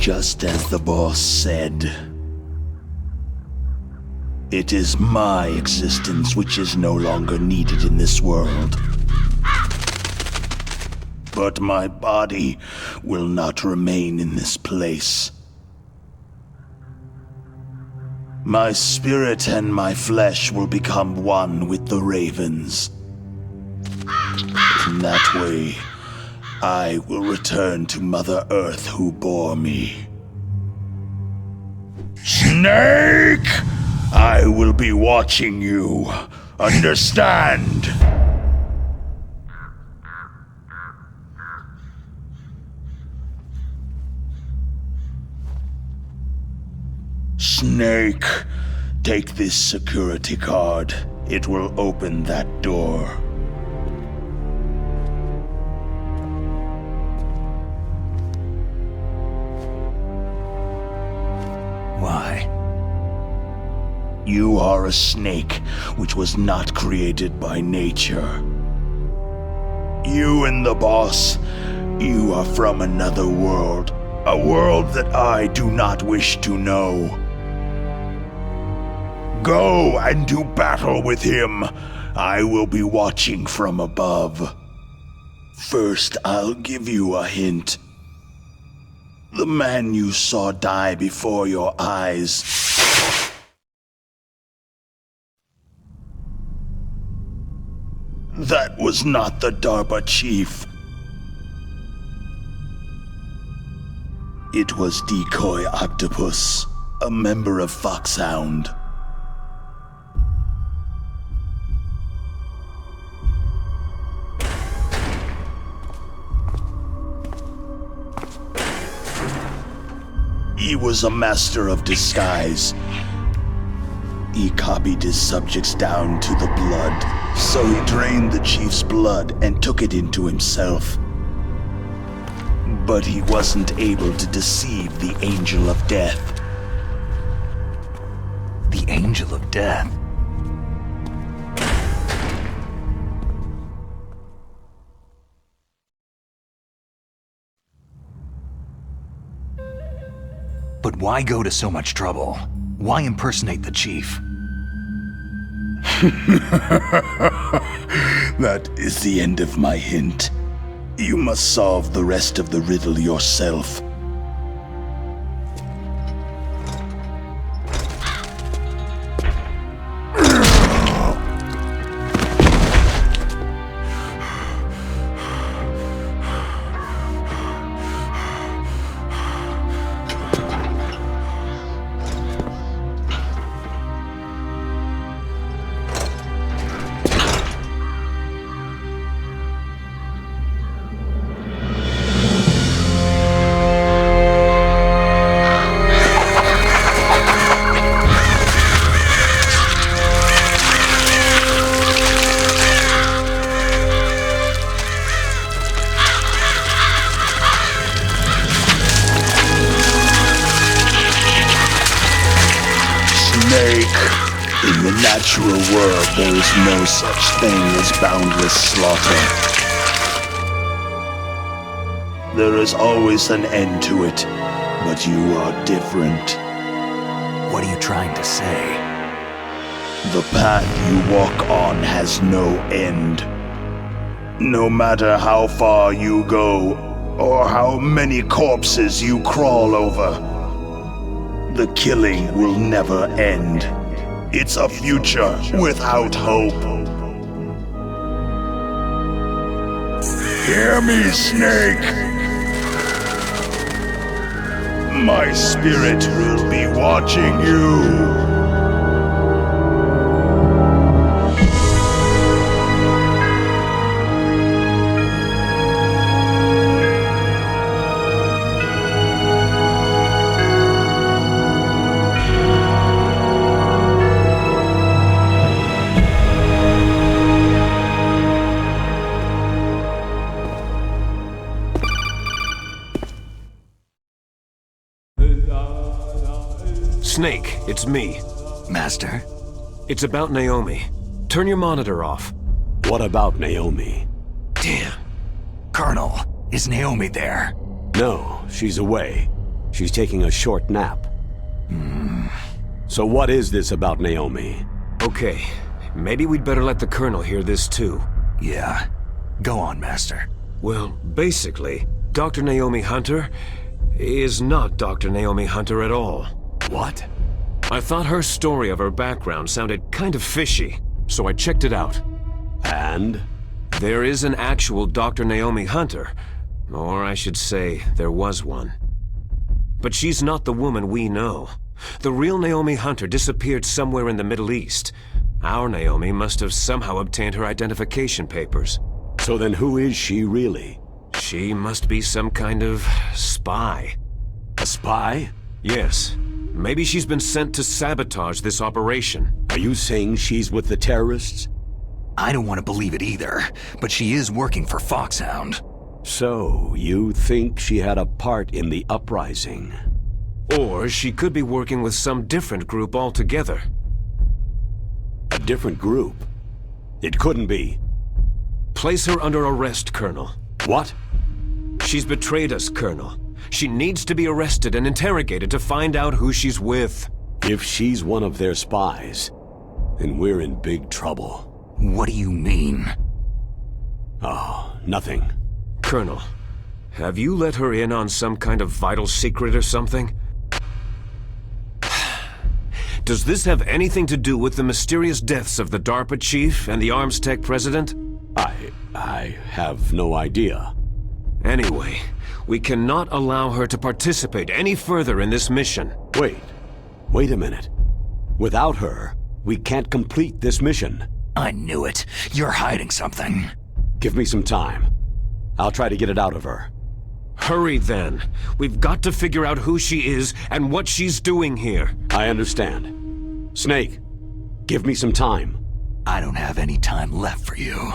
Just as the boss said, it is my existence which is no longer needed in this world. But my body will not remain in this place. My spirit and my flesh will become one with the ravens. In that way, I will return to Mother Earth who bore me. Snake! I will be watching you. Understand? Snake, take this security card. It will open that door. Why? You are a snake which was not created by nature. You and the boss, you are from another world. A world that I do not wish to know. Go and do battle with him. I will be watching from above. First, I'll give you a hint. The man you saw die before your eyes. That was not the DARPA chief. It was Decoy Octopus, a member of Foxhound. He was a master of disguise. He copied his subjects down to the blood, so he drained the chief's blood and took it into himself. But he wasn't able to deceive the Angel of Death. The Angel of Death? But why go to so much trouble? Why impersonate the chief? That is the end of my hint. You must solve the rest of the riddle yourself. In the natural world, there is no such thing as boundless slaughter. There is always an end to it, but you are different. What are you trying to say? The path you walk on has no end. No matter how far you go, or how many corpses you crawl over, the killing will never end. It's a future without hope. Hear me, Snake! My spirit will be watching you. Snake, it's me. Master? It's about Naomi. Turn your monitor off. What about Naomi? Damn. Colonel, is Naomi there? No, she's away. She's taking a short nap. So what is this about Naomi? Okay, maybe we'd better let the Colonel hear this too. Yeah. Go on, Master. Well, basically, Dr. Naomi Hunter is not Dr. Naomi Hunter at all. What? I thought her story of her background sounded kind of fishy, so I checked it out. And? There is an actual Dr. Naomi Hunter, or I should say, there was one. But she's not the woman we know. The real Naomi Hunter disappeared somewhere in the Middle East. Our Naomi must have somehow obtained her identification papers. So then who is she really? She must be some kind of spy. A spy? Yes. Maybe she's been sent to sabotage this operation. Are you saying she's with the terrorists? I don't want to believe it either, but she is working for Foxhound. So, you think she had a part in the uprising? Or she could be working with some different group altogether. A different group? It couldn't be. Place her under arrest, Colonel. What? She's betrayed us, Colonel. She needs to be arrested and interrogated to find out who she's with. If she's one of their spies, then we're in big trouble. What do you mean? Oh, nothing. Colonel, have you let her in on some kind of vital secret or something? Does this have anything to do with the mysterious deaths of the DARPA chief and the Arms Tech president? I have no idea. Anyway, we cannot allow her to participate any further in this mission. Wait a minute. Without her, we can't complete this mission. I knew it. You're hiding something. Give me some time. I'll try to get it out of her. Hurry then. We've got to figure out who she is and what she's doing here. I understand. Snake, give me some time. I don't have any time left for you.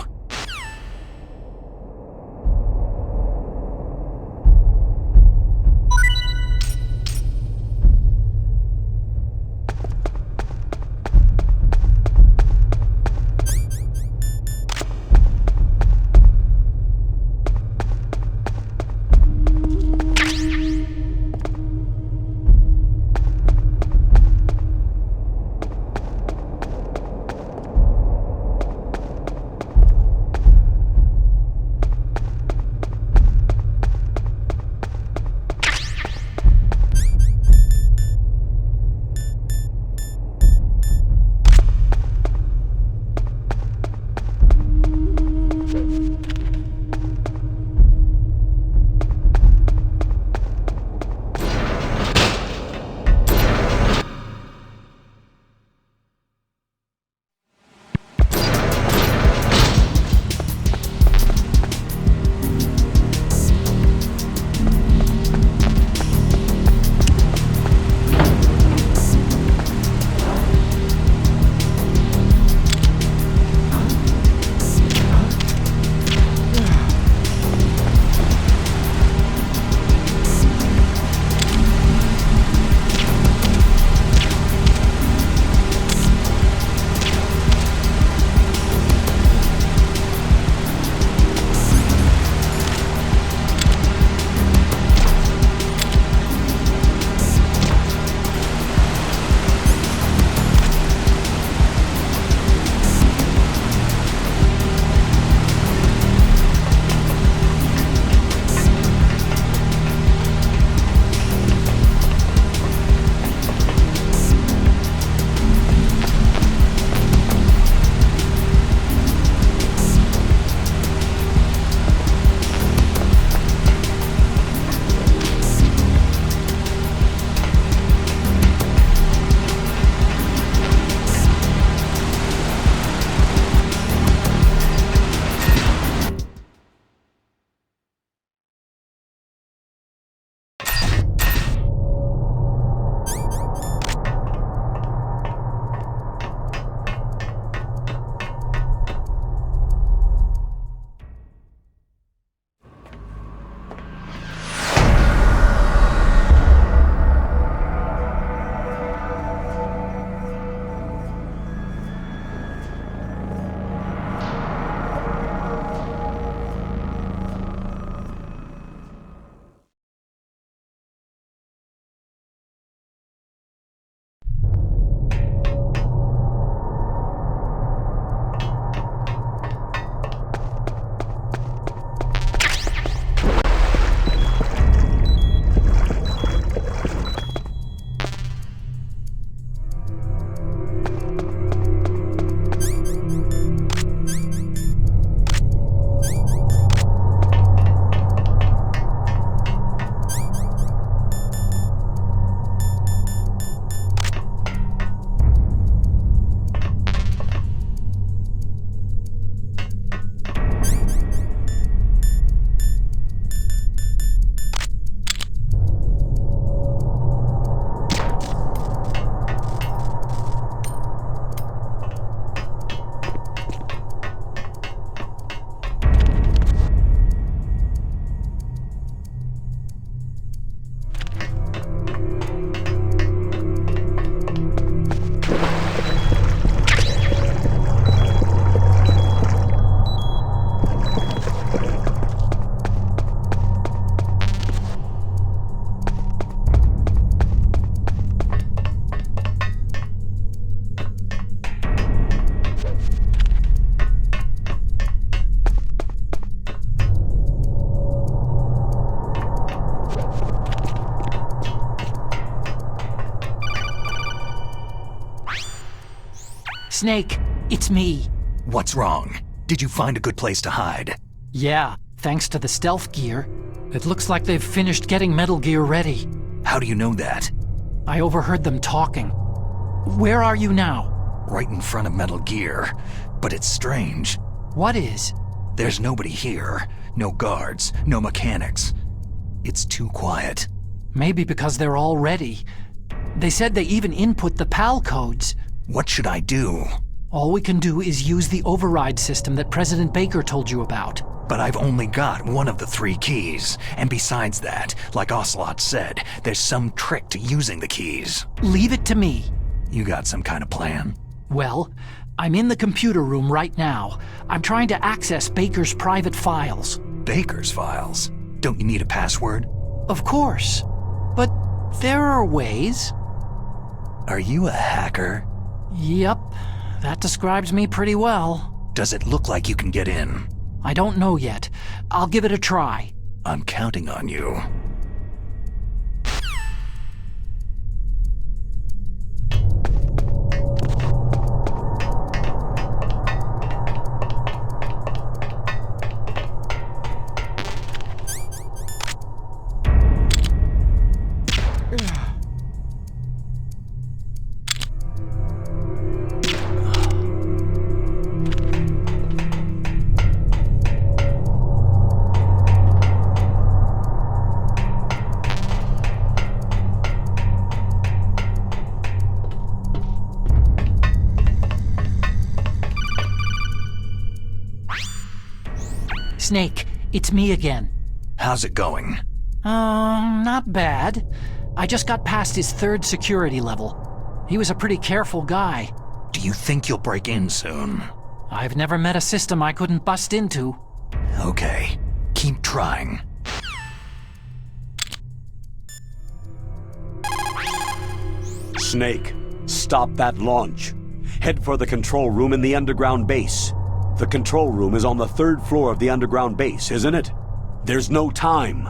Snake, it's me. What's wrong? Did you find a good place to hide? Yeah, thanks to the stealth gear. It looks like they've finished getting Metal Gear ready. How do you know that? I overheard them talking. Where are you now? Right in front of Metal Gear. But it's strange. What is? There's nobody here. No guards, no mechanics. It's too quiet. Maybe because they're all ready. They said they even input the PAL codes. What should I do? All we can do is use the override system that President Baker told you about. But I've only got one of the 3 keys. And besides that, like Ocelot said, there's some trick to using the keys. Leave it to me. You got some kind of plan? Well, I'm in the computer room right now. I'm trying to access Baker's private files. Baker's files? Don't you need a password? Of course. But there are ways. Are you a hacker? Yep. That describes me pretty well. Does it look like you can get in? I don't know yet. I'll give it a try. I'm counting on you. Snake, it's me again. How's it going? Not bad. I just got past his 3rd security level. He was a pretty careful guy. Do you think you'll break in soon? I've never met a system I couldn't bust into. Okay, keep trying. Snake, stop that launch. Head for the control room in the underground base. The control room is on the 3rd floor of the underground base, isn't it? There's no time.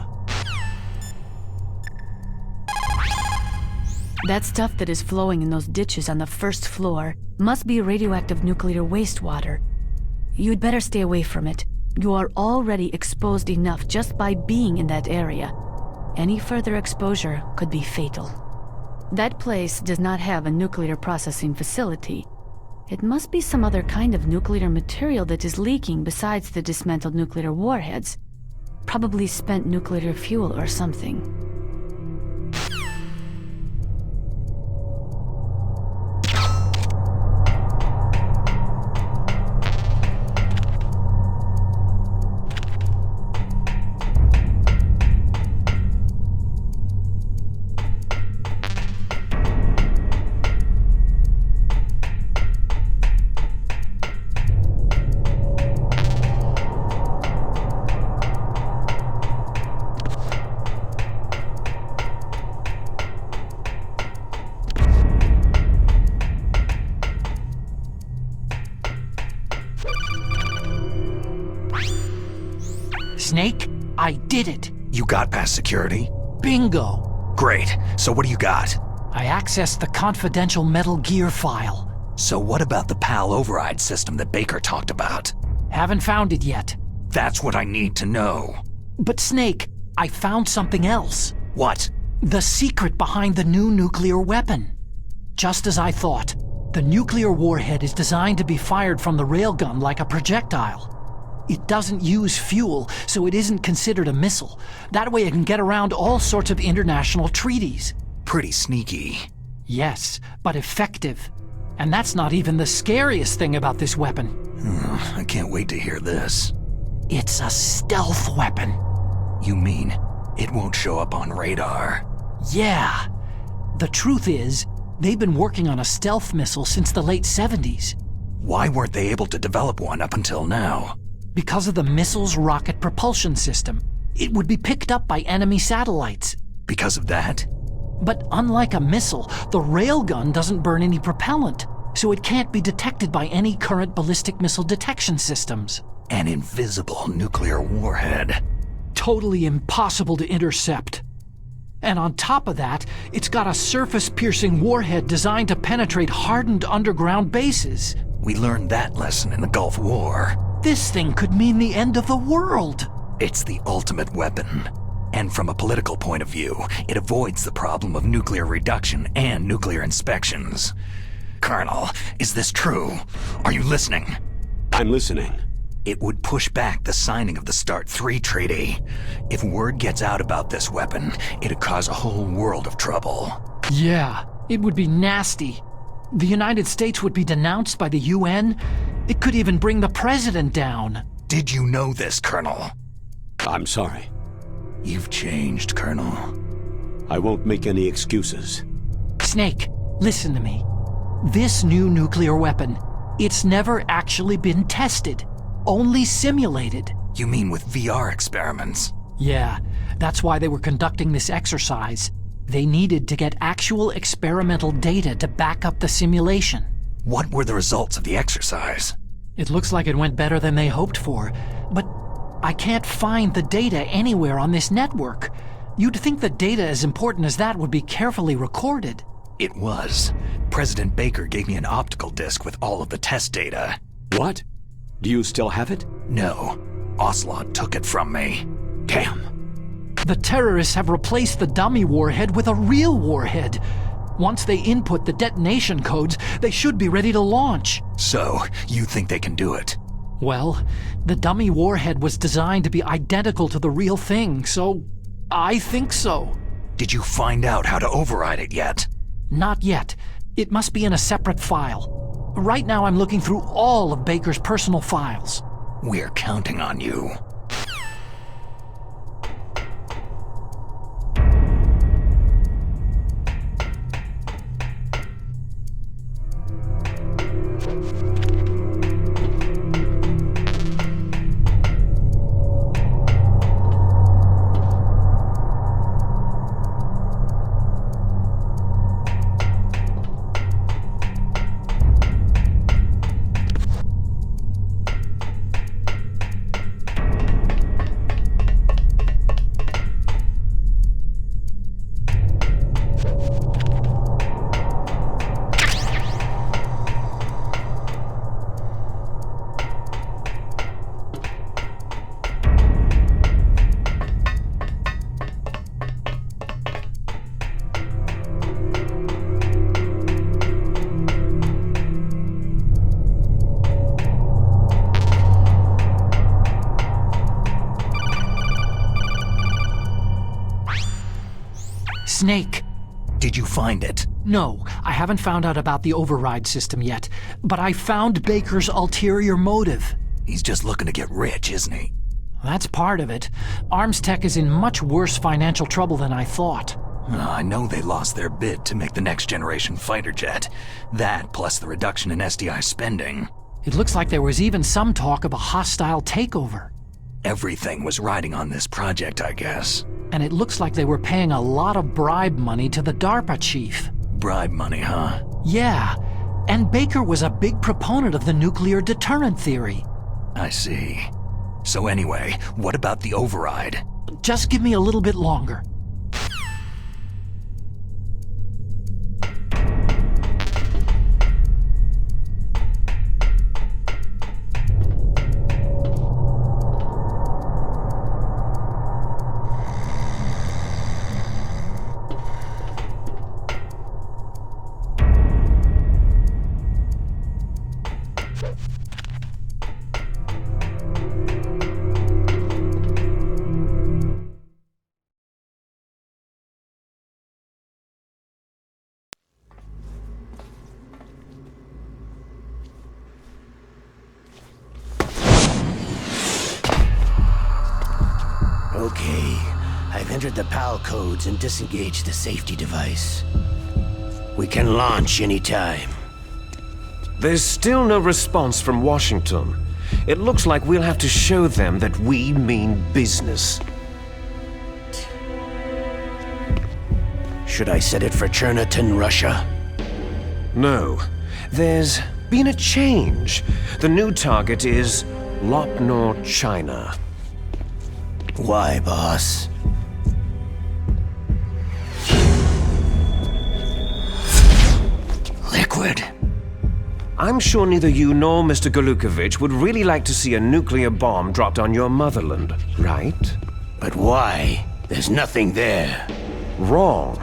That stuff that is flowing in those ditches on the 1st floor must be radioactive nuclear wastewater. You'd better stay away from it. You are already exposed enough just by being in that area. Any further exposure could be fatal. That place does not have a nuclear processing facility. It must be some other kind of nuclear material that is leaking besides the dismantled nuclear warheads. Probably spent nuclear fuel or something. Snake, I did it. You got past security? Bingo. Great. So what do you got? I accessed the confidential Metal Gear file. So what about the PAL override system that Baker talked about? Haven't found it yet. That's what I need to know. But Snake, I found something else. What? The secret behind the new nuclear weapon. Just as I thought, the nuclear warhead is designed to be fired from the railgun like a projectile. It doesn't use fuel, so it isn't considered a missile. That way it can get around all sorts of international treaties. Pretty sneaky. Yes, but effective. And that's not even the scariest thing about this weapon. I can't wait to hear this. It's a stealth weapon. You mean it won't show up on radar? Yeah. The truth is, they've been working on a stealth missile since the late 70s. Why weren't they able to develop one up until now? Because of the missile's rocket propulsion system. It would be picked up by enemy satellites. Because of that? But unlike a missile, the railgun doesn't burn any propellant, so it can't be detected by any current ballistic missile detection systems. An invisible nuclear warhead. Totally impossible to intercept. And on top of that, it's got a surface-piercing warhead designed to penetrate hardened underground bases. We learned that lesson in the Gulf War. This thing could mean the end of the world. It's the ultimate weapon. And from a political point of view, it avoids the problem of nuclear reduction and nuclear inspections. Colonel, is this true? Are you listening? I'm listening. It would push back the signing of the START 3 treaty. If word gets out about this weapon, it'd cause a whole world of trouble. Yeah, it would be nasty. The United States would be denounced by the UN. It could even bring the president down. Did you know this, Colonel? I'm sorry. You've changed, Colonel. I won't make any excuses. Snake, listen to me. This new nuclear weapon, it's never actually been tested. Only simulated. You mean with VR experiments? Yeah, that's why they were conducting this exercise. They needed to get actual experimental data to back up the simulation. What were the results of the exercise? It looks like it went better than they hoped for, but I can't find the data anywhere on this network. You'd think the data as important as that would be carefully recorded. It was. President Baker gave me an optical disc with all of the test data. What? Do you still have it? No. Ocelot took it from me. Damn. The terrorists have replaced the dummy warhead with a real warhead. Once they input the detonation codes, they should be ready to launch. So, you think they can do it? Well, the dummy warhead was designed to be identical to the real thing, so I think so. Did you find out how to override it yet? Not yet. It must be in a separate file. Right now I'm looking through all of Baker's personal files. We're counting on you. Snake. Did you find it? No, I haven't found out about the override system yet, but I found Baker's ulterior motive. He's just looking to get rich, isn't he? That's part of it. Arms Tech is in much worse financial trouble than I thought. I know they lost their bid to make the next generation fighter jet. That, plus the reduction in SDI spending. It looks like there was even some talk of a hostile takeover. Everything was riding on this project, I guess. And it looks like they were paying a lot of bribe money to the DARPA chief. Bribe money, huh? Yeah, and Baker was a big proponent of the nuclear deterrent theory. I see. So anyway, what about the override? Just give me a little bit longer. Okay, I've entered the PAL codes and disengaged the safety device. We can launch anytime. There's still no response from Washington. It looks like we'll have to show them that we mean business. Should I set it for Cherniton, Russia? No. There's been a change. The new target is Lopnor, China. Why, boss? coward. I'm sure neither you nor Mr. Golukovich would really like to see a nuclear bomb dropped on your motherland, right? But why? There's nothing there. Wrong.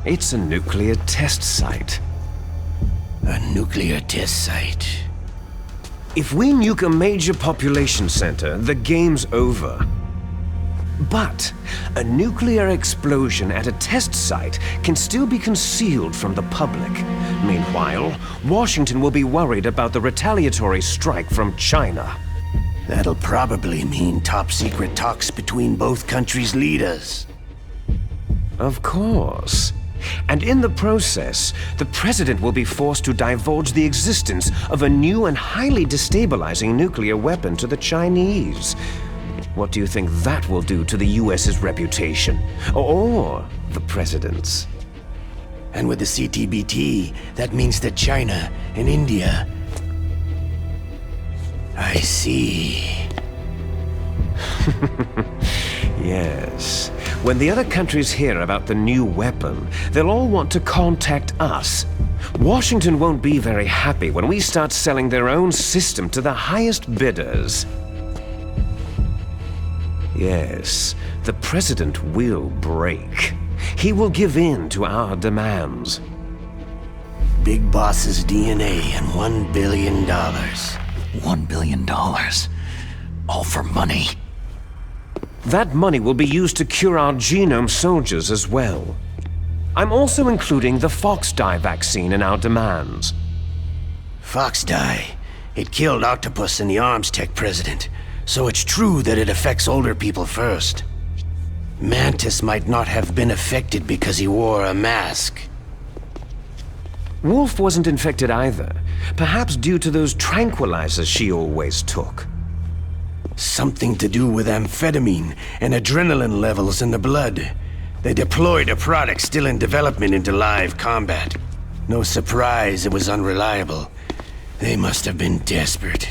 It's a nuclear test site. A nuclear test site? If we nuke a major population center, the game's over. But a nuclear explosion at a test site can still be concealed from the public. Meanwhile, Washington will be worried about the retaliatory strike from China. That'll probably mean top-secret talks between both countries' leaders. Of course. And in the process, the president will be forced to divulge the existence of a new and highly destabilizing nuclear weapon to the Chinese. What do you think that will do to the US's reputation? Or the president's? And with the CTBT, that means that China and India... I see. Yes. When the other countries hear about the new weapon, they'll all want to contact us. Washington won't be very happy when we start selling their own system to the highest bidders. Yes, the president will break. He will give in to our demands. Big Boss's DNA and $1 billion. $1 billion? All for money? That money will be used to cure our genome soldiers as well. I'm also including the Fox-Die vaccine in our demands. Fox-Die? It killed Octopus and the Arms Tech president. So it's true that it affects older people first. Mantis might not have been affected because he wore a mask. Wolf wasn't infected either. Perhaps due to those tranquilizers she always took. Something to do with amphetamine and adrenaline levels in the blood. They deployed a product still in development into live combat. No surprise it was unreliable. They must have been desperate.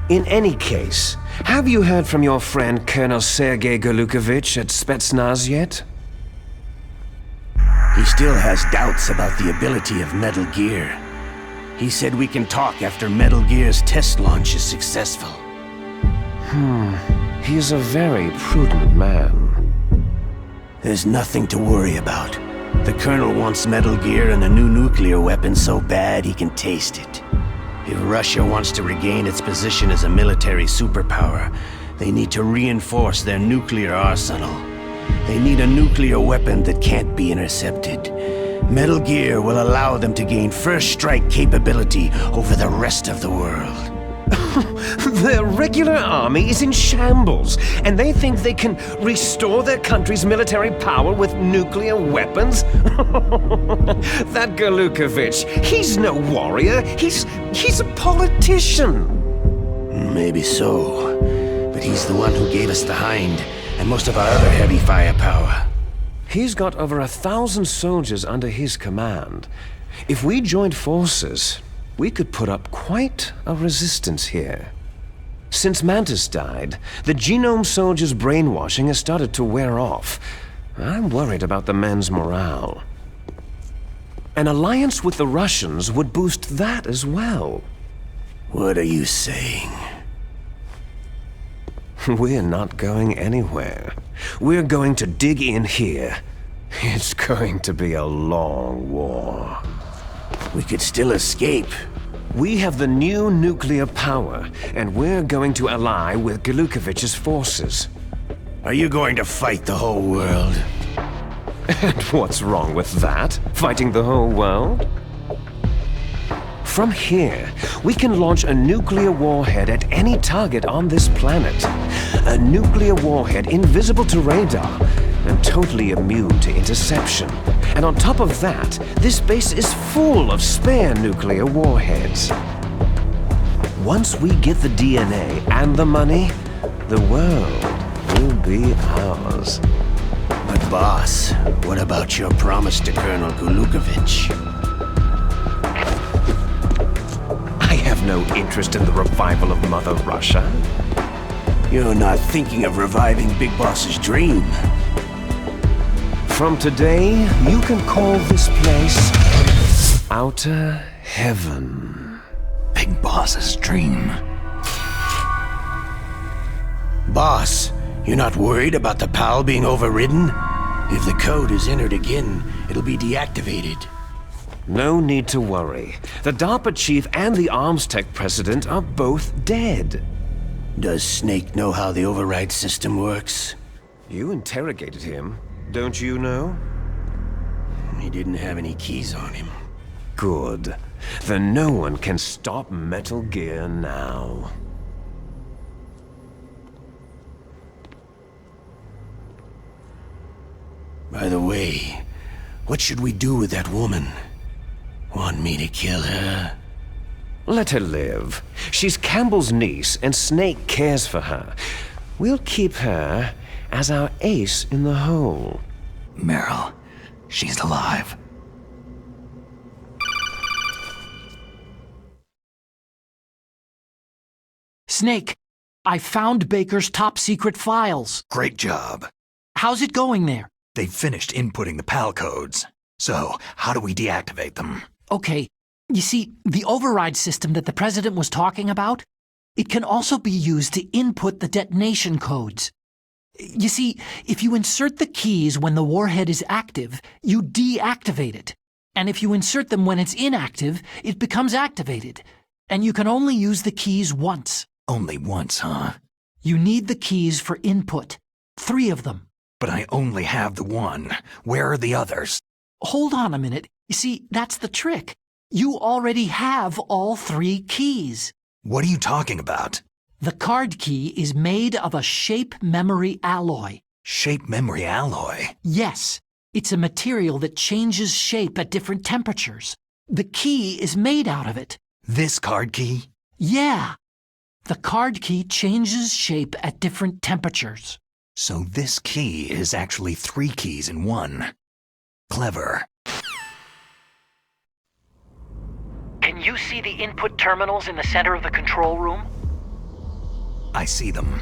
In any case, have you heard from your friend Colonel Sergei Golukovich at Spetsnaz yet? He still has doubts about the ability of Metal Gear. He said we can talk after Metal Gear's test launch is successful. He's a very prudent man. There's nothing to worry about. The Colonel wants Metal Gear and a new nuclear weapon so bad he can taste it. If Russia wants to regain its position as a military superpower, they need to reinforce their nuclear arsenal. They need a nuclear weapon that can't be intercepted. Metal Gear will allow them to gain first strike capability over the rest of the world. Their regular army is in shambles, and they think they can restore their country's military power with nuclear weapons? That Golukovich, he's no warrior. He's a politician. Maybe so, but he's the one who gave us the Hind and most of our other heavy firepower. He's got over 1,000 soldiers under his command. If we joined forces, we could put up quite a resistance here. Since Mantis died, the genome soldiers' brainwashing has started to wear off. I'm worried about the men's morale. An alliance with the Russians would boost that as well. What are you saying? We're not going anywhere. We're going to dig in here. It's going to be a long war. We could still escape. We have the new nuclear power, and we're going to ally with Golukovich's forces. Are you going to fight the whole world? And what's wrong with that? Fighting the whole world? From here, we can launch a nuclear warhead at any target on this planet. A nuclear warhead invisible to radar and totally immune to interception. And on top of that, this base is full of spare nuclear warheads. Once we get the DNA and the money, the world will be ours. But boss, what about your promise to Colonel Golukovich? I have no interest in the revival of Mother Russia. You're not thinking of reviving Big Boss's dream. From today, you can call this place Outer Heaven. Big Boss's dream. Boss, you're not worried about the PAL being overridden? If the code is entered again, it'll be deactivated. No need to worry. The DARPA chief and the arms tech president are both dead. Does Snake know how the override system works? You interrogated him, don't you know? He didn't have any keys on him. Good. Then no one can stop Metal Gear now. By the way, what should we do with that woman? Want me to kill her? Let her live. She's Campbell's niece, and Snake cares for her. We'll keep her as our ace in the hole. Meryl, she's alive. Snake, I found Baker's top-secret files. Great job. How's it going there? They've finished inputting the PAL codes. So, how do we deactivate them? Okay, you see, the override system that the President was talking about, it can also be used to input the detonation codes. You see, if you insert the keys when the warhead is active, you deactivate it. And if you insert them when it's inactive, it becomes activated. And you can only use the keys once. Only once, huh? You need the keys for input. 3 of them. But I only have the one. Where are the others? Hold on a minute. You see, that's the trick. You already have all 3 keys. What are you talking about? The card key is made of a shape memory alloy. Shape memory alloy? Yes. It's a material that changes shape at different temperatures. The key is made out of it. This card key? Yeah. The card key changes shape at different temperatures. So this key is actually 3 keys in one. Clever. Can you see the input terminals in the center of the control room? I see them.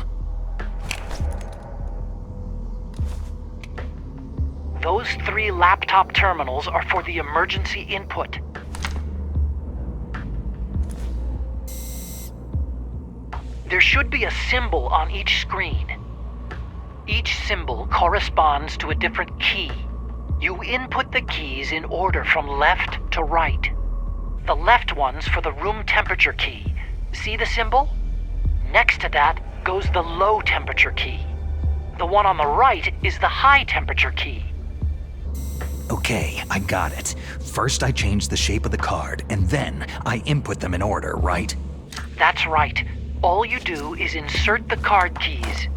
Those 3 laptop terminals are for the emergency input. There should be a symbol on each screen. Each symbol corresponds to a different key. You input the keys in order from left to right. The left one's for the room temperature key. See the symbol? Next to that goes the low temperature key. The one on the right is the high temperature key. Okay, I got it. First I change the shape of the card, and then I input them in order, right? That's right. All you do is insert the card keys.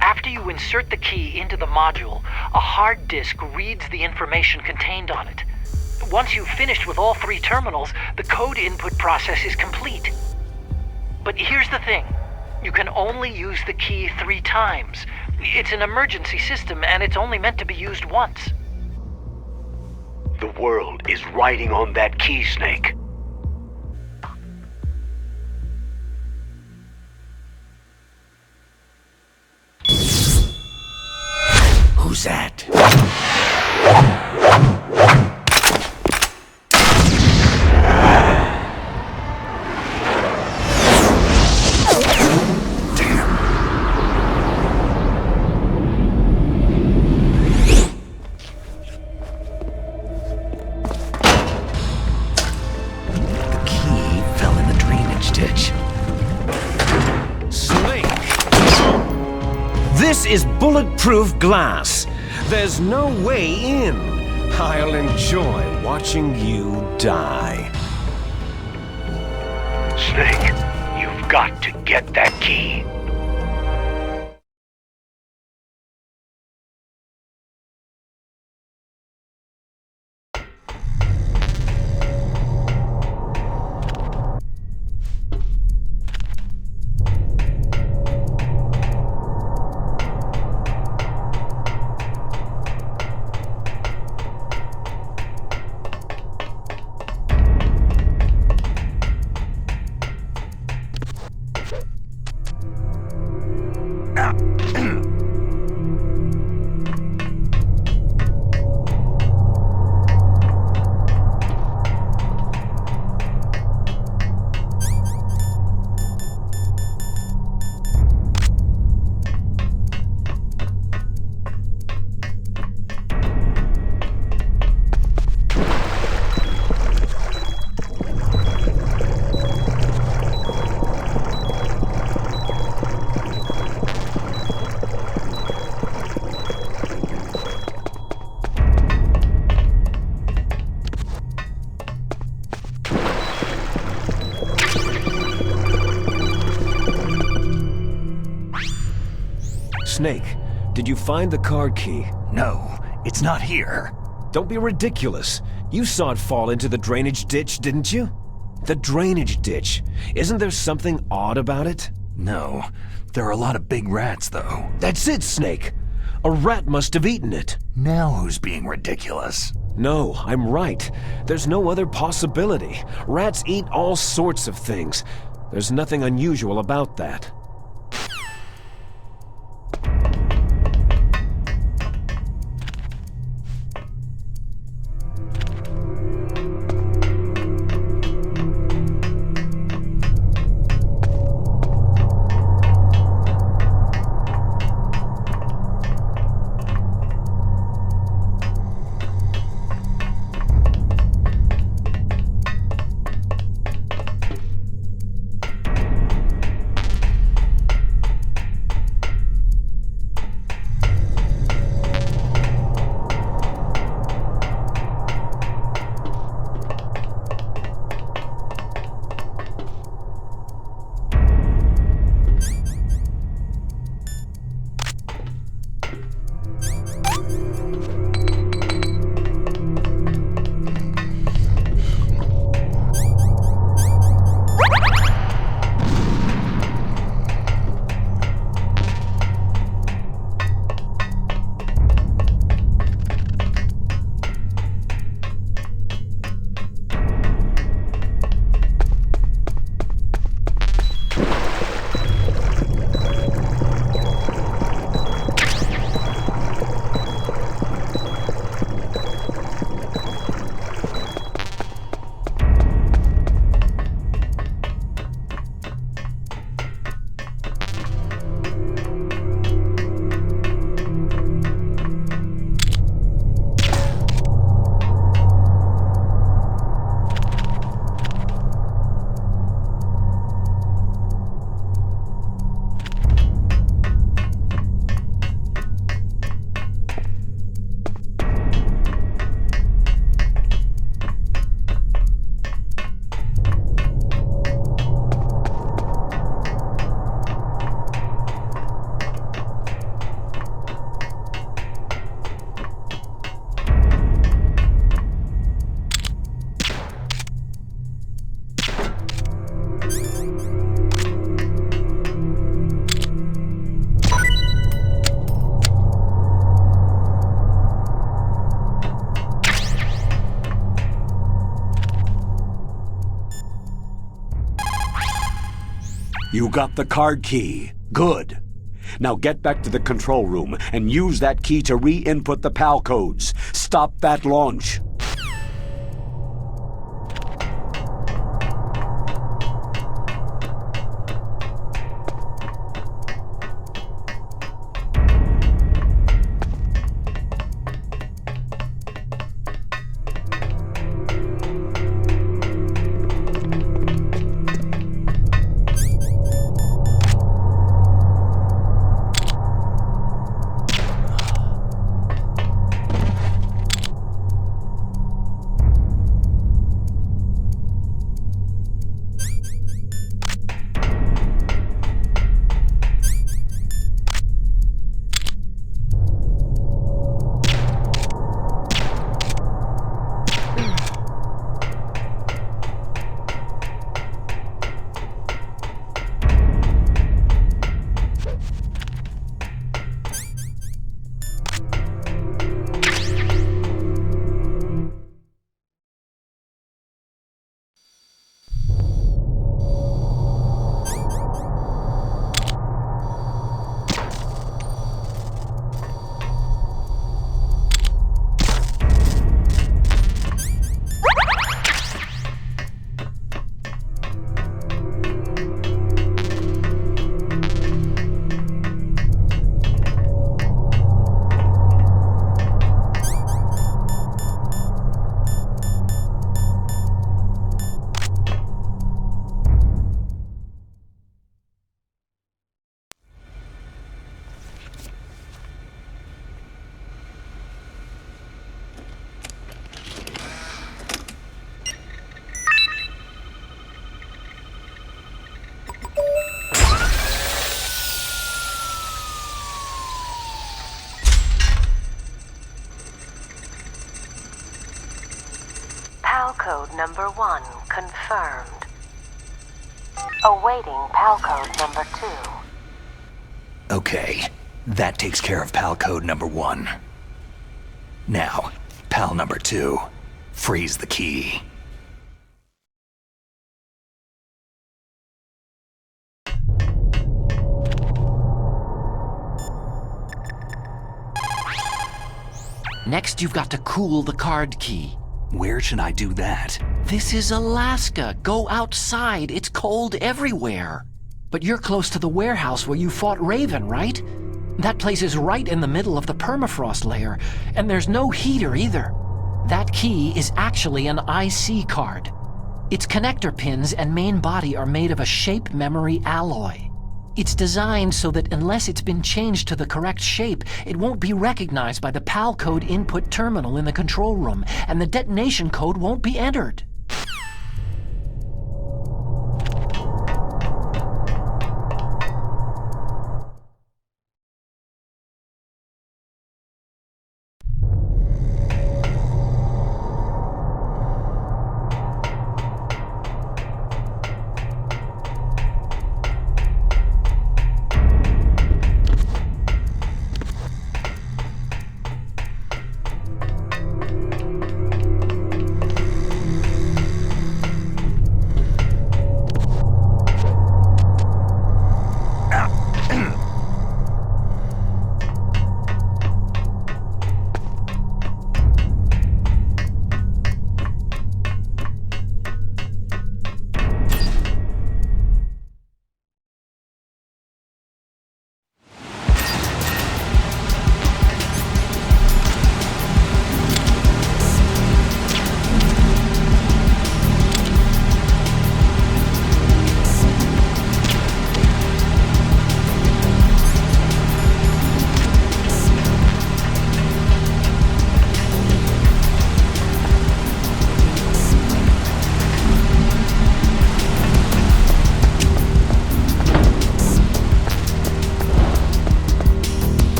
After you insert the key into the module, a hard disk reads the information contained on it. Once you've finished with all 3 terminals, the code input process is complete. But here's the thing. You can only use the key 3 times. It's an emergency system, and it's only meant to be used once. The world is riding on that key, Snake. Who's that? This is bulletproof glass. There's no way in. I'll enjoy watching you die. Snake, you've got to get that key. Snake, did you find the card key? No, it's not here. Don't be ridiculous. You saw it fall into the drainage ditch, didn't you? The drainage ditch. Isn't there something odd about it? No. There are a lot of big rats, though. That's it, Snake. A rat must have eaten it. Now who's being ridiculous? No, I'm right. There's no other possibility. Rats eat all sorts of things. There's nothing unusual about that. You got the card key. Good. Now get back to the control room and use that key to re-input the PAL codes. Stop that launch. number 1 confirmed. Awaiting PAL code number 2. Okay, that takes care of PAL code number 1. Now, PAL number 2. Freeze the key. Next, you've got to cool the card key. Where should I do that? This is Alaska. Go outside. It's cold everywhere. But you're close to the warehouse where you fought Raven, right? That place is right in the middle of the permafrost layer, and there's no heater either. That key is actually an IC card. Its connector pins and main body are made of a shape memory alloy. It's designed so that unless it's been changed to the correct shape, it won't be recognized by the PAL code input terminal in the control room, and the detonation code won't be entered.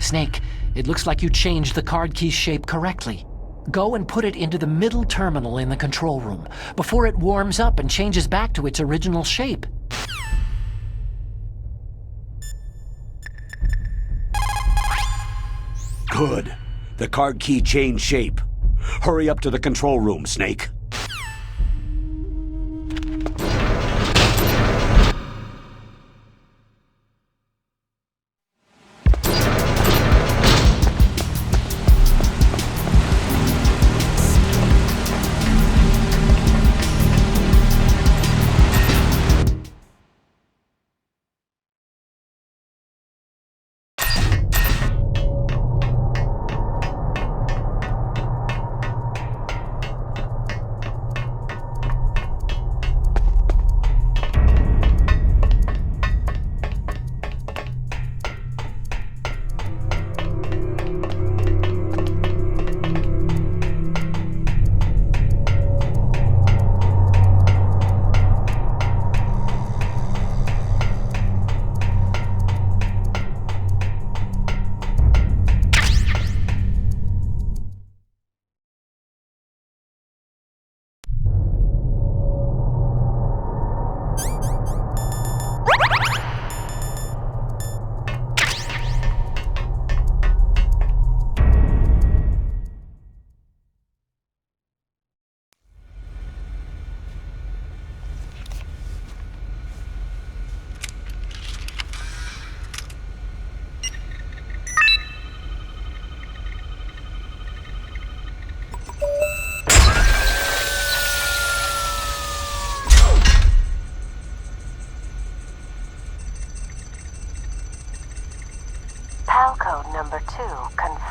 Snake, it looks like you changed the card key shape correctly. Go and put it into the middle terminal in the control room before it warms up and changes back to its original shape. Good. The card key changed shape. Hurry up to the control room, Snake.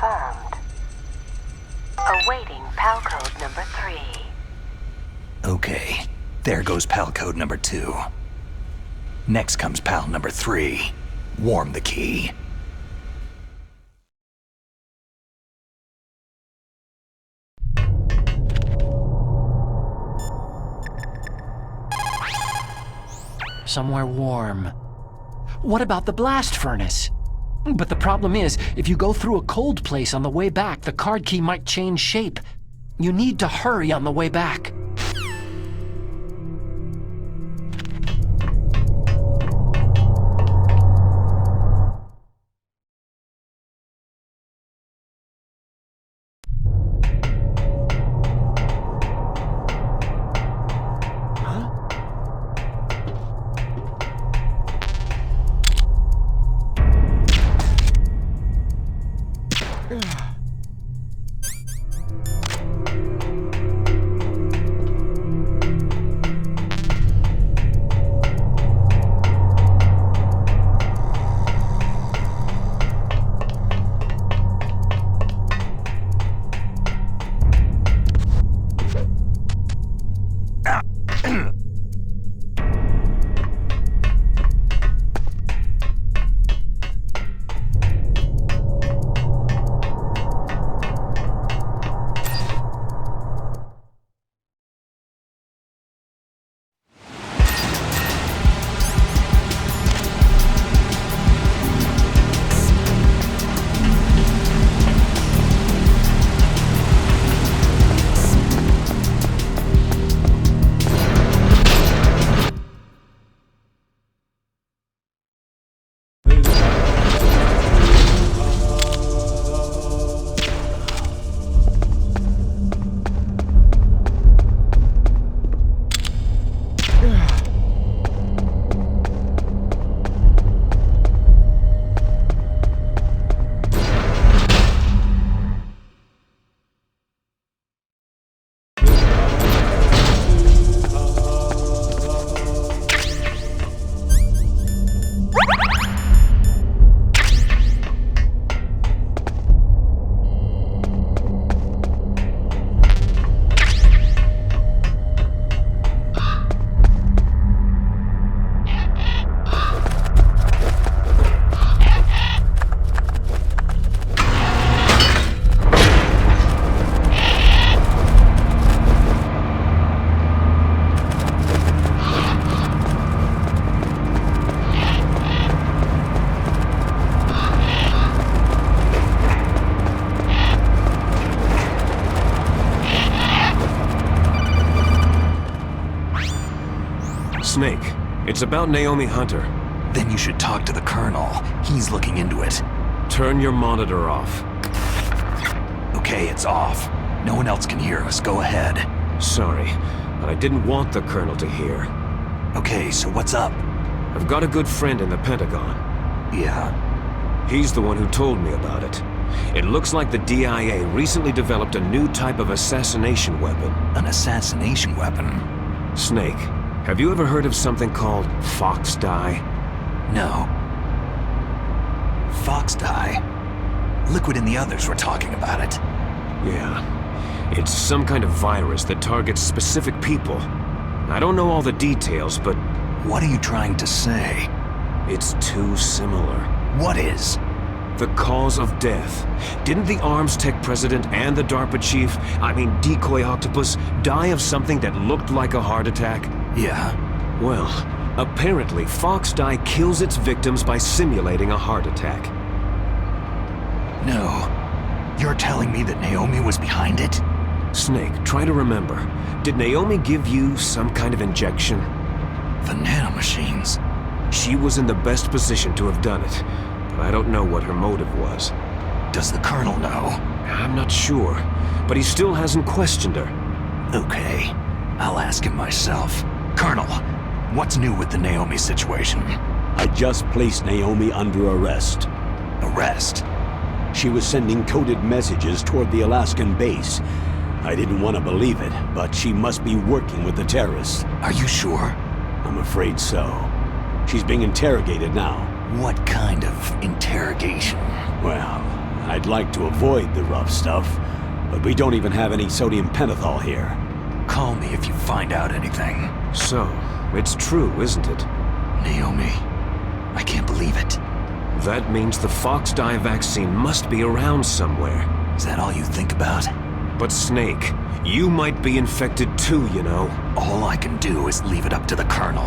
confirmed. Awaiting PAL code number 3. Okay, there goes PAL code number 2. Next comes PAL number 3. Warm the key. Somewhere warm. What about the blast furnace? But the problem is, if you go through a cold place on the way back, the card key might change shape. You need to hurry on the way back. Snake, it's about Naomi Hunter. Then you should talk to the Colonel. He's looking into it. Turn your monitor off. Okay, it's off. No one else can hear us. Go ahead. Sorry, but I didn't want the Colonel to hear. Okay, so what's up? I've got a good friend in the Pentagon. Yeah? He's the one who told me about it. It looks like the DIA recently developed a new type of assassination weapon. An assassination weapon? Snake, have you ever heard of something called Fox Dye? No. Fox Dye? Liquid and the others were talking about it. Yeah. It's some kind of virus that targets specific people. I don't know all the details, but... What are you trying to say? It's too similar. What is? The cause of death. Didn't the Arms Tech president and the DARPA chief, Decoy Octopus, die of something that looked like a heart attack? Yeah. Well, apparently Fox Dye kills its victims by simulating a heart attack. No. You're telling me that Naomi was behind it? Snake, try to remember. Did Naomi give you some kind of injection? The nanomachines. She was in the best position to have done it, but I don't know what her motive was. Does the Colonel know? I'm not sure, but he still hasn't questioned her. Okay, I'll ask him myself. Colonel, what's new with the Naomi situation? I just placed Naomi under arrest. Arrest? She was sending coded messages toward the Alaskan base. I didn't want to believe it, but she must be working with the terrorists. Are you sure? I'm afraid so. She's being interrogated now. What kind of interrogation? Well, I'd like to avoid the rough stuff, but we don't even have any sodium pentothal here. Call me if you find out anything. So, it's true, isn't it? Naomi, I can't believe it. That means the Fox dye vaccine must be around somewhere. Is that all you think about? But Snake, you might be infected too, you know. All I can do is leave it up to the Colonel.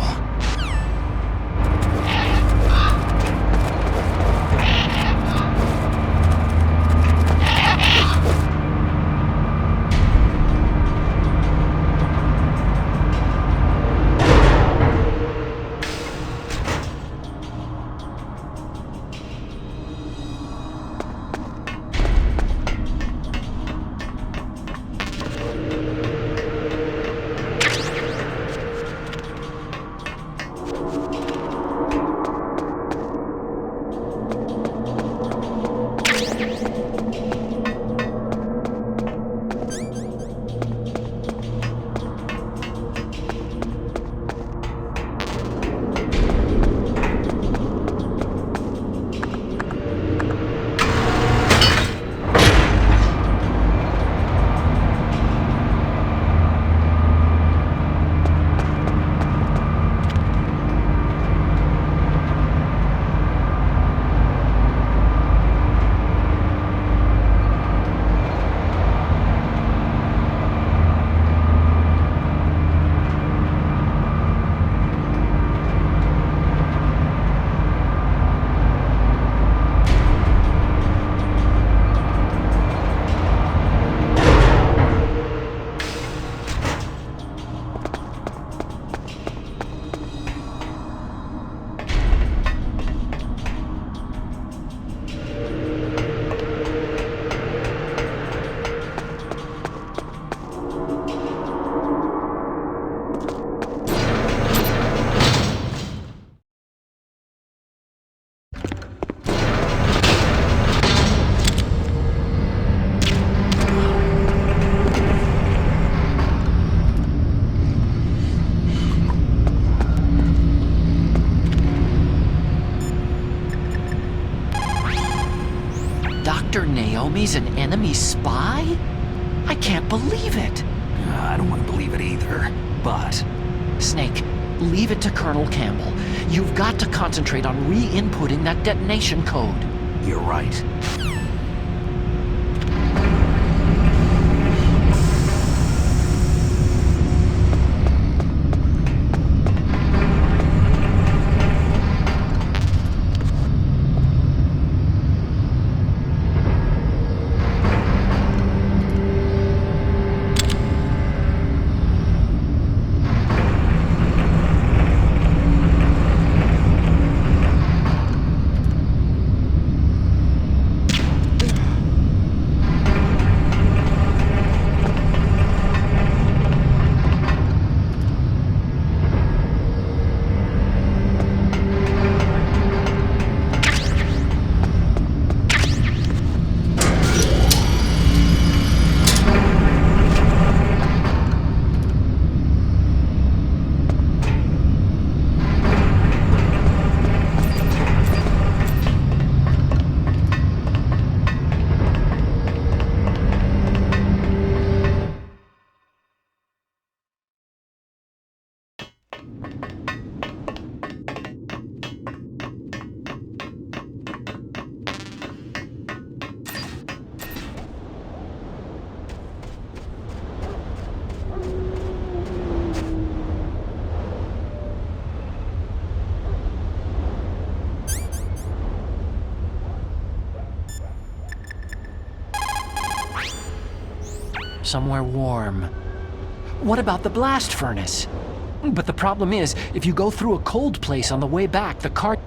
Naomi's an enemy spy? I can't believe it. I don't want to believe it either, but... Snake, leave it to Colonel Campbell. You've got to concentrate on re-inputting that detonation code. You're right. Somewhere warm. What about the blast furnace? But the problem is, if you go through a cold place on the way back, the car...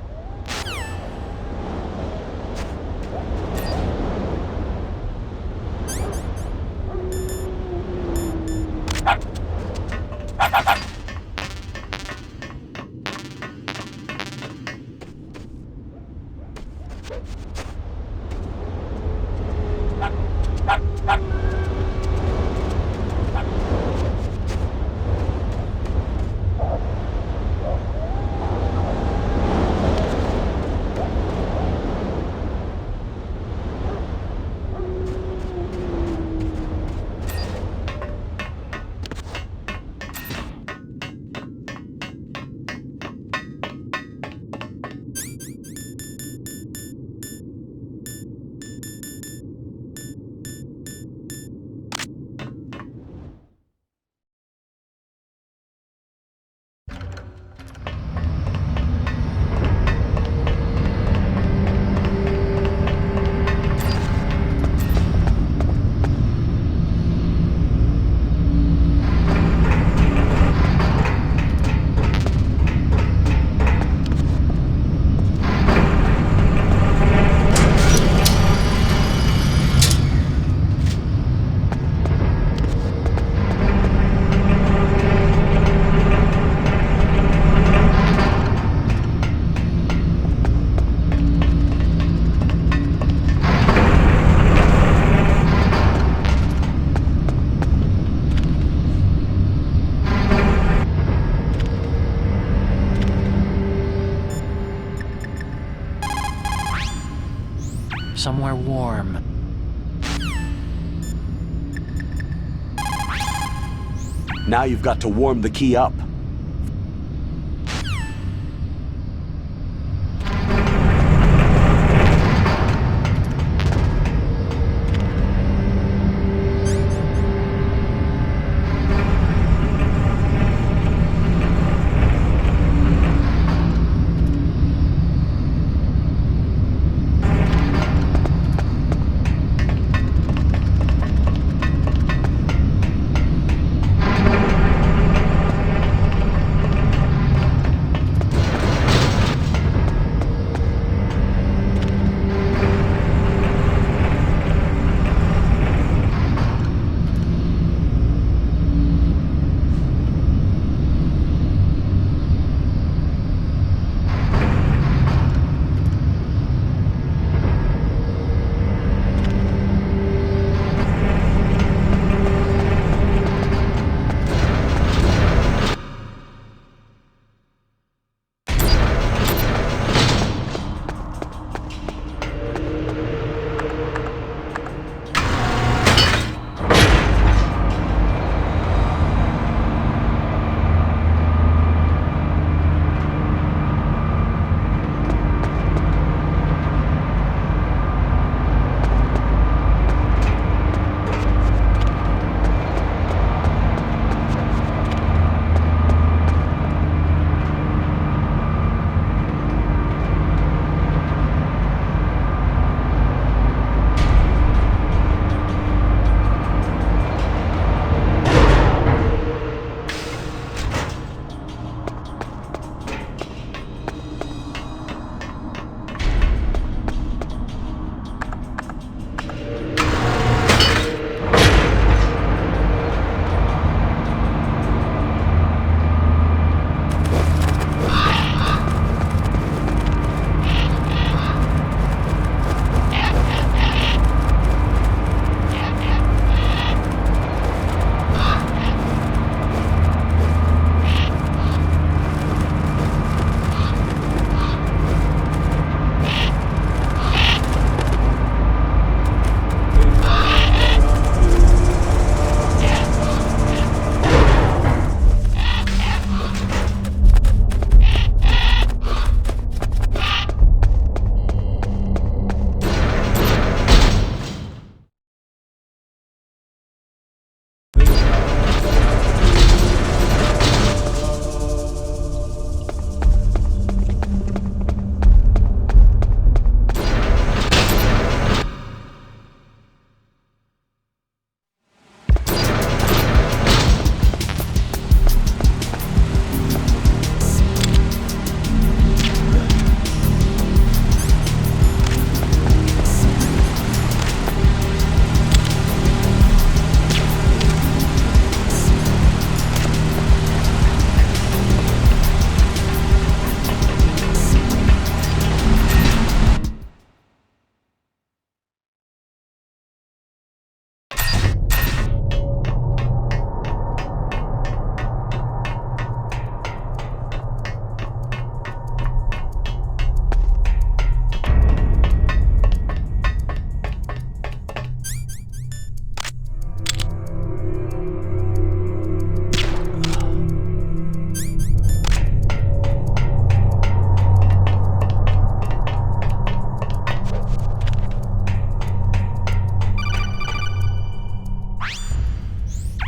Now you've got to warm the key up.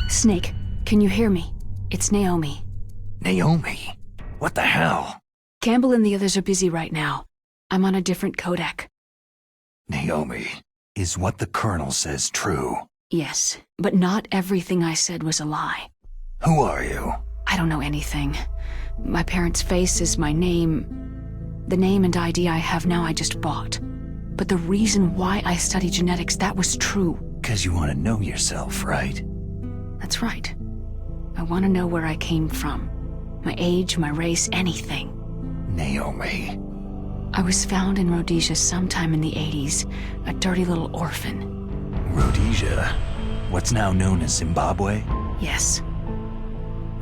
Snake, can you hear me? It's Naomi. Naomi? What the hell? Campbell and the others are busy right now. I'm on a different codec. Naomi, is what the Colonel says true? Yes, but not everything I said was a lie. Who are you? I don't know anything. My parents' face is my name. The name and ID I have now I just bought. But the reason why I study genetics, that was true. 'Cause you want to know yourself, right? That's right. I want to know where I came from. My age, my race, anything. Naomi. I was found in Rhodesia sometime in the 80s, a dirty little orphan. Rhodesia? What's now known as Zimbabwe? Yes.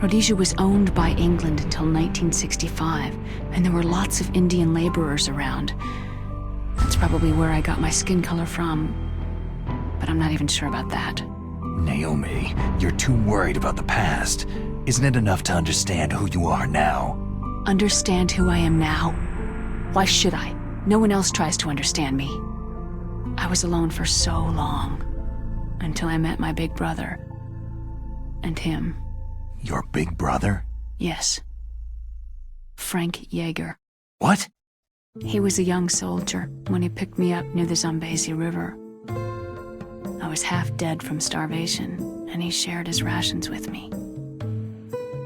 Rhodesia was owned by England until 1965, and there were lots of Indian laborers around. That's probably where I got my skin color from, but I'm not even sure about that. Naomi, you're too worried about the past. Isn't it enough to understand who you are now? Understand who I am now? Why should I? No one else tries to understand me. I was alone for so long, until I met my big brother. And him. Your big brother? Yes. Frank Yeager. What? He was a young soldier when he picked me up near the Zambezi River. I was half dead from starvation, and he shared his rations with me.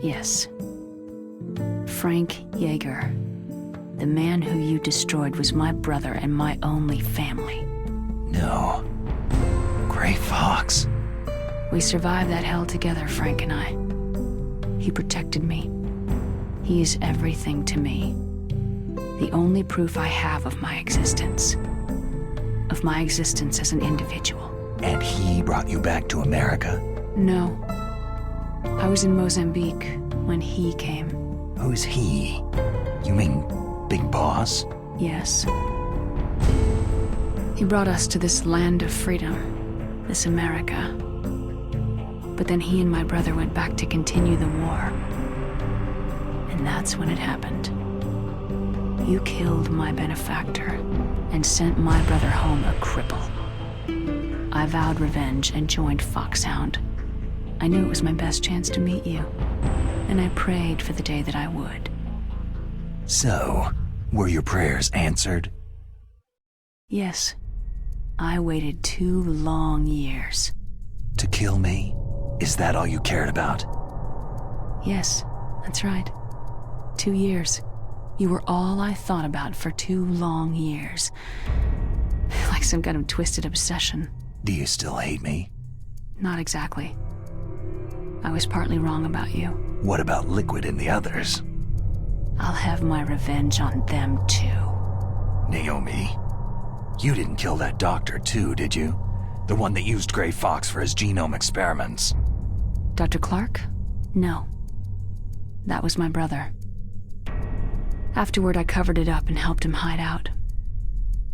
Yes. Frank Yeager. The man who you destroyed was my brother and my only family. No. Gray Fox. We survived that hell together, Frank and I. He protected me. He is everything to me. The only proof I have of my existence. Of my existence as an individual. And he brought you back to America? No. I was in Mozambique when he came. Who's he? You mean Big Boss? Yes. He brought us to this land of freedom, this America. But then he and my brother went back to continue the war. And that's when it happened. You killed my benefactor and sent my brother home a cripple. I vowed revenge and joined Foxhound. I knew it was my best chance to meet you, and I prayed for the day that I would. So, were your prayers answered? Yes. I waited 2 long years. To kill me? Is that all you cared about? Yes, that's right. 2 years. You were all I thought about for 2 long years. Like some kind of twisted obsession. Do you still hate me? Not exactly. I was partly wrong about you. What about Liquid and the others? I'll have my revenge on them too. Naomi, you didn't kill that doctor too, did you? The one that used Gray Fox for his genome experiments. Dr. Clark? No. That was my brother. Afterward, I covered it up and helped him hide out.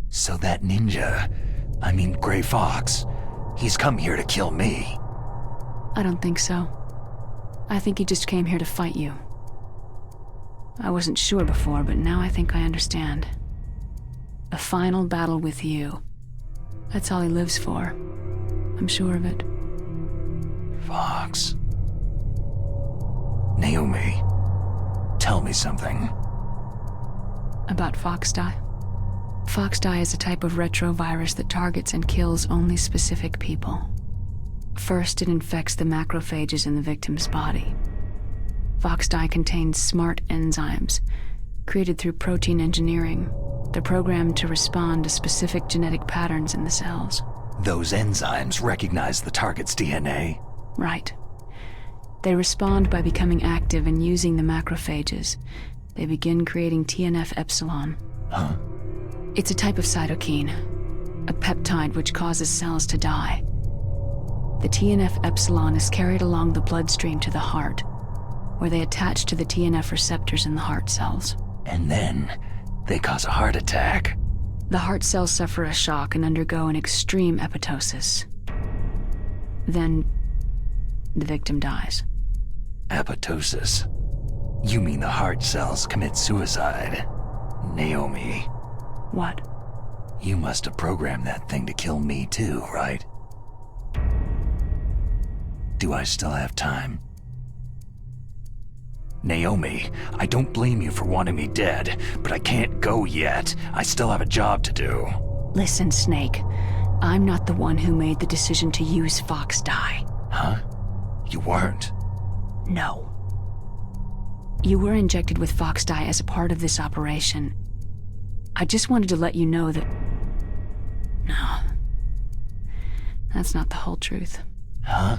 So that ninja, I mean Gray Fox, he's come here to kill me. I don't think so. I think he just came here to fight you. I wasn't sure before, but now I think I understand. A final battle with you. That's all he lives for. I'm sure of it. Fox. Naomi, tell me something. About Foxdie? Foxdie is a type of retrovirus that targets and kills only specific people. First, it infects the macrophages in the victim's body. Foxdie contains smart enzymes, created through protein engineering. They're programmed to respond to specific genetic patterns in the cells. Those enzymes recognize the target's DNA? Right. They respond by becoming active and using the macrophages. They begin creating TNF-epsilon. Huh? It's a type of cytokine, a peptide which causes cells to die. The TNF-epsilon is carried along the bloodstream to the heart, where they attach to the TNF receptors in the heart cells. And then, they cause a heart attack. The heart cells suffer a shock and undergo an extreme apoptosis. Then, the victim dies. Apoptosis? You mean the heart cells commit suicide? Naomi. What? You must have programmed that thing to kill me too, right? Do I still have time? Naomi, I don't blame you for wanting me dead, but I can't go yet. I still have a job to do. Listen, Snake. I'm not the one who made the decision to use Foxdie. Huh? You weren't? No. You were injected with Foxdie as a part of this operation. I just wanted to let you know that... No. That's not the whole truth. Huh?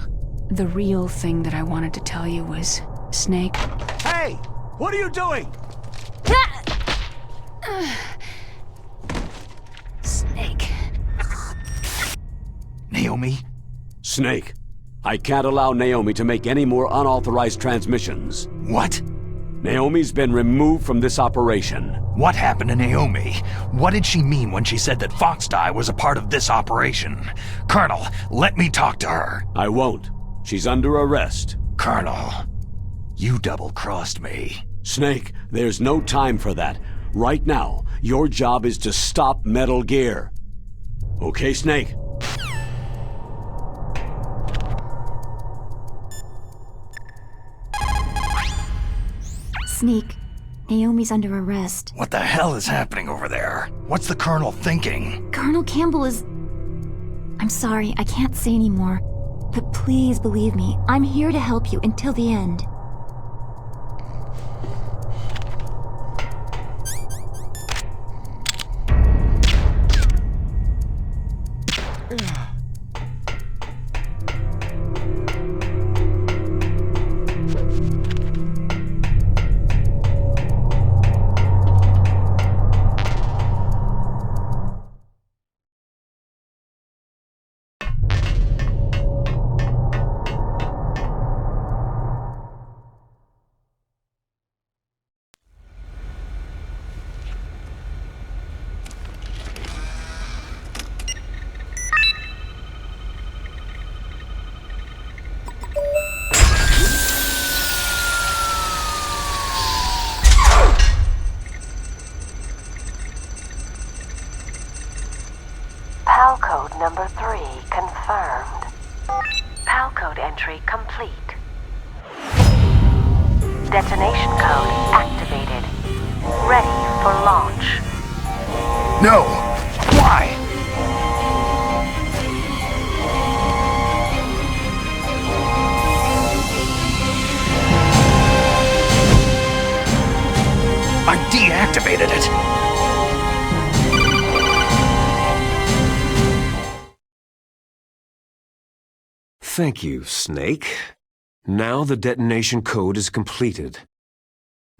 The real thing that I wanted to tell you was, Snake... Hey! What are you doing? Snake. Naomi? Snake, I can't allow Naomi to make any more unauthorized transmissions. What? Naomi's been removed from this operation. What happened to Naomi? What did she mean when she said that Foxdie was a part of this operation? Colonel, let me talk to her. I won't. She's under arrest. Colonel, you double-crossed me. Snake, there's no time for that. Right now, your job is to stop Metal Gear. Okay, Snake? Snake, Naomi's under arrest. What the hell is happening over there? What's the Colonel thinking? Colonel Campbell is... I'm sorry, I can't say anymore. But please believe me, I'm here to help you until the end. PAL code number 3 confirmed. PAL code entry complete. Detonation code activated. Ready for launch. No! Why? I deactivated it! Thank you, Snake. Now the detonation code is completed.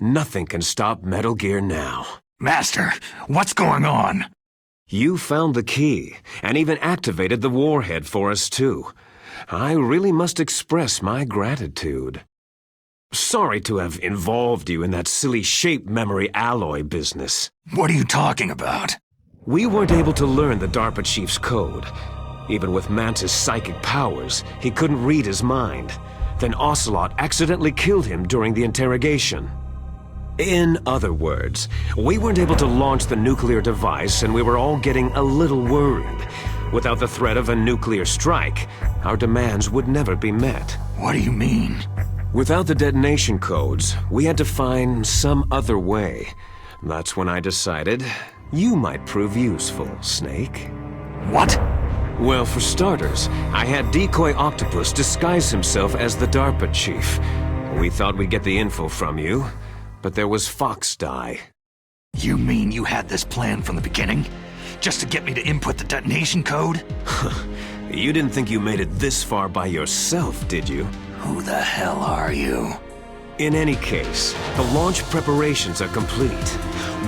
Nothing can stop Metal Gear now. Master, what's going on? You found the key, and even activated the warhead for us too. I really must express my gratitude. Sorry to have involved you in that silly shape memory alloy business. What are you talking about? We weren't able to learn the DARPA chief's code. Even with Mantis' psychic powers, he couldn't read his mind. Then Ocelot accidentally killed him during the interrogation. In other words, we weren't able to launch the nuclear device, and we were all getting a little worried. Without the threat of a nuclear strike, our demands would never be met. What do you mean? Without the detonation codes, we had to find some other way. That's when I decided you might prove useful, Snake. What? Well, for starters, I had Decoy Octopus disguise himself as the DARPA chief. We thought we'd get the info from you, but there was Foxdie. You mean you had this plan from the beginning? Just to get me to input the detonation code? You didn't think you made it this far by yourself, did you? Who the hell are you? In any case, the launch preparations are complete.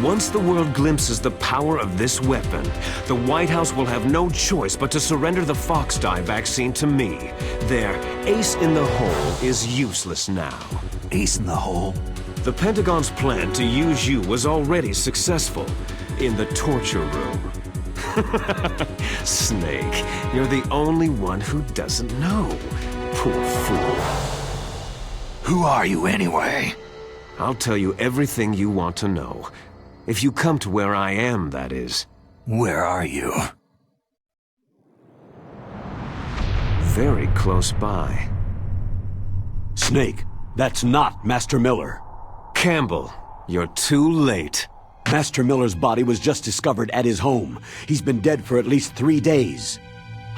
Once the world glimpses the power of this weapon, the White House will have no choice but to surrender the Foxdie vaccine to me. Their ace in the hole is useless now. Ace in the hole? The Pentagon's plan to use you was already successful in the torture room. Snake, you're the only one who doesn't know. Poor fool. Who are you anyway? I'll tell you everything you want to know. If you come to where I am, that is. Where are you? Very close by. Snake, that's not Master Miller. Campbell, you're too late. Master Miller's body was just discovered at his home. He's been dead for at least 3 days.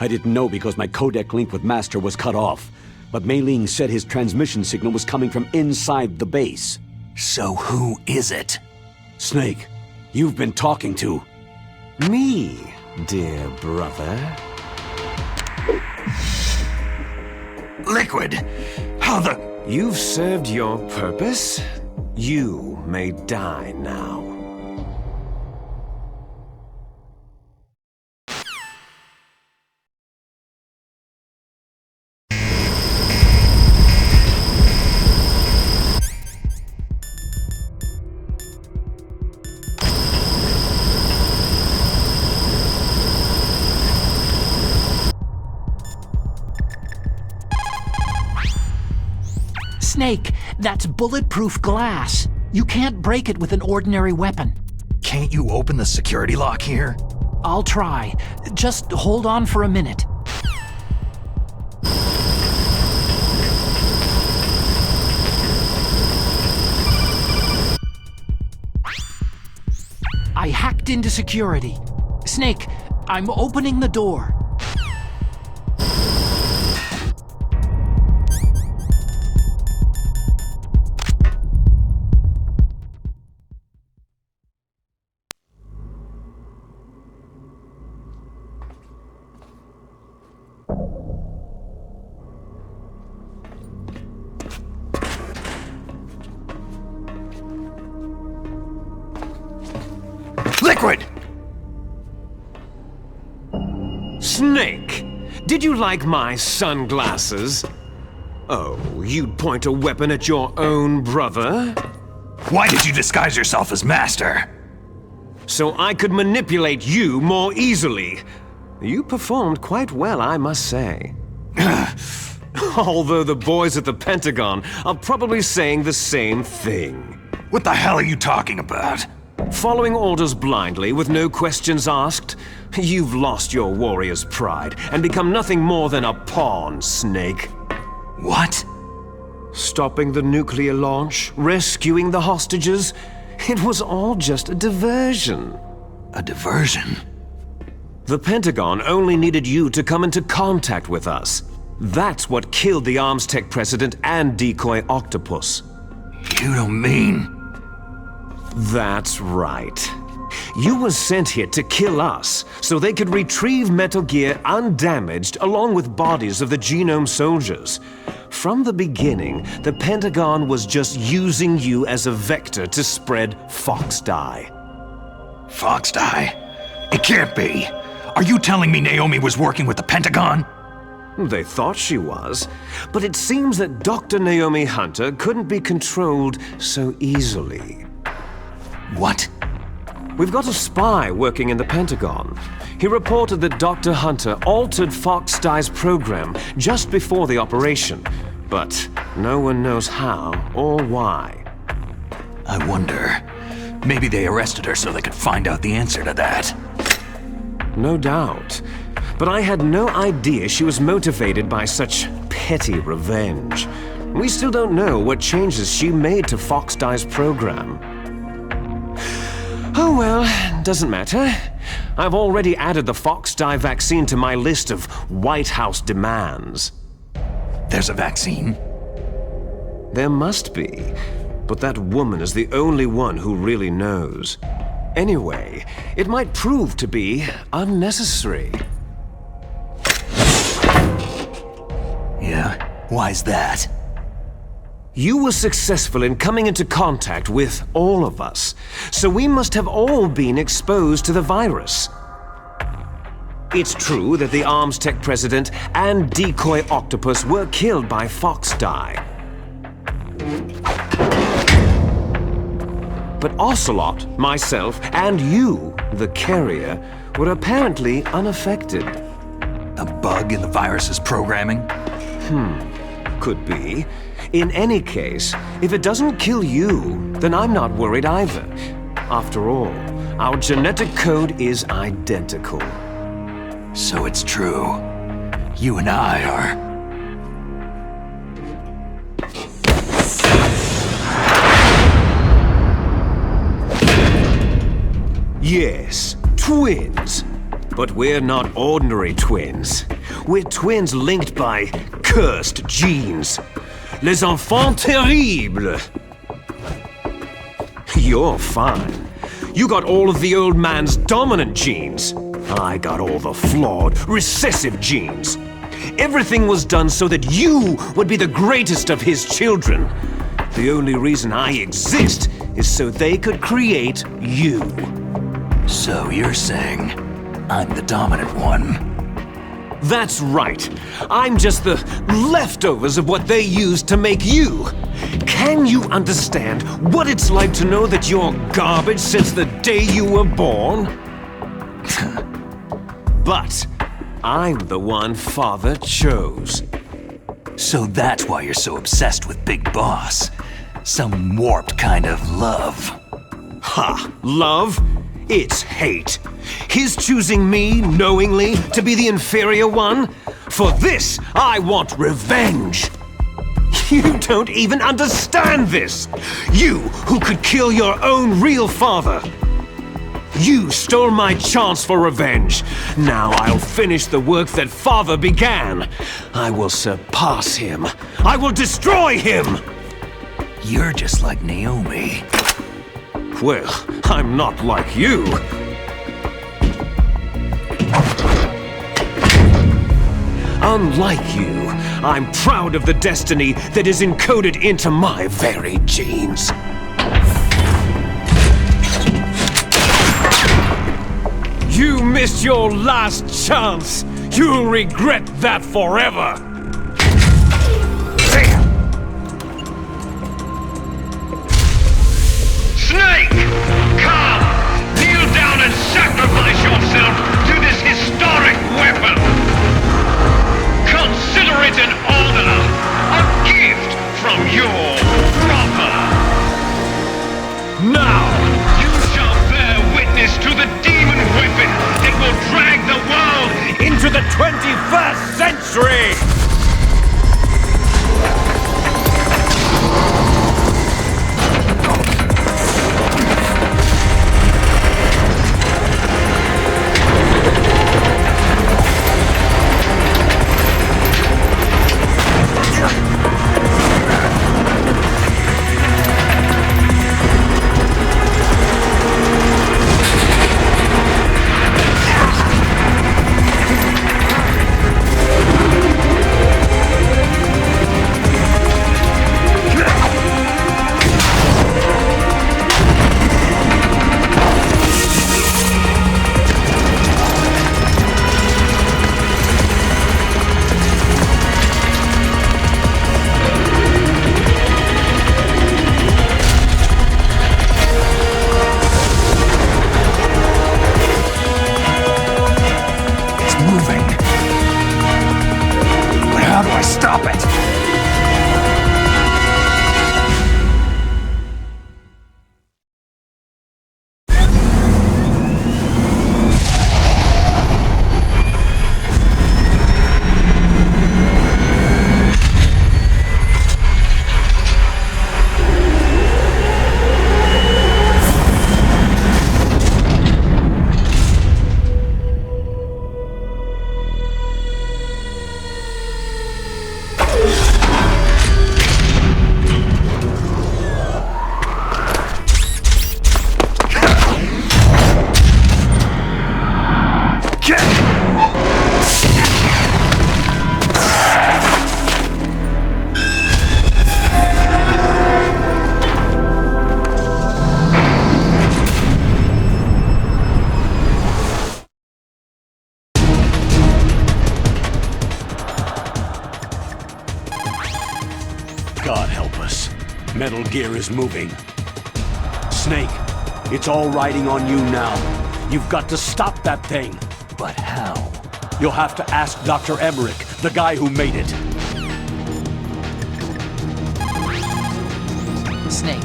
I didn't know because my codec link with Master was cut off. But Mei Ling said his transmission signal was coming from inside the base. So who is it? Snake, you've been talking to... Me, dear brother. Liquid! How the... You've served your purpose. You may die now. Snake, that's bulletproof glass. You can't break it with an ordinary weapon. Can't you open the security lock here? I'll try. Just hold on for a minute. I hacked into security. Snake, I'm opening the door. Liquid! Snake, did you like my sunglasses? Oh, you'd point a weapon at your own brother? Why did you disguise yourself as Master? So I could manipulate you more easily. You performed quite well, I must say. Although the boys at the Pentagon are probably saying the same thing. What the hell are you talking about? Following orders blindly with no questions asked, you've lost your warrior's pride and become nothing more than a pawn, Snake. What? Stopping the nuclear launch, rescuing the hostages, it was all just a diversion. A diversion? The Pentagon only needed you to come into contact with us. That's what killed the Arms Tech president and decoy octopus. You don't mean... That's right. You were sent here to kill us, so they could retrieve Metal Gear undamaged along with bodies of the Genome soldiers. From the beginning, the Pentagon was just using you as a vector to spread Fox Dye. Fox Dye? It can't be! Are you telling me Naomi was working with the Pentagon? They thought she was, but it seems that Dr. Naomi Hunter couldn't be controlled so easily. What? We've got a spy working in the Pentagon. He reported that Dr. Hunter altered Fox Dye's program just before the operation, but no one knows how or why. I wonder, maybe they arrested her so they could find out the answer to that. No doubt. But I had no idea she was motivated by such petty revenge. We still don't know what changes she made to Fox Dye's program. Oh well, doesn't matter. I've already added the Fox Dye vaccine to my list of White House demands. There's a vaccine? There must be, but that woman is the only one who really knows. Anyway, it might prove to be unnecessary. Yeah? Why's that? You were successful in coming into contact with all of us, so we must have all been exposed to the virus. It's true that the Arms Tech president and decoy octopus were killed by Fox Dye. But Ocelot, myself, and you, the carrier, were apparently unaffected. A bug in the virus's programming? Could be. In any case, if it doesn't kill you, then I'm not worried either. After all, our genetic code is identical. So it's true. You and I are... Yes, twins. But we're not ordinary twins. We're twins linked by cursed genes. Les enfants terribles. You're fine. You got all of the old man's dominant genes. I got all the flawed, recessive genes. Everything was done so that you would be the greatest of his children. The only reason I exist is so they could create you. So you're saying I'm the dominant one? That's right. I'm just the leftovers of what they used to make you. Can you understand what it's like to know that you're garbage since the day you were born? But I'm the one Father chose. So that's why you're so obsessed with Big Boss. Some warped kind of love. Ha! Love? It's hate. His choosing me, knowingly, to be the inferior one? For this, I want revenge! You don't even understand this! You, who could kill your own real father! You stole my chance for revenge. Now I'll finish the work that father began. I will surpass him. I will destroy him! You're just like Naomi. Well, I'm not like you. Unlike you, I'm proud of the destiny that is encoded into my very genes. You missed your last chance! You'll regret that forever! Snake! Come! Kneel down and sacrifice yourself to this historic weapon! Consider it an honor, a gift from your brother! Now! You shall bear witness to the demon weapon that will drag the world into the 21st century! God help us. Metal Gear is moving. Snake, it's all riding on you now. You've got to stop that thing. But how? You'll have to ask Dr. Emmerich, the guy who made it. Snake,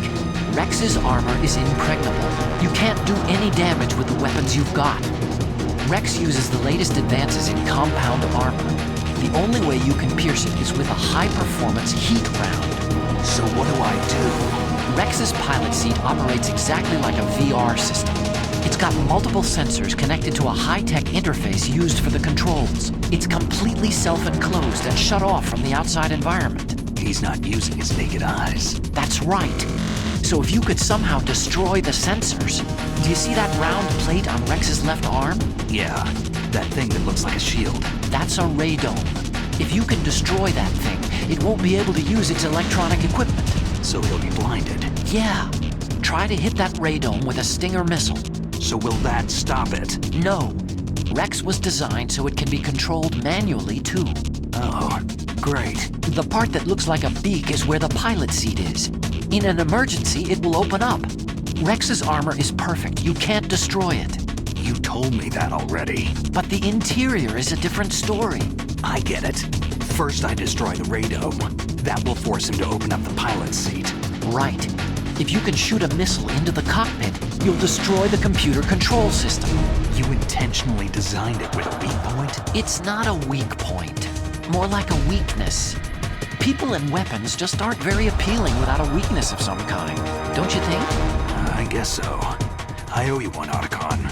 Rex's armor is impregnable. You can't do any damage with the weapons you've got. Rex uses the latest advances in compound armor. The only way you can pierce it is with a high-performance heat round. So what do I do? Rex's pilot seat operates exactly like a VR system. It's got multiple sensors connected to a high-tech interface used for the controls. It's completely self-enclosed and shut off from the outside environment. He's not using his naked eyes. That's right. So if you could somehow destroy the sensors... Do you see that round plate on Rex's left arm? Yeah, that thing that looks like a shield. That's a radome. If you can destroy that thing, it won't be able to use its electronic equipment. So he'll be blinded? Yeah. Try to hit that radome with a Stinger missile. So will that stop it? No. Rex was designed so it can be controlled manually, too. Oh, great. The part that looks like a beak is where the pilot seat is. In an emergency, it will open up. Rex's armor is perfect. You can't destroy it. You told me that already. But the interior is a different story. I get it. First I destroy the radome. That will force him to open up the pilot's seat. Right. If you can shoot a missile into the cockpit, you'll destroy the computer control system. You intentionally designed it with a weak point? It's not a weak point. More like a weakness. People and weapons just aren't very appealing without a weakness of some kind. Don't you think? I guess so. I owe you one, Otacon.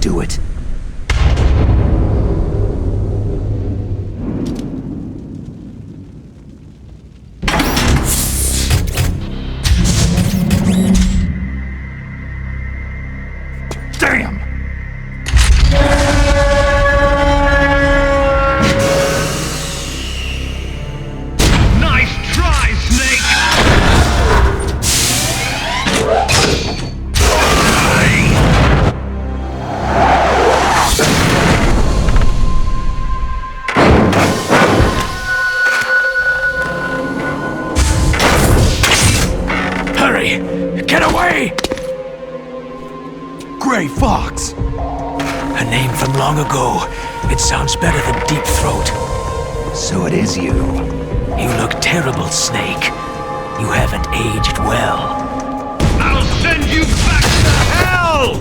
Do it. Damn! Nice try, Snake! Get away! Gray Fox! A name from long ago. It sounds better than Deep Throat. So it is you. You look terrible, Snake. You haven't aged well. I'll send you back to hell!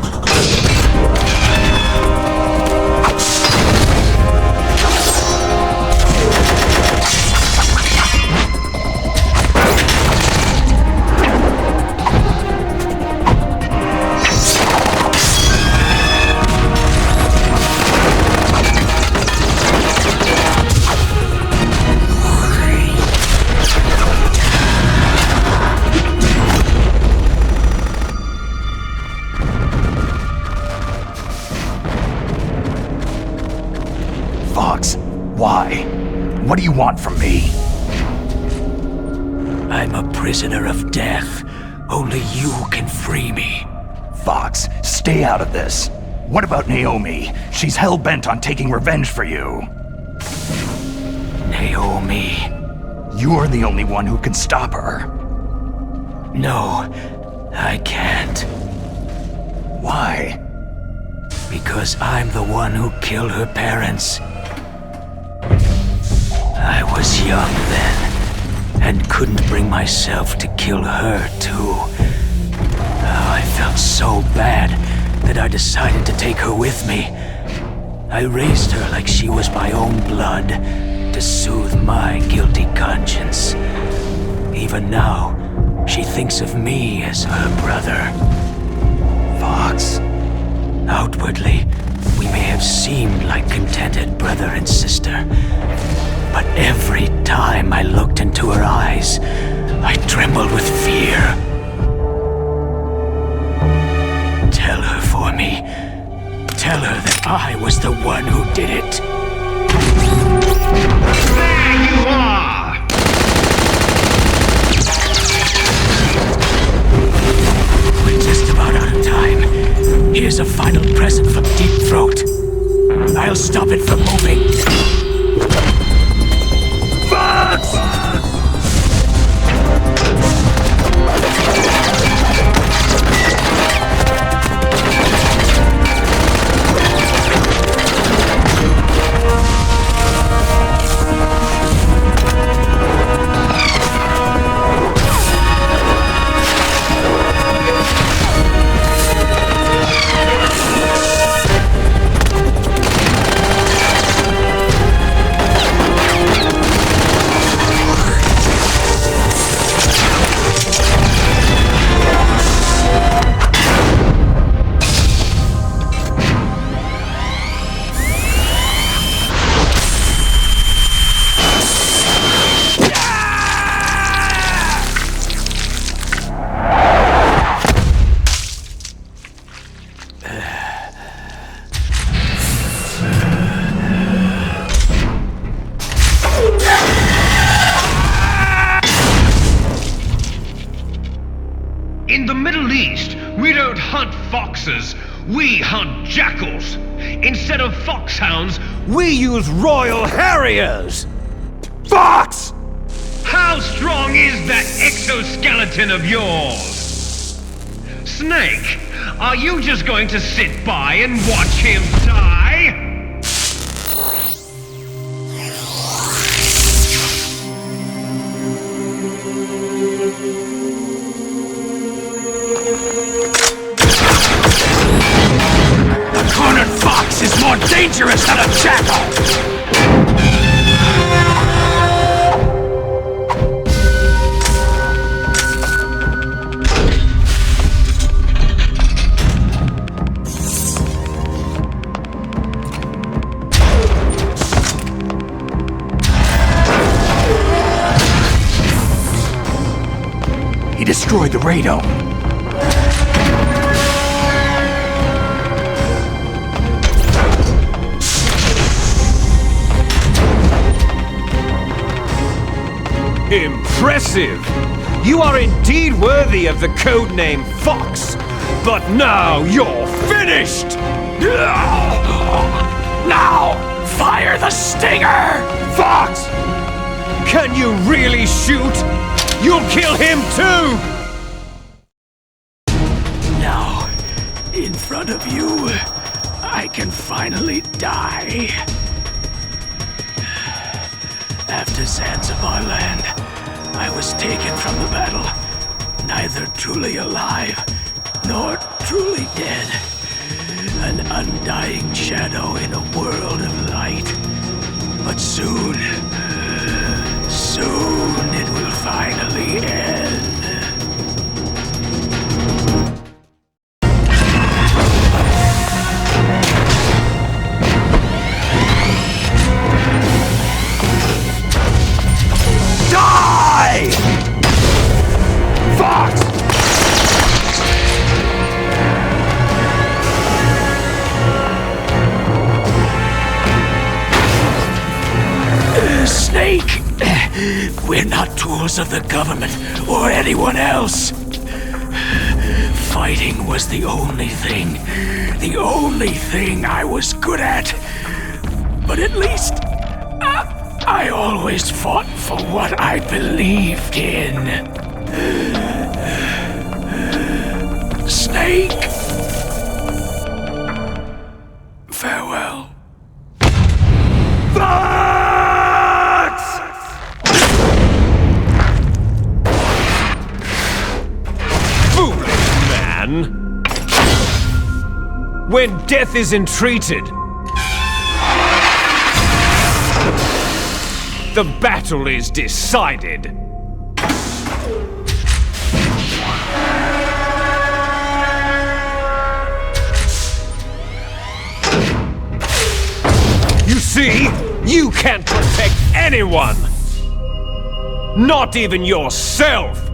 Why? What do you want from me? I'm a prisoner of death. Only you can free me. Fox, stay out of this. What about Naomi? She's hell-bent on taking revenge for you. Naomi? You're the only one who can stop her. No, I can't. Why? Because I'm the one who killed her parents. I was young then, and couldn't bring myself to kill her too. Oh, I felt so bad that I decided to take her with me. I raised her like she was my own blood, to soothe my guilty conscience. Even now, she thinks of me as her brother. Fox. Outwardly, we may have seemed like contented brother and sister, but every time I looked into her eyes, I trembled with fear. Tell her for me. Tell her that I was the one who did it. There you are! We're just about out of time. Here's a final present from Deep Throat. I'll stop it from moving. Fox! In the Middle East, we don't hunt foxes, we hunt jackals. Instead of foxhounds, We use Royal Harriers! Fox! how strong is that exoskeleton of yours? Snake, are you just going to sit by and watch him die? A cornered fox is more dangerous than a jackal! He destroyed the radome. Impressive! You are indeed worthy of the codename Fox, but now you're finished! Now, fire the stinger! Fox! Can you really shoot? You'll kill him too! Now, in front of you, I can finally die. After Zanzibar land, I was taken from the battle, neither truly alive nor truly dead. An undying shadow in a world of light. But soon it will finally end. Die! Fox! Snake! We're not tools of the government or anyone else. Fighting was the only thing I was good at. But at least I always fought for what I believed in. Snake. Farewell. Fox! Foolish man! When death is entreated, the battle is decided. You see, you can't protect anyone! Not even yourself!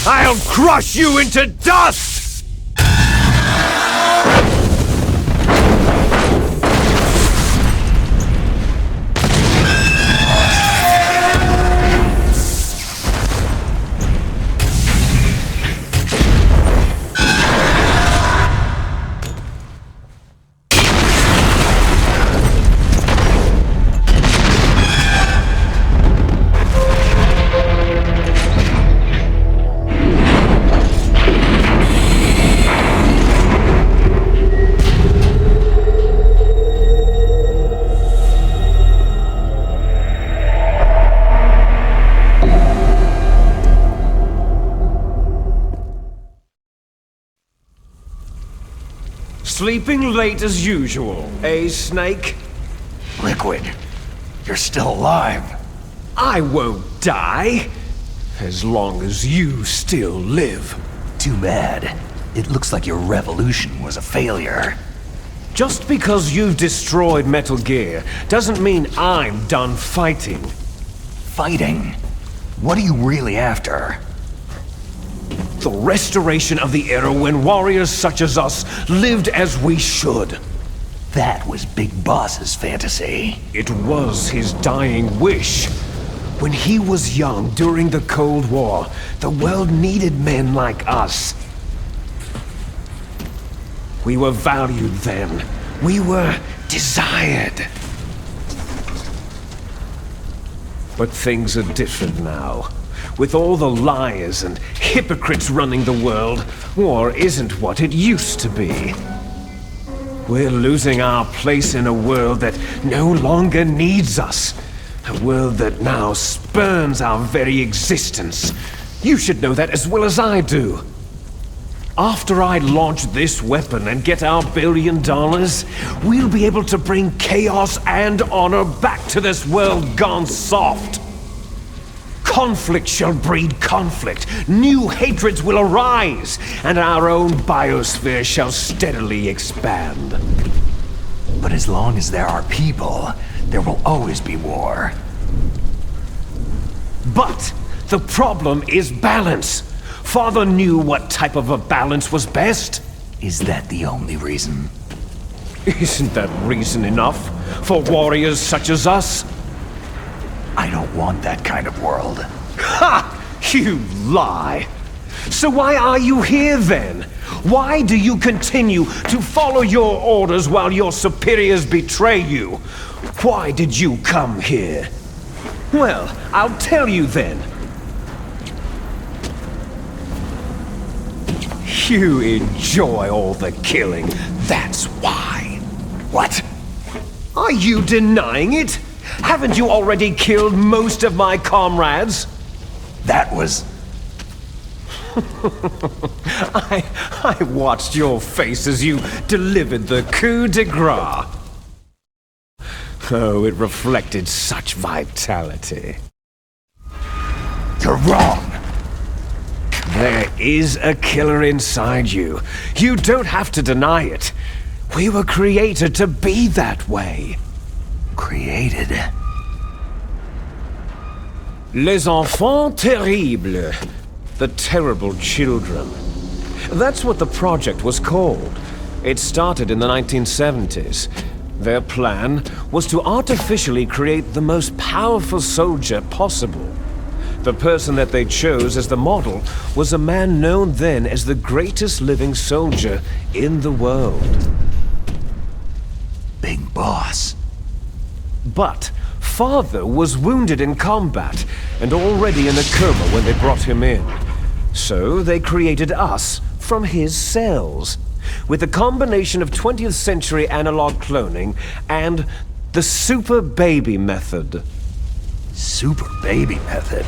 I'll crush you into dust! Sleeping late as usual, eh, Snake? Liquid, you're still alive. I won't die, as long as you still live. Too bad. It looks like your revolution was a failure. Just because you've destroyed Metal Gear doesn't mean I'm done fighting. Fighting? What are you really after? The restoration of the era when warriors such as us lived as we should. That was Big Boss's fantasy. It was his dying wish. When he was young during the Cold War, the world needed men like us. We were valued then. We were desired. But things are different now. With all the liars and hypocrites running the world, war isn't what it used to be. We're losing our place in a world that no longer needs us. A world that now spurns our very existence. You should know that as well as I do. After I launch this weapon and get our $1 billion, we'll be able to bring chaos and honor back to this world gone soft. Conflict shall breed conflict, new hatreds will arise, and our own biosphere shall steadily expand. But as long as there are people, there will always be war. But the problem is balance. Father knew what type of a balance was best. Is that the only reason? Isn't that reason enough for warriors such as us? I don't want that kind of world. Ha! You lie! So why are you here then? Why do you continue to follow your orders while your superiors betray you? Why did you come here? Well, I'll tell you then. You enjoy all the killing, that's why. What? Are you denying it? Haven't you already killed most of my comrades? That was... I watched your face as you delivered the coup de grace. Oh, it reflected such vitality. You're wrong. There is a killer inside you. You don't have to deny it. We were created to be that way. Created? Les enfants terribles. The terrible children. That's what the project was called. It started in the 1970s. Their plan was to artificially create the most powerful soldier possible. The person that they chose as the model was a man known then as the greatest living soldier in the world. Big Boss. But Father was wounded in combat and already in a coma when they brought him in. So they created us from his cells, with a combination of 20th century analog cloning and the super baby method. Super baby method?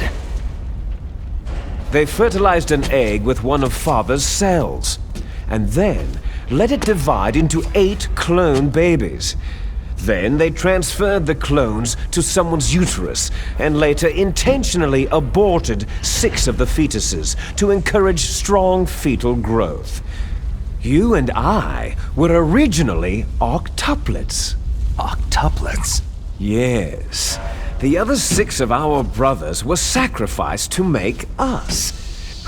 They fertilized an egg with one of Father's cells, and then let it divide into 8 clone babies. Then they transferred the clones to someone's uterus, and later intentionally aborted 6 of the fetuses to encourage strong fetal growth. You and I were originally octuplets. Octuplets? Yes. The other 6 of our brothers were sacrificed to make us.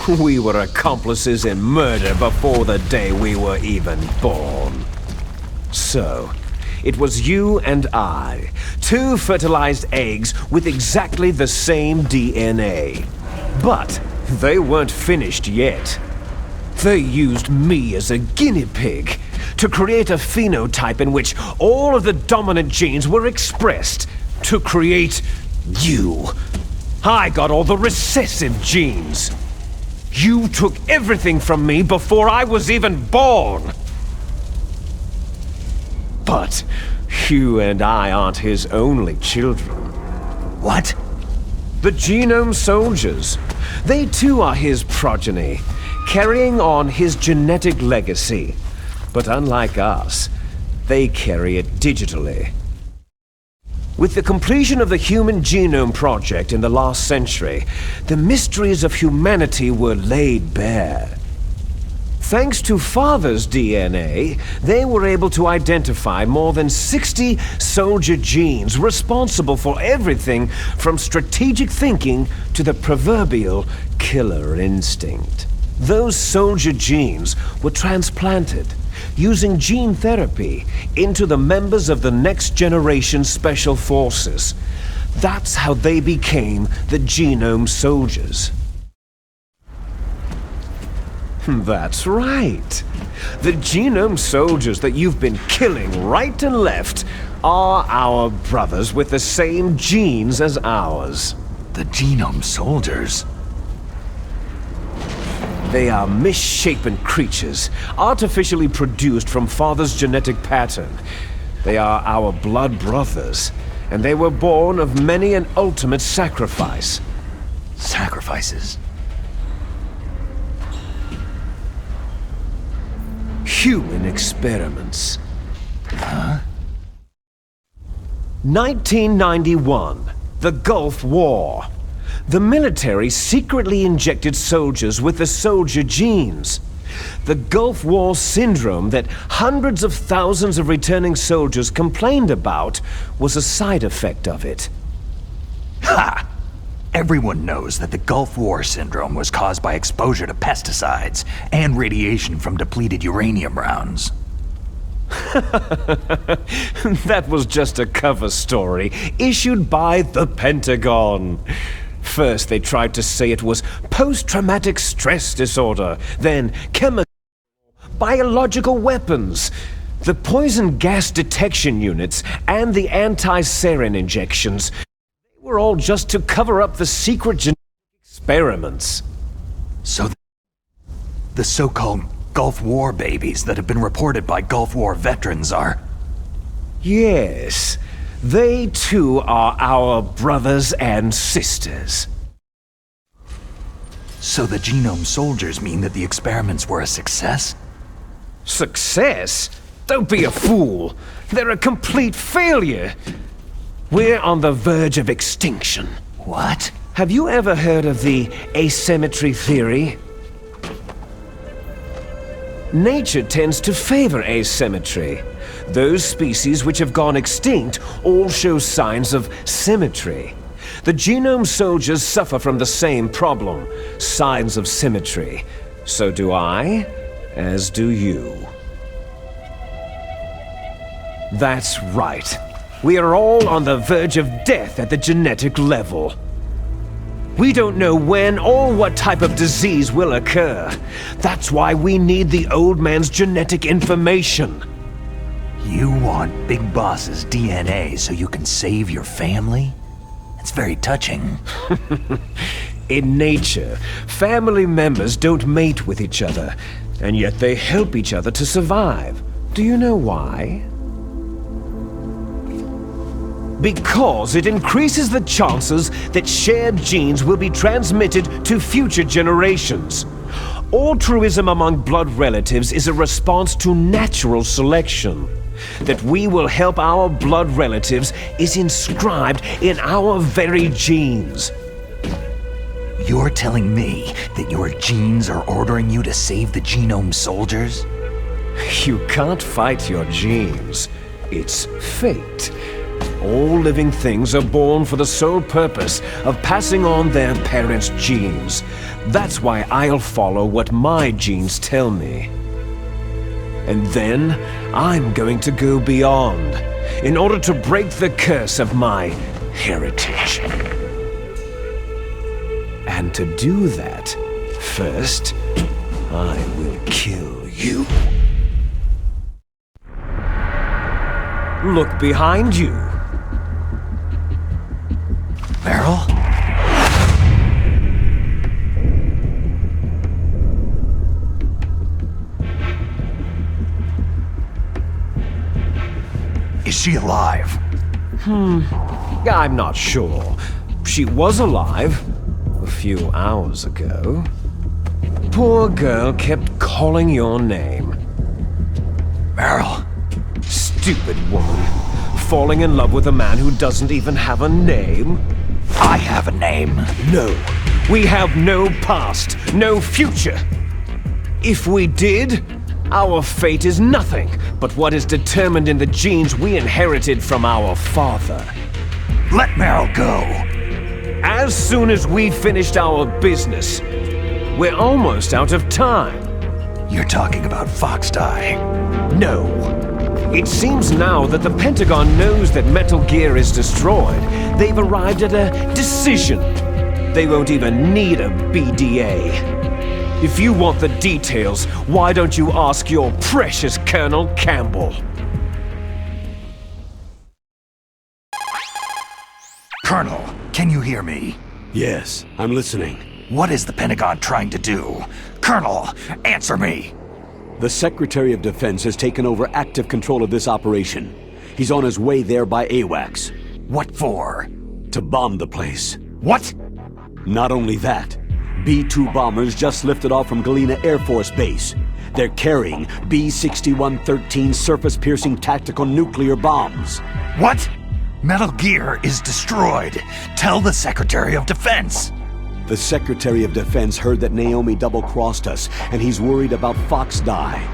We were accomplices in murder before the day we were even born. So, it was you and I, 2 fertilized eggs with exactly the same DNA. But they weren't finished yet. They used me as a guinea pig to create a phenotype in which all of the dominant genes were expressed to create you. I got all the recessive genes. You took everything from me before I was even born. But you and I aren't his only children. What? The Genome Soldiers. They too are his progeny, carrying on his genetic legacy. But unlike us, they carry it digitally. With the completion of the Human Genome Project in the last century, the mysteries of humanity were laid bare. Thanks to Father's DNA, they were able to identify more than 60 soldier genes responsible for everything from strategic thinking to the proverbial killer instinct. Those soldier genes were transplanted, using gene therapy, into the members of the next generation special forces. That's how they became the Genome Soldiers. That's right. The Genome Soldiers that you've been killing right and left are our brothers with the same genes as ours. The Genome Soldiers? They are misshapen creatures, artificially produced from Father's genetic pattern. They are our blood brothers, and they were born of many an ultimate sacrifice. Sacrifices? Human experiments. Huh? 1991, the Gulf War. The military secretly injected soldiers with the soldier genes. The Gulf War syndrome that hundreds of thousands of returning soldiers complained about was a side effect of it. Ha! Everyone knows that the Gulf War syndrome was caused by exposure to pesticides and radiation from depleted uranium rounds. That was just a cover story issued by the Pentagon. First, they tried to say it was post-traumatic stress disorder, then chemical, biological weapons. The poison gas detection units and the anti-sarin injections, they were all just to cover up the secret genetic experiments. So the so-called Gulf War babies that have been reported by Gulf War veterans are... Yes. They too are our brothers and sisters. So the genome soldiers mean that the experiments were a success? Success? Don't be a fool. They're a complete failure. We're on the verge of extinction. What? Have you ever heard of the asymmetry theory? Nature tends to favor asymmetry. Those species which have gone extinct all show signs of symmetry. The genome soldiers suffer from the same problem, signs of symmetry. So do I, as do you. That's right. We are all on the verge of death at the genetic level. We don't know when or what type of disease will occur. That's why we need the old man's genetic information. You want Big Boss's DNA so you can save your family? It's very touching. In nature, family members don't mate with each other, and yet they help each other to survive. Do you know why? Because it increases the chances that shared genes will be transmitted to future generations. Altruism among blood relatives is a response to natural selection. That we will help our blood relatives is inscribed in our very genes. You're telling me that your genes are ordering you to save the genome soldiers? You can't fight your genes. It's fate. All living things are born for the sole purpose of passing on their parents' genes. That's why I'll follow what my genes tell me. And then, I'm going to go beyond, in order to break the curse of my heritage. And to do that, first, I will kill you. Look behind you. Meryl? Is she alive? I'm not sure. She was alive a few hours ago. Poor girl kept calling your name. Meryl. Stupid woman. Falling in love with a man who doesn't even have a name? I have a name. No. We have no past, no future. If we did, our fate is nothing but what is determined in the genes we inherited from our father. Let Meryl go. As soon as we finished our business, we're almost out of time. You're talking about Foxdie. No. It seems now that the Pentagon knows that Metal Gear is destroyed. They've arrived at a decision. They won't even need a BDA. If you want the details, why don't you ask your precious Colonel Campbell? Colonel, can you hear me? Yes, I'm listening. What is the Pentagon trying to do? Colonel, answer me! The Secretary of Defense has taken over active control of this operation. He's on his way there by AWACS. What for? To bomb the place. What? Not only that, B-2 bombers just lifted off from Galena Air Force Base. They're carrying B-6113 surface-piercing tactical nuclear bombs. What? Metal Gear is destroyed. Tell the Secretary of Defense. The Secretary of Defense heard that Naomi double-crossed us, and he's worried about Fox Die.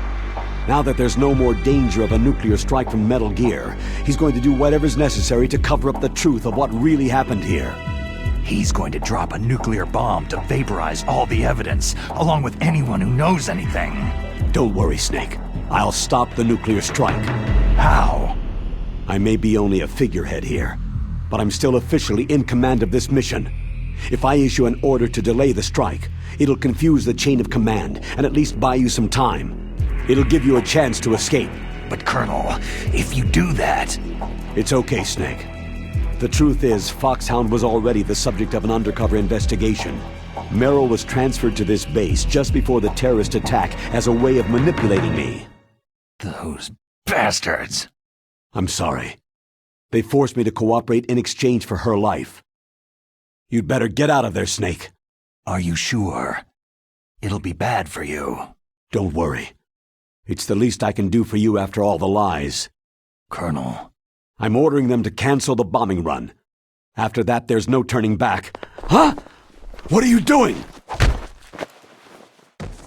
Now that there's no more danger of a nuclear strike from Metal Gear, he's going to do whatever's necessary to cover up the truth of what really happened here. He's going to drop a nuclear bomb to vaporize all the evidence, along with anyone who knows anything. Don't worry, Snake. I'll stop the nuclear strike. How? I may be only a figurehead here, but I'm still officially in command of this mission. If I issue an order to delay the strike, it'll confuse the chain of command and at least buy you some time. It'll give you a chance to escape. But Colonel, if you do that... It's okay, Snake. The truth is, Foxhound was already the subject of an undercover investigation. Merrill was transferred to this base just before the terrorist attack as a way of manipulating me. Those bastards! I'm sorry. They forced me to cooperate in exchange for her life. You'd better get out of there, Snake. Are you sure? It'll be bad for you. Don't worry. It's the least I can do for you after all the lies. Colonel. I'm ordering them to cancel the bombing run. After that, there's no turning back. Huh? What are you doing?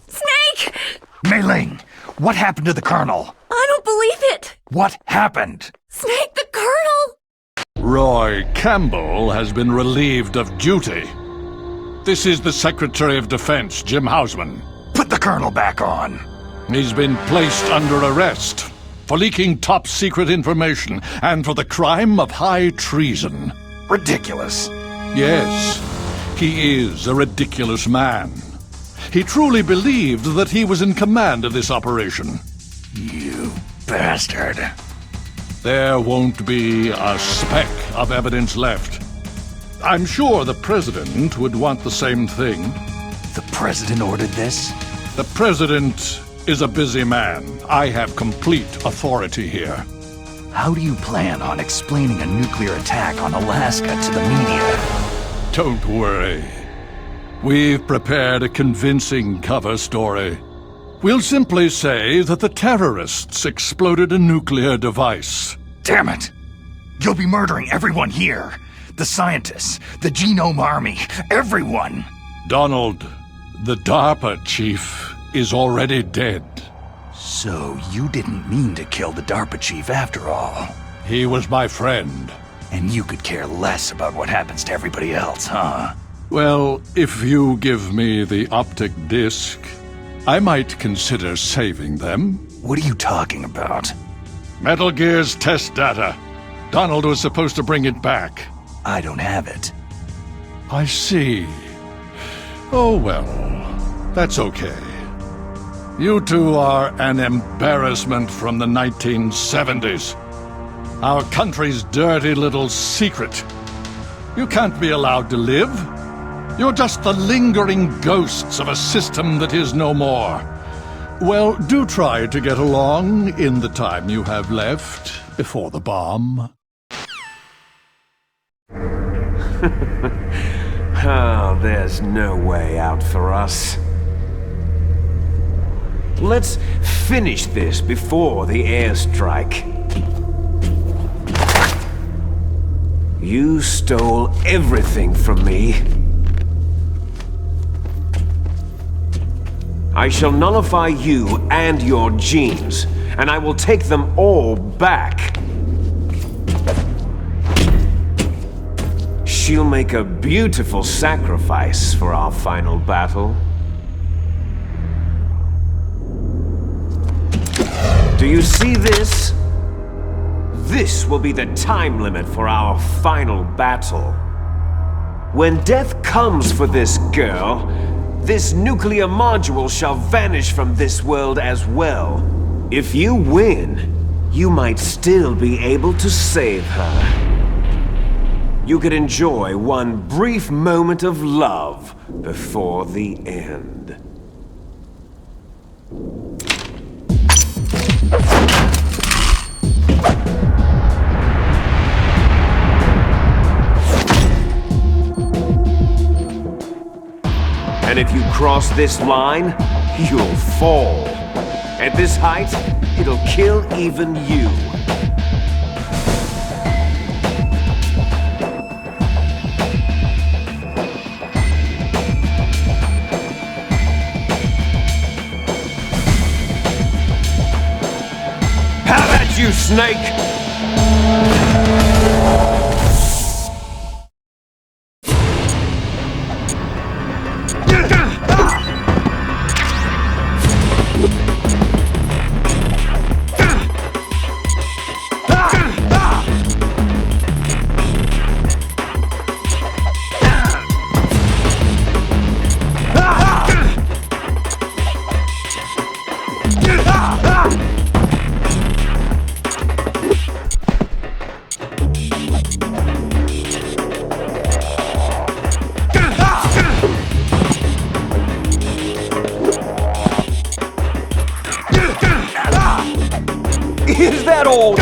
Snake! Mei Ling, what happened to the Colonel? I don't believe it! What happened? Snake, the Colonel! Roy Campbell has been relieved of duty. This is the Secretary of Defense, Jim Hausman. Put the Colonel back on. He's been placed under arrest for leaking top-secret information and for the crime of high treason. Ridiculous. Yes, he is a ridiculous man. He truly believed that he was in command of this operation. You bastard. There won't be a speck of evidence left. I'm sure the President would want the same thing. The President ordered this? The President is a busy man. I have complete authority here. How do you plan on explaining a nuclear attack on Alaska to the media? Don't worry. We've prepared a convincing cover story. We'll simply say that the terrorists exploded a nuclear device. Damn it! You'll be murdering everyone here. The scientists, the Genome Army, everyone. Donald, the DARPA chief is already dead. So you didn't mean to kill the DARPA chief after all. He was my friend. And you could care less about what happens to everybody else, huh? Well, if you give me the optic disc, I might consider saving them. What are you talking about? Metal Gear's test data. Donald was supposed to bring it back. I don't have it. I see. Oh well, that's okay. You two are an embarrassment from the 1970s. Our country's dirty little secret. You can't be allowed to live. You're just the lingering ghosts of a system that is no more. Well, do try to get along in the time you have left before the bomb. Oh, there's no way out for us. Let's finish this before the airstrike. You stole everything from me. I shall nullify you and your genes, and I will take them all back. She'll make a beautiful sacrifice for our final battle. Do you see this? This will be the time limit for our final battle. When death comes for this girl, this nuclear module shall vanish from this world as well. If you win, you might still be able to save her. you could enjoy one brief moment of love before the end. And if you cross this line, you'll fall. At this height, it'll kill even you. Have at you, Snake! Is that all?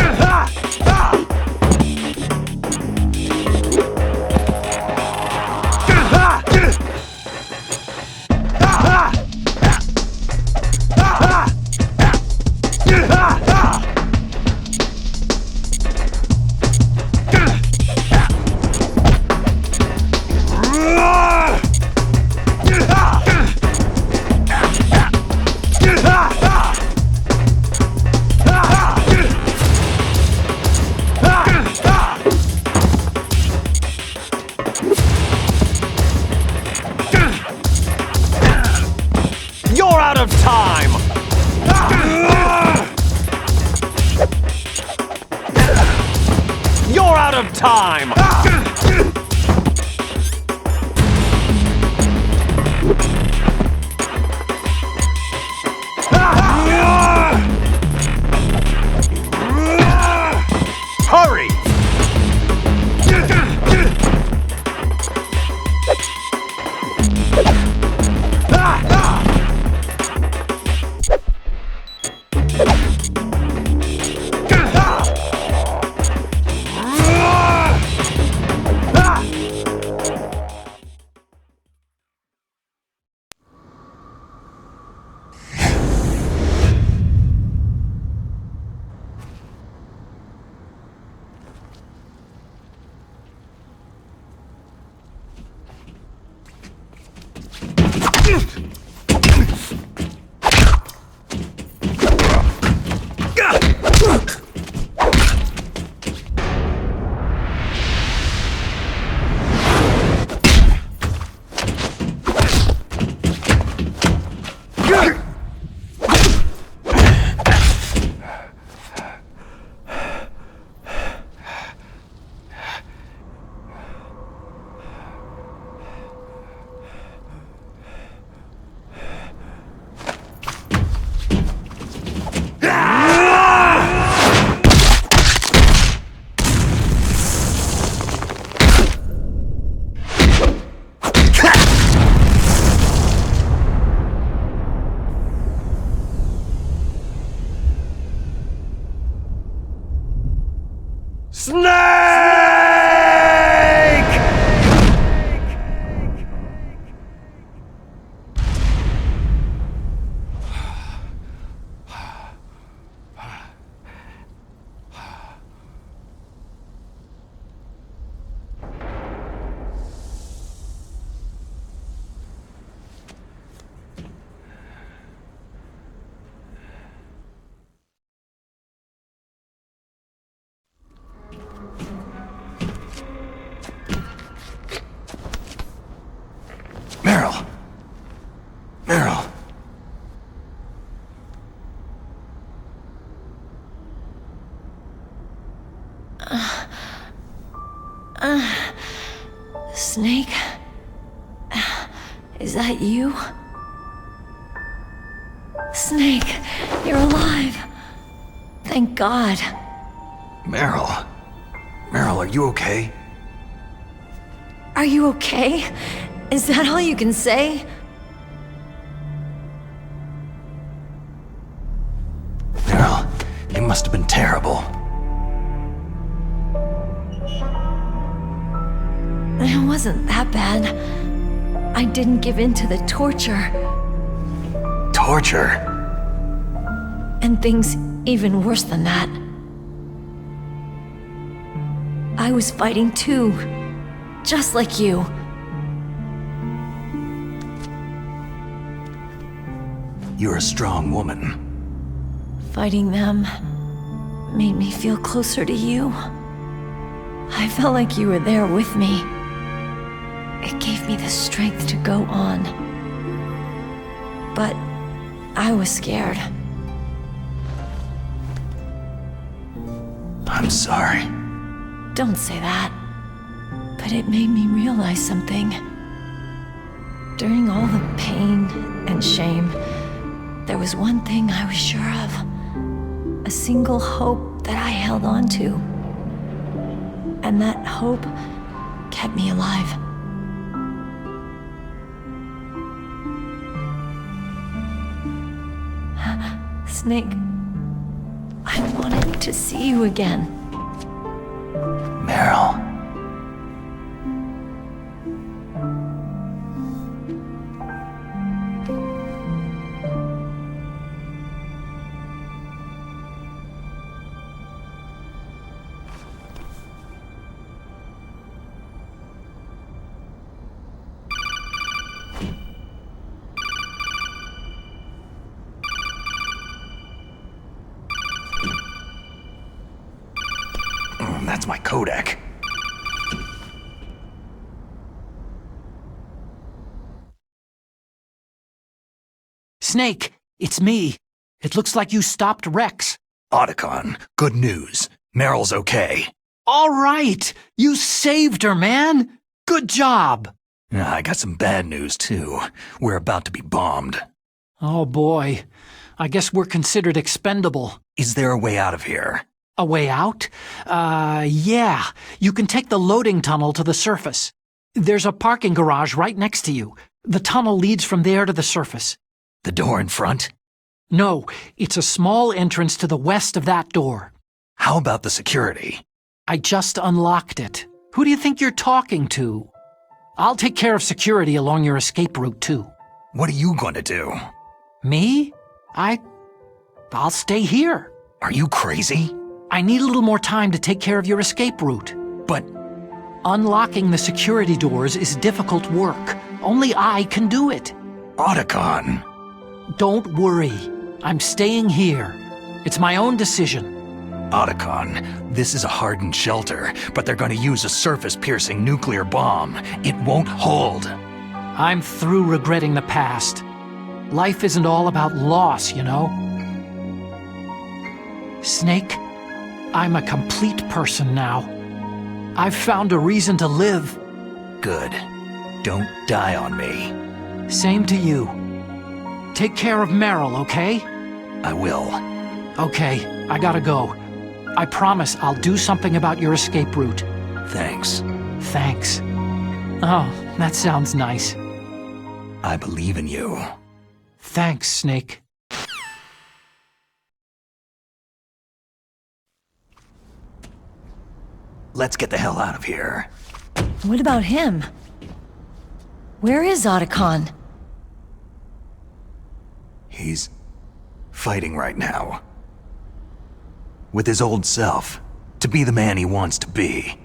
You're out of time! You're out of time! Hurry! Snake? Is that you? Snake, you're alive. Thank God. Meryl. Meryl, are you okay? Are you okay? Is that all you can say? Meryl, it must have been terrible. It wasn't that bad. I didn't give in to the torture. Torture? And things even worse than that. I was fighting too. Just like you. You're a strong woman. Fighting them made me feel closer to you. I felt like you were there with me. It gave me the strength to go on. But I was scared. I'm sorry. Don't say that. But it made me realize something. During all the pain and shame, there was one thing I was sure of. A single hope that I held on to. And that hope kept me alive. Snake, I wanted to see you again. Meryl. That's my codec. Snake, it's me. It looks like you stopped Rex. Otacon, good news. Meryl's okay. All right! You saved her, man! Good job! I got some bad news, too. We're about to be bombed. Oh boy. I guess we're considered expendable. Is there a way out of here? A way out? Yeah. You can take the loading tunnel to the surface. There's a parking garage right next to you. The tunnel leads from there to the surface. The door in front? No, it's a small entrance to the west of that door. How about the security? I just unlocked it. Who do you think you're talking to? I'll take care of security along your escape route, too. What are you going to do? Me? I'll stay here. Are you crazy? I need a little more time to take care of your escape route. But unlocking the security doors is difficult work. Only I can do it. Otacon. Don't worry. I'm staying here. It's my own decision. Otacon, this is a hardened shelter, but they're going to use a surface-piercing nuclear bomb. It won't hold. I'm through regretting the past. Life isn't all about loss, you know? Snake, I'm a complete person now. I've found a reason to live. Good. Don't die on me. Same to you. Take care of Meryl, okay? I will. Okay, I gotta go. I promise I'll do something about your escape route. Thanks. Thanks. Oh, that sounds nice. I believe in you. Thanks, Snake. Let's get the hell out of here. What about him? Where is Otacon? He's fighting right now. With his old self, to be the man he wants to be.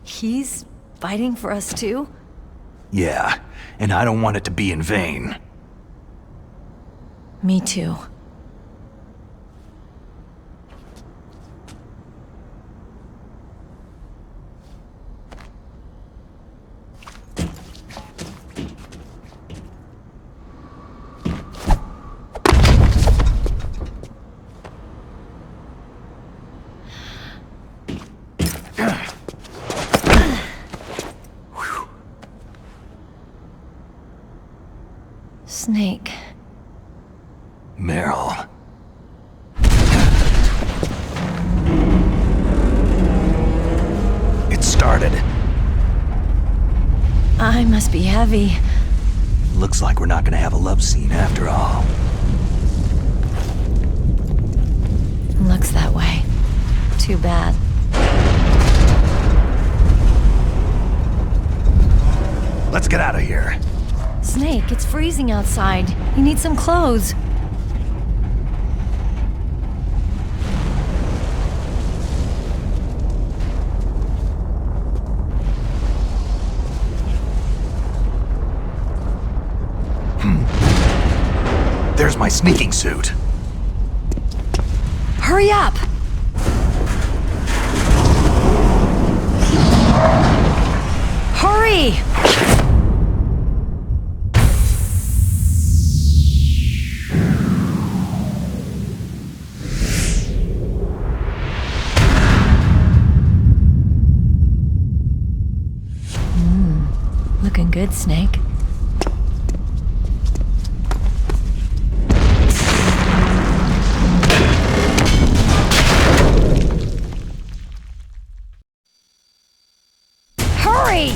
He's fighting for us too? Yeah, and I don't want it to be in vain. Me too. Snake. Meryl. It started. guy must be heavy. Looks like we're not gonna have a love scene after all. Looks that way. Too bad. Let's get out of here. Snake, it's freezing outside. You need some clothes. There's my sneaking suit. Hurry up! Hurry! Looking good, Snake. Hurry!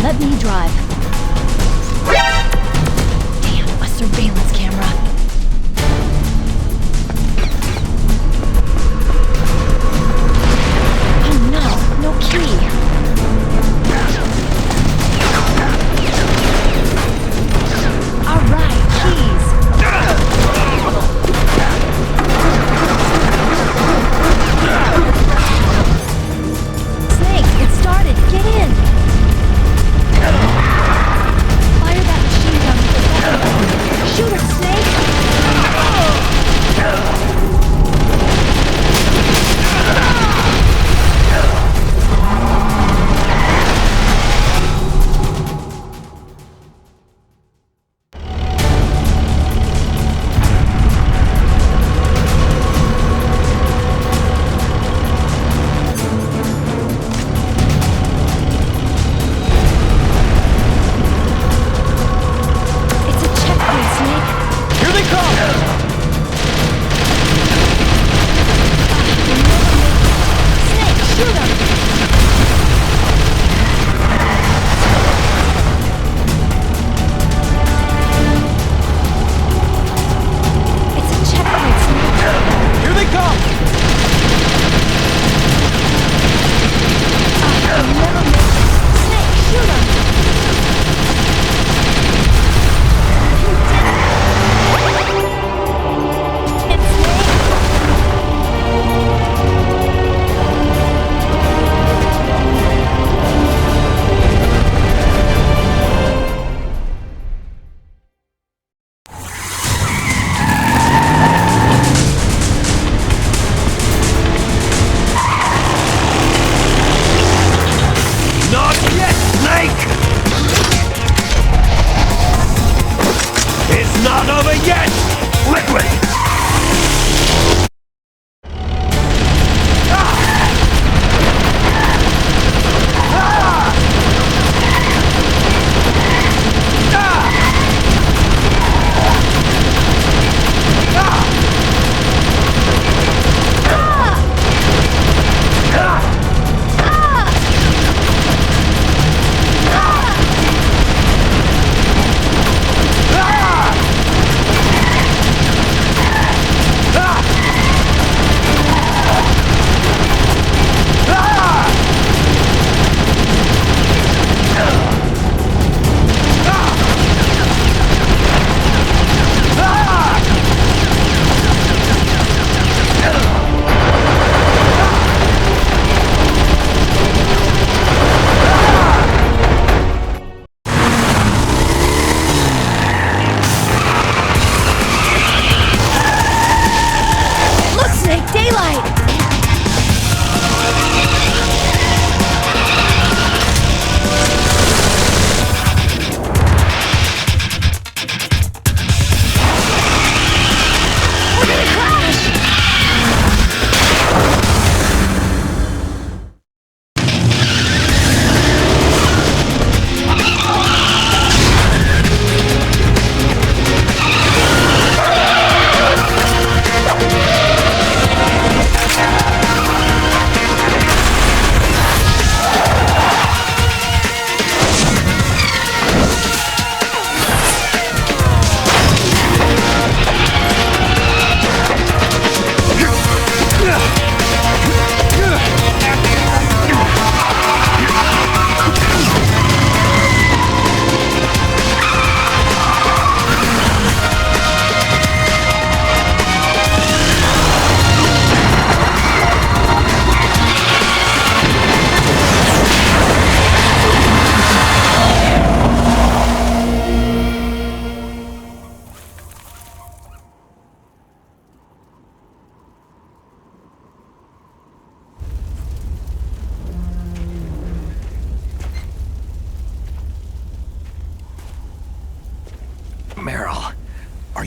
Let me drive. Damn, a surveillance camera.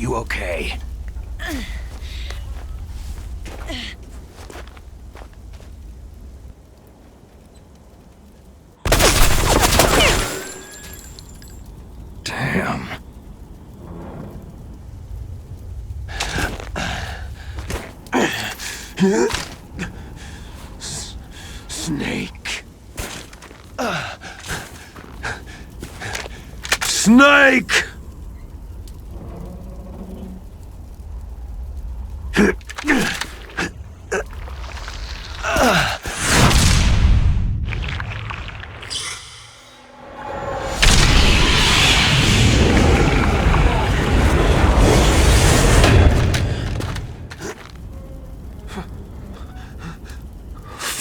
You okay? Damn. Snake. Snake!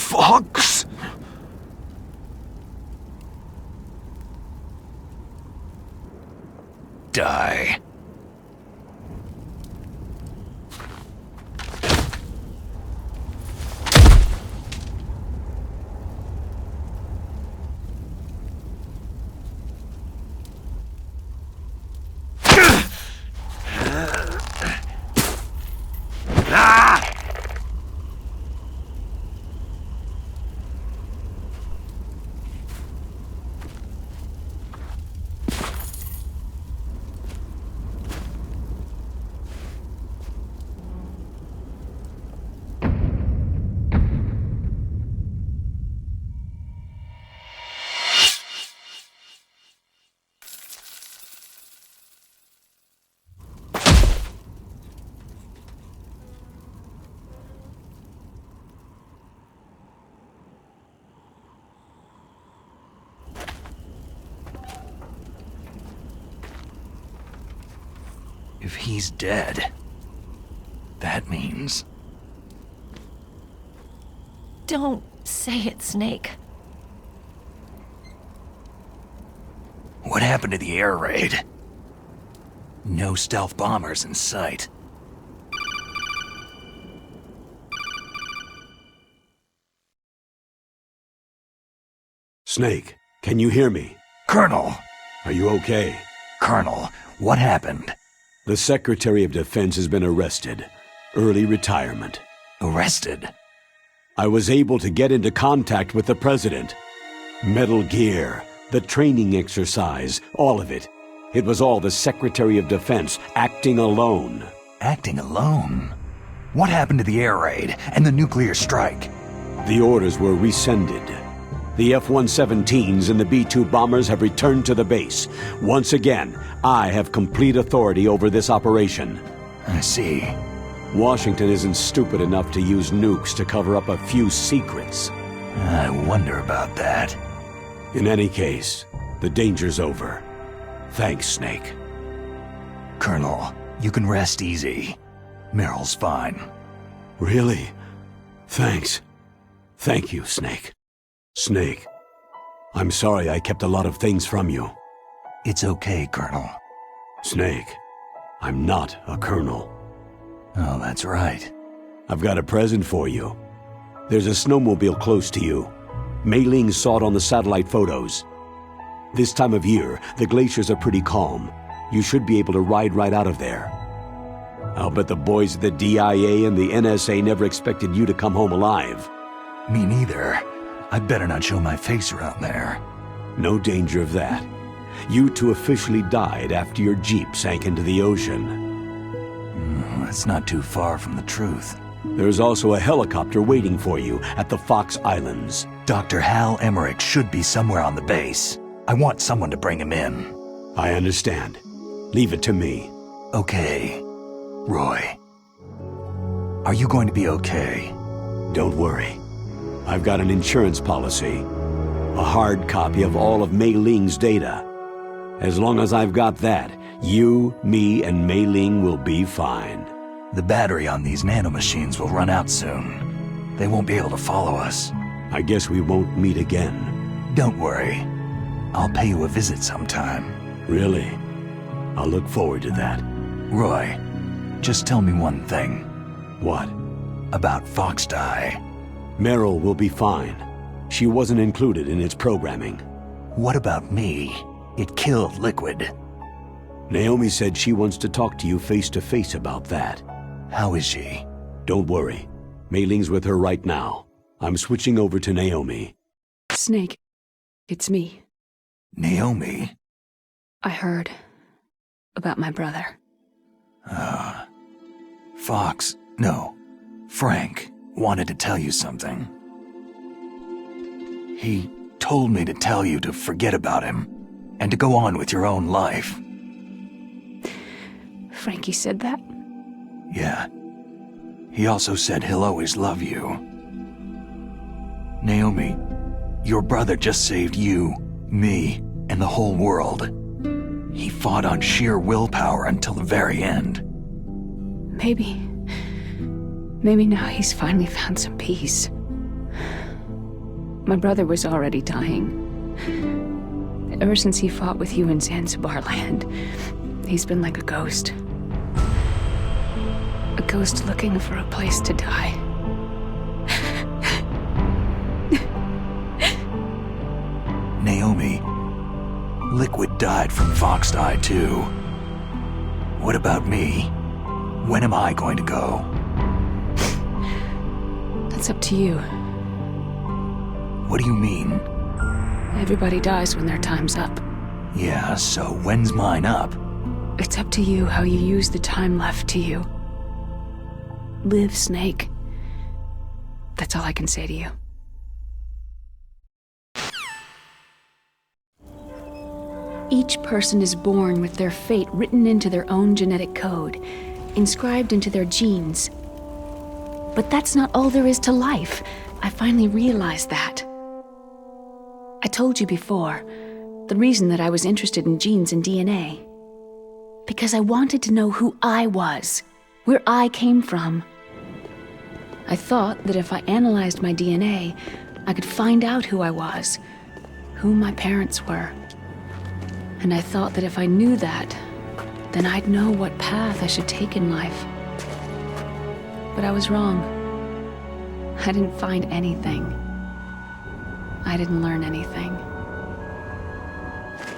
Fox? Die. If he's dead, that means... Don't say it, Snake. What happened to the air raid? No stealth bombers in sight. Snake, can you hear me? Colonel! Are you okay? Colonel, what happened? The Secretary of Defense has been arrested. Early retirement. Arrested? I was able to get into contact with the President. Metal Gear, the training exercise, all of it. It was all the Secretary of Defense acting alone. Acting alone? What happened to the air raid and the nuclear strike? The orders were rescinded. The F-117s and the B-2 bombers have returned to the base. Once again, I have complete authority over this operation. I see. Washington isn't stupid enough to use nukes to cover up a few secrets. I wonder about that. In any case, the danger's over. Thanks, Snake. Colonel, you can rest easy. Meryl's fine. Really? Thanks. Thank you, Snake. Snake, I'm sorry I kept a lot of things from you. It's okay, Colonel. Snake, I'm not a colonel. Oh, that's right. I've got a present for you. There's a snowmobile close to you. Mei Ling saw it on the satellite photos. This time of year, the glaciers are pretty calm. You should be able to ride right out of there. I'll bet the boys at the DIA and the NSA never expected you to come home alive. Me neither. I better not show my face around there. No danger of that. You two officially died after your Jeep sank into the ocean. That's not too far from the truth. There's also a helicopter waiting for you at the Fox Islands. Dr. Hal Emmerich should be somewhere on the base. I want someone to bring him in. I understand. Leave it to me. Okay. Roy. Are you going to be okay? Don't worry. I've got an insurance policy. A hard copy of all of Mei Ling's data. As long as I've got that, you, me, and Mei Ling will be fine. The battery on these nanomachines will run out soon. They won't be able to follow us. I guess we won't meet again. Don't worry. I'll pay you a visit sometime. Really? I'll look forward to that. Roy, just tell me one thing. What? About Fox Die. Meryl will be fine. She wasn't included in its programming. What about me? It killed Liquid. Naomi said she wants to talk to you face to face about that. How is she? Don't worry. Mei Ling's with her right now. I'm switching over to Naomi. Snake, it's me. Naomi? I heard about my brother. Frank wanted to tell you something. He told me to tell you to forget about him and to go on with your own life. Frankie said that? Yeah. He also said he'll always love you. Naomi, your brother just saved you, me, and the whole world. He fought on sheer willpower until the very end. Maybe now he's finally found some peace. My brother was already dying. Ever since he fought with you in Zanzibar land, he's been like a ghost. A ghost looking for a place to die. Naomi, Liquid died from Foxdie too. What about me? When am I going to go? That's up to you. What do you mean? Everybody dies when their time's up. Yeah, so when's mine up? It's up to you how you use the time left to you. Live, Snake. That's all I can say to you. Each person is born with their fate written into their own genetic code, inscribed into their genes. But that's not all there is to life. I finally realized that. I told you before, the reason that I was interested in genes and DNA. Because I wanted to know who I was, where I came from. I thought that if I analyzed my DNA, I could find out who I was, who my parents were. And I thought that if I knew that, then I'd know what path I should take in life. But I was wrong. I didn't find anything. I didn't learn anything.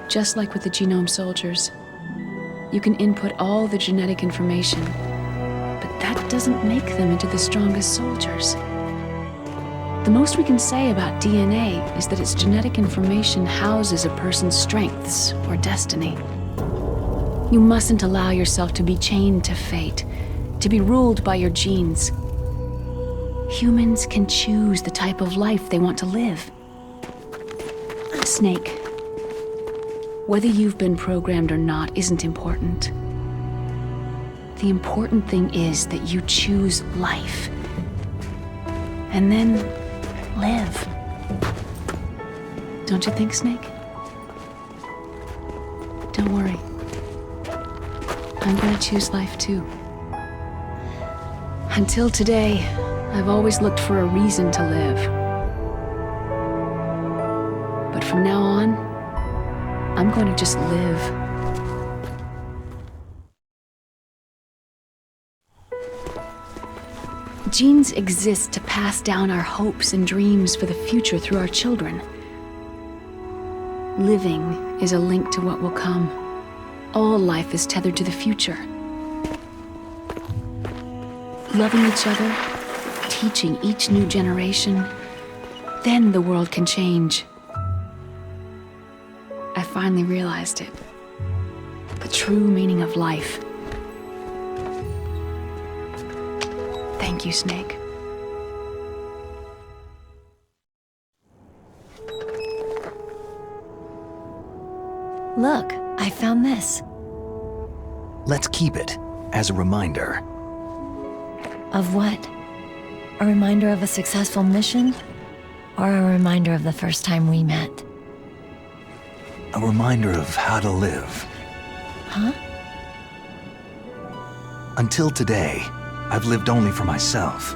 Just like with the genome soldiers, you can input all the genetic information, but that doesn't make them into the strongest soldiers. The most we can say about DNA is that its genetic information houses a person's strengths or destiny. You mustn't allow yourself to be chained to fate, to be ruled by your genes. Humans can choose the type of life they want to live. Snake, whether you've been programmed or not isn't important. The important thing is that you choose life. And then live. Don't you think, Snake? Don't worry. I'm gonna choose life too. Until today, I've always looked for a reason to live. But from now on, I'm going to just live. Genes exist to pass down our hopes and dreams for the future through our children. Living is a link to what will come. All life is tethered to the future. Loving each other, teaching each new generation, then the world can change. I finally realized it. The true meaning of life. Thank you, Snake. Look, I found this. Let's keep it as a reminder. Of what? A reminder of a successful mission? Or a reminder of the first time we met? A reminder of how to live. Huh? Until today, I've lived only for myself.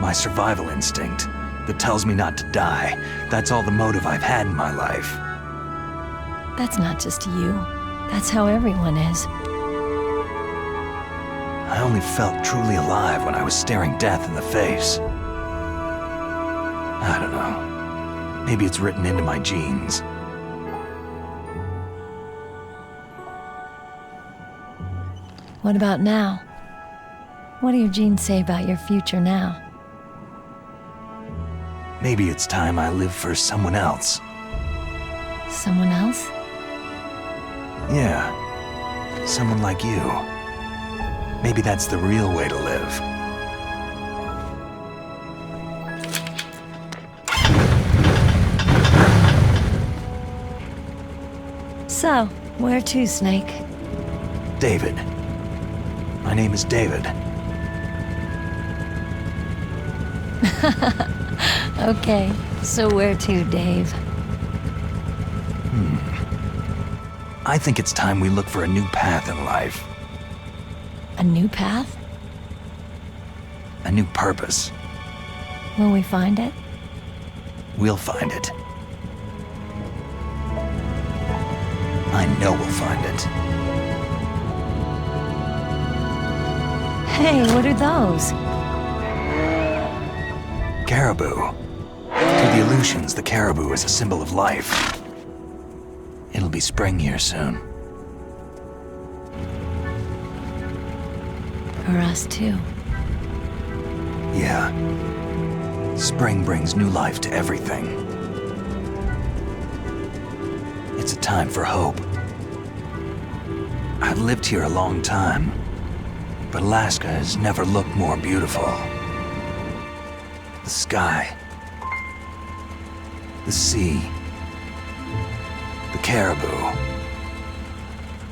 My survival instinct that tells me not to die. That's all the motive I've had in my life. That's not just you. That's how everyone is. I only felt truly alive when I was staring death in the face. I don't know. Maybe it's written into my genes. What about now? What do your genes say about your future now? Maybe it's time I live for someone else. Someone else? Yeah. Someone like you. Maybe that's the real way to live. So, where to, Snake? David. My name is David. Okay, so where to, Dave? I think it's time we look for a new path in life. A new path? A new purpose. Will we find it? We'll find it. I know we'll find it. Hey, what are those? Caribou. To the Aleutians, the caribou is a symbol of life. It'll be spring here soon. For us, too. Yeah. Spring brings new life to everything. It's a time for hope. I've lived here a long time, but Alaska has never looked more beautiful. The sky, the sea, the caribou,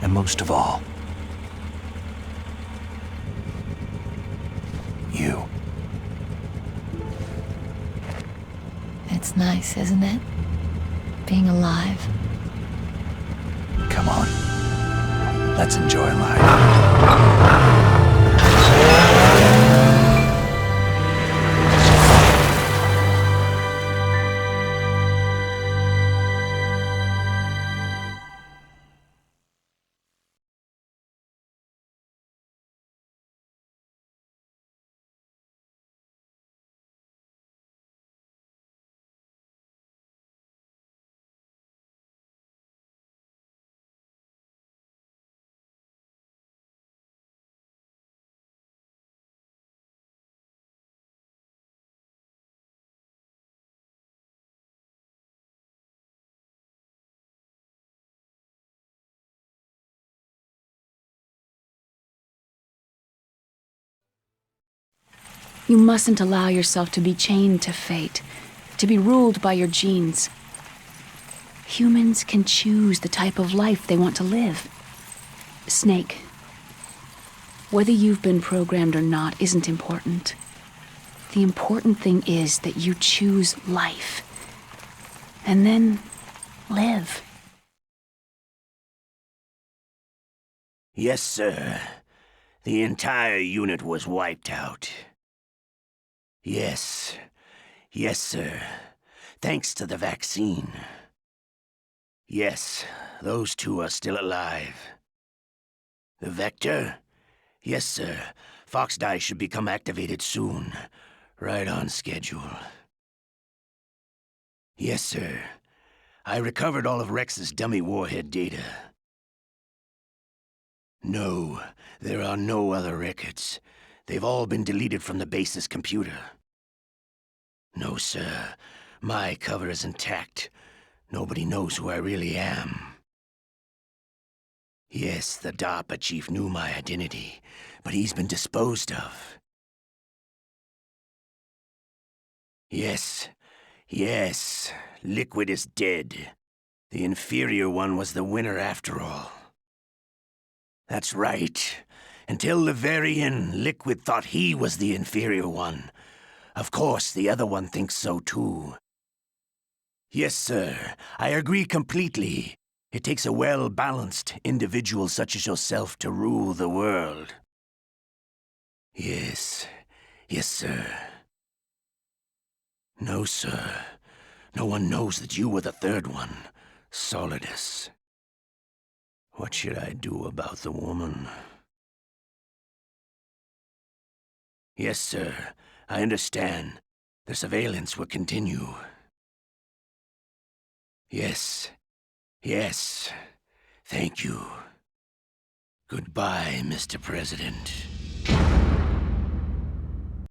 and most of all, you. It's nice, isn't it? Being alive. Come on. Let's enjoy life. You mustn't allow yourself to be chained to fate, to be ruled by your genes. Humans can choose the type of life they want to live. Snake, whether you've been programmed or not isn't important. The important thing is that you choose life. And then live. Yes, sir. The entire unit was wiped out. Yes. Yes, sir. Thanks to the vaccine. Yes, those two are still alive. The vector? Yes, sir. Fox Die should become activated soon. Right on schedule. Yes, sir. I recovered all of Rex's dummy warhead data. No, there are no other records. They've all been deleted from the base's computer. No, sir. My cover is intact. Nobody knows who I really am. Yes, the DARPA chief knew my identity, but he's been disposed of. Yes. Yes. Liquid is dead. The inferior one was the winner after all. That's right. Until the very end, Liquid thought he was the inferior one. Of course, the other one thinks so too. Yes, sir. I agree completely. It takes a well-balanced individual such as yourself to rule the world. Yes. Yes, sir. No, sir. No one knows that you were the third one, Solidus. What should I do about the woman? Yes, sir. I understand. The surveillance will continue. Yes. Yes. Thank you. Goodbye, Mr. President.